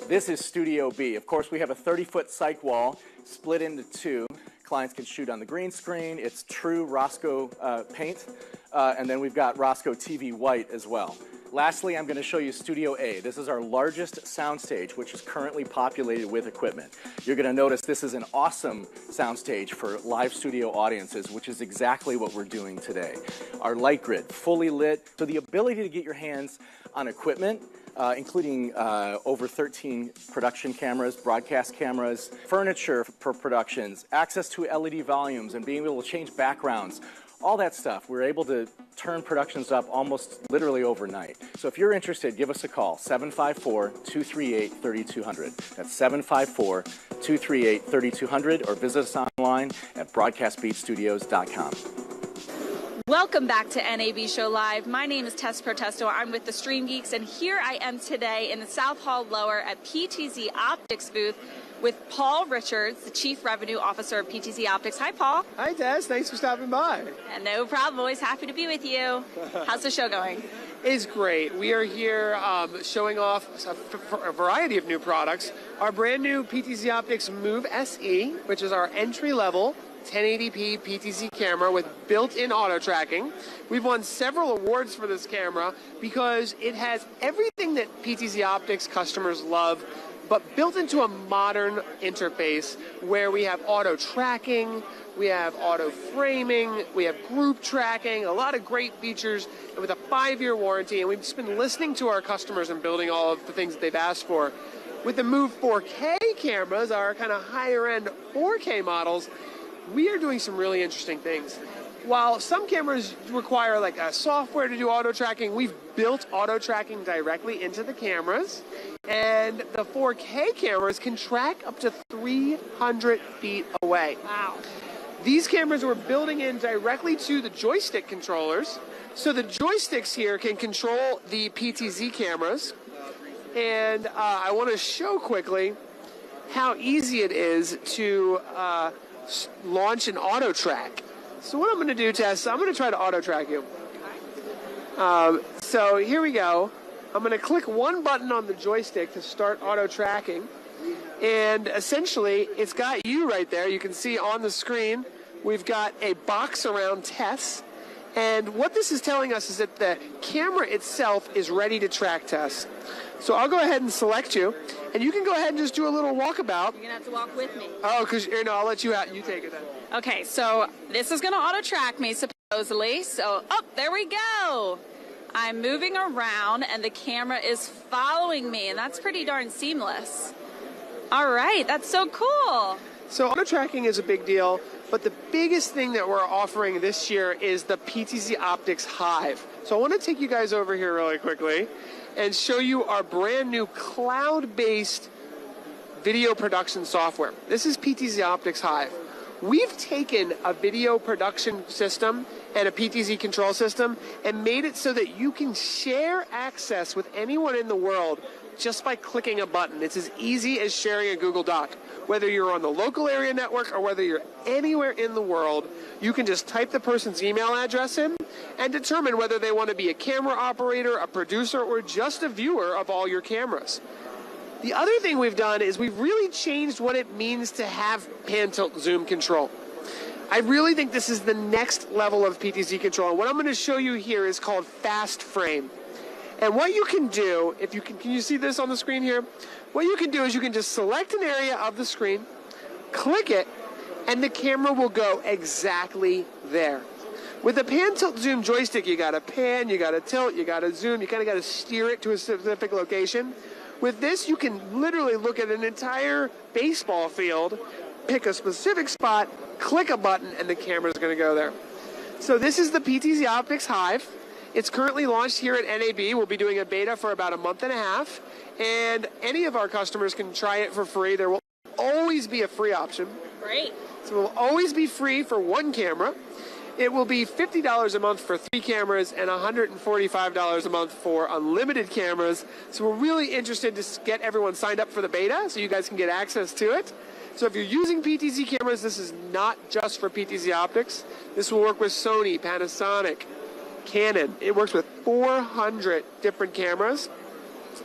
This is Studio B. Of course, we have a 30-foot cyc wall split into 2. Clients can shoot on the green screen. It's true Roscoe paint. And then we've got Roscoe TV White as well. Lastly, I'm going to show you Studio A. This is our largest soundstage, which is currently populated with equipment. You're going to notice this is an awesome soundstage for live studio audiences, which is exactly what we're doing today. Our light grid, fully lit, so the ability to get your hands on equipment, including over 13 production cameras, broadcast cameras, furniture for productions, access to LED volumes, and being able to change backgrounds. All that stuff, we're able to turn productions up almost literally overnight. So if you're interested, give us a call, 754-238-3200. That's 754-238-3200, or visit us online at broadcastbeatstudios.com. Welcome back to NAB Show Live. My name is Tess Protesto. I'm with the Stream Geeks, and here I am today in the South Hall Lower at PTZ Optics booth with Paul Richards, the Chief Revenue Officer of PTZ Optics. Hi, Paul. Hi, Tess. Thanks for stopping by. And no problem. Always happy to be with you. How's the show going? It's great. We are here showing off a variety of new products. Our brand new PTZ Optics Move SE, which is our entry-level 1080p PTZ camera with built-in auto tracking. We've won several awards for this camera because it has everything that PTZ Optics customers love, but built into a modern interface where we have auto tracking, we have auto framing, we have group tracking, a lot of great features with a 5-year warranty, and we've just been listening to our customers and building all of the things that they've asked for. With the Move 4K cameras, our kind of higher-end 4K models, we are doing some really interesting things. While some cameras require like a software to do auto tracking, we've built auto tracking directly into the cameras, and the 4K cameras can track up to 300 feet away. Wow. These cameras we're building in directly to the joystick controllers, so the joysticks here can control the PTZ cameras, and I want to show quickly how easy it is to launch an auto track. So what I'm going to do, Tess, I'm going to try to auto track you. So here we go. I'm going to click one button on the joystick to start auto tracking. And essentially, it's got you right there. You can see on the screen, we've got a box around Tess. And what this is telling us is that the camera itself is ready to track Tess. So I'll go ahead and select you, and you can go ahead and just do a little walkabout. You're gonna have to walk with me. Oh, because no, I'll let you out. You take it then. Okay, so this is gonna auto track me supposedly. So, oh, there we go. I'm moving around, and the camera is following me, and that's pretty darn seamless. All right, that's so cool. So auto tracking is a big deal, but the biggest thing that we're offering this year is the PTZ Optics Hive. So I want to take you guys over here really quickly and show you our brand new cloud-based video production software. This is PTZ Optics Hive. We've taken a video production system and a PTZ control system and made it so that you can share access with anyone in the world just by clicking a button. It's as easy as sharing a Google Doc. Whether you're on the local area network or whether you're anywhere in the world, you can just type the person's email address in and determine whether they want to be a camera operator, a producer, or just a viewer of all your cameras. The other thing we've done is we've really changed what it means to have pan, tilt, zoom control. I really think this is the next level of PTZ control. And what I'm going to show you here is called fast frame. And what you can do, if you can you see this on the screen here? What you can do is you can just select an area of the screen, click it, and the camera will go exactly there. With the pan, tilt, zoom joystick, you got to pan, you got to tilt, you got to zoom, you kind of got to steer it to a specific location. With this, you can literally look at an entire baseball field, pick a specific spot, click a button, and the camera's going to go there. So this is the PTZ Optics Hive. It's currently launched here at NAB. We'll be doing a beta for about a month and a half, and any of our customers can try it for free. There will always be a free option. Great. So it will always be free for one camera. It will be $50 a month for 3 cameras and $145 a month for unlimited cameras. So we're really interested to get everyone signed up for the beta so you guys can get access to it. So if you're using PTZ cameras, this is not just for PTZ Optics. This will work with Sony, Panasonic, Canon. It works with 400 different cameras,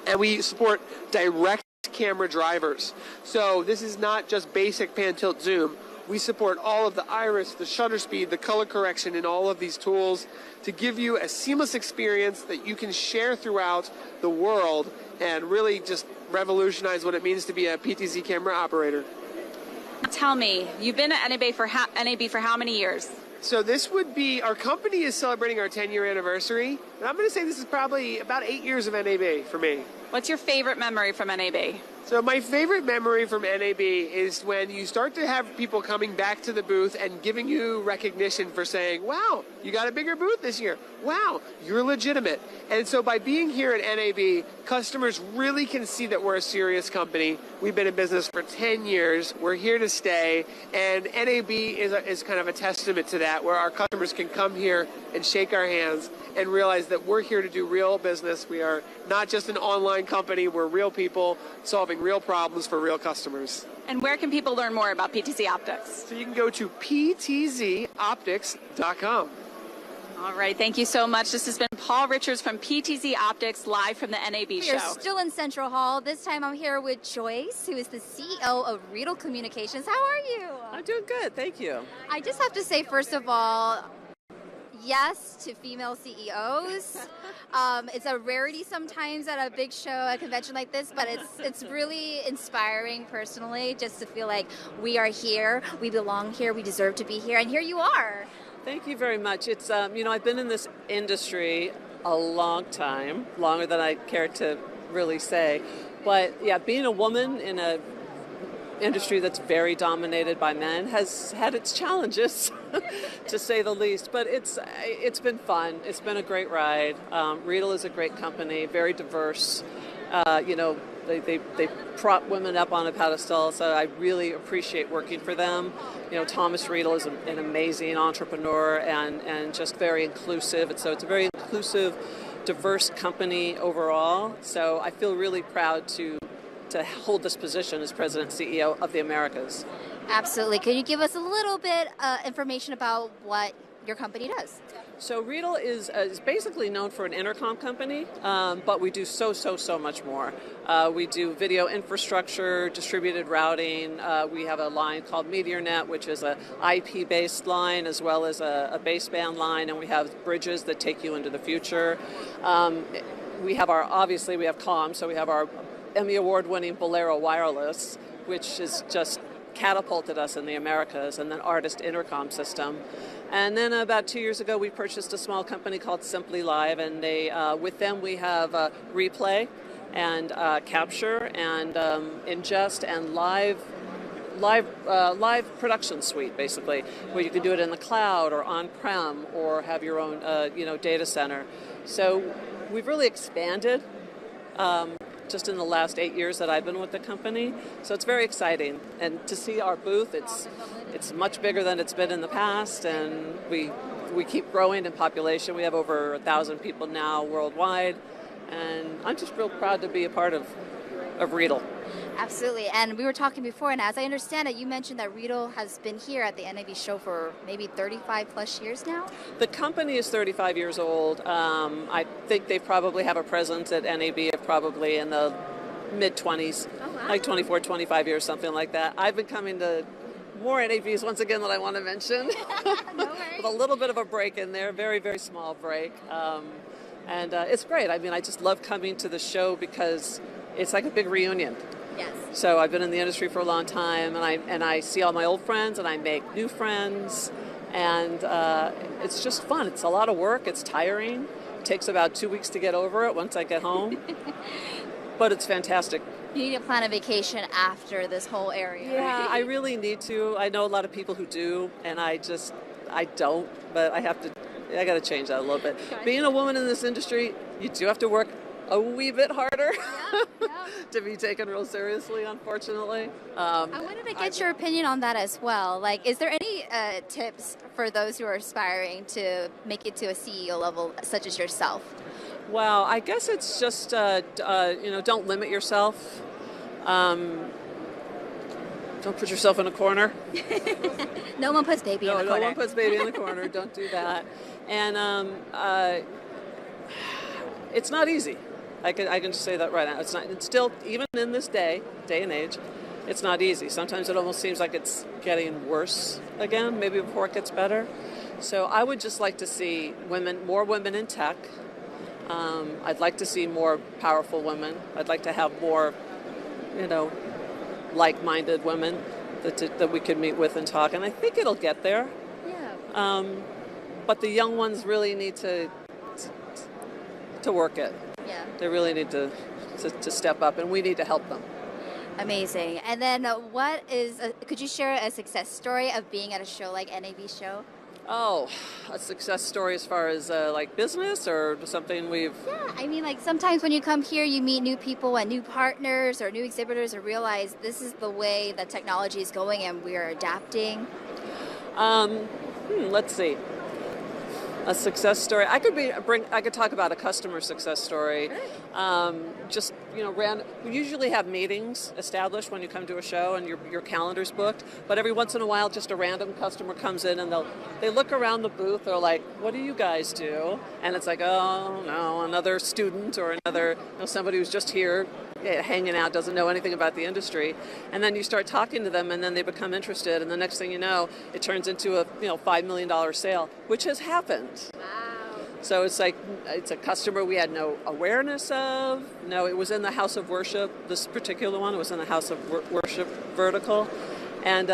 and we support direct camera drivers. So this is not just basic pan, tilt, zoom. We support all of the iris, the shutter speed, the color correction in all of these tools to give you a seamless experience that you can share throughout the world and really just revolutionize what it means to be a PTZ camera operator. Tell me, you've been at NAB for how many years? So this would be, our company is celebrating our 10-year anniversary, and I'm going to say this is probably about 8 years of NAB for me. What's your favorite memory from NAB? So my favorite memory from NAB is when you start to have people coming back to the booth and giving you recognition for saying, wow, you got a bigger booth this year. Wow, you're legitimate. And so by being here at NAB, customers really can see that we're a serious company. We've been in business for 10 years. We're here to stay. And NAB is kind of a testament to that, where our customers can come here and shake our hands and realize that we're here to do real business. We are not just an online company. We're real people solving real problems for real customers. And where can people learn more about PTZ Optics? So you can go to ptzoptics.com. All right, thank you so much. This has been Paul Richards from PTZ Optics, live from the NAB We show. are still in Central Hall. This time I'm here with Joyce, who is the CEO of Riedel Communications. How are you? I'm doing good, thank you. I just have to say, first of all, yes to female CEOs. It's a rarity sometimes at a big show, a convention like this, but it's really inspiring personally, just to feel like we are here, we belong here, we deserve to be here, and here you are. Thank you very much. It's, I've been in this industry a long time, longer than I care to really say. But yeah, being a woman in a industry that's very dominated by men has had its challenges, to say the least. But it's been fun. It's been a great ride. Riedel is a great company, very diverse. They prop women up on a pedestal, so I really appreciate working for them. Thomas Riedel is an amazing entrepreneur and just very inclusive. And so it's a very inclusive, diverse company overall. So I feel really proud to hold this position as President and CEO of the Americas. Absolutely. Could you give us a little bit information about what your company does? So Riedel is basically known for an intercom company, but we do so much more. We do video infrastructure, distributed routing. We have a line called MeteorNet, which is a IP-based line, as well as a baseband line, and we have bridges that take you into the future. we have obviously we have comms, so we have our Emmy Award-winning Bolero Wireless, which has just catapulted us in the Americas, and then Artist Intercom system. And then about 2 years ago, we purchased a small company called Simply Live, and with them we have replay and capture and ingest and live production suite, basically, where you can do it in the cloud or on-prem or have your own data center. So we've really expanded just in the last 8 years that I've been with the company. So it's very exciting. And to see our booth, it's much bigger than it's been in the past, and we keep growing in population. We have over 1,000 people now worldwide, and I'm just real proud to be a part of Riedel. Absolutely. And we were talking before, and as I understand it, you mentioned that Riedel has been here at the NAB show for maybe 35 plus years now? The company is 35 years old. I think they probably have a presence at NAB of probably in the mid-20s, like 24, 25 years, something like that. I've been coming to more NABs, once again, that I want to mention, with a little bit of a break in there, very, very small break. And it's great. I mean, I just love coming to the show because it's like a big reunion. Yes. So I've been in the industry for a long time, and I see all my old friends, and I make new friends, and it's just fun. It's a lot of work. It's tiring. It takes about 2 weeks to get over it once I get home, but it's fantastic. You need to plan a vacation after this whole area. Yeah, I really need to. I know a lot of people who do, and I don't, but I got to change that a little bit. Gotcha. Being a woman in this industry, you do have to work a wee bit harder to be taken real seriously, unfortunately. I wanted to get your opinion on that as well. Like, is there any tips for those who are aspiring to make it to a CEO level, such as yourself? Well, I guess it's just, don't limit yourself. Don't put yourself in a corner. No one puts baby in the corner. No one puts baby in the corner. Don't do that. And it's not easy. I can just say that right now. It's still, even in this day and age, it's not easy. Sometimes it almost seems like it's getting worse again, maybe before it gets better. So I would just like to see more women in tech. I'd like to see more powerful women. I'd like to have more, like-minded women that we could meet with and talk. And I think it'll get there. Yeah. But the young ones really need to work it. Yeah. They really need to step up, and we need to help them. Amazing. And then could you share a success story of being at a show like NAB show? Oh, a success story as far as like business or something we've... Yeah, I mean, like sometimes when you come here, you meet new people and new partners or new exhibitors and realize this is the way that technology is going and we're adapting. Let's see. A success story. I could talk about a customer success story. Sure. We usually have meetings established when you come to a show and your calendar's booked. But every once in a while, just a random customer comes in and they look around the booth. They're like, "What do you guys do?" And it's like, "Oh no, another student or another somebody who's just here." Hanging out, doesn't know anything about the industry, and then you start talking to them, and then they become interested, and the next thing you know, it turns into a $5 million sale, which has happened. Wow! So it's a customer we had no awareness of. No, it was in the house of worship. This particular one was in the house of worship vertical, and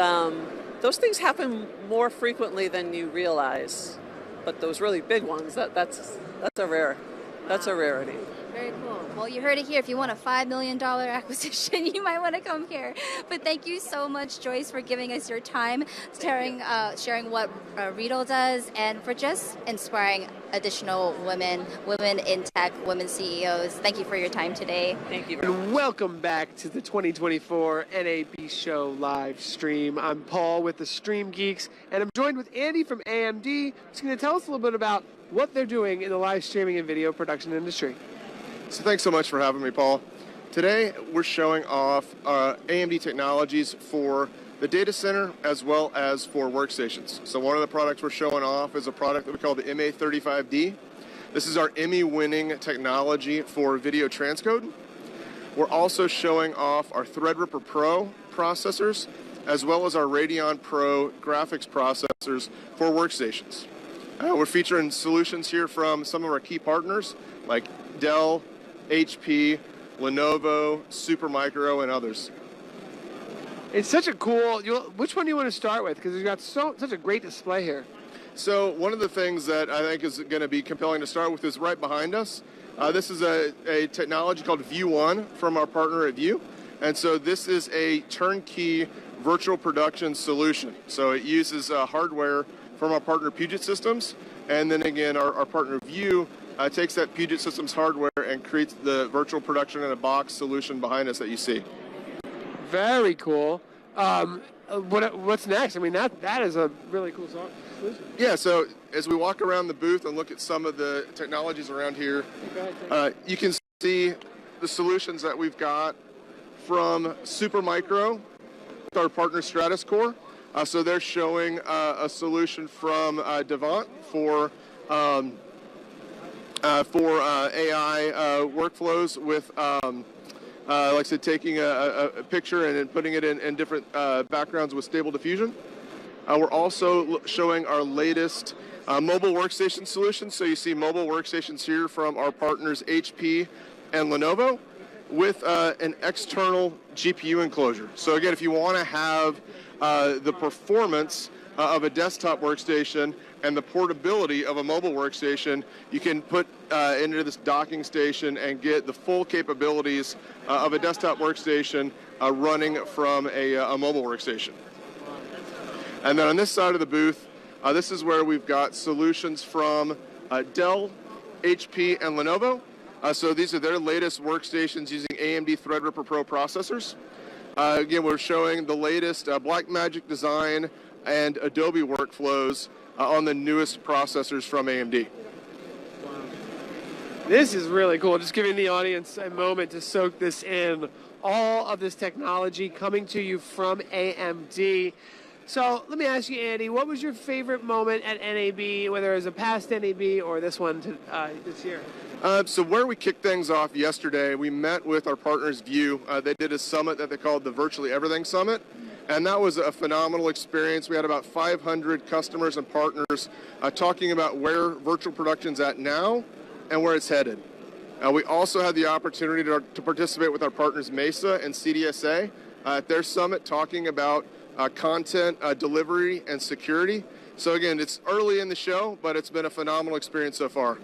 those things happen more frequently than you realize. But those really big ones, that's a rarity. Very cool. Well, you heard it here. If you want a $5 million acquisition, you might want to come here. But thank you so much, Joyce, for giving us your time, sharing what Riedel does, and for just inspiring additional women in tech, women CEOs. Thank you for your time today. Thank you. And welcome back to the 2024 NAB Show live stream. I'm Paul with the Stream Geeks, and I'm joined with Andy from AMD, who's going to tell us a little bit about what they're doing in the live streaming and video production industry. So thanks so much for having me, Paul. Today we're showing off AMD technologies for the data center as well as for workstations. So one of the products we're showing off is a product that we call the MA35D. This is our Emmy-winning technology for video transcode. We're also showing off our Threadripper Pro processors as well as our Radeon Pro graphics processors for workstations. We're featuring solutions here from some of our key partners like Dell, HP, Lenovo, Supermicro, and others. It's such a cool. Which one do you want to start with? Because you've got such a great display here. So one of the things that I think is going to be compelling to start with is right behind us. This is a technology called View One from our partner at View. And so this is a turnkey virtual production solution. So it uses hardware from our partner Puget Systems. And then again, our partner View takes that Puget Systems hardware and creates the virtual production in a box solution behind us that you see. Very cool. What's next? I mean, that is a really cool solution. Yeah, so as we walk around the booth and look at some of the technologies around here, you can see the solutions that we've got from Supermicro, our partner Stratuscore. So they're showing a solution from Devant for AI workflows with, like I said, taking a picture and then putting it in different backgrounds with stable diffusion. We're also showing our latest mobile workstation solution. So you see mobile workstations here from our partners HP and Lenovo with an external GPU enclosure. So again, if you want to have the performance of a desktop workstation and the portability of a mobile workstation, you can put into this docking station and get the full capabilities of a desktop workstation running from a mobile workstation. And then on this side of the booth, this is where we've got solutions from Dell, HP, and Lenovo. So these are their latest workstations using AMD Threadripper Pro processors. Again, we're showing the latest Blackmagic design and Adobe workflows on the newest processors from AMD. This is really cool. Just giving the audience a moment to soak this in. All of this technology coming to you from AMD. So let me ask you, Andy, what was your favorite moment at NAB, whether it was a past NAB or this one this year? So where we kicked things off yesterday, we met with our partners View. They did a summit that they called the Virtually Everything Summit, and that was a phenomenal experience. We had about 500 customers and partners talking about where virtual production's at now and where it's headed. We also had the opportunity to participate with our partners Mesa and CDSA at their summit, talking about content delivery and security. So again, it's early in the show, but it's been a phenomenal experience so far.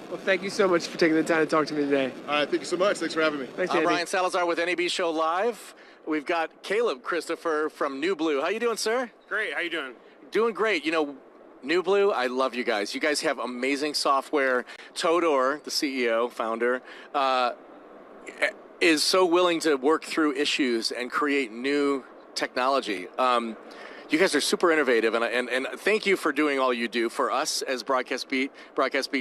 Well, thank you so much for taking the time to talk to me today. All right, thank you so much. Thanks for having me. Thanks, Andy. I'm Brian Salazar with NAB Show Live. We've got Caleb Christopher from NewBlue. How you doing, sir? Great. How you doing? Doing great. You know, NewBlue, I love you guys. You guys have amazing software. Todor, the CEO, founder, is so willing to work through issues and create new technology. You guys are super innovative, and thank you for doing all you do for us as Broadcast Beat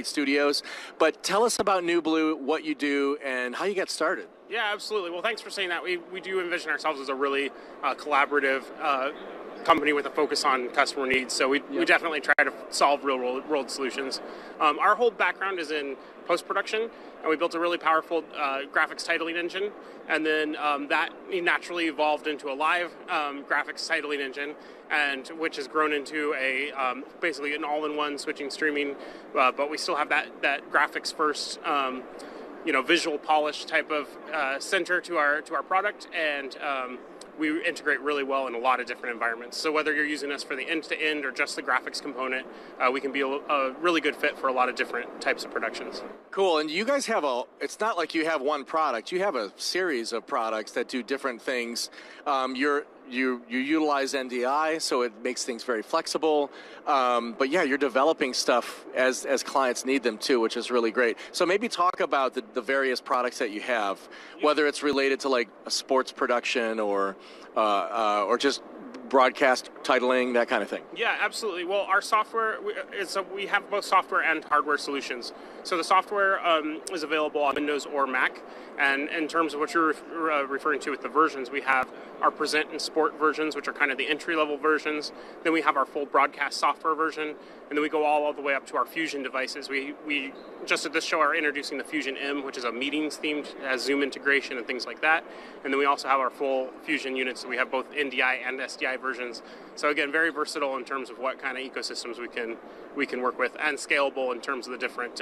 Studios. But tell us about NewBlue, what you do, and how you got started. Yeah, absolutely. Well, thanks for saying that. We do envision ourselves as a really collaborative company with a focus on customer needs. So we definitely try to solve real-world solutions. Our whole background is in post-production, and we built a really powerful graphics titling engine, and then that naturally evolved into a live graphics titling engine, and which has grown into a basically an all-in-one switching streaming, but we still have that graphics first visual polish type of center to our product, and we integrate really well in a lot of different environments. So whether you're using us for the end-to-end or just the graphics component, we can be a really good fit for a lot of different types of productions. Cool. And you guys have it's not like you have one product. You have a series of products that do different things. You utilize NDI, so it makes things very flexible. But yeah, you're developing stuff as clients need them too, which is really great. So maybe talk about the various products that you have, whether it's related to like a sports production or just broadcast titling, that kind of thing. Yeah, absolutely. Well, our software, we have both software and hardware solutions. So the software is available on Windows or Mac. And in terms of what you're referring to with the versions, we have our present and sport versions, which are kind of the entry-level versions. Then we have our full broadcast software version. And then we go all the way up to our Fusion devices. We just at this show are introducing the Fusion M, which is a meetings-themed, has Zoom integration and things like that. And then we also have our full Fusion units. So we have both NDI and SDI versions. So again, very versatile in terms of what kind of ecosystems we can work with, and scalable in terms of the different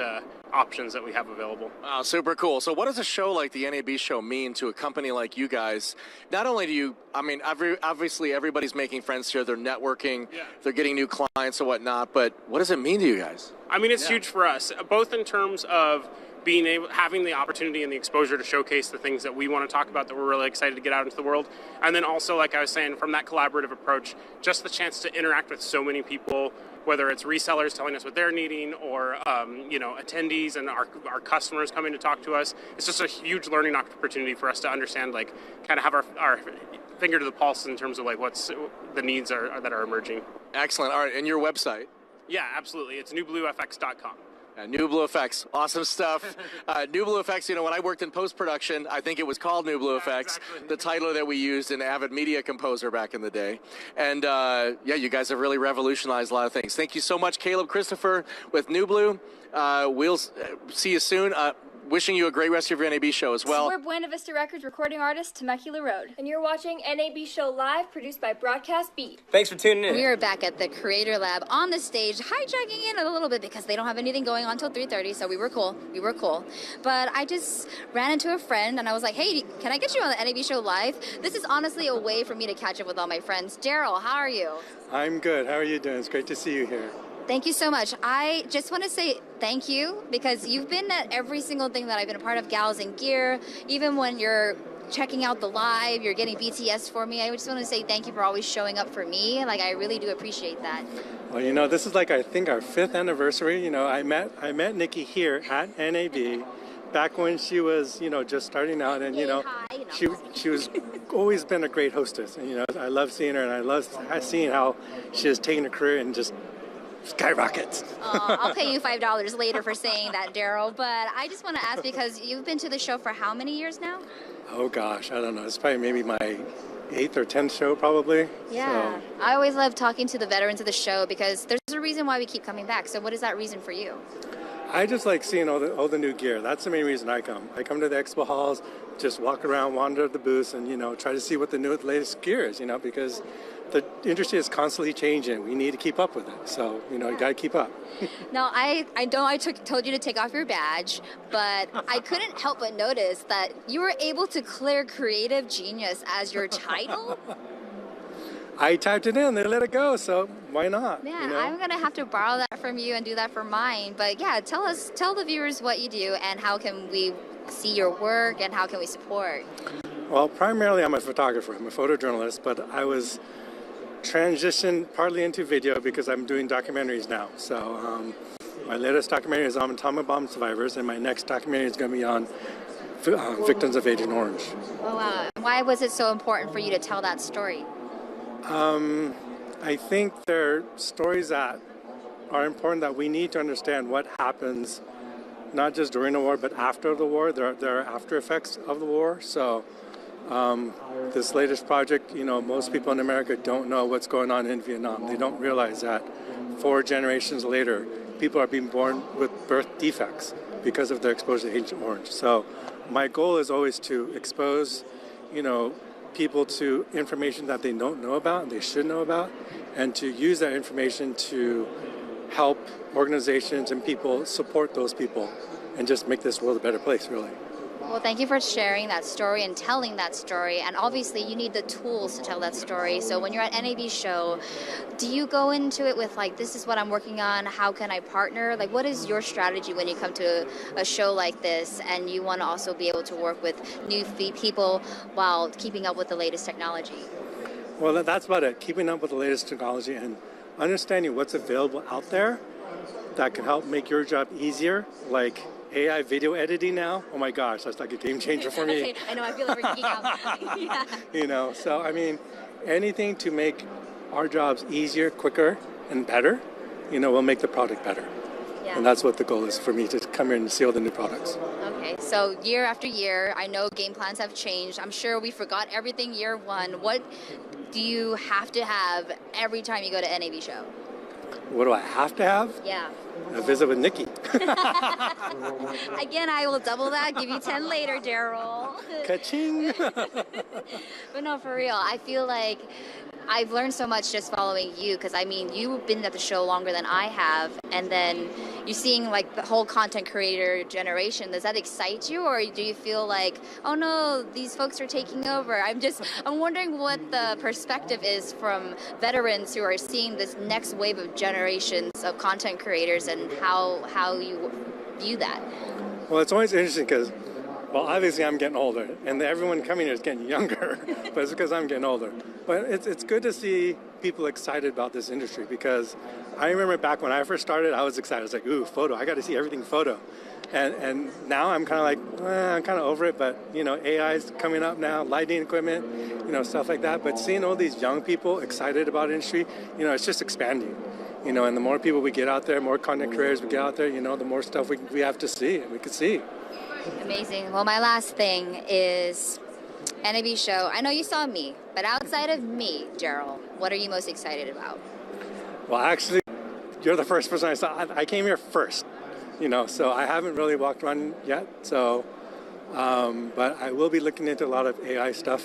options that we have available. Wow, super cool. So what does a show like the NAB show mean to a company like you guys? Not only do you, I mean, obviously everybody's making friends here, they're networking, they're getting new clients and whatnot, but what does it mean to you guys? I mean, it's huge for us, both in terms of having the opportunity and the exposure to showcase the things that we want to talk about that we're really excited to get out into the world. And then also, like I was saying, from that collaborative approach, just the chance to interact with so many people, whether it's resellers telling us what they're needing or, attendees and our customers coming to talk to us. It's just a huge learning opportunity for us to understand, like, kind of have our finger to the pulse in terms of, like, what's the needs that are emerging. Excellent. All right, and your website? Yeah, absolutely. It's newbluefx.com. NewBlue Effects, awesome stuff. NewBlue Effects, when I worked in post-production, I think it was called NewBlue Effects, exactly. The title that we used in Avid Media Composer back in the day. And you guys have really revolutionized a lot of things. Thank you so much, Caleb Christopher with NewBlue. We'll see you soon. Wishing you a great rest of your NAB show as well. We're Buena Vista Records recording artist Temecula Road, and you're watching NAB Show Live, produced by Broadcast Beat. Thanks for tuning in. We are back at the Creator Lab on the stage, hijacking in a little bit because they don't have anything going on until 3:30, so we were cool. But I just ran into a friend, and I was like, hey, can I get you on the NAB Show Live? This is honestly a way for me to catch up with all my friends. Daryl, how are you? I'm good. How are you doing? It's great to see you here. Thank you so much. I just want to say thank you because you've been at every single thing that I've been a part of, Gals and Gear. Even when you're checking out the live, you're getting BTS for me. I just want to say thank you for always showing up for me. Like, I really do appreciate that. Well, this is like, I think, our 5th anniversary. I met Nikki here at NAB back when she was, just starting out, and she was always been a great hostess. And I love seeing her, and I love seeing how she has taken her career and just skyrockets. I'll pay you $5 later for saying that, Daryl. But I just want to ask, because you've been to the show for how many years now? Oh gosh, I don't know. It's probably maybe my 8th or 10th show, probably. Yeah. So. I always love talking to the veterans of the show because there's a reason why we keep coming back. So what is that reason for you? I just like seeing all the new gear. That's the main reason I come. I come to the expo halls, just walk around, wander the booths, and try to see what the latest gear is. Because the industry is constantly changing. We need to keep up with it. So you got to keep up. Now I know I told you to take off your badge, but I couldn't help but notice that you were able to clear Creative Genius as your title. I typed it in, they let it go, so why not? Yeah, I'm going to have to borrow that from you and do that for mine. But yeah, tell the viewers what you do and how can we see your work and how can we support? Well, primarily I'm a photographer. I'm a photojournalist, but I was transitioned partly into video because I'm doing documentaries now. So my latest documentary is on atomic bomb survivors, and my next documentary is going to be on victims of Agent Orange. Oh, wow. Why was it so important for you to tell that story? I think they're stories that are important, that we need to understand what happens, not just during the war, but after the war. There are after effects of the war. So this latest project, most people in America don't know what's going on in Vietnam. They don't realize that 4 generations later, people are being born with birth defects because of their exposure to Agent Orange. So my goal is always to expose, people to information that they don't know about and they should know about, and to use that information to help organizations and people support those people and just make this world a better place, really. Well, thank you for sharing that story and telling that story. And obviously, you need the tools to tell that story. So when you're at NAB show, do you go into it with this is what I'm working on, how can I partner? What is your strategy when you come to a show like this and you want to also be able to work with new people while keeping up with the latest technology? Well, that's about it. Keeping up with the latest technology and understanding what's available out there that can help make your job easier, like AI video editing now. Oh my gosh, that's like a game changer for me. I know, I feel like we're geeking out. Yeah. So anything to make our jobs easier, quicker, and better, will make the product better. Yeah. And that's what the goal is for me, to come here and see all the new products. Okay, so year after year, I know game plans have changed. I'm sure we forgot everything year one. What do you have to have every time you go to NAB show? What do I have to have? Yeah. A visit with Nikki. Again, I will double that. Give you 10 later, Daryl. Ka-ching. But no, for real, I feel like I've learned so much just following you, because I mean, you've been at the show longer than I have, and then you're seeing like the whole content creator generation. Does that excite you, or do you feel like, oh no, these folks are taking over? I'm wondering what the perspective is from veterans who are seeing this next wave of generations of content creators, and how you view that. Well, it's always interesting because, well, obviously I'm getting older, and everyone coming here is getting younger, but it's because I'm getting older. But it's good to see people excited about this industry, because I remember back when I first started, I was excited. I was like, ooh, photo, I got to see everything photo. And now I'm kind of like, I'm kind of over it, but, you know, AI is coming up now, lighting equipment, you know, stuff like that. But seeing all these young people excited about industry, you know, it's just expanding. You know, and the more people we get out there, more content creators we get out there, you know, the more stuff we have to see, and we could see. Amazing. Well, my last thing is NAB show. I know you saw me, but outside of me, Gerald, what are you most excited about? Well, actually, you're the first person I saw. I came here first, you know, so I haven't really walked around yet. So, but I will be looking into a lot of AI stuff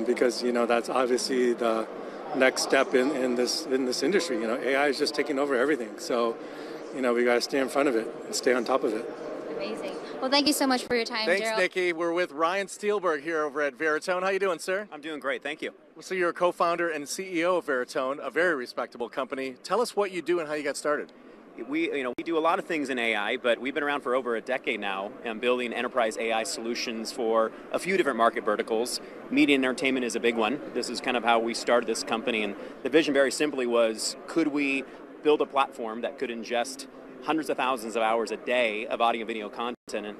because, you know, that's obviously the next step in this industry. You know, AI is just taking over everything. So, you know, we got to stay in front of it and stay on top of it. Amazing. Well, thank you so much for your time, Thanks, Gerald. Nikki. We're with Ryan Steelberg here over at Veritone. How you doing, sir? I'm doing great, thank you. So you're a co-founder and CEO of Veritone, a very respectable company. Tell us what you do and how you got started. We do a lot of things in AI, but we've been around for over a decade now and building enterprise AI solutions for a few different market verticals. Media and entertainment is a big one. This is kind of how we started this company, and the vision very simply was, could we build a platform that could ingest hundreds of thousands of hours a day of audio and video content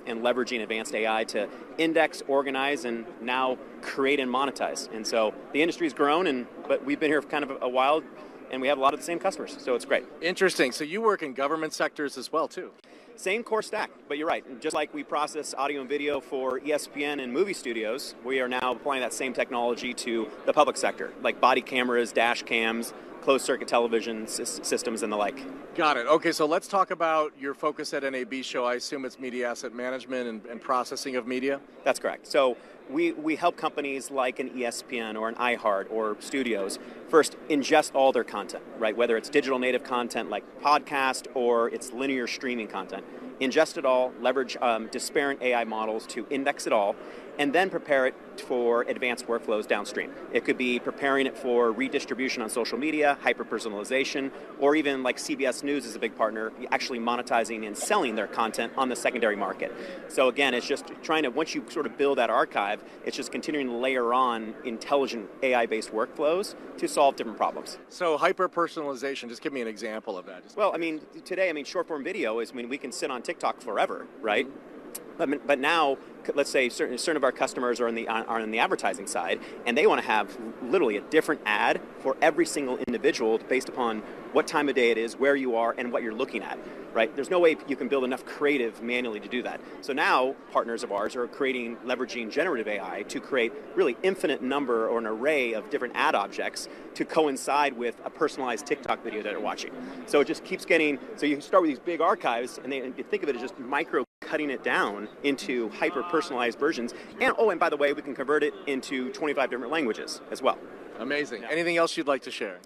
and leveraging advanced AI to index, organize, and now create and monetize. And so the industry's grown, but we've been here for kind of a while, and we have a lot of the same customers, so it's great. Interesting. So you work in government sectors as well, too? Same core stack, but you're right. Just like we process audio and video for ESPN and movie studios, we are now applying that same technology to the public sector, like body cameras, dash cams, closed-circuit television systems, and the like. Got it. Okay, so let's talk about your focus at NAB show. I assume it's media asset management and processing of media? That's correct. So we help companies like an ESPN or an iHeart or studios first ingest all their content, right? Whether it's digital native content like podcast or it's linear streaming content. Ingest it all, leverage disparate AI models to index it all, and then prepare it for advanced workflows downstream. It could be preparing it for redistribution on social media, hyper-personalization, or even like CBS News is a big partner, actually monetizing and selling their content on the secondary market. So again, it's just trying to, once you sort of build that archive, it's just continuing to layer on intelligent AI-based workflows to solve different problems. So hyper-personalization, just give me an example of that. Well, I mean, today, short-form video is, we can sit on TikTok forever, right? But now, let's say certain of our customers are on the advertising side, and they want to have literally a different ad for every single individual based upon what time of day it is, where you are, and what you're looking at, right? There's no way you can build enough creative manually to do that. So now, partners of ours are leveraging generative AI to create really infinite number or an array of different ad objects to coincide with a personalized TikTok video that they're watching. So it just keeps getting, so you start with these big archives, and you think of it as just cutting it down into hyper-personalized versions. And by the way, we can convert it into 25 different languages as well. Amazing. Yeah. Anything else you'd like to share?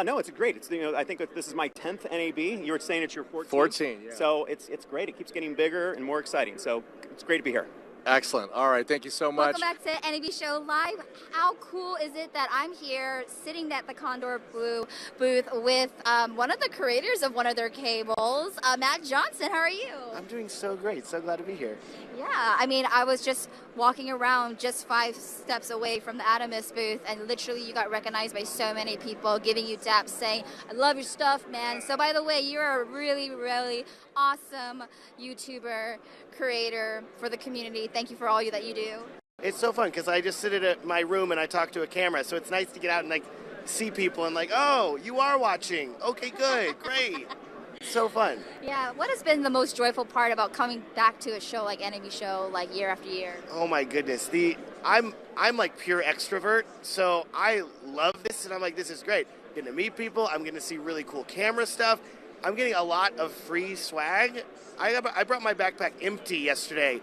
No, it's great. I think that this is my 10th NAB. You were saying it's your 14th. 14, yeah. So it's great. It keeps getting bigger and more exciting. So it's great to be here. Excellent. All right. Thank you so much. Welcome back to NAB Show Live. How cool is it that I'm here sitting at the Condor Blue booth with one of the creators of one of their cables, Matt Johnson. How are you? I'm doing so great. So glad to be here. Yeah, I was just walking around just 5 steps away from the Adamus booth, and literally you got recognized by so many people giving you daps saying, I love your stuff, man. So by the way, you're a really, really awesome YouTuber creator for the community. Thank you for all that you do. It's so fun because I just sit at my room and I talk to a camera, so it's nice to get out and see people and oh, you are watching. Okay, good, great. So fun. Yeah, what has been the most joyful part about coming back to a show like NAB Show year after year? Oh my goodness. I'm like pure extrovert, so I love this and I'm like, this is great. I'm getting to meet people, I'm getting to see really cool camera stuff. I'm getting a lot of free swag. I brought my backpack empty yesterday,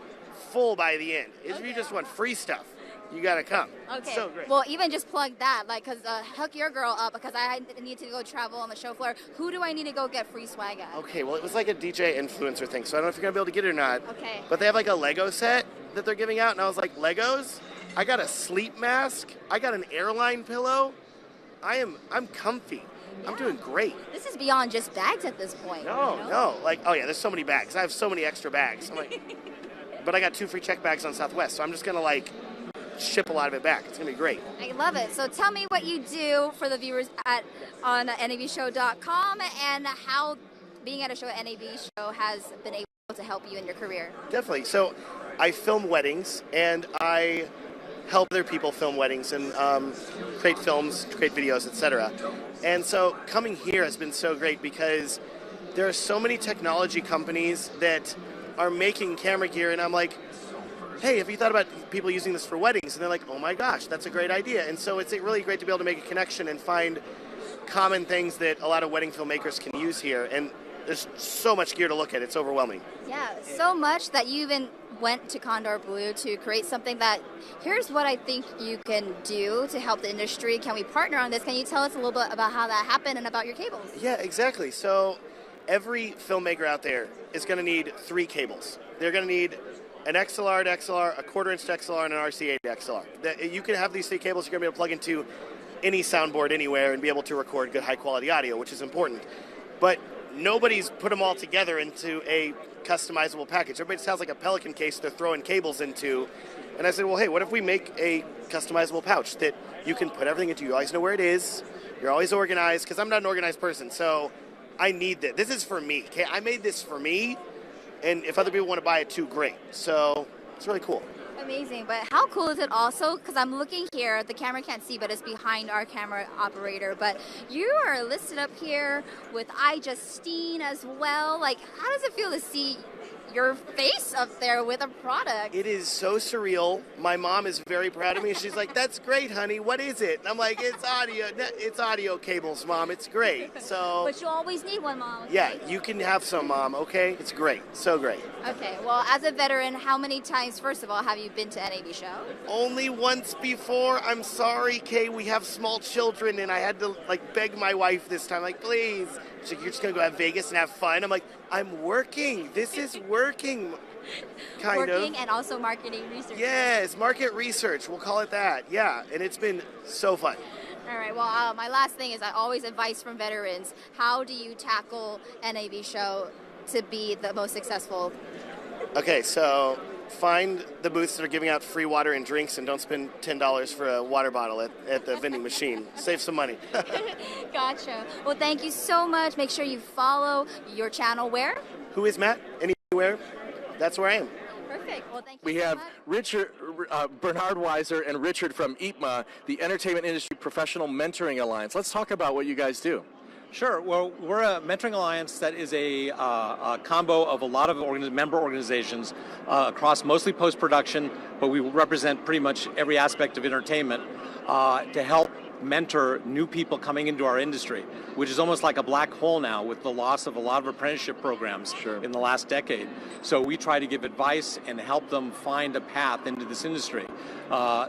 full by the end. You just want free stuff. you gotta come. Okay. So great. Well, even just plug that, like, cause hook your girl up because I need to go travel on the show floor. Who do I need to go get free swag at? Okay, well, it was like a DJ influencer thing, so I don't know if you're gonna be able to get it or not. Okay. But they have like a Lego set that they're giving out, and I was like, Legos? I got a sleep mask. I got an airline pillow. I'm comfy. I'm doing great. This is beyond just bags at this point. No. Like, oh yeah, there's so many bags. I have so many extra bags. I'm like, but I got 2 free check bags on Southwest, so I'm just gonna like ship a lot of it back. It's gonna be great. I love it. So tell me what you do for the viewers on nabshow.com and how being at a show at NAB Show has been able to help you in your career. Definitely. So I film weddings, and I help other people film weddings and create films, create videos, etc. And so coming here has been so great because there are so many technology companies that are making camera gear, and I'm like, hey, have you thought about people using this for weddings? And they're like, oh my gosh, that's a great idea. And so it's really great to be able to make a connection and find common things that a lot of wedding filmmakers can use here. And there's so much gear to look at, it's overwhelming. Yeah, so much that you even went to Condor Blue to create something that, here's what I think you can do to help the industry. Can we partner on this? Can you tell us a little bit about how that happened and about your cables? Yeah, exactly. So every filmmaker out there is going to need 3 cables. They're going to need an XLR to XLR, a 1/4 inch to XLR, and an RCA to XLR. You can have these 3 cables, you're going to be able to plug into any soundboard anywhere and be able to record good high quality audio, which is important. But nobody's put them all together into a customizable package. Everybody sounds like a Pelican case they're throwing cables into. And I said, well, hey, what if we make a customizable pouch that you can put everything into? You always know where it is. You're always organized, because I'm not an organized person. So I need this. This is for me. Okay, I made this for me. And if other people want to buy it too, great. So it's really cool. Amazing, but how cool is it also, because I'm looking here, the camera can't see, but it's behind our camera operator, but you are listed up here with iJustine as well. Like, how does it feel to see your face up there with a product? It is so surreal. My mom is very proud of me. She's like, that's great, honey. What is it? And I'm like, it's audio cables, Mom. It's great. So, but you always need one, Mom. Okay? Yeah, you can have some, Mom, okay? It's great. So great. Okay, well, as a veteran, how many times, first of all, have you been to NAB Show? Only once before. I'm sorry, Kay. We have small children, and I had to, like, beg my wife this time, like, please. She's like, you're just going to go have Vegas and have fun? I'm like, I'm working. This is working, kind of. Working and also marketing research. Yes, market research. We'll call it that. Yeah, and it's been so fun. All right, well, my last thing is I always advice from veterans. How do you tackle NAB Show to be the most successful? Okay, so find the booths that are giving out free water and drinks, and don't spend $10 for a water bottle at the vending machine. Save some money. Gotcha. Well, thank you so much. Make sure you follow your channel where? Who is Matt? Anywhere? That's where I am. Perfect. Well, thank you We so have much. Richard, Bernard Weiser and Richard from IPMA, the Entertainment Industry Professional Mentoring Alliance. Let's talk about what you guys do. Sure. Well, we're a mentoring alliance that is a combo of a lot of member organizations across mostly post-production, but we represent pretty much every aspect of entertainment to help mentor new people coming into our industry, which is almost like a black hole now with the loss of a lot of apprenticeship programs in the last decade. So we try to give advice and help them find a path into this industry,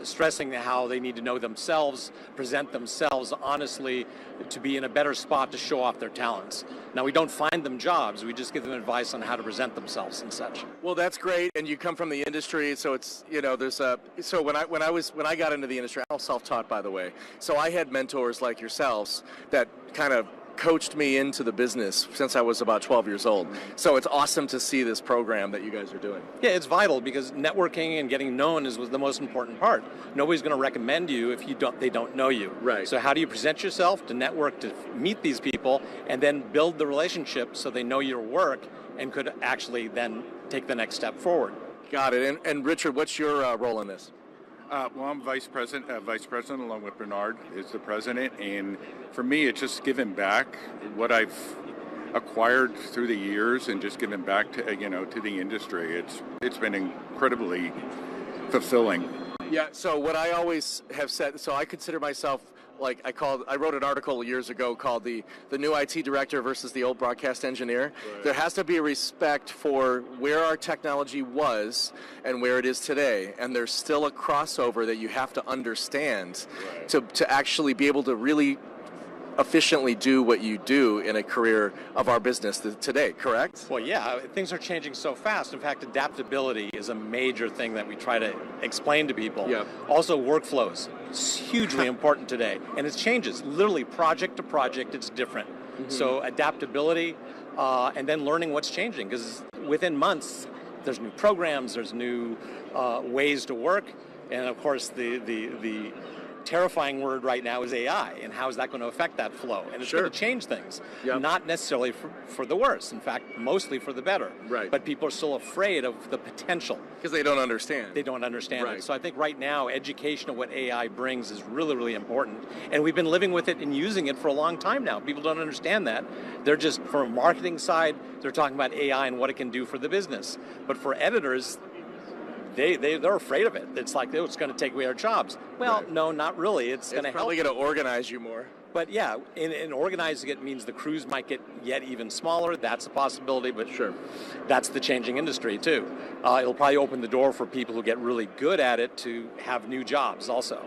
stressing how they need to know themselves, present themselves honestly to be in a better spot to show off their talents. Now, we don't find them jobs, we just give them advice on how to present themselves and such. Well, that's great, and you come from the industry, so it's, you know, there's a, so when I got into the industry, I'm self-taught, by the way, so I had mentors like yourselves that kind of coached me into the business since I was about 12 years old. So it's awesome to see this program that you guys are doing. Yeah, it's vital because networking and getting known is the most important part. Nobody's going to recommend you if they don't know you. Right. So how do you present yourself to network, to meet these people, and then build the relationship so they know your work and could actually then take the next step forward? Got it. And Richard, what's your role in this? Well, I'm vice president along with Bernard is the president, and for me, it's just giving back what I've acquired through the years and just giving back to to the industry. It's been incredibly fulfilling. Yeah. So what I always have said, so I consider myself like I wrote an article years ago called the new IT director versus the old broadcast engineer. Right. There has to be a respect for where our technology was and where it is today, and there's still a crossover that you have to understand to actually be able to really efficiently do what you do in a career of our business today, correct? Well, yeah, things are changing so fast. In fact, adaptability is a major thing that we try to explain to people. Yeah. Also, workflows. It's hugely important today, and it changes. Literally, project to project, it's different. Mm-hmm. So adaptability, and then learning what's changing, because within months, there's new programs, there's new ways to work, and of course, the terrifying word right now is AI, and how is that going to affect that flow? And it's going to change things, not necessarily for the worse. In fact, mostly for the better. Right. But people are still afraid of the potential. Because they don't understand. They don't understand it. So I think right now, education of what AI brings is really, really important. And we've been living with it and using it for a long time now. People don't understand that. They're just, from a marketing side, they're talking about AI and what it can do for the business. But for editors, they're afraid of it. It's like, oh, it's going to take away our jobs. Well, no, not really. It's going to help. It's probably going to organize you more. But yeah, in organizing it means the crews might get yet even smaller. That's a possibility, but sure, that's the changing industry too. It'll probably open the door for people who get really good at it to have new jobs also.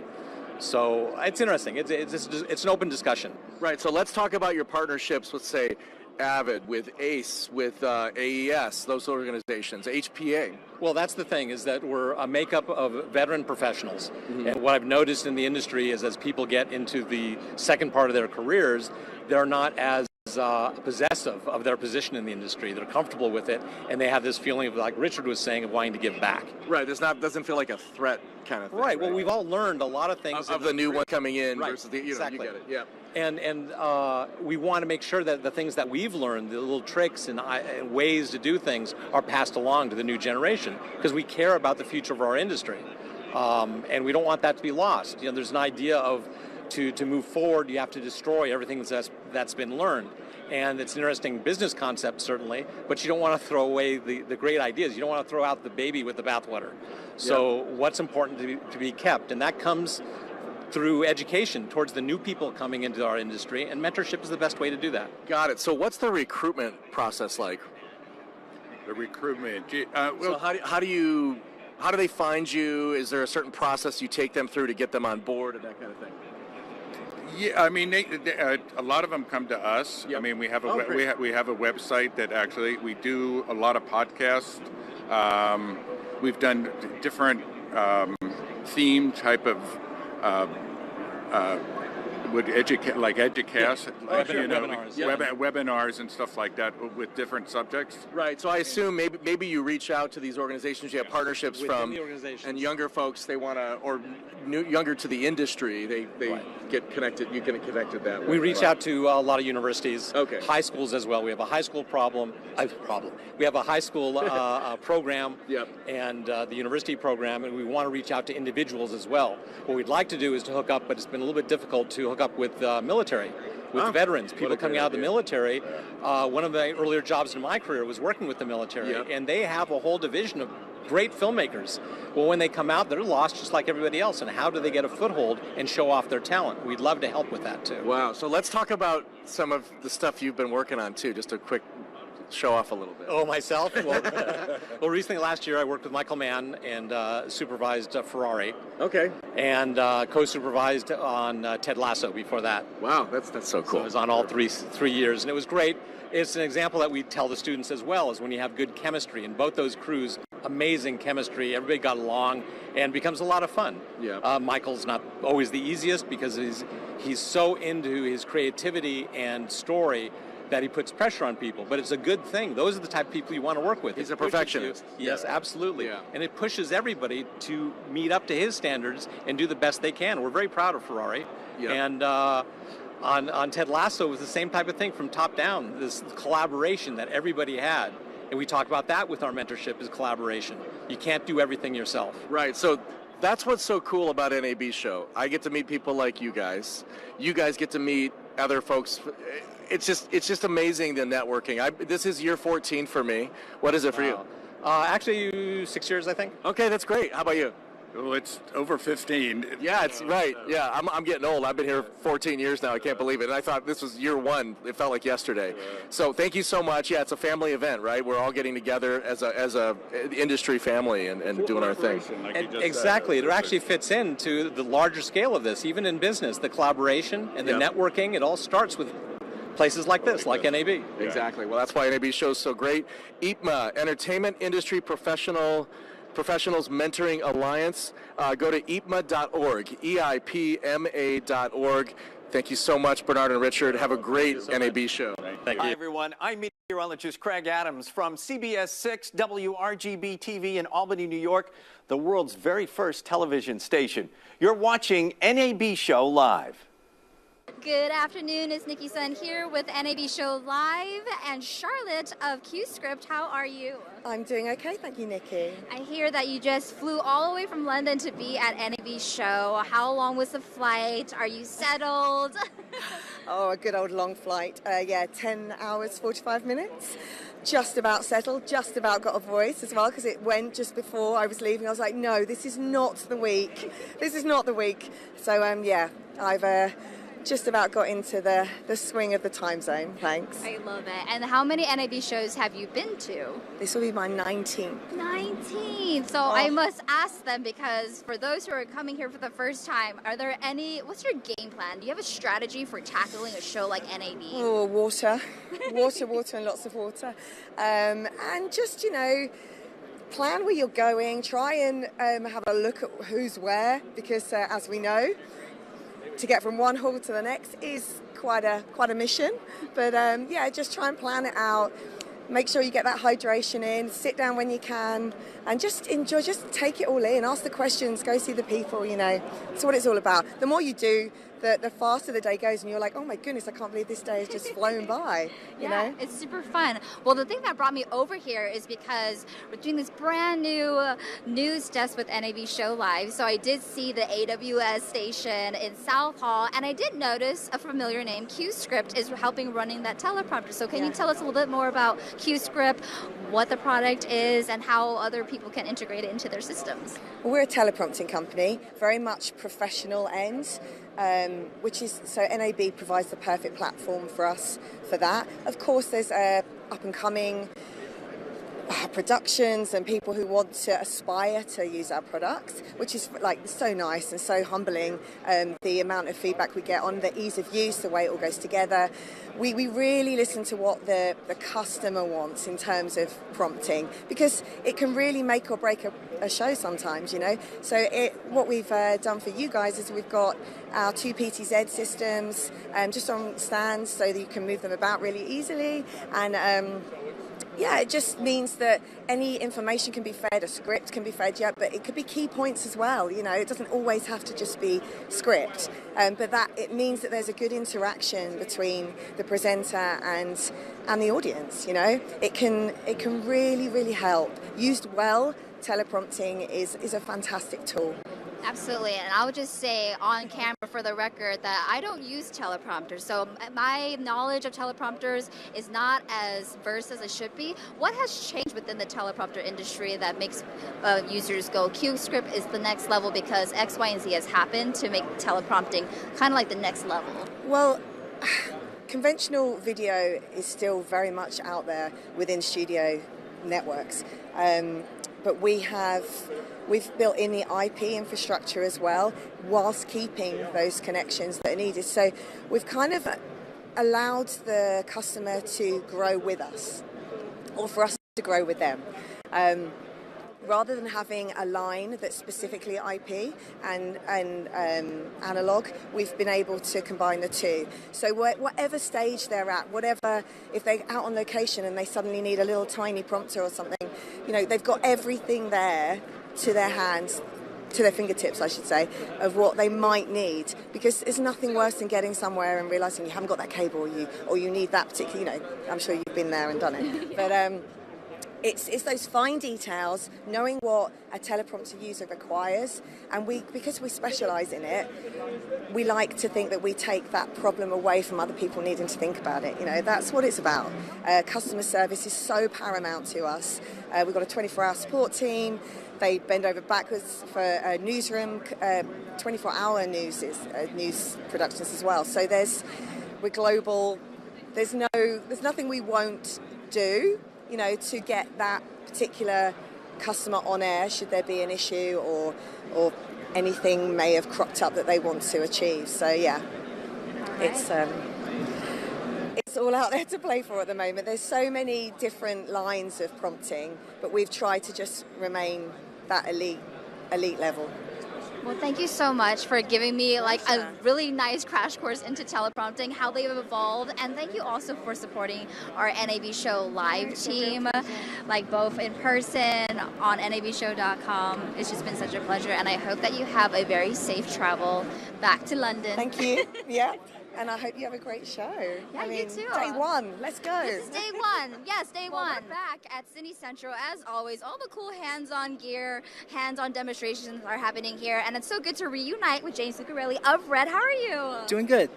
So it's interesting. It's an open discussion. Right. So let's talk about your partnerships with, say, Avid, with ACE, with AES, those organizations, HPA. Well, that's the thing, is that we're a makeup of veteran professionals. Mm-hmm. And what I've noticed in the industry is as people get into the second part of their careers, they're not as possessive of their position in the industry. They're comfortable with it, and they have this feeling of, like Richard was saying, of wanting to give back. Right, doesn't feel like a threat kind of thing. Right, well, we've all learned a lot of things. Of the new one coming in versus the, exactly. You get it, yeah. And we want to make sure that the things that we've learned, the little tricks and ways to do things, are passed along to the new generation, because we care about the future of our industry. And we don't want that to be lost. There's an idea of, to move forward, you have to destroy everything that's been learned. And it's an interesting business concept, certainly, but you don't want to throw away the great ideas. You don't want to throw out the baby with the bathwater. So what's important to be kept? And that comes through education towards the new people coming into our industry, and mentorship is the best way to do that. Got it. So what's the recruitment process like? The recruitment, so how do they find you? Is there a certain process you take them through to get them on board and that kind of thing? Yeah, I mean, a lot of them come to us. Yep. I mean, we have a website that actually we do a lot of podcasts. We've done different theme type of educast, webinars and stuff like that with different subjects. Right. So I assume maybe you reach out to these organizations you have partnerships from, and younger folks they want to, or younger to the industry, they get connected. You get connected that way. We reach out to a lot of universities, high schools as well. We have a high school We have a high school program, and the university program, and we want to reach out to individuals as well. What we'd like to do is to hook up, but it's been a little bit difficult to hook up with military, with veterans, people coming out of the military. One of the earlier jobs in my career was working with the military, and they have a whole division of great filmmakers. Well, when they come out, they're lost just like everybody else, and how do they get a foothold and show off their talent? We'd love to help with that too. Wow, so let's talk about some of the stuff you've been working on too, just a quick show off a little bit. Oh, myself? Well, recently last year I worked with Michael Mann and supervised Ferrari. Okay. And co-supervised on Ted Lasso before that. Wow, that's so cool. So I was on all three years, and it was great. It's an example that we tell the students as well, is when you have good chemistry, and both those crews, amazing chemistry, everybody got along, and becomes a lot of fun. Yeah. Michael's not always the easiest because he's so into his creativity and story that he puts pressure on people, but it's a good thing. Those are the type of people you want to work with. He's a perfectionist. Yes, absolutely. Yeah. And it pushes everybody to meet up to his standards and do the best they can. We're very proud of Ferrari. Yeah. And on Ted Lasso, it was the same type of thing from top down, this collaboration that everybody had. And we talk about that with our mentorship, is collaboration. You can't do everything yourself. Right, so that's what's so cool about NAB Show. I get to meet people like you guys. You guys get to meet other folks. It's just amazing, the networking. This is year 14 for me. What is it for you? Actually, 6 years, I think. Okay, that's great. How about you? Well, it's over 15. Yeah, it's right. Yeah, I'm getting old. I've been here 14 years now. I can't believe it. And I thought this was year one. It felt like yesterday. So thank you so much. Yeah, it's a family event, right? We're all getting together as a industry family and doing our thing. And exactly. It actually fits into the larger scale of this, even in business. The collaboration and the networking, it all starts with places like this, like NAB. Exactly. Well, that's why NAB show's so great. IPMA, Entertainment Industry Professionals Mentoring Alliance. Go to ipma.org, EIPMA.org. Thank you so much, Bernard and Richard. Have a great NAB show. Thank you. Hi, everyone. I'm meteorologist Craig Adams from CBS 6 WRGB TV in Albany, New York, the world's very first television station. You're watching NAB Show Live. Good afternoon, it's Nikki Sun here with NAB Show Live, and Charlotte of QScript. How are you? I'm doing okay, thank you, Nikki. I hear that you just flew all the way from London to be at NAB Show. How long was the flight? Are you settled? Oh, a good old long flight. 10 hours, 45 minutes. Just about settled, just about got a voice as well, because it went just before I was leaving. I was like, no, this is not the week. This is not the week. So, I've just about got into the swing of the time zone, thanks. I love it. And how many NAB shows have you been to? This will be my 19th. 19! So I must ask them, because for those who are coming here for the first time, what's your game plan? Do you have a strategy for tackling a show like NAB? Oh, water, and lots of water. And just, plan where you're going, try and have a look at who's where, because as we know, to get from one hall to the next is quite a mission, but just try and plan it out. Make sure you get that hydration in, sit down when you can, and just enjoy, just take it all in, ask the questions, go see the people, That's what it's all about. The more you do, the faster the day goes, and you're like, oh my goodness, I can't believe this day has just flown by, you know? It's super fun. Well, the thing that brought me over here is because we're doing this brand new news desk with NAB Show Live, so I did see the AWS station in South Hall, and I did notice a familiar name. QScript is helping running that teleprompter, so can you tell us a little bit more about QScript, what the product is, and how other people can integrate it into their systems? Well, we're a teleprompting company, very much professional end. So NAB provides the perfect platform for us for that. Of course, there's up and coming productions and people who want to aspire to use our products, which is so nice and so humbling. The amount of feedback we get on the ease of use, the way it all goes together. We really listen to what the customer wants in terms of prompting, because it can really make or break a show sometimes, So what we've done for you guys is we've got our 2 PTZ systems just on stands so that you can move them about really easily, and it just means that any information can be fed, a script can be fed, but it could be key points as well, It doesn't always have to just be script, but that it means that there's a good interaction between the presenter and the audience, It can really, really help. Used well, teleprompting is a fantastic tool. Absolutely, and I would just say on camera for the record that I don't use teleprompters, so my knowledge of teleprompters is not as versed as it should be. What has changed within the teleprompter industry that makes users go, QScript is the next level because X, Y, and Z has happened to make teleprompting kind of like the next level? Well, conventional video is still very much out there within studio networks. But we've built in the IP infrastructure as well, whilst keeping those connections that are needed. So we've kind of allowed the customer to grow with us, or for us to grow with them. Rather than having a line that's specifically IP and analog, we've been able to combine the two. So whatever stage they're at, if they're out on location and they suddenly need a little tiny prompter or something, they've got everything there to their hands, to their fingertips, I should say, of what they might need. Because there's nothing worse than getting somewhere and realising you haven't got that cable, or you need that particular, I'm sure you've been there and done it. But it's those fine details, knowing what a teleprompter user requires, and because we specialise in it, we like to think that we take that problem away from other people needing to think about it. That's what it's about. Customer service is so paramount to us. We've got a 24-hour support team. They bend over backwards for a newsroom, 24-hour news productions as well. So we're global. There's nothing we won't do, to get that particular customer on air should there be an issue or anything may have cropped up that they want to achieve. So yeah, it's all out there to play for at the moment. There's so many different lines of prompting, but we've tried to just remain that elite level. Well, thank you so much for giving me a really nice crash course into teleprompting, how they've evolved, and thank you also for supporting our NAB Show live team, both in person, on nabshow.com. It's just been such a pleasure, and I hope that you have a very safe travel back to London. Thank you. Yeah. And I hope you have a great show. Yeah, you too. Day one. Let's go. This is day one. Yes, day one. We're back at Cine Central. As always, all the cool hands-on gear, hands-on demonstrations are happening here. And it's so good to reunite with James Zuccarelli of Red. How are you? Doing good,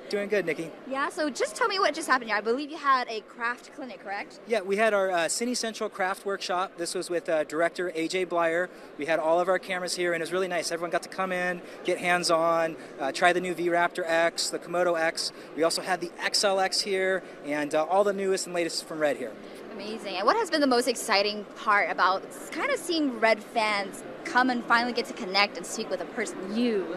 Nikki. Yeah, so just tell me what just happened here. I believe you had a craft clinic, correct? Yeah, we had our Cine Central craft workshop. This was with director AJ Blyer. We had all of our cameras here, and it was really nice. Everyone got to come in, get hands-on, try the new V-Raptor X, the Komodo X. We also had the XLX here, and all the newest and latest from Red here. Amazing. And what has been the most exciting part about kind of seeing Red fans come and finally get to connect and speak with a person, you?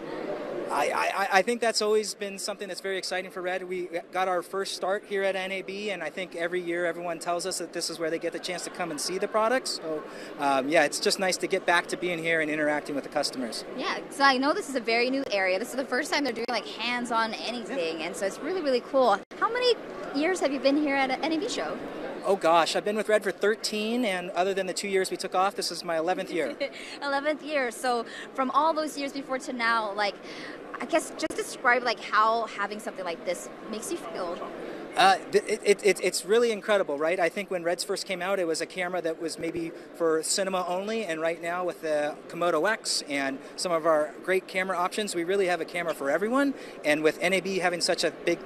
I think that's always been something that's very exciting for Red. We got our first start here at NAB, and I think every year everyone tells us that this is where they get the chance to come and see the products. So, yeah, it's just nice to get back to being here and interacting with the customers. Yeah, so I know this is a very new area. This is the first time they're doing hands-on anything, and so it's really, really cool. How many years have you been here at a NAB show? Oh gosh, I've been with Red for 13, and other than the 2 years we took off, this is my 11th year. 11th year. So from all those years before to now, I guess just describe how having something like this makes you feel. It's really incredible, right? I think when Reds first came out, it was a camera that was maybe for cinema only, and right now with the Komodo X and some of our great camera options, we really have a camera for everyone. And with NAB having such a big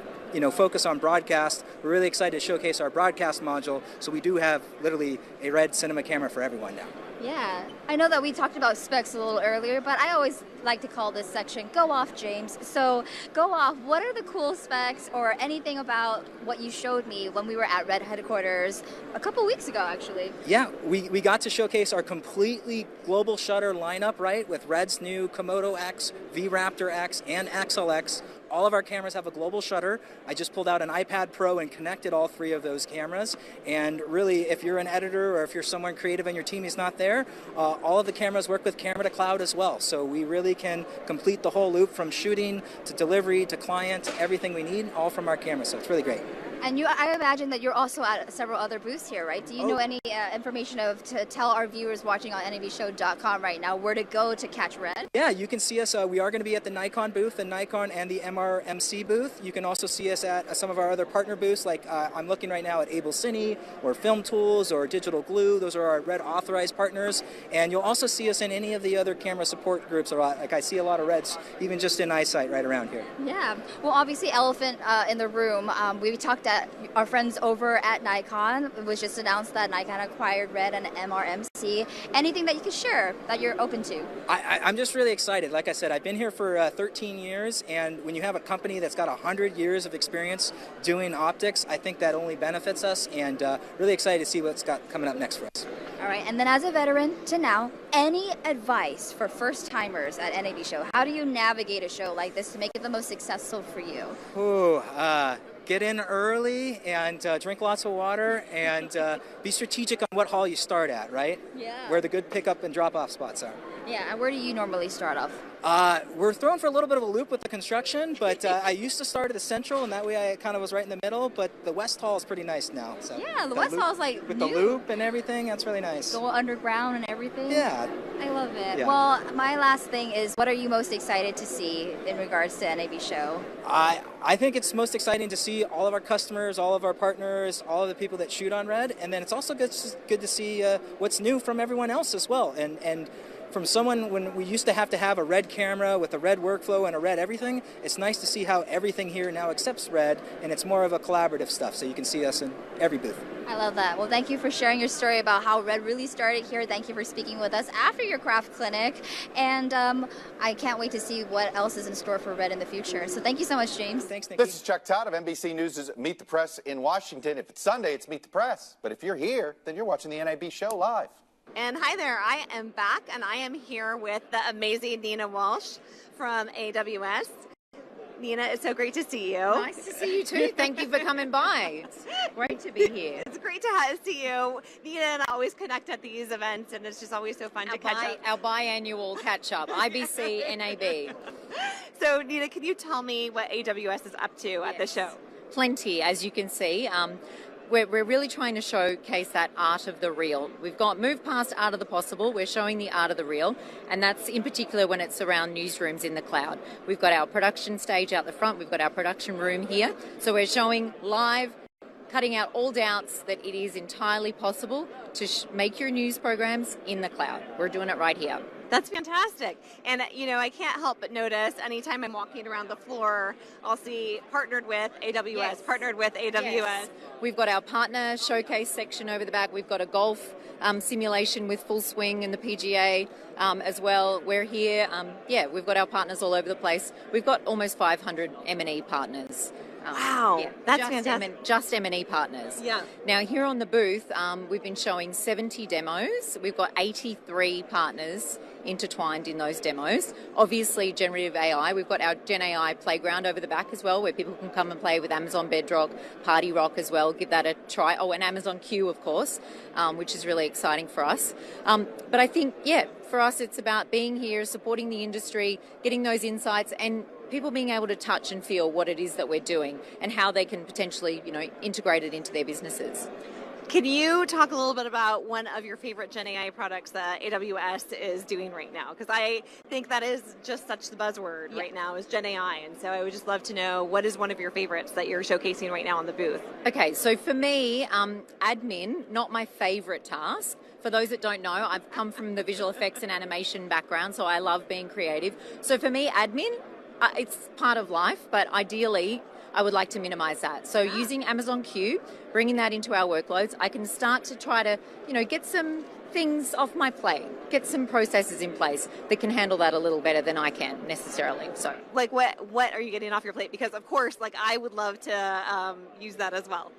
focus on broadcast, we're really excited to showcase our broadcast module, so we do have literally a Red cinema camera for everyone now. Yeah, I know that we talked about specs a little earlier, but I always like to call this section Go Off, James. So go off, what are the cool specs or anything about what you showed me when we were at Red headquarters a couple weeks ago, actually? Yeah, we got to showcase our completely global shutter lineup, right, with Red's new Komodo X, V-Raptor X, and XLX. All of our cameras have a global shutter. I just pulled out an iPad Pro and connected all three of those cameras. And really, if you're an editor or if you're someone creative and your team is not there, all of the cameras work with camera to cloud as well. So we really can complete the whole loop from shooting to delivery to client to everything we need, all from our cameras. So it's really great. And I imagine that you're also at several other booths here, right? Do you know any information to tell our viewers watching on nabshow.com right now where to go to catch Red? Yeah, you can see us. We are going to be at the Nikon booth, the Nikon and the MRMC booth. You can also see us at some of our other partner booths, like I'm looking right now at Able Cine or Film Tools or Digital Glue. Those are our Red authorized partners. And you'll also see us in any of the other camera support groups. Like I see a lot of Reds, even just in eyesight right around here. Yeah. Well, obviously, elephant in the room. We talked at our friends over at Nikon. It was just announced that Nikon acquired Red and MRMC. Anything that you could share that you're open to? I'm just really excited. Like I said, I've been here for 13 years, and when you have a company that's got 100 years of experience doing optics, I think that only benefits us, and really excited to see what's got coming up next for us. All right, and then as a veteran to now, any advice for first-timers at NAB Show? How do you navigate a show like this to make it the most successful for you? Get in early and drink lots of water and be strategic on what hall you start at, right? Yeah. Where the good pickup and drop-off spots are. Yeah, and where do you normally start off? We're thrown for a little bit of a loop with the construction, but I used to start at the Central, and that way I kind of was right in the middle, but the West Hall is pretty nice now. So yeah, the West Hall is like with new. the loop and everything, that's really nice. Go underground and everything. Yeah. I love it. Yeah. Well, my last thing is, what are you most excited to see in regards to NAB Show? I think it's most exciting to see all of our customers, all of our partners, all of the people that shoot on Red, and then it's also good to see what's new from everyone else as well. And from someone when we used to have a red camera with a red workflow and a red everything, it's nice to see how everything here now accepts red, and it's more of a collaborative stuff, so you can see us in every booth. I love that. Well, thank you for sharing your story about how Red really started here. Thank you for speaking with us after your craft clinic, and I can't wait to see what else is in store for Red in the future. So thank you so much, James. Thanks, Nikki. This is Chuck Todd of NBC News' Meet the Press in Washington. If it's Sunday, it's Meet the Press. But if you're here, then you're watching the NAB show live. And hi there, I am back, and I am here with the amazing Nina Walsh from AWS. Nina, it's so great to see you. Nice to see you too. Thank you for coming by. It's great to be here. It's great to see you. Nina and I always connect at these events, and it's just always so fun to catch up. Our biannual catch-up, IBC, NAB. So, Nina, can you tell me what AWS is up to at the show? Plenty, as you can see. We're really trying to showcase that art of the real. We've got moved past art of the possible. We're showing the art of the real, and that's in particular when it's around newsrooms in the cloud. We've got our production stage out the front. We've got our production room here. So we're showing live, cutting out all doubts that it is entirely possible to make your news programs in the cloud. We're doing it right here. That's fantastic. And, you know, I can't help but notice anytime I'm walking around the floor, I'll see partnered with AWS, partnered with AWS. Yes. We've got our partner showcase section over the back. We've got a golf simulation with Full Swing and the PGA as well. We're here. We've got our partners all over the place. We've got almost 500 M&E partners. Wow, that's fantastic. Just M&E partners. Yeah. Now, here on the booth, we've been showing 70 demos. We've got 83 partners intertwined in those demos. Obviously, generative AI. We've got our Gen AI playground over the back as well, where people can come and play with Amazon Bedrock, Party Rock as well. Give that a try. Oh, and Amazon Q, of course, which is really exciting for us. But I think, for us, it's about being here, supporting the industry, getting those insights, and people being able to touch and feel what it is that we're doing and how they can potentially, integrate it into their businesses. Can you talk a little bit about one of your favorite Gen AI products that AWS is doing right now? Because I think that is just such the buzzword right now is Gen AI. And so I would just love to know what is one of your favorites that you're showcasing right now on the booth? Okay, so for me, admin, not my favorite task. For those that don't know, I've come from the visual effects and animation background, so I love being creative. So for me, admin, it's part of life, but ideally, I would like to minimize that. So using Amazon Q, bringing that into our workloads, I can start to try to, get some things off my plate, get some processes in place that can handle that a little better than I can necessarily. So, like what are you getting off your plate? Because of course, I would love to use that as well.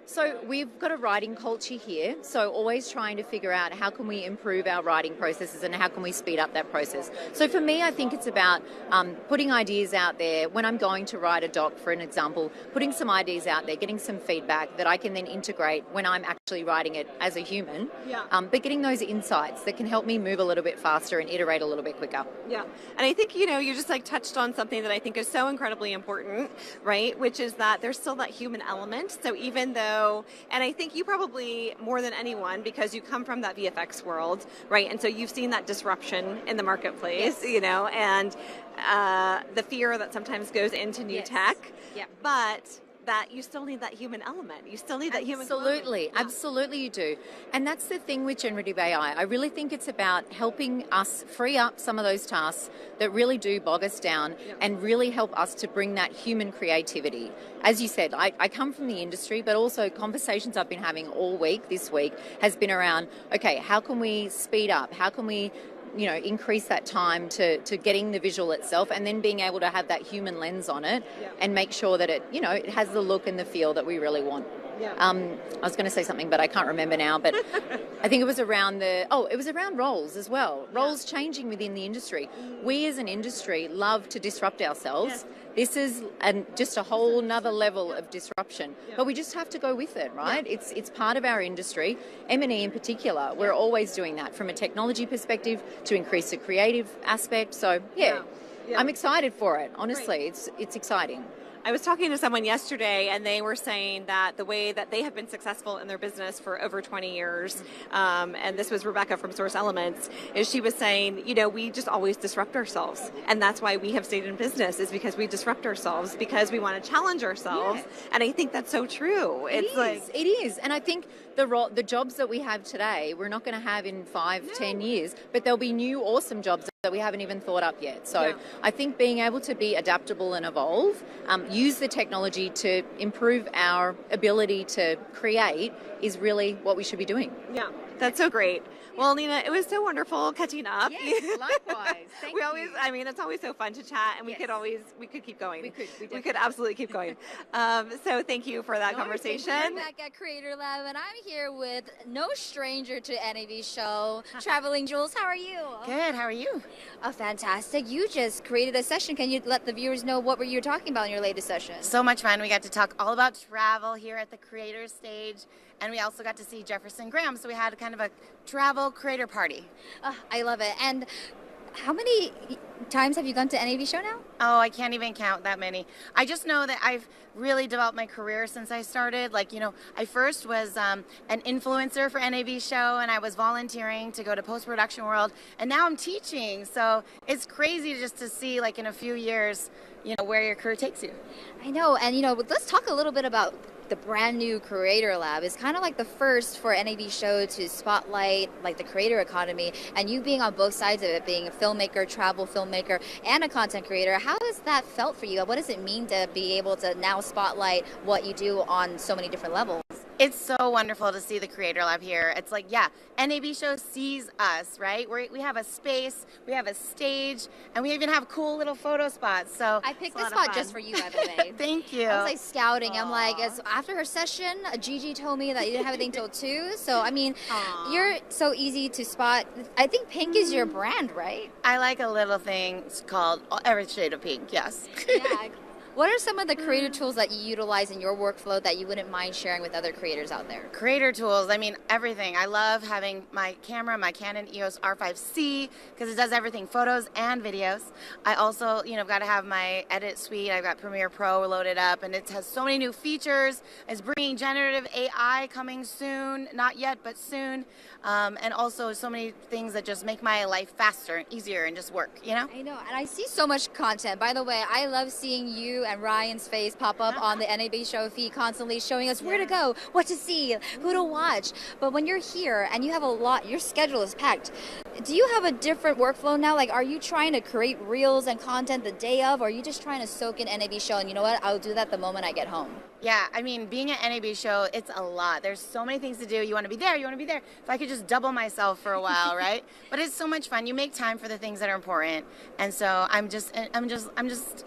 So we've got a writing culture here, so always trying to figure out how can we improve our writing processes and how can we speed up that process. So for me, I think it's about putting ideas out there. When I'm going to write a doc, for an example, putting some ideas out there, getting some feedback that I can then integrate when I'm actually writing it as a human, but getting those insights that can help me move a little bit faster and iterate a little bit quicker. Yeah, and I think, you just touched on something that I think is so incredibly important, right, which is that there's still that human element. So even though, and I think you probably more than anyone, because you come from that VFX world, right? And so you've seen that disruption in the marketplace, and the fear that sometimes goes into new tech, but that you still need that human element. You still need that human element. Absolutely you do. And that's the thing with generative AI. I really think it's about helping us free up some of those tasks that really do bog us down and really help us to bring that human creativity. As you said, I come from the industry, but also conversations I've been having all week, this week, has been around, okay, how can we speed up? How can we increase that time to getting the visual itself and then being able to have that human lens on it and make sure that it, it has the look and the feel that we really want. I was going to say something, but I can't remember now, but I think it was around it was around roles as well. Roles changing within the industry. We as an industry love to disrupt ourselves. This is just a whole nother level of disruption, but we just have to go with it, right? It's part of our industry. M&E in particular, we're always doing that from a technology perspective to increase the creative aspect. So I'm excited for it. Honestly, it's exciting. I was talking to someone yesterday, and they were saying that the way that they have been successful in their business for over 20 years, and this was Rebecca from Source Elements, is she was saying, you know, we just always disrupt ourselves. And that's why we have stayed in business, is because we disrupt ourselves, because we want to challenge ourselves. Yes. And I think that's so true. It is. And I think the jobs that we have today, we're not going to have in 5-10 years, but there'll be new awesome jobs that we haven't even thought up yet. So I think being able to be adaptable and evolve, use the technology to improve our ability to create is really what we should be doing. Yeah, that's so great. Well, Nina, it was so wonderful catching up. Yes, likewise. Thank you. I mean, it's always so fun to chat, and we could keep going. We could absolutely keep going. So thank you for that conversation. I'm back at Creator Lab, and I'm here with no stranger to NAB show, Traveling Jules. How are you? Good. How are you? Oh, fantastic. You just created a session. Can you let the viewers know what you were talking about in your latest session? So much fun. We got to talk all about travel here at the creator stage, and we also got to see Jefferson Graham, so we had kind of a travel creator party. I love it. And how many times have you gone to NAB show now? Oh, I can't even count that many. I just know that I've really developed my career since I started. Like, you know, I first was an influencer for NAB show, and I was volunteering to go to post-production world, and now I'm teaching. So it's crazy just to see, like, in a few years, you know, where your career takes you. I know. And, you know, let's talk a little bit about the brand new Creator Lab. Is kind of like the first for NAB show to spotlight like the creator economy, and you being on both sides of it, being a filmmaker, travel filmmaker, and a content creator. How has that felt for you? What does it mean to be able to now spotlight what you do on so many different levels? It's so wonderful to see the Creator Lab here. It's like, yeah, NAB show sees us, right? We have a space, we have a stage, and we even have cool little photo spots. So I picked this spot just for you, by the way. Thank you. I was like scouting. I'm like, after her session, Gigi told me that you didn't have anything till 2. So, I mean, you're so easy to spot. I think pink is your brand, right? I like a little thing called every shade of pink, yes. Yeah. What are some of the creator tools that you utilize in your workflow that you wouldn't mind sharing with other creators out there? Creator tools, I mean, everything. I love having my camera, my Canon EOS R5C, because it does everything, photos and videos. I also, you know, got to have my edit suite. I've got Premiere Pro loaded up, and it has so many new features. It's bringing generative AI coming soon, not yet, but soon. And also so many things that just make my life faster and easier and just work, you know? I know, and I see so much content. By the way, I love seeing you and Ryan's face pop up on the NAB show feed constantly, showing us where to go, what to see, who to watch. But when you're here and you have a lot, your schedule is packed. Do you have a different workflow now? Like, are you trying to create reels and content the day of, or are you just trying to soak in NAB show and you know what, I'll do that the moment I get home? Yeah, I mean, being at NAB show, it's a lot. There's so many things to do. You want to be there, you want to be there. If I could just double myself for a while, right? But it's so much fun. You make time for the things that are important. And so I'm just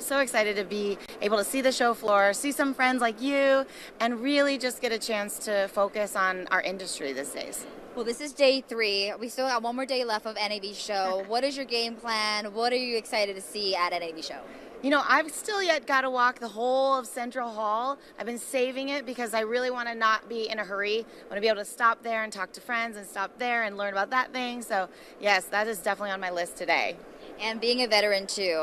so excited to be able to see the show floor, see some friends like you, and really just get a chance to focus on our industry these days. Well, this is day 3. We still got one more day left of NAB show. What is your game plan? What are you excited to see at NAB show? You know, I've still yet got to walk the whole of Central Hall. I've been saving it because I really want to not be in a hurry. I want to be able to stop there and talk to friends and stop there and learn about that thing. So, yes, that is definitely on my list today. And being a veteran too,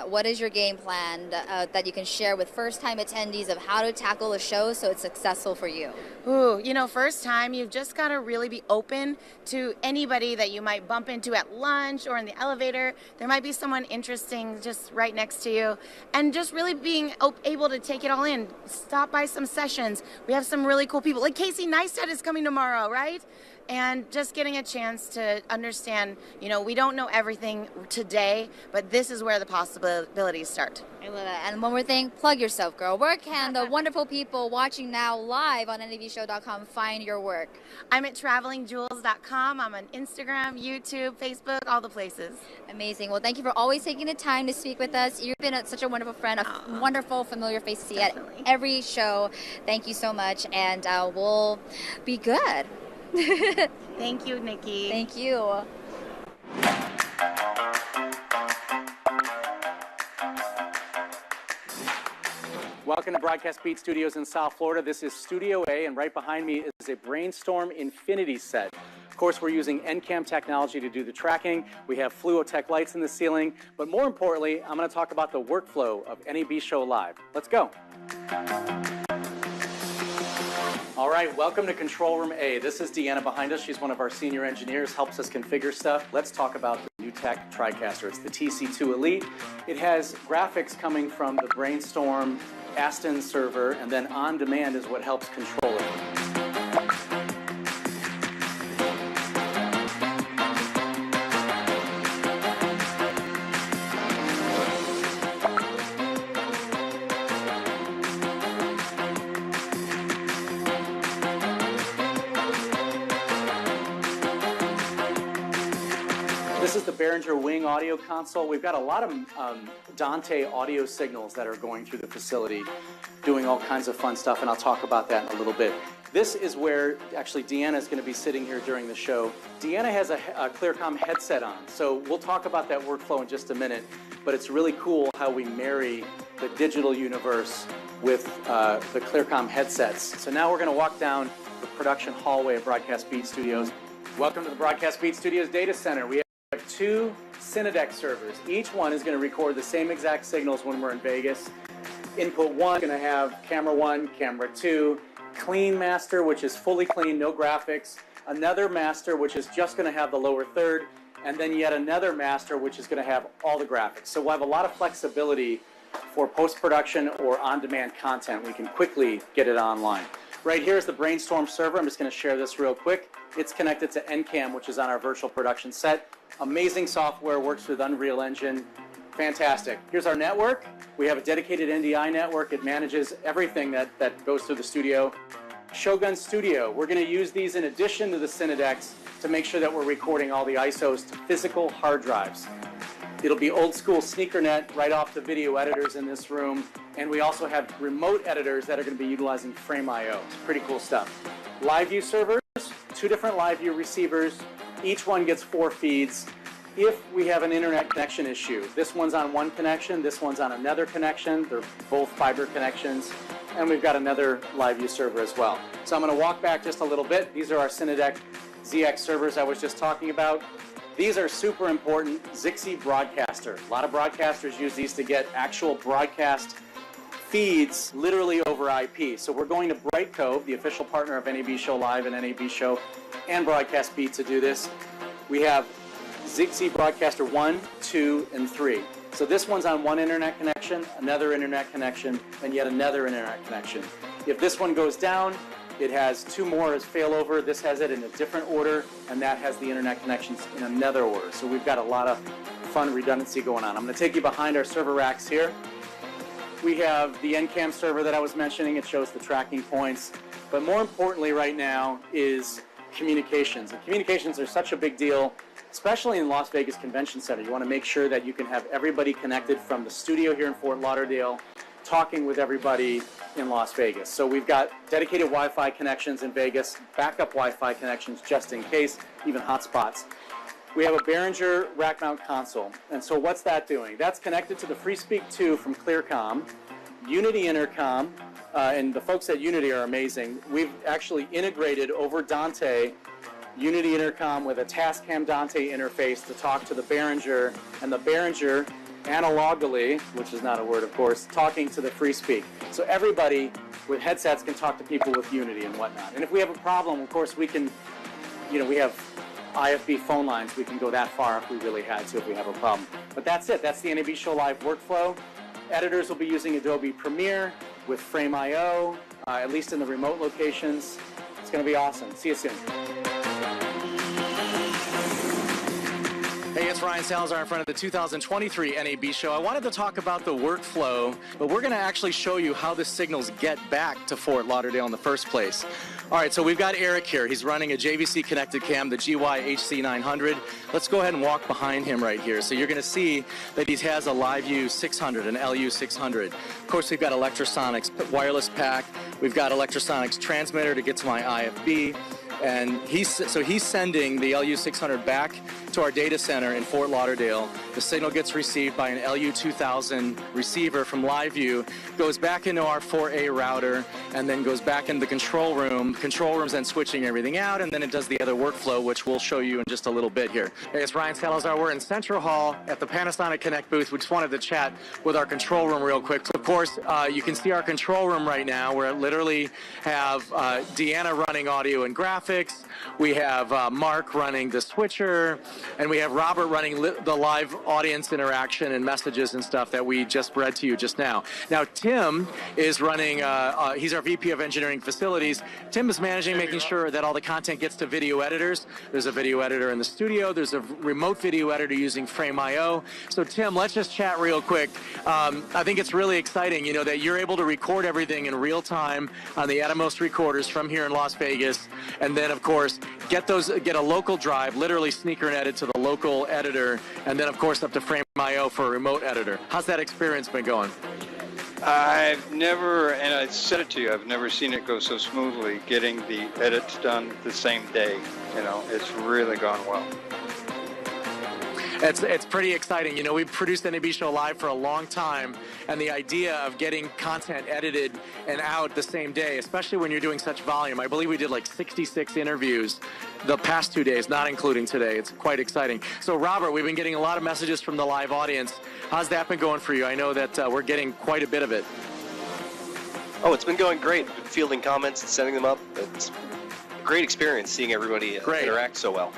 what is your game plan that you can share with first-time attendees of how to tackle a show so it's successful for you? Ooh, you know, first time, you've just got to really be open to anybody that you might bump into at lunch or in the elevator. There might be someone interesting just right next to you. And just really being able to take it all in. Stop by some sessions. We have some really cool people. Like Casey Neistat is coming tomorrow, right? And just getting a chance to understand, you know, we don't know everything today, but this is where the possibilities start. I love it. And one more thing, plug yourself, girl. Where can the wonderful people watching now live on NABshow.com find your work? I'm at travelingjules.com. I'm on Instagram, YouTube, Facebook, all the places. Amazing. Well, thank you for always taking the time to speak with us. You've been such a wonderful friend, a wonderful, familiar face to see at every show. Thank you so much, and we'll be good. Thank you, Nikki. Thank you. Welcome to Broadcast Beat Studios in South Florida. This is Studio A, and right behind me is a Brainstorm Infinity set. Of course, we're using NCAM technology to do the tracking. We have fluotech lights in the ceiling. But more importantly, I'm going to talk about the workflow of NAB Show Live. Let's go. All right, welcome to Control Room A. This is Deanna behind us. She's one of our senior engineers, helps us configure stuff. Let's talk about the new tech TriCaster. It's the TC2 Elite. It has graphics coming from the Brainstorm Aston server, and then on demand is what helps control it. This is the Behringer Wing audio console. We've got a lot of Dante audio signals that are going through the facility, doing all kinds of fun stuff, and I'll talk about that in a little bit. This is where actually Deanna is going to be sitting here during the show. Deanna has a ClearComm headset on, so we'll talk about that workflow in just a minute, but it's really cool how we marry the digital universe with the ClearComm headsets. So now we're going to walk down the production hallway of Broadcast Beat Studios. Welcome to the Broadcast Beat Studios data center. We have two Cinedeck servers. Each one is going to record the same exact signals when we're in Vegas. Input 1 is going to have camera 1, camera 2, clean master, which is fully clean, no graphics, another master, which is just going to have the lower third, and then yet another master, which is going to have all the graphics. So we'll have a lot of flexibility for post-production or on-demand content. We can quickly get it online. Right here is the Brainstorm server. I'm just going to share this real quick. It's connected to NCAM, which is on our virtual production set. Amazing software, works with Unreal Engine. Fantastic. Here's our network. We have a dedicated NDI network. It manages everything that goes through the studio. Shogun Studio. We're going to use these in addition to the Cinedecks to make sure that we're recording all the ISOs to physical hard drives. It'll be old school SneakerNet right off the video editors in this room. And we also have remote editors that are going to be utilizing Frame.io. It's pretty cool stuff. LiveU servers, two different LiveU receivers. Each one gets 4 feeds. If we have an internet connection issue, this one's on one connection, this one's on another connection. They're both fiber connections. And we've got another LiveU server as well. So I'm going to walk back just a little bit. These are our Cinedeck ZX servers I was just talking about. These are super important. Zixi broadcaster. A lot of broadcasters use these to get actual broadcast feeds literally over IP. So we're going to Bright Cove, the official partner of NAB Show Live and NAB Show and Broadcast Beat to do this. We have Zixi Broadcaster 1, 2, and 3. So this one's on one internet connection, another internet connection, and yet another internet connection. If this one goes down, it has 2 more as failover. This has it in a different order, and that has the internet connections in another order. So we've got a lot of fun redundancy going on. I'm going to take you behind our server racks here. We have the NCAM server that I was mentioning. It shows the tracking points. But more importantly right now is communications. And communications are such a big deal, especially in Las Vegas Convention Center. You want to make sure that you can have everybody connected from the studio here in Fort Lauderdale, talking with everybody in Las Vegas. So we've got dedicated Wi-Fi connections in Vegas, backup Wi-Fi connections just in case, even hotspots. We have a Behringer rack mount console. And so what's that doing? That's connected to the FreeSpeak 2 from ClearComm, Unity Intercom, and the folks at Unity are amazing. We've actually integrated over Dante Unity Intercom with a Tascam Dante interface to talk to the Behringer, and the Behringer analogically, which is not a word of course, talking to the FreeSpeak. So everybody with headsets can talk to people with Unity and whatnot. And if we have a problem, of course we can, we have IFB phone lines. We can go that far if we really had to, if we have a problem. But that's it. That's the NAB Show Live workflow. Editors will be using Adobe Premiere with Frame.io, at least in the remote locations. It's going to be awesome. See you soon. Hey, it's Ryan Salazar in front of the 2023 NAB show. I wanted to talk about the workflow, but we're going to actually show you how the signals get back to Fort Lauderdale in the first place. All right, so we've got Eric here. He's running a JVC connected cam, the GY HC900. Let's go ahead and walk behind him right here. So you're going to see that he has a LiveU 600, an LU 600. Of course, we've got Electrosonics wireless pack. We've got Electrosonics transmitter to get to my IFB. And he's sending the LU600 back to our data center in Fort Lauderdale. The signal gets received by an LU2000 receiver from LiveU, goes back into our 4A router, and then goes back into the control room. Control room's then switching everything out, and then it does the other workflow, which we'll show you in just a little bit here. Hey, it's Ryan Salazar. We're in Central Hall at the Panasonic Connect booth. We just wanted to chat with our control room real quick. So of course, you can see our control room right now, where it literally have Deanna running audio and graphics. We have Mark running the switcher, and we have Robert running the live audience interaction and messages and stuff that we just read to you just now. Now, Tim is running, he's our VP of Engineering Facilities. Tim is managing, making sure that all the content gets to video editors. There's a video editor in the studio. There's a remote video editor using Frame.io. So, Tim, let's just chat real quick. I think it's really exciting, you know, that you're able to record everything in real time on the Atomos recorders from here in Las Vegas, and then, of course, get a local drive, literally sneaker and edit to the local editor, and then, of course, up to Frame.io for a remote editor. How's that experience been going? I've never, and I said it to you, I've never seen it go so smoothly, getting the edits done the same day. You know, it's really gone well. It's pretty exciting. You know, we've produced NAB Show Live for a long time, and the idea of getting content edited and out the same day, especially when you're doing such volume. I believe we did like 66 interviews the past 2 days, not including today. It's quite exciting. So, Robert, we've been getting a lot of messages from the live audience. How's that been going for you? I know that we're getting quite a bit of it. Oh, it's been going great. Been fielding comments and sending them up. It's a great experience seeing everybody interact so well.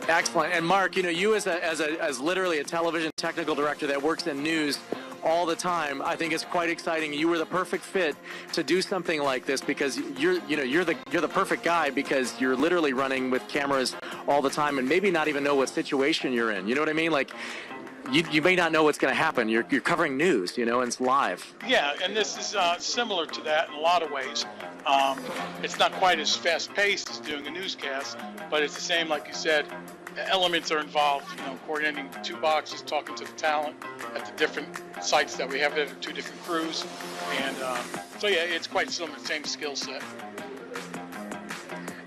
Excellent. And Mark, you know, you as literally a television technical director that works in news all the time, I think it's quite exciting. You were the perfect fit to do something like this because you're the perfect guy because you're literally running with cameras all the time and maybe not even know what situation you're in. You know what I mean? Like, you may not know what's going to happen. You're covering news, you know, and it's live. Yeah, and this is similar to that in a lot of ways. It's not quite as fast-paced as doing a newscast, but it's the same, like you said. Elements are involved, you know, coordinating 2 boxes, talking to the talent at the different sites that we have there, 2 different crews, and so yeah, it's quite similar, same skill set.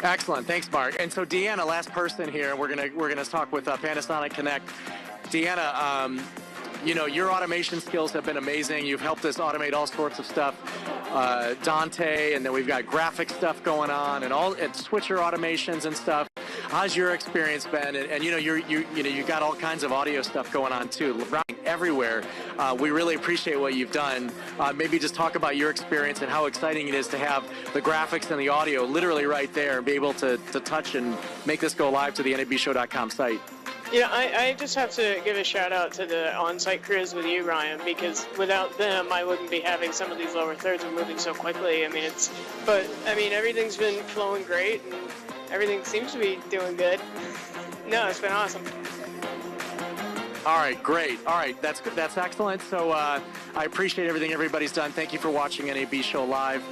Excellent, thanks, Mark. And so Deanna, last person here, we're gonna talk with Panasonic Connect. Deanna, you know, your automation skills have been amazing. You've helped us automate all sorts of stuff. Dante, and then we've got graphic stuff going on, and switcher automations and stuff. How's your experience been? And you know, you got all kinds of audio stuff going on too, running everywhere. We really appreciate what you've done. Maybe just talk about your experience and how exciting it is to have the graphics and the audio literally right there, and be able to touch and make this go live to the NABshow.com site. Yeah, I just have to give a shout out to the on-site crews with you, Ryan, because without them, I wouldn't be having some of these lower thirds and moving so quickly. I mean, everything's been flowing great, and everything seems to be doing good. No, it's been awesome. All right, great. All right, that's excellent. So I appreciate everything everybody's done. Thank you for watching NAB Show Live.